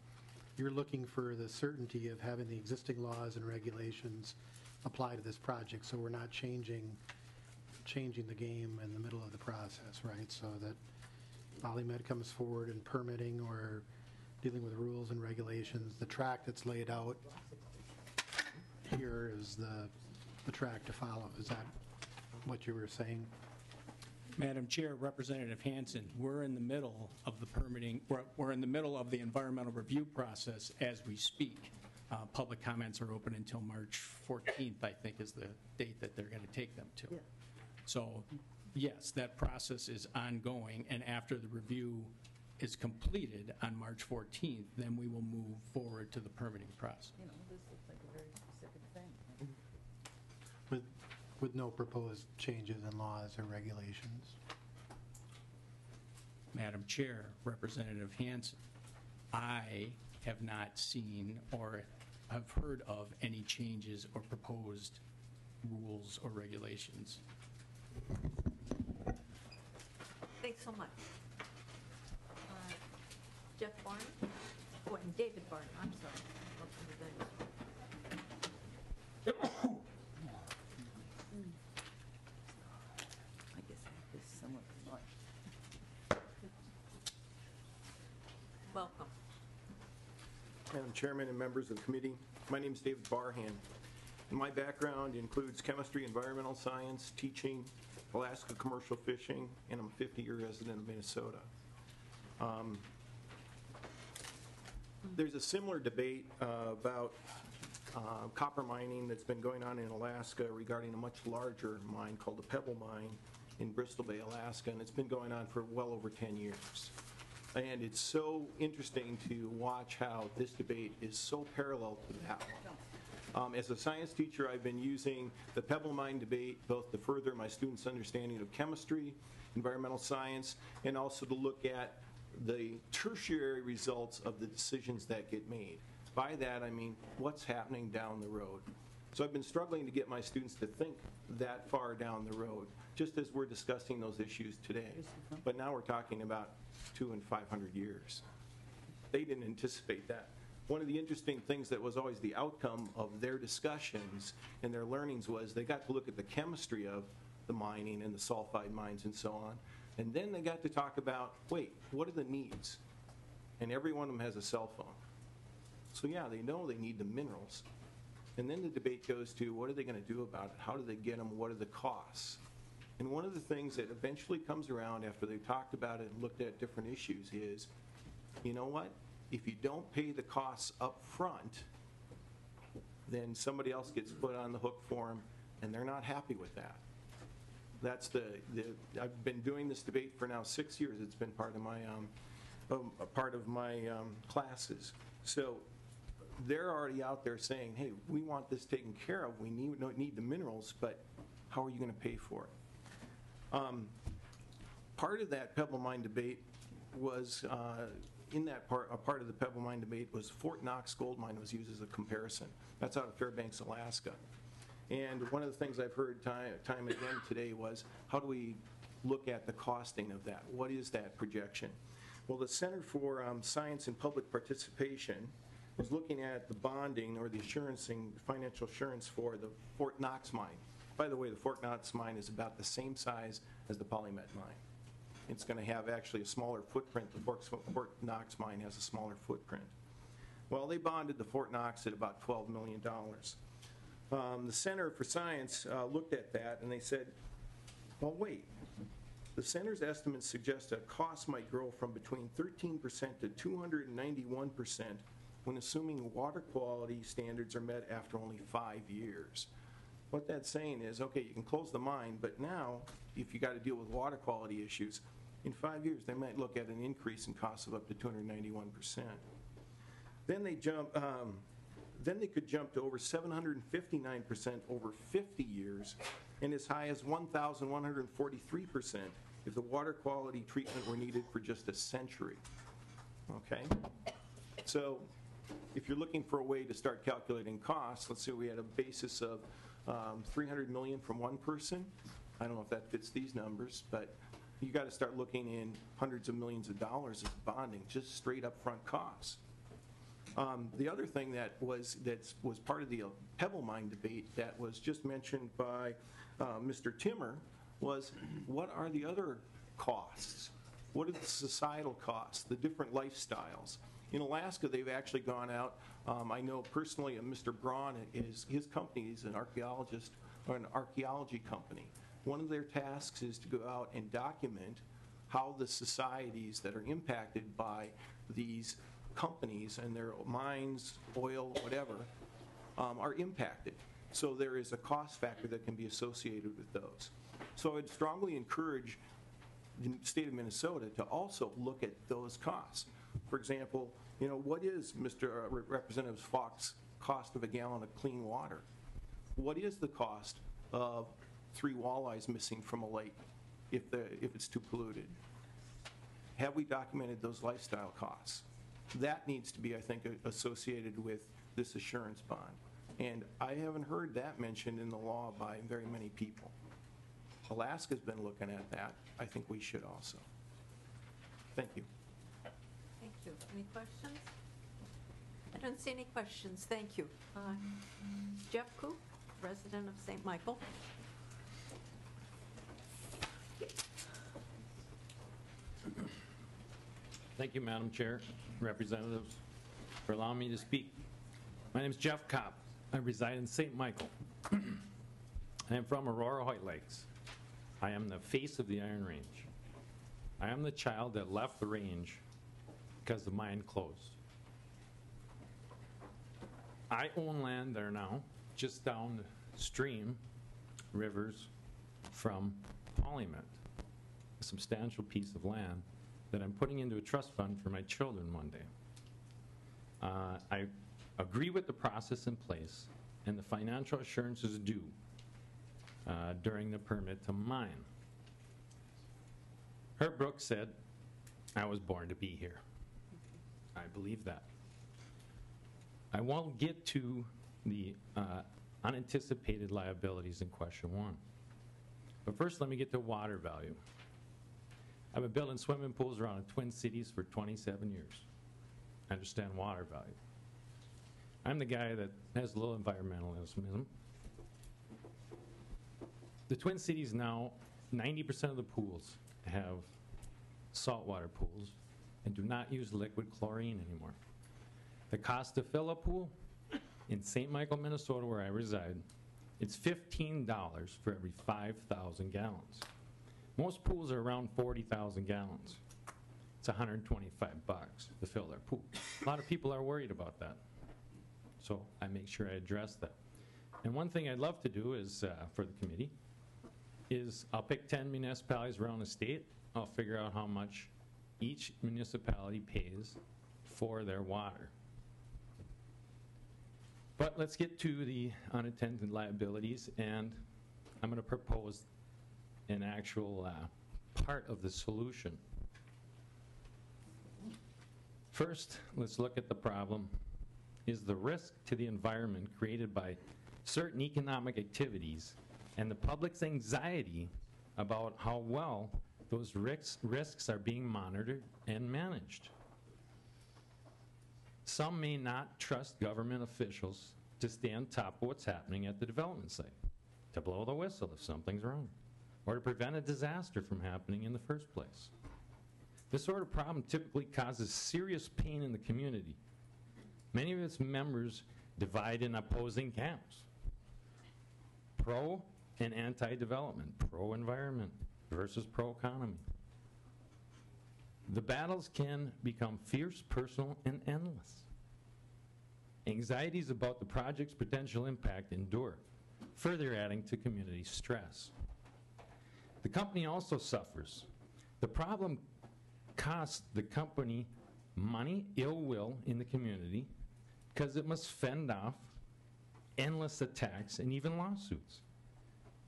you're looking for the certainty of having the existing laws and regulations apply to this project, so we're not changing the game in the middle of the process, right? So that PolyMet comes forward in permitting or dealing with rules and regulations. The track that's laid out here is the track to follow. Is that what you were saying? Madam Chair, Representative Hanson, we're in the middle of the permitting, we're in the middle of the environmental review process as we speak. Public comments are open until March 14th, I think is the date that they're going to take them to. Yeah. So, yes, that process is ongoing, and after the review is completed on March 14th, then we will move forward to the permitting process. You know, this looks like a very specific thing. With no proposed changes in laws or regulations? Madam Chair, Representative Hanson, I have not seen or have heard of any changes or proposed rules or regulations. Thanks so much. Jeff Barney? Oh, and David Barney, I'm sorry. I guess this is somewhat much. Welcome. Madam Chairman and members of the committee, my name is David Barhan. My background includes chemistry, environmental science, teaching, Alaska commercial fishing, and I'm a 50-year resident of Minnesota. There's a similar debate about copper mining that's been going on in Alaska regarding a much larger mine called the Pebble Mine in Bristol Bay, Alaska, and it's been going on for well over 10 years. And it's so interesting to watch how this debate is so parallel to that one. As a science teacher, I've been using the Pebble Mine debate both to further my students' understanding of chemistry, environmental science, and also to look at the tertiary results of the decisions that get made. By that, I mean what's happening down the road. So I've been struggling to get my students to think that far down the road, just as we're discussing those issues today. But now we're talking about 200 and 500 years. They didn't anticipate that. One of the interesting things that was always the outcome of their discussions and their learnings was they got to look at the chemistry of the mining and the sulfide mines and so on. And then they got to talk about, wait, what are the needs? And every one of them has a cell phone. So yeah, they know they need the minerals. And then the debate goes to, what are they going to do about it? How do they get them? What are the costs? And one of the things that eventually comes around after they've talked about it and looked at different issues is, you know what? If you don't pay the costs up front, then somebody else gets put on the hook for them, and they're not happy with that. That's I've been doing this debate for now 6 years. It's been part of my classes. So they're already out there saying, hey, we want this taken care of. We need the minerals, but how are you going to pay for it? Part of that Pebble Mine debate was in that part, a part of the Pebble Mine debate was Fort Knox Gold Mine was used as a comparison. That's out of Fairbanks, Alaska. And one of the things I've heard time again today was, how do we look at the costing of that? What is that projection? Well, the Center for Science and Public Participation was looking at the bonding or the financial assurance for the Fort Knox mine. By the way, the Fort Knox mine is about the same size as the PolyMet mine. It's going to have actually a smaller footprint. The Fort Knox mine has a smaller footprint. Well, they bonded the Fort Knox at about $12 million. The Center for Science looked at that and they said, well, wait. The center's estimates suggest that costs might grow from between 13% to 291% when assuming water quality standards are met after only 5 years. What that's saying is, okay, you can close the mine, but now, if you got to deal with water quality issues, in 5 years, they might look at an increase in costs of up to 291%. Then they could jump to over 759% over 50 years, and as high as 1,143% if the water quality treatment were needed for just a century. Okay? So, if you're looking for a way to start calculating costs, let's say we had a basis of $300 million from one person. I don't know if that fits these numbers, but you got to start looking in hundreds of millions of dollars of bonding, just straight up front costs. The other thing that was part of the Pebble Mine debate that was just mentioned by Mr. Timmer was, what are the other costs? What are the societal costs, the different lifestyles? In Alaska, they've actually gone out. I know personally Mr. Braun, his company is an archaeologist or an archaeology company. One of their tasks is to go out and document how the societies that are impacted by these companies and their mines, oil, whatever, are impacted. So there is a cost factor that can be associated with those. So I'd strongly encourage the state of Minnesota to also look at those costs. For example, what is Representative Fox's cost of a gallon of clean water? What is the cost of 3 walleyes missing from a lake if it's too polluted? Have we documented those lifestyle costs? That needs to be, I think, associated with this assurance bond. And I haven't heard that mentioned in the law by very many people. Alaska's been looking at that. I think we should also. Thank you. Thank you. Any questions? I don't see any questions. Thank you. Jeff Coop, resident of St. Michael. Thank you, Madam Chair, representatives, for allowing me to speak. My name is Jeff Kopp. I reside in St. Michael. I am from Aurora Hoyt Lakes. I am the face of the Iron Range. I am the child that left the range because the mine closed. I own land there now, just down the stream, rivers, from PolyMet, a substantial piece of land that I'm putting into a trust fund for my children one day. I agree with the process in place, and the financial assurance is due during the permit to mine. Herb Brooks said, I was born to be here. I believe that. I won't get to the unanticipated liabilities in question 1. But first, let me get to water value. I've been building swimming pools around the Twin Cities for 27 years. I understand water value. I'm the guy that has a little environmentalism. The Twin Cities now, 90% of the pools have saltwater pools and do not use liquid chlorine anymore. The cost to fill a pool in St. Michael, Minnesota, where I reside, it's $15 for every 5,000 gallons. Most pools are around 40,000 gallons. It's $125 to fill their pool. A lot of people are worried about that. So I make sure I address that. And one thing I'd love to do is, for the committee, is I'll pick 10 municipalities around the state. I'll figure out how much each municipality pays for their water. But let's get to the unintended liabilities, and I'm going to propose an actual part of the solution. First, let's look at the problem. Is the risk to the environment created by certain economic activities and the public's anxiety about how well those risks are being monitored and managed? Some may not trust government officials to stay on top of what's happening at the development site, to blow the whistle if something's wrong, or to prevent a disaster from happening in the first place. This sort of problem typically causes serious pain in the community. Many of its members divide in opposing camps: pro and anti-development, pro-environment versus pro-economy. The battles can become fierce, personal, and endless. Anxieties about the project's potential impact endure, further adding to community stress. The company also suffers. The problem costs the company money, ill will in the community, because it must fend off endless attacks and even lawsuits.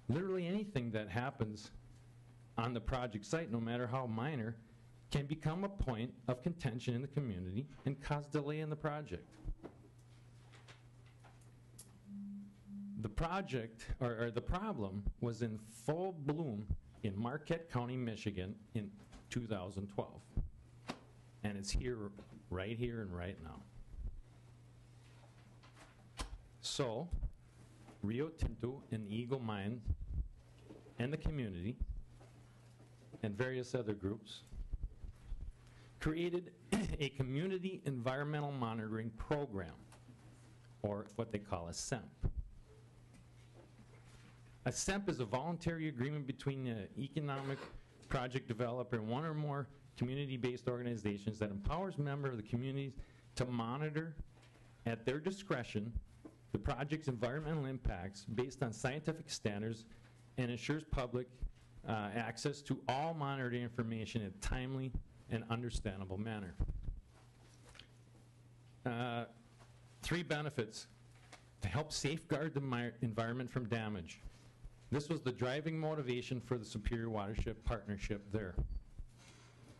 Literally anything that happens on the project site, no matter how minor, can become a point of contention in the community and cause delay in the project. The project, or the problem, was in full bloom in Marquette County, Michigan in 2012. And it's here and right now. So, Rio Tinto and Eagle Mine and the community and various other groups created a community environmental monitoring program, or what they call a SEMP. A SEMP is a voluntary agreement between the economic project developer and one or more community-based organizations that empowers members of the communities to monitor at their discretion the project's environmental impacts based on scientific standards and ensures public access to all monitoring information in a timely and understandable manner. 3 benefits: to help safeguard the environment from damage. This was the driving motivation for the Superior Watershed Partnership there.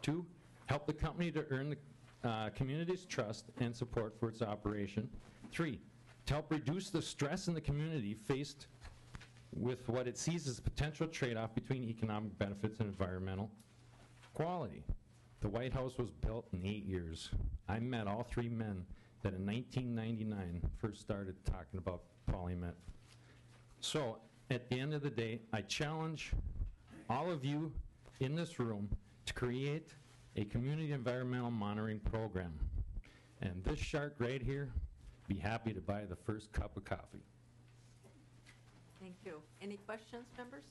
2, help the company to earn the community's trust and support for its operation. 3, to help reduce the stress in the community faced with what it sees as a potential trade-off between economic benefits and environmental quality. The White House was built in 8 years. I met all 3 men that in 1999 first started talking about PolyMet. So, at the end of the day, I challenge all of you in this room to create a community environmental monitoring program. And this shark right here, be happy to buy the first cup of coffee. Thank you. Any questions, members?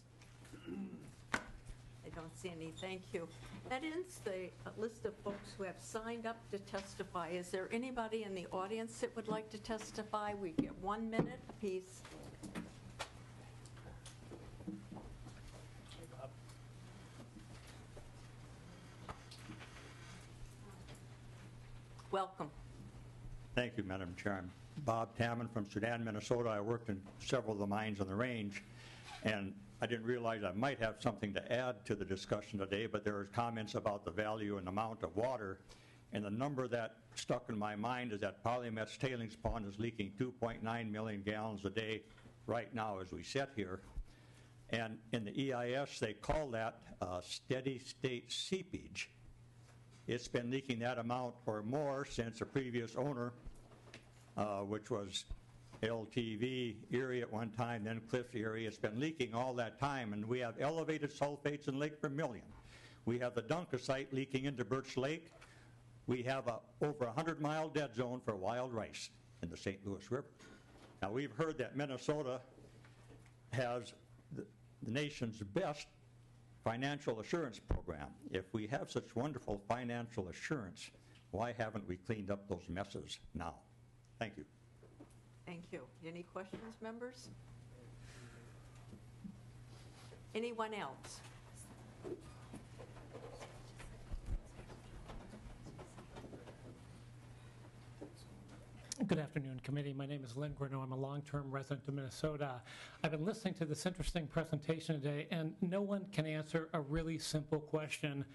I don't see any. Thank you. That ends the list of folks who have signed up to testify. Is there anybody in the audience that would like to testify? We get 1 minute apiece. Welcome. Thank you, Madam Chair. I'm Bob Tamman from Sudan, Minnesota. I worked in several of the mines on the range, and I didn't realize I might have something to add to the discussion today, but there was comments about the value and amount of water, and the number that stuck in my mind is that PolyMet's tailings pond is leaking 2.9 million gallons a day right now as we sit here. And in the EIS, they call that steady state seepage. It's been leaking that amount or more since the previous owner, which was LTV Erie at one time, then Cliffs Erie. It's been leaking all that time, and we have elevated sulfates in Lake Vermilion. We have the Dunca site leaking into Birch Lake. We have a over 100-mile dead zone for wild rice in the St. Louis River. Now, we've heard that Minnesota has the nation's best financial assurance program. If we have such wonderful financial assurance, why haven't we cleaned up those messes now? Thank you. Thank you. Any questions, members? Anyone else? Good afternoon, committee. My name is Lynn Grino. I'm a long-term resident of Minnesota. I've been listening to this interesting presentation today, and no one can answer a really simple question.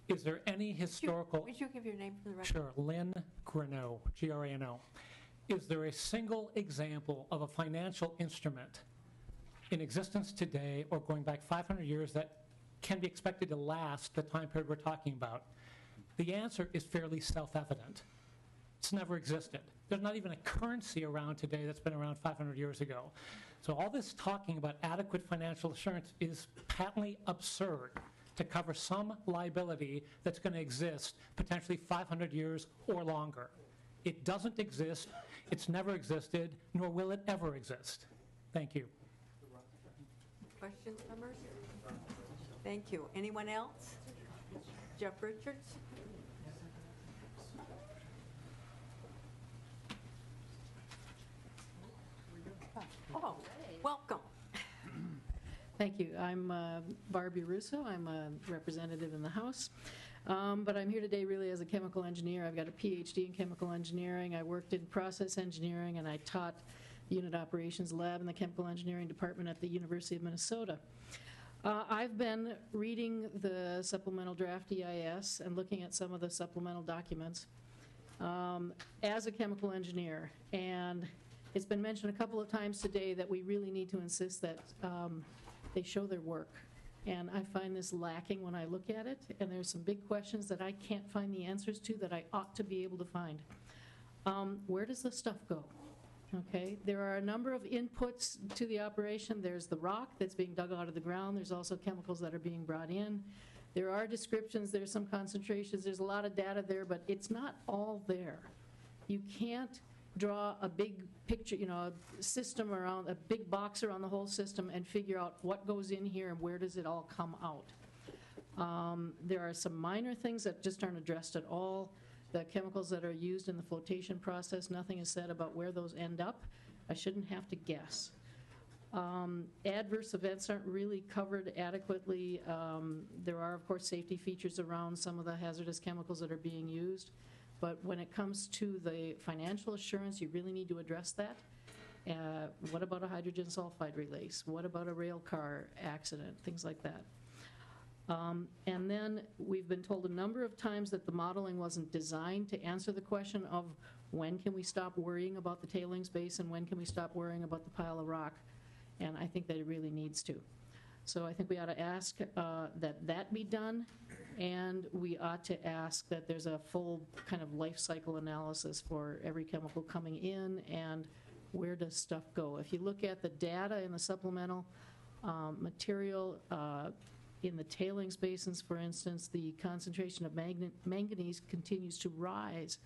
Is there any historical... Would you give your name for the record? Sure, Lynn Grano, Grano. Is there a single example of a financial instrument in existence today or going back 500 years that can be expected to last the time period we're talking about? The answer is fairly self-evident. It's never existed. There's not even a currency around today that's been around 500 years ago. So all this talking about adequate financial assurance is patently absurd to cover some liability that's going to exist potentially 500 years or longer. It doesn't exist, it's never existed, nor will it ever exist. Thank you. Questions, members? Thank you. Anyone else? Jeff Richards? Oh, welcome. Thank you. I'm Barbie Russo. I'm a representative in the House. But I'm here today really as a chemical engineer. I've got a PhD in chemical engineering. I worked in process engineering, and I taught the unit operations lab in the chemical engineering department at the University of Minnesota. I've been reading the supplemental draft EIS and looking at some of the supplemental documents as a chemical engineer. And it's been mentioned a couple of times today that we really need to insist that they show their work. And I find this lacking when I look at it, and there's some big questions that I can't find the answers to that I ought to be able to find. Where does this stuff go? Okay, there are a number of inputs to the operation. There's the rock that's being dug out of the ground. There's also chemicals that are being brought in. There are descriptions, there's some concentrations, there's a lot of data there, but it's not all there. You can't draw a big picture, you know, a system around, a big box around the whole system and figure out what goes in here and where does it all come out. There are some minor things that just aren't addressed at all. The chemicals that are used in the flotation process, nothing is said about where those end up. I shouldn't have to guess. Adverse events aren't really covered adequately. There are, of course, safety features around some of the hazardous chemicals that are being used. But when it comes to the financial assurance, you really need to address that. What about a hydrogen sulfide release? What about a rail car accident? Things like that. And then we've been told a number of times that the modeling wasn't designed to answer the question of when can we stop worrying about the tailings basin, when can we stop worrying about the pile of rock, and I think that it really needs to. So I think we ought to ask that that be done, and we ought to ask that there's a full kind of life cycle analysis for every chemical coming in and where does stuff go. If you look at the data in the supplemental material, in the tailings basins, for instance, the concentration of manganese continues to rise.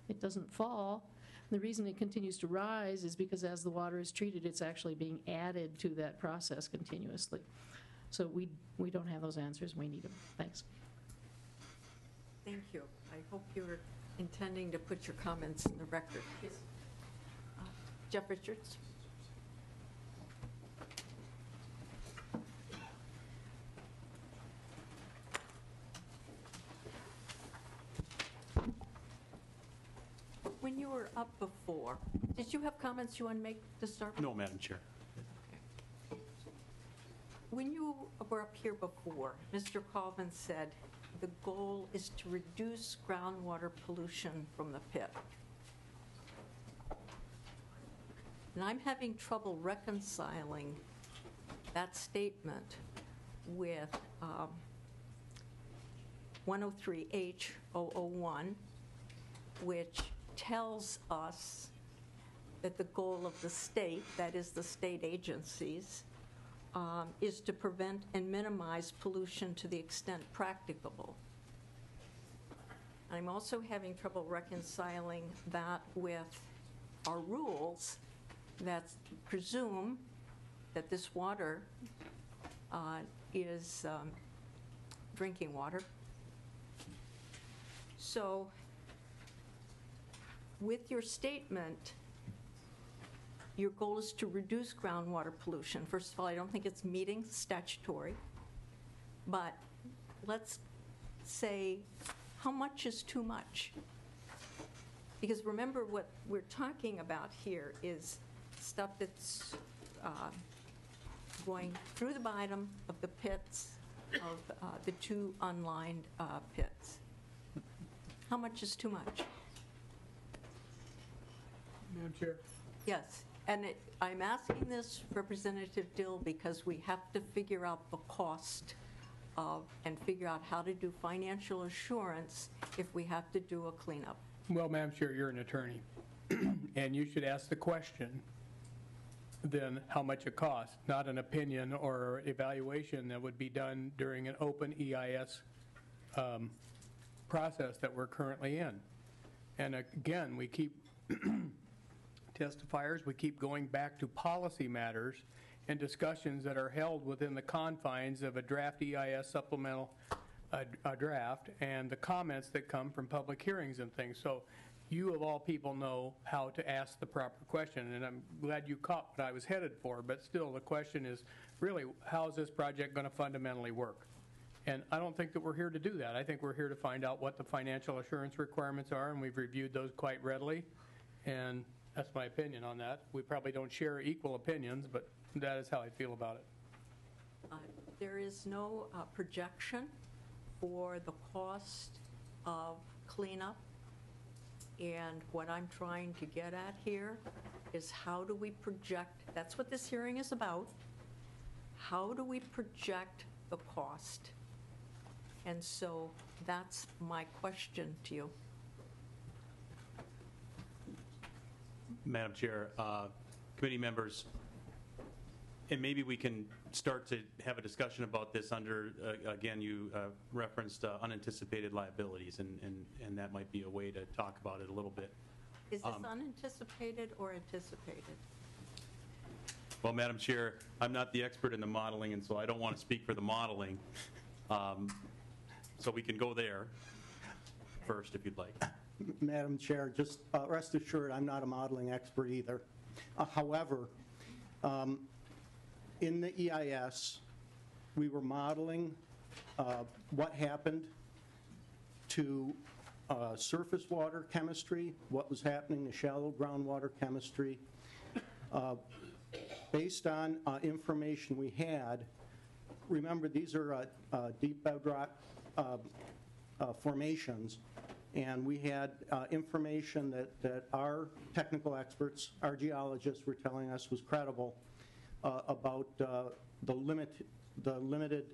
It doesn't fall. The reason it continues to rise is because as the water is treated, it's actually being added to that process continuously. So we don't have those answers. We need them. Thanks. Thank you. I hope you're intending to put your comments in the record. Yes. Jeff Richards. When you were up before, did you have comments you want to make to start with? No, Madam Chair. When you were up here before, Mr. Colvin said the goal is to reduce groundwater pollution from the pit. And I'm having trouble reconciling that statement with 103H001, which tells us that the goal of the state, that is the state agencies, is to prevent and minimize pollution to the extent practicable. I'm also having trouble reconciling that with our rules that presume that this water is drinking water. So with your statement, your goal is to reduce groundwater pollution. First of all, I don't think it's meeting statutory, but let's say how much is too much? Because remember, what we're talking about here is stuff that's going through the bottom of the pits of the 2 unlined pits. How much is too much? Madam Chair. Yes, and I'm asking this, Representative Dill, because we have to figure out the cost of, and figure out how to do financial assurance if we have to do a cleanup. Well, Madam Chair, you're an attorney, and you should ask the question, then how much it costs, not an opinion or evaluation that would be done during an open EIS process that we're currently in. And again, we keep testifiers, we keep going back to policy matters and discussions that are held within the confines of a draft EIS supplemental draft and the comments that come from public hearings and things. So you of all people know how to ask the proper question, and I'm glad you caught what I was headed for, but still the question is really, how is this project going to fundamentally work? And I don't think that we're here to do that. I think we're here to find out what the financial assurance requirements are, and we've reviewed those quite readily, and that's my opinion on that. We probably don't share equal opinions, but that is how I feel about it. There is no projection for the cost of cleanup, and what I'm trying to get at here is how do we project, that's what this hearing is about, how do we project the cost? And so that's my question to you. Madam Chair, committee members, and maybe we can start to have a discussion about this under, again, you referenced unanticipated liabilities, and that might be a way to talk about it a little bit. Is this unanticipated or anticipated? Well, Madam Chair, I'm not the expert in the modeling, and so I don't want to speak for the modeling. So we can go there first if you'd like. Madam Chair, just rest assured, I'm not a modeling expert either. However, in the EIS, we were modeling what happened to surface water chemistry, what was happening to shallow groundwater chemistry. Based on information we had, remember these are deep bedrock formations, and we had information that our technical experts, our geologists were telling us was credible about the limited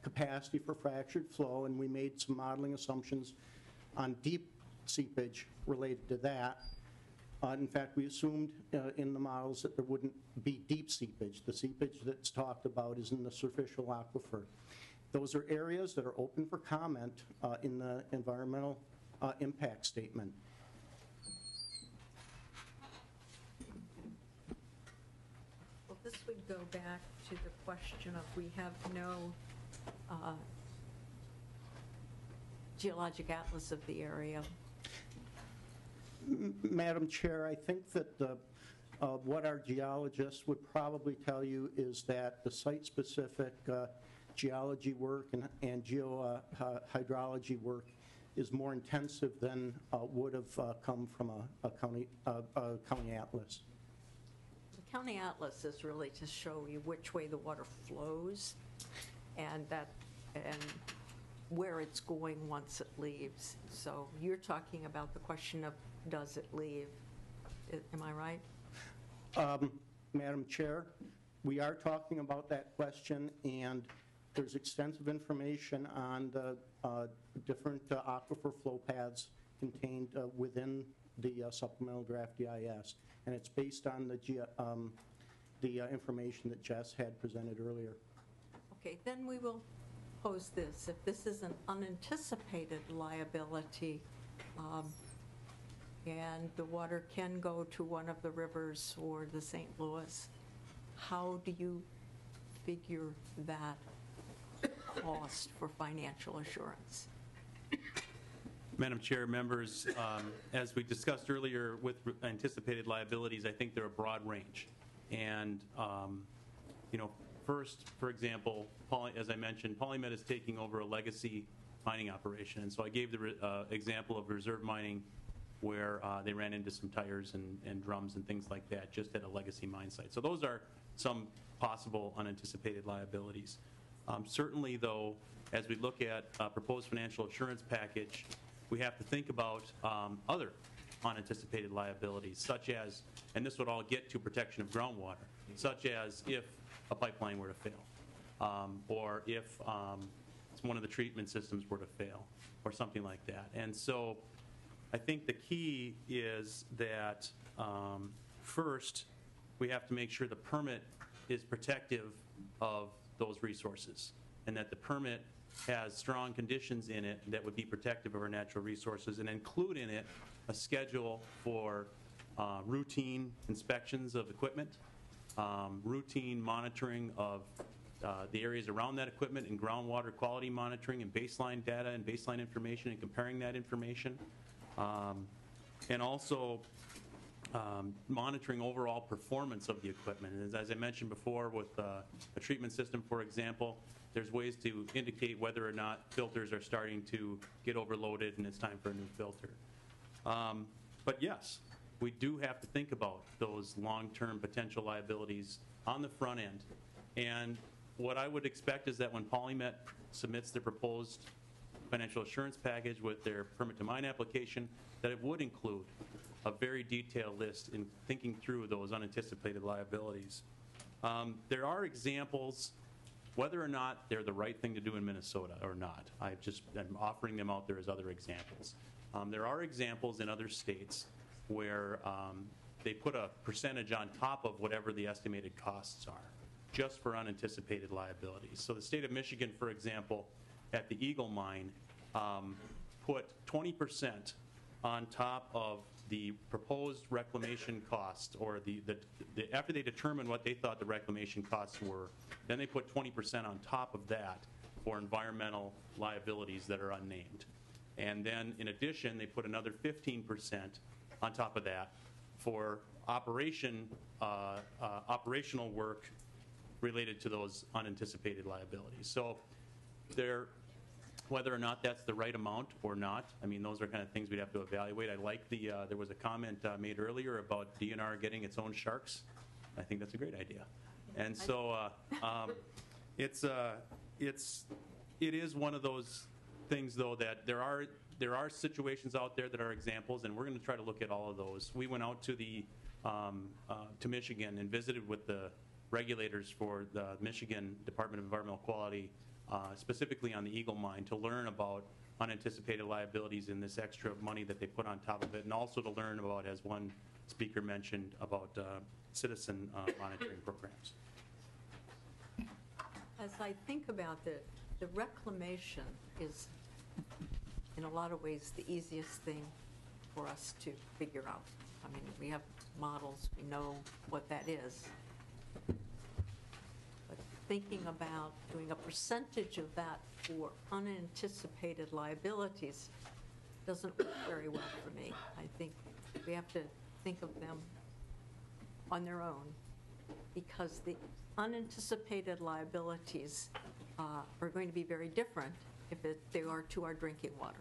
capacity for fractured flow, and we made some modeling assumptions on deep seepage related to that. In fact, we assumed in the models that there wouldn't be deep seepage. The seepage that's talked about is in the superficial aquifer. Those are areas that are open for comment in the environmental impact statement. Well, this would go back to the question of we have no geologic atlas of the area. Madam Chair, I think that what our geologists would probably tell you is that the site-specific geology work and geohydrology work is more intensive than would have come from a county atlas. The county atlas is really to show you which way the water flows and where it's going once it leaves. So you're talking about the question of does it leave? Am I right? Madam Chair, we are talking about that question, and there's extensive information on the different aquifer flow paths contained within the supplemental draft EIS, and it's based on the information that Jess had presented earlier. Okay, then we will pose this. If this is an unanticipated liability, and the water can go to one of the rivers or the St. Louis, how do you figure that cost for financial assurance? Madam Chair, members, as we discussed earlier with anticipated liabilities, I think they're a broad range. And, first, for example, as I mentioned, PolyMet is taking over a legacy mining operation. And so I gave the example of reserve mining where they ran into some tires and drums and things like that just at a legacy mine site. So those are some possible unanticipated liabilities. Certainly, though, as we look at proposed financial assurance package, we have to think about other unanticipated liabilities, such as, and this would all get to protection of groundwater, such as if a pipeline were to fail, or if one of the treatment systems were to fail, or something like that. And so I think the key is that first, we have to make sure the permit is protective of those resources, and that the permit has strong conditions in it that would be protective of our natural resources, and include in it a schedule for routine inspections of equipment, routine monitoring of the areas around that equipment, and groundwater quality monitoring, and baseline data and baseline information, and comparing that information, and also monitoring overall performance of the equipment. And as I mentioned before, with a treatment system, for example, there's ways to indicate whether or not filters are starting to get overloaded and it's time for a new filter. But yes, we do have to think about those long-term potential liabilities on the front end. And what I would expect is that when PolyMet submits the proposed financial assurance package with their permit to mine application, that it would include a very detailed list in thinking through those unanticipated liabilities. There are examples, whether or not they're the right thing to do in Minnesota or not. I'm offering them out there as other examples. There are examples in other states where they put a percentage on top of whatever the estimated costs are, just for unanticipated liabilities. So the state of Michigan, for example, at the Eagle Mine, put 20% on top of the proposed reclamation cost, or after they determined what they thought the reclamation costs were, then they put 20% on top of that for environmental liabilities that are unnamed. And then, in addition, they put another 15% on top of that for operational work related to those unanticipated liabilities. So whether or not that's the right amount or not, I mean, those are kind of things we'd have to evaluate. I like there was a comment made earlier about DNR getting its own sharks. I think that's a great idea. And so it is one of those things, though, that there are situations out there that are examples, and we're going to try to look at all of those. We went out to to Michigan and visited with the regulators for the Michigan Department of Environmental Quality, specifically on the Eagle Mine, to learn about unanticipated liabilities and this extra money that they put on top of it, and also to learn about, as one speaker mentioned, about citizen monitoring programs. As I think about the reclamation is, in a lot of ways, the easiest thing for us to figure out. I mean, we have models, we know what that is. But thinking about doing a percentage of that for unanticipated liabilities doesn't work very well for me. I think we have to think of them on their own, because the unanticipated liabilities are going to be very different if they are to our drinking water.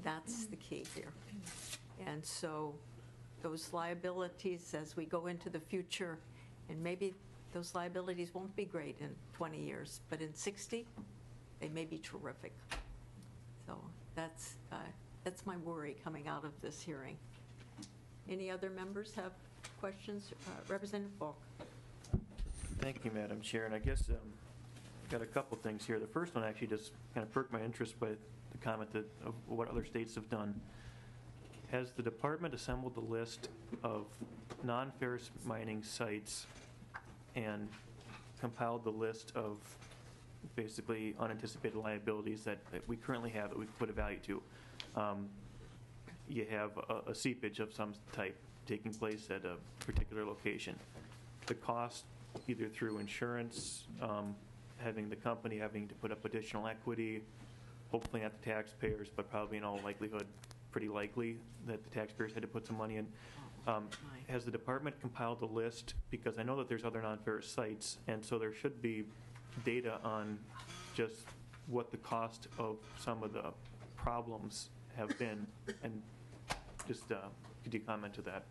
That's the key here. And so those liabilities, as we go into the future, and maybe those liabilities won't be great in 20 years, but in 60, they may be terrific. So that's my worry coming out of this hearing. Any other members have questions? Representative Falk. Thank you, Madam Chair. And I guess I've got a couple things here. The first one actually just kind of perked my interest by the comment of what other states have done. Has the department assembled a list of non-ferrous mining sites and compiled the list of basically unanticipated liabilities that we currently have that we put a value to? You have a seepage of some type taking place at a particular location. The cost, either through insurance, having the company having to put up additional equity, hopefully not the taxpayers, but probably in all likelihood, pretty likely that the taxpayers had to put some money in. Has the department compiled a list? Because I know that there's other non-ferrous sites, and so there should be data on just what the cost of some of the problems have been, and just could you comment to that?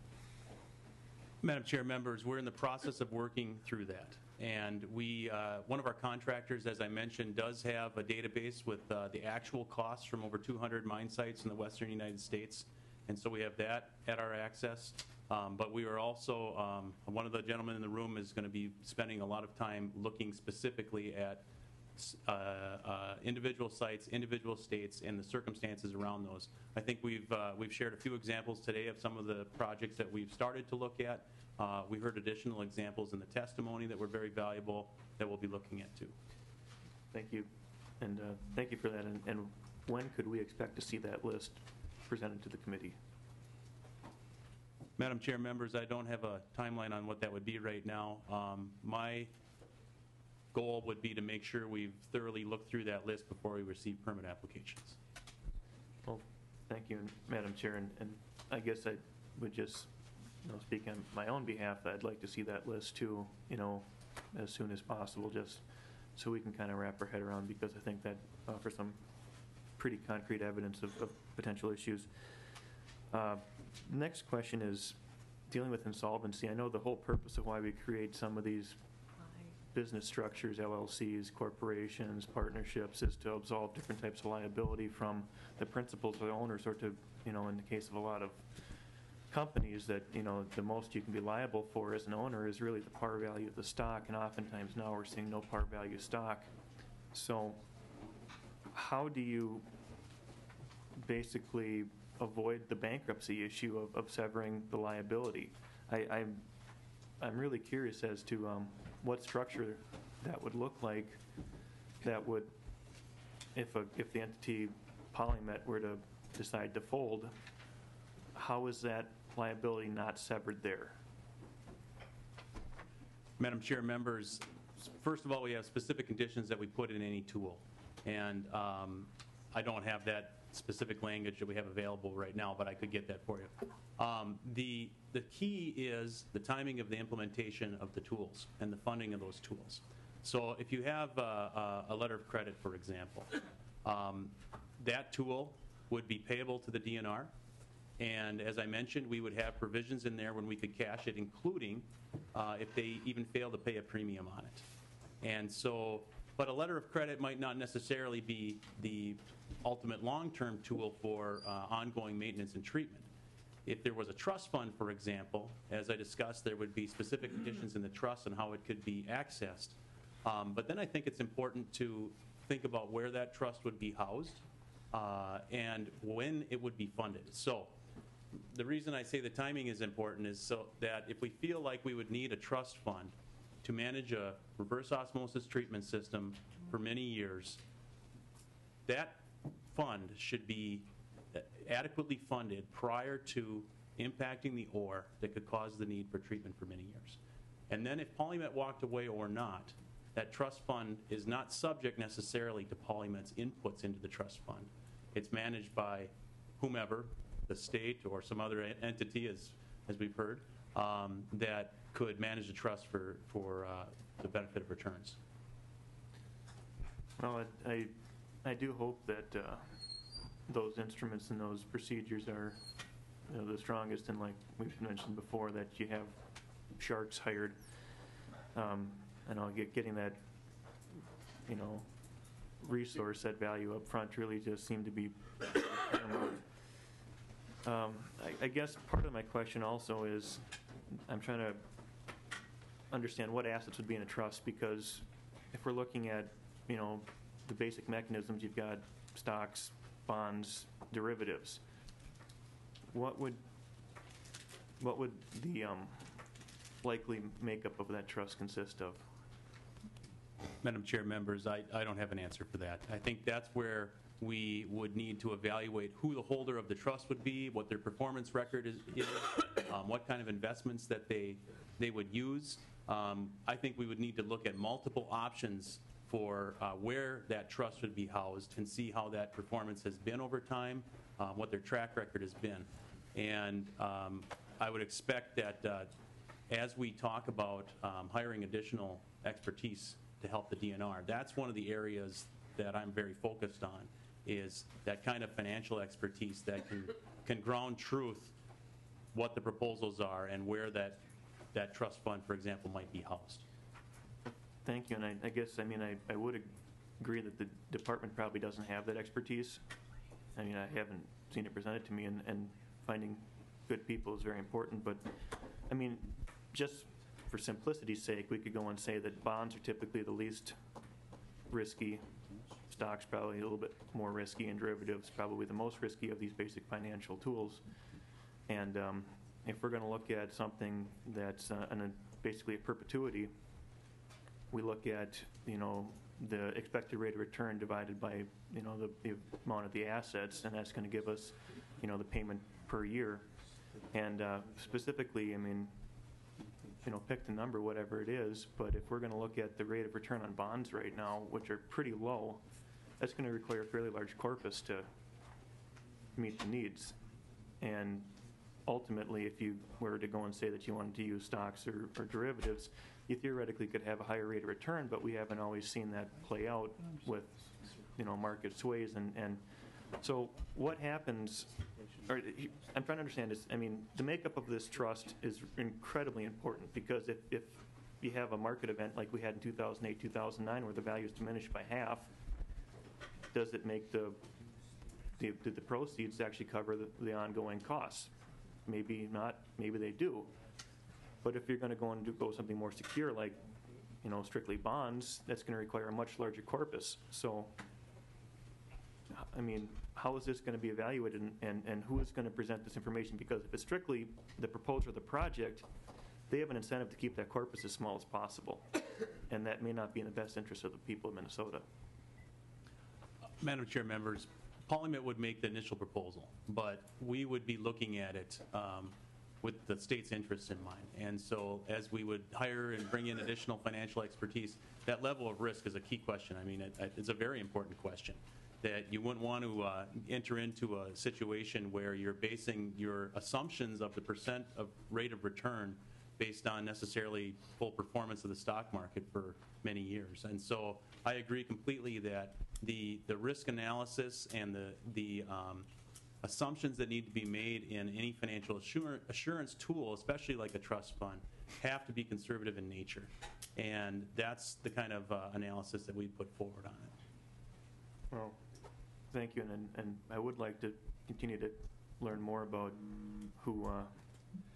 Madam Chair, members, we're in the process of working through that. And we, one of our contractors, as I mentioned, does have a database with the actual costs from over 200 mine sites in the western United States. And so we have that at our access. But we are also, one of the gentlemen in the room is going to be spending a lot of time looking specifically at individual sites, individual states, and the circumstances around those. I think we've shared a few examples today of some of the projects that we've started to look at. We heard additional examples in the testimony that were very valuable that we'll be looking at too. Thank you. And thank you for that. And when could we expect to see that list presented to the committee? Madam Chair, members, I don't have a timeline on what that would be right now. My goal would be to make sure we've thoroughly looked through that list before we receive permit applications. Well, thank you, Madam Chair. And I guess I would just speak on my own behalf. I'd like to see that list too, as soon as possible, just so we can kind of wrap our head around, because I think that offers some pretty concrete evidence of potential issues. Next question is dealing with insolvency. I know the whole purpose of why we create some of these business structures, LLCs, corporations, partnerships, is to absolve different types of liability from the principals or the owners, or to, in the case of a lot of companies, that, the most you can be liable for as an owner is really the par value of the stock, and oftentimes now we're seeing no par value stock. So how do you basically avoid the bankruptcy issue of severing the liability? I'm really curious as to what structure that would look like, that would, if the entity PolyMet were to decide to fold, how is that liability not severed there? Madam Chair, members, first of all, we have specific conditions that we put in any tool. And I don't have that specific language that we have available right now, but I could get that for you. The key is the timing of the implementation of the tools and the funding of those tools. So if you have a letter of credit, for example, that tool would be payable to the DNR. And as I mentioned, we would have provisions in there when we could cash it, including if they even fail to pay a premium on it. And so, but a letter of credit might not necessarily be the ultimate long-term tool for ongoing maintenance and treatment. If there was a trust fund, for example, as I discussed, there would be specific conditions in the trust and how it could be accessed. But then I think it's important to think about where that trust would be housed and when it would be funded. So the reason I say the timing is important is so that if we feel like we would need a trust fund to manage a reverse osmosis treatment system for many years, that fund should be adequately funded prior to impacting the ore that could cause the need for treatment for many years. And then if PolyMet walked away or not, that trust fund is not subject necessarily to PolyMet's inputs into the trust fund. It's managed by whomever, the state or some other entity, as we've heard, that could manage the trust for the benefit of returns. Well, I do hope that those instruments and those procedures are the strongest, and like we've mentioned before, that you have sharks hired, and getting that resource, that value up front, really just seemed to be I guess part of my question also is I'm trying to understand what assets would be in a trust, because if we're looking at the basic mechanisms, you've got stocks, bonds, derivatives. What would the likely makeup of that trust consist of? Madam Chair, members, I don't have an answer for that. I think that's where we would need to evaluate who the holder of the trust would be, what their performance record is what kind of investments that they would use. I think we would need to look at multiple options for where that trust would be housed and see how that performance has been over time, what their track record has been. And I would expect that as we talk about hiring additional expertise to help the DNR, that's one of the areas that I'm very focused on, is that kind of financial expertise that can ground truth what the proposals are and where that trust fund, for example, might be housed. Thank you, and I guess, I mean, I would agree that the department probably doesn't have that expertise. I mean, I haven't seen it presented to me, and finding good people is very important, but, I mean, just for simplicity's sake, we could go and say that bonds are typically the least risky, stocks probably a little bit more risky, and derivatives probably the most risky of these basic financial tools. And if we're going to look at something that's basically a perpetuity, we look at, you know, the expected rate of return divided by, you know, the amount of the assets, and that's going to give us, you know, the payment per year. And specifically, I mean, you know, pick the number, whatever it is, but if we're going to look at the rate of return on bonds right now, which are pretty low, that's going to require a fairly large corpus to meet the needs. And ultimately, if you were to go and say that you wanted to use stocks or derivatives, you theoretically could have a higher rate of return, but we haven't always seen that play out with, you know, market sways. And so what happens, or I'm trying to understand is, I mean, the makeup of this trust is incredibly important, because if you have a market event like we had in 2008, 2009, where the value is diminished by half, does it make the proceeds actually cover the ongoing costs? Maybe not, maybe they do. But if you're going to go and go something more secure, like, you know, strictly bonds, that's going to require a much larger corpus. So, I mean, how is this going to be evaluated, and who is going to present this information? Because if it's strictly the proposer of the project, they have an incentive to keep that corpus as small as possible. And that may not be in the best interest of the people of Minnesota. Madam Chair, members, PolyMet would make the initial proposal, but we would be looking at it with the state's interests in mind. And so as we would hire and bring in additional financial expertise, that level of risk is a key question. I mean, it's a very important question, that you wouldn't want to enter into a situation where you're basing your assumptions of the percent of rate of return based on necessarily full performance of the stock market for many years. And so I agree completely that the risk analysis and the assumptions that need to be made in any financial assurance tool, especially like a trust fund, have to be conservative in nature. And that's the kind of analysis that we put forward on it. Well, thank you, and I would like to continue to learn more about who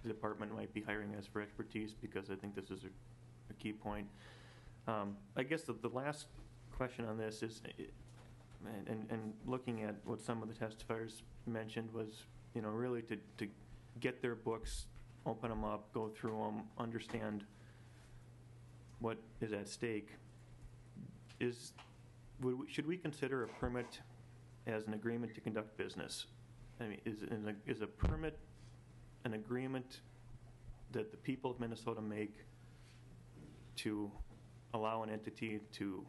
the department might be hiring us for expertise, because I think this is a key point. I guess the last question on this is, and looking at what some of the testifiers mentioned, was, you know, really to get their books, open them up, go through them, understand what is at stake. Should we consider a permit as an agreement to conduct business? I mean, is a permit an agreement that the people of Minnesota make to allow an entity to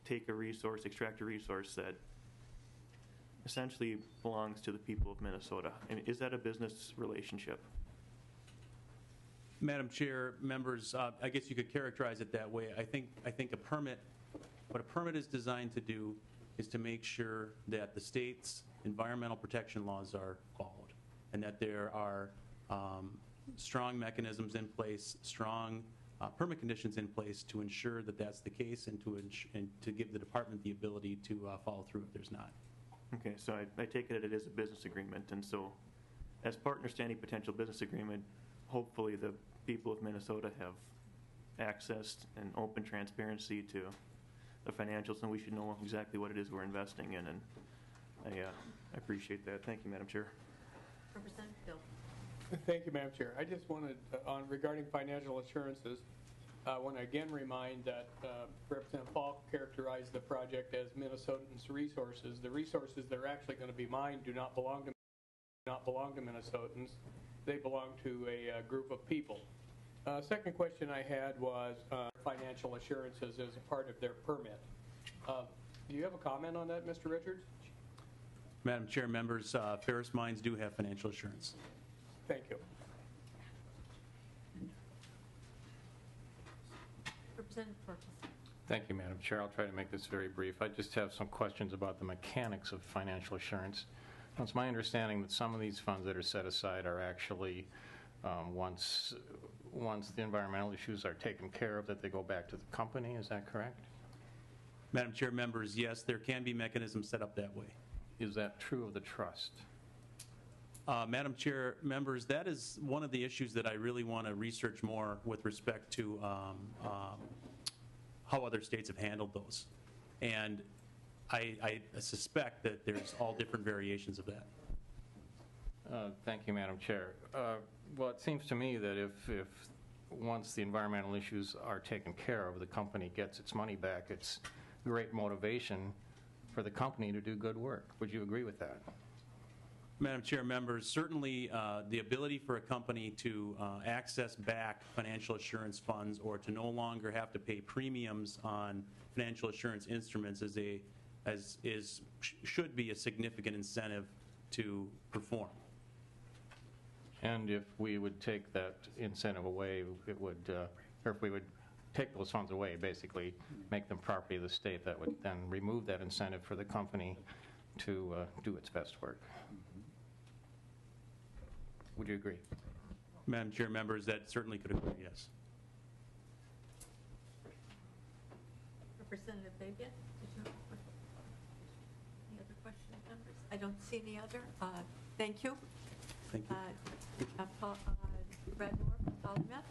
take a resource, extract a resource that essentially belongs to the people of Minnesota? And is that a business relationship? Madam Chair, members, I guess you could characterize it that way. I think a permit, what a permit is designed to do is to make sure that the state's environmental protection laws are followed, and that there are strong mechanisms in place, strong permit conditions in place to ensure that that's the case, and to give the department the ability to follow through if there's not. Okay, so I take it that it is a business agreement, and so as partners to any potential business agreement, hopefully the people of Minnesota have access and open transparency to the financials, and we should know exactly what it is we're investing in, and I appreciate that. Thank you, Madam Chair. Representative Bill. Thank you, Madam Chair. I just wanted, regarding financial assurances, I want to again remind that Representative Falk characterized the project as Minnesotans' resources. The resources that are actually going to be mined do not belong to Minnesotans. They belong to a group of people. Second question I had was financial assurances as a part of their permit. Do you have a comment on that, Mr. Richards? Madam Chair, members, Ferris mines do have financial assurance. Thank you. Representative Purvis. Thank you, Madam Chair. I'll try to make this very brief. I just have some questions about the mechanics of financial assurance. It's my understanding that some of these funds that are set aside are actually, once once the environmental issues are taken care of, that they go back to the company, is that correct? Madam Chair, members, yes, there can be mechanisms set up that way. Is that true of the trust? Madam Chair, members, that is one of the issues that I really want to research more with respect to how other states have handled those. And I suspect that there's all different variations of that. Thank you, Madam Chair. Well, it seems to me that if once the environmental issues are taken care of, the company gets its money back, it's great motivation for the company to do good work. Would you agree with that? Madam Chair, members, certainly the ability for a company to access back financial assurance funds or to no longer have to pay premiums on financial assurance instruments should be a significant incentive to perform. And if we would take that incentive away, it would, or if we would take those funds away, basically make them property of the state, that would then remove that incentive for the company to do its best work. Would you agree? Madam Chair, members, that certainly could occur, yes. Representative Fabian, did you have a question? Any other questions, members? I don't see any other. Thank you. Thank you. Brad Moore from PolyMet.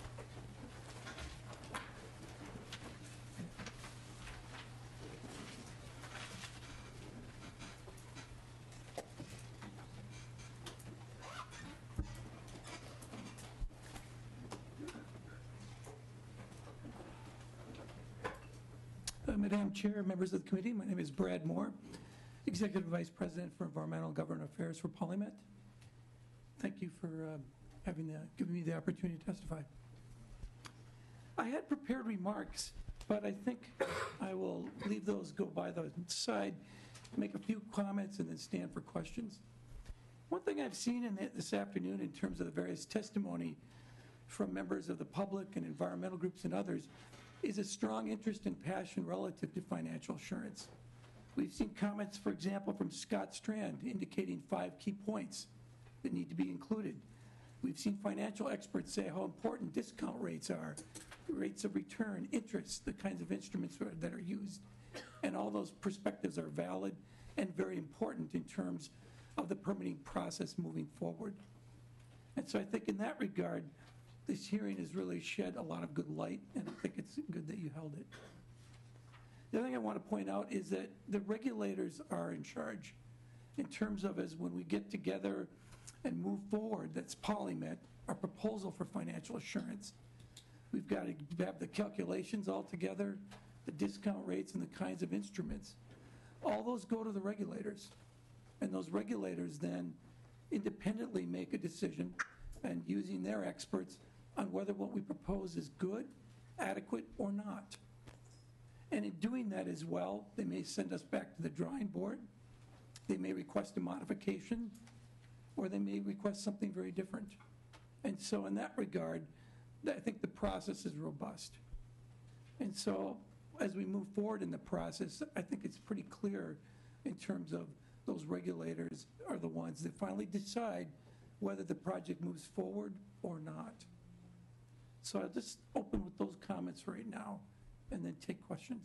Madam Chair, members of the committee, my name is Brad Moore, Executive Vice President for Environmental and Government Affairs for PolyMet. Thank you for giving me the opportunity to testify. I had prepared remarks, but I think I will leave those go by the side, make a few comments, and then stand for questions. One thing I've seen this afternoon in terms of the various testimony from members of the public and environmental groups and others is a strong interest and passion relative to financial assurance. We've seen comments, for example, from Scott Strand indicating 5 key points that need to be included. We've seen financial experts say how important discount rates are, rates of return, interest, the kinds of instruments that are used. And all those perspectives are valid and very important in terms of the permitting process moving forward. And so I think in that regard, this hearing has really shed a lot of good light, and I think it's good that you held it. The other thing I want to point out is that the regulators are in charge in terms of as when we get together and move forward, that's PolyMet, our proposal for financial assurance. We've got to have the calculations all together, the discount rates and the kinds of instruments. All those go to the regulators, and those regulators then independently make a decision and using their experts on whether what we propose is good, adequate, or not. And in doing that as well, they may send us back to the drawing board, they may request a modification, or they may request something very different. And so in that regard, I think the process is robust. And so as we move forward in the process, I think it's pretty clear in terms of those regulators are the ones that finally decide whether the project moves forward or not. So I'll just open with those comments right now and then take questions.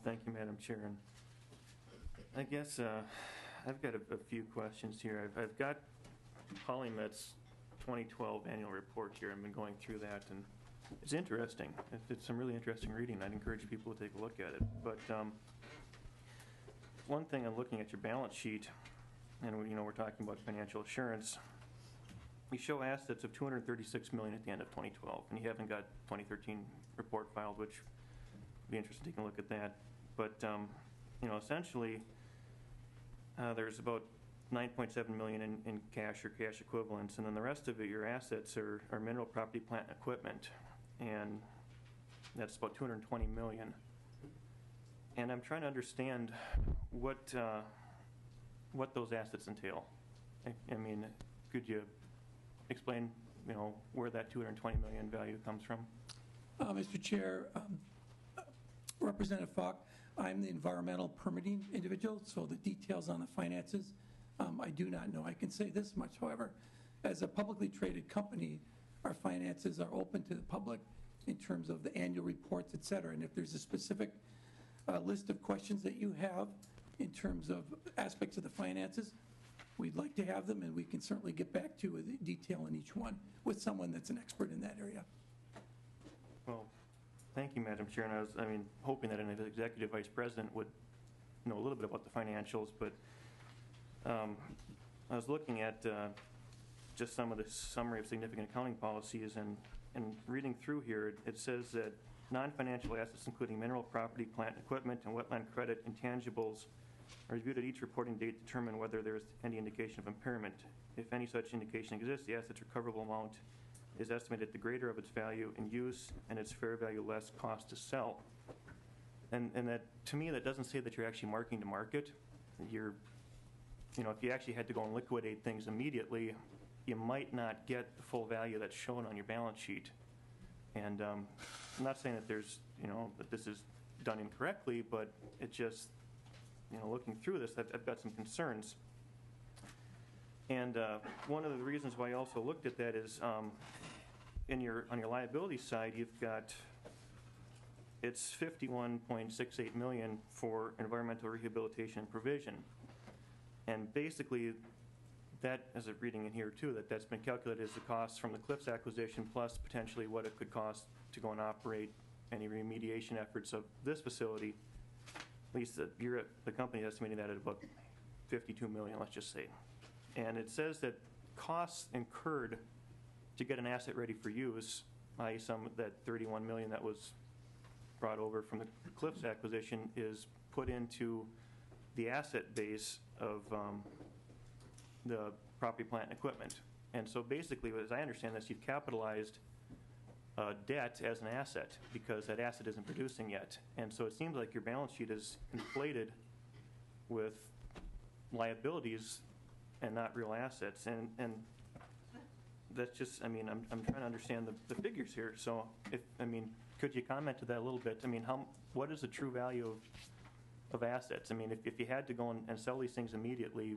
Thank you, Madam Chair. And I guess I've got a few questions here. I've got PolyMet's 2012 annual report here. I've been going through that, and it's interesting. It's some really interesting reading. I'd encourage people to take a look at it. But one thing, I'm looking at your balance sheet, and we're talking about financial assurance. You show assets of $236 million at the end of 2012, and you haven't got 2013 report filed, which would be interesting to take a look at that. But essentially, there's about $9.7 million in cash or cash equivalents, and then the rest of it, your assets are mineral property, plant, and equipment, and that's about $220 million. And I'm trying to understand what those assets entail. I mean, could you explain, where that $220 million value comes from? Mr. Chair, Representative Falk, I'm the environmental permitting individual, so the details on the finances, I do not know. I can say this much, however, as a publicly traded company, our finances are open to the public in terms of the annual reports, et cetera. And if there's a specific list of questions that you have in terms of aspects of the finances, we'd like to have them, and we can certainly get back to with detail in each one with someone that's an expert in that area. Well, thank you, Madam Chair. And I was hoping that an executive vice president would know a little bit about the financials, but I was looking at just some of the summary of significant accounting policies, and reading through here, it says that non-financial assets, including mineral property, plant and equipment, and wetland credit intangibles, are reviewed at each reporting date to determine whether there is any indication of impairment. If any such indication exists, the asset's recoverable amount is estimated at the greater of its value in use and its fair value less cost to sell. And that, to me, that doesn't say that you're actually marking to market. You're, if you actually had to go and liquidate things immediately, you might not get the full value that's shown on your balance sheet. And I'm not saying that there's, that this is done incorrectly, but it just, looking through this, I've got some concerns. And one of the reasons why I also looked at that is on your liability side, you've got, it's $51.68 million for environmental rehabilitation and provision. And basically, that, as I'm reading in here too, that's been calculated as the costs from the Cliffs acquisition plus potentially what it could cost to go and operate any remediation efforts of this facility. At least the company is estimating that at about $52 million, let's just say. And it says that costs incurred to get an asset ready for use, i.e. that $31 million that was brought over from the Cliffs acquisition, is put into the asset base of the property, plant, and equipment. And so basically, as I understand this, you've capitalized debt as an asset because that asset isn't producing yet. And so it seems like your balance sheet is inflated with liabilities and not real assets. And that's just, I'm trying to understand the figures here. So, could you comment to that a little bit? What is the true value of assets? If you had to go and sell these things immediately,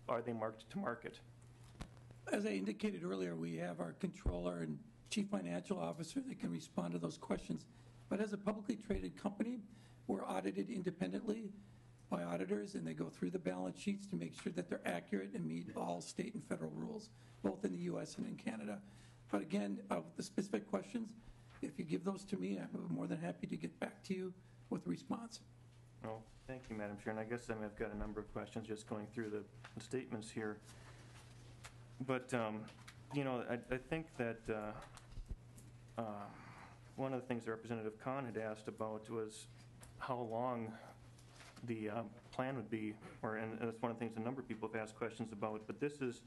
are they marked to market? As I indicated earlier, we have our controller and chief financial officer that can respond to those questions. But as a publicly traded company, we're audited independently by auditors, and they go through the balance sheets to make sure that they're accurate and meet all state and federal rules, both in the U.S. and in Canada. But again, of the specific questions, if you give those to me, I'm more than happy to get back to you with a response. Oh, thank you, Madam Chair. And I guess I've got a number of questions just going through the statements here. But, I think that one of the things that Representative Kahn had asked about was how long the plan would be, and that's one of the things a number of people have asked questions about. But this is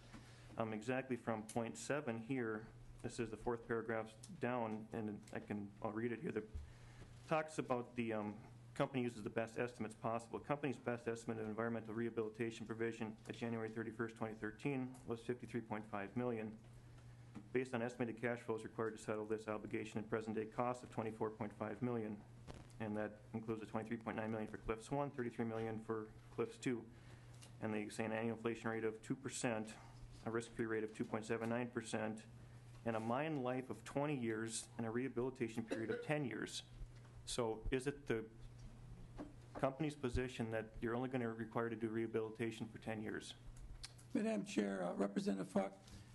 exactly from point 7 here. This is the 4th paragraph down, and I'll read it here. That talks about the company uses the best estimates possible. Company's best estimate of environmental rehabilitation provision at January 31st, 2013 was $53.5 million. Based on estimated cash flows required to settle this obligation and present day costs of $24.5 million. And that includes a $23.9 million for Cliffs 1, $33 million for Cliffs 2. And they say an annual inflation rate of 2%, a risk-free rate of 2.79%, and a mine life of 20 years and a rehabilitation period of 10 years. So is it the company's position that you're only going to require to do rehabilitation for 10 years? Madam Chair, Representative Falk,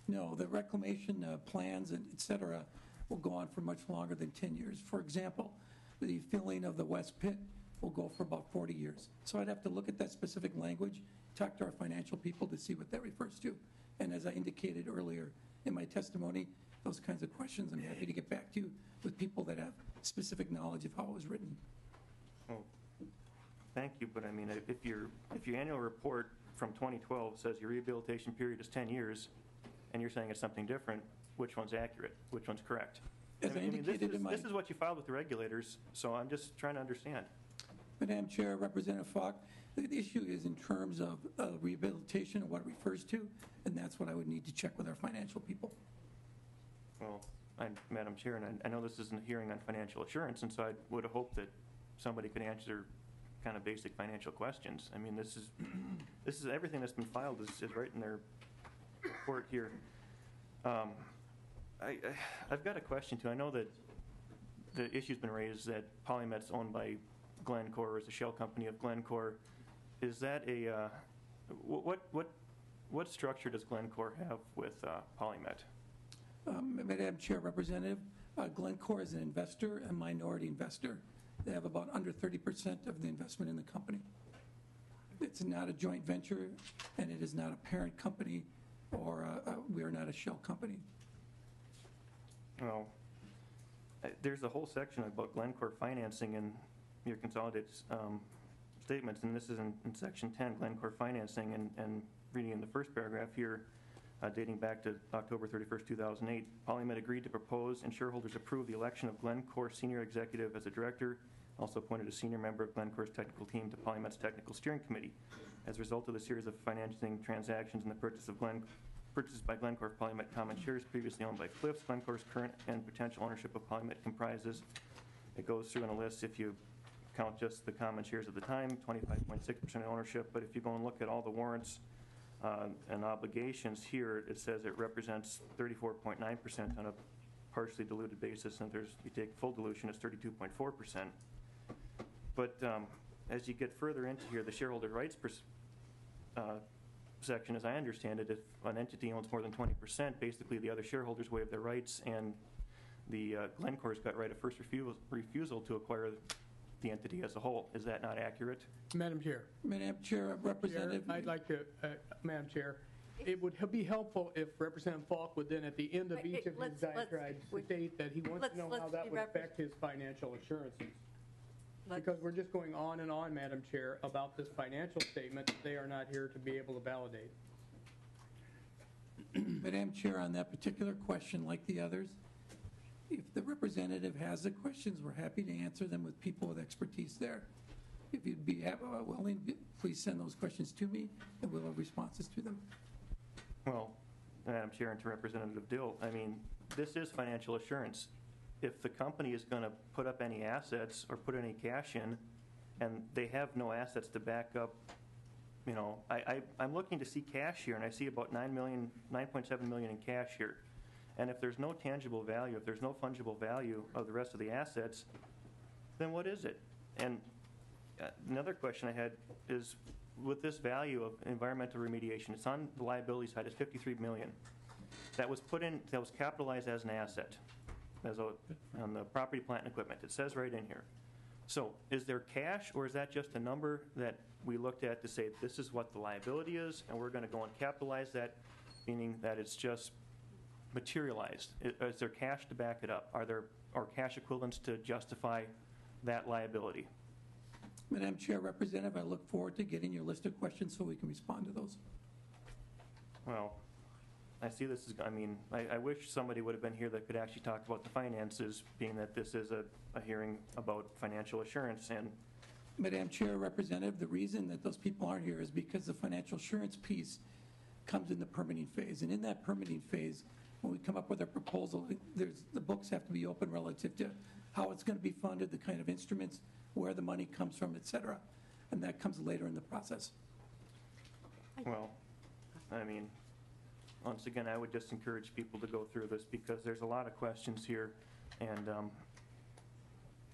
no, the reclamation plans and et cetera will go on for much longer than 10 years. For example, the filling of the West Pit will go for about 40 years. So I'd have to look at that specific language, talk to our financial people to see what that refers to. And as I indicated earlier in my testimony, those kinds of questions, I'm happy to get back to you with people that have specific knowledge of how it was written. Oh, thank you, but if your annual report from 2012 says your rehabilitation period is 10 years, and you're saying it's something different, which one's accurate? Which one's correct? As I indicated in my... This is what you filed with the regulators, so I'm just trying to understand. Madam Chair, Representative Falk, the issue is in terms of rehabilitation and what it refers to, and that's what I would need to check with our financial people. Well, Madam Chair, and I know this isn't a hearing on financial assurance, and so I would have hoped that somebody could answer kind of basic financial questions. I mean, this is everything that's been filed is right in their report here. I've got a question too. I know that the issue's been raised that PolyMet's owned by Glencore, or is a shell company of Glencore. Is that a what structure does Glencore have with PolyMet? Madam Chair, Representative, Glencore is an investor, a minority investor. They have about under 30% of the investment in the company. It's not a joint venture, and it is not a parent company, or we are not a shell company. Well, there's a whole section about Glencore financing in your consolidated statements, and this is in section 10, Glencore financing, and reading in the first paragraph here, dating back to October 31st, 2008, PolyMet agreed to propose and shareholders approved the election of Glencore senior executive as a director, also appointed a senior member of Glencore's technical team to PolyMet's technical steering committee. As a result of the series of financing transactions and the purchase by Glencore of PolyMet common shares previously owned by Cliffs, Glencore's current and potential ownership of PolyMet comprises, it goes through in a list if you count just the common shares at the time, 25.6% ownership, but if you go and look at all the warrants and obligations here, it says it represents 34.9% on a partially diluted basis, and you take full dilution, it's 32.4%. But as you get further into here, the shareholder rights section, as I understand it, if an entity owns more than 20%, basically the other shareholders waive their rights, and the Glencore's got right of first refusal to acquire the entity as a whole. Is that not accurate? Madam Chair. Madam Chair, Representative. I'd like to, Madam Chair, it would be helpful if Representative Falk would then, at the end of each of his diatribes, state that he wants to know how that would affect his financial assurances. Because we're just going on and on, Madam Chair, about this financial statement that they are not here to be able to validate. Madam Chair, on that particular question, like the others, if the representative has the questions, we're happy to answer them with people with expertise there. If you'd be willing, please send those questions to me, and we'll have responses to them. Well, Madam Chair, and to Representative Dill, I mean, this is financial assurance. If the company is going to put up any assets or put any cash in, and they have no assets to back up, you know, I'm looking to see cash here, and I see about $9.7 million in cash here. And if there's no tangible value, if there's no fungible value of the rest of the assets, then what is it? And another question I had is, with this value of environmental remediation, it's on the liability side, it's $53 million. That was capitalized as an asset, on the property, plant, and equipment. It says right in here. So is there cash, or is that just a number that we looked at to say this is what the liability is, and we're going to go and capitalize that, meaning that it's just materialized? Is there cash to back it up? Are there cash equivalents to justify that liability? Madam Chair, Representative, I look forward to getting your list of questions so we can respond to those. Well, I see this as, I mean, I wish somebody would have been here that could actually talk about the finances, being that this is a hearing about financial assurance. And Madam Chair, Representative, the reason that those people aren't here is because the financial assurance piece comes in the permitting phase. And in that permitting phase, when we come up with our proposal, the books have to be open relative to how it's going to be funded, the kind of instruments, where the money comes from, et cetera. And that comes later in the process. Well, I mean, once again, I would just encourage people to go through this, because there's a lot of questions here, and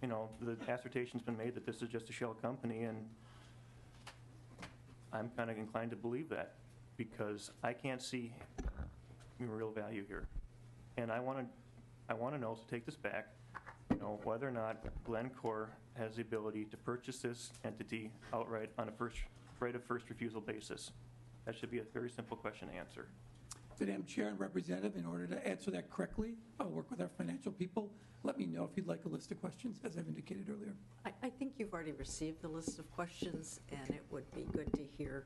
you know, the assertion's been made that this is just a shell company, and I'm kind of inclined to believe that, because I can't see real value here. And I want to know, so take this back, you know, whether or not Glencore has the ability to purchase this entity outright on a right of first refusal basis. That should be a very simple question to answer. Madam Chair and Representative, in order to answer that correctly, I'll work with our financial people. Let me know if you'd like a list of questions, as I've indicated earlier. I think you've already received the list of questions, and it would be good to hear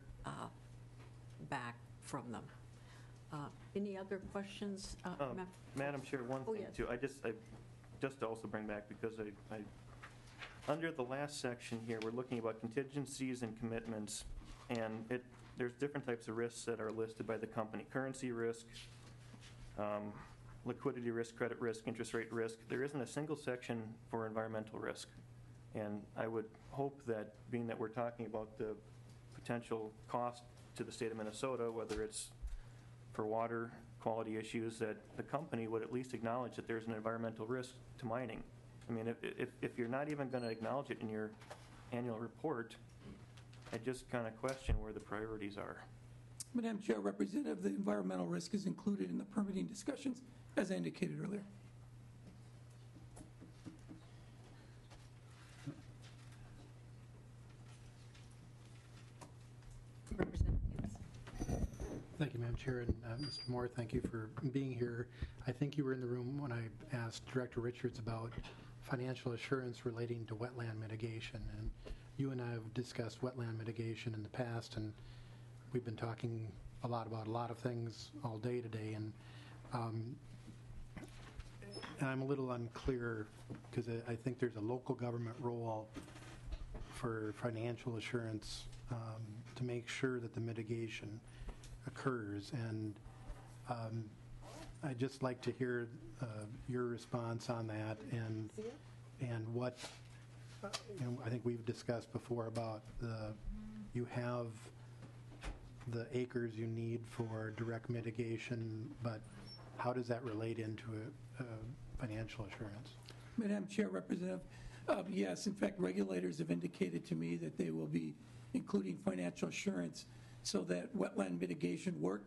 back from them. Any other questions? Madam Chair, one thing yes. too. I just to also bring back, because I under the last section here, we're looking about contingencies and commitments, and there's different types of risks that are listed by the company: currency risk, liquidity risk, credit risk, interest rate risk. There isn't a single section for environmental risk, And I would hope that, being that we're talking about the potential cost to the state of Minnesota, whether it's for water quality issues, that the company would at least acknowledge that there's an environmental risk to mining. I mean, if you're not even going to acknowledge it in your annual report, I just kind of question where the priorities are. Madam Chair, Representative, the environmental risk is included in the permitting discussions, as I indicated earlier. Thank you, Madam Chair, and Mr. Moore, thank you for being here. I think you were in the room when I asked Director Richards about financial assurance relating to wetland mitigation, and you and I have discussed wetland mitigation in the past, and we've been talking a lot about a lot of things all day today, and I'm a little unclear because I think there's a local government role for financial assurance to make sure that the mitigation occurs, and I'd just like to hear your response on that, and what I think we've discussed before about you have the acres you need for direct mitigation, but how does that relate into financial assurance? Madam Chair, Representative, yes, in fact, regulators have indicated to me that they will be including financial assurance so that wetland mitigation work,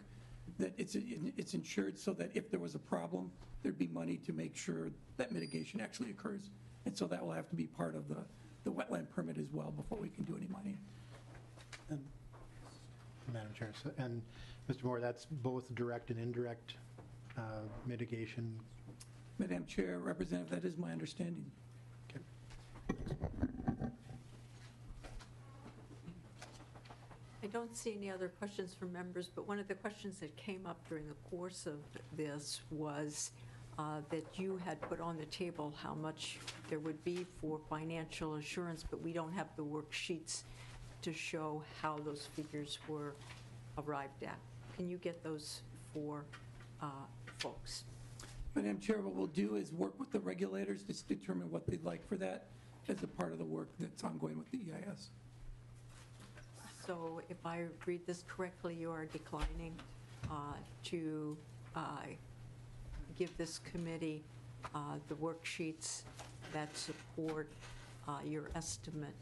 that it's insured so that if there was a problem, there'd be money to make sure that mitigation actually occurs. And so that will have to be part of the wetland permit as well before we can do any mining. And, Madam Chair, and Mr. Moore, that's both direct and indirect mitigation? Madam Chair, Representative, that is my understanding. Okay. I don't see any other questions from members, but one of the questions that came up during the course of this was that you had put on the table how much there would be for financial assurance, but we don't have the worksheets to show how those figures were arrived at. Can you get those for folks? Madam Chair, what we'll do is work with the regulators to determine what they'd like for that as a part of the work that's ongoing with the EIS. So if I read this correctly, you are declining to give this committee the worksheets that support your estimate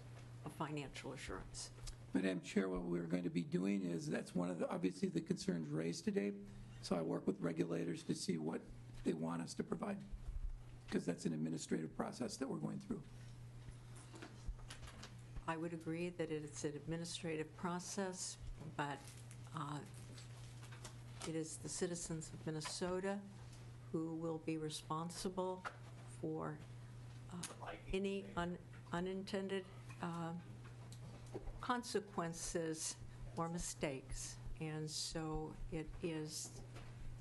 of financial assurance. Madam Chair, what we're going to be doing is, that's one of the, obviously, the concerns raised today. So I work with regulators to see what they want us to provide, because that's an administrative process that we're going through. I would agree that it's an administrative process, but it is the citizens of Minnesota who will be responsible for any unintended consequences or mistakes. And so it is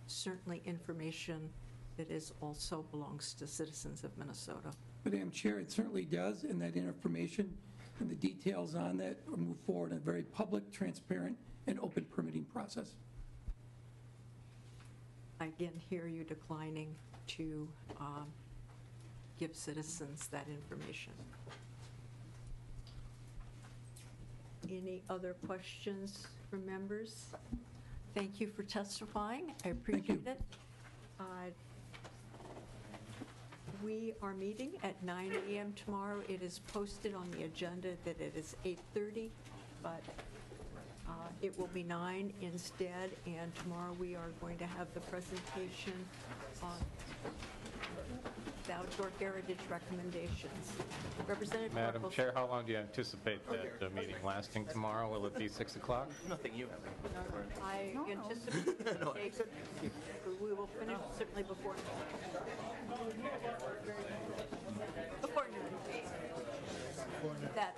certainly information that is also belongs to citizens of Minnesota. Madam Chair, it certainly does, and that information and the details on that will move forward in a very public, transparent, and open permitting process. I again hear you declining to give citizens that information. Any other questions from members? Thank you for testifying. I appreciate it. We are meeting at 9 a.m. tomorrow. It is posted on the agenda that it is 8:30, but it will be 9 instead, and tomorrow we are going to have the presentation on the outdoor heritage recommendations. Representative Madam Markle. Chair, how long do you anticipate that the meeting lasting tomorrow? Will it be 6 o'clock? Nothing you have. I anticipate we will finish certainly before noon. That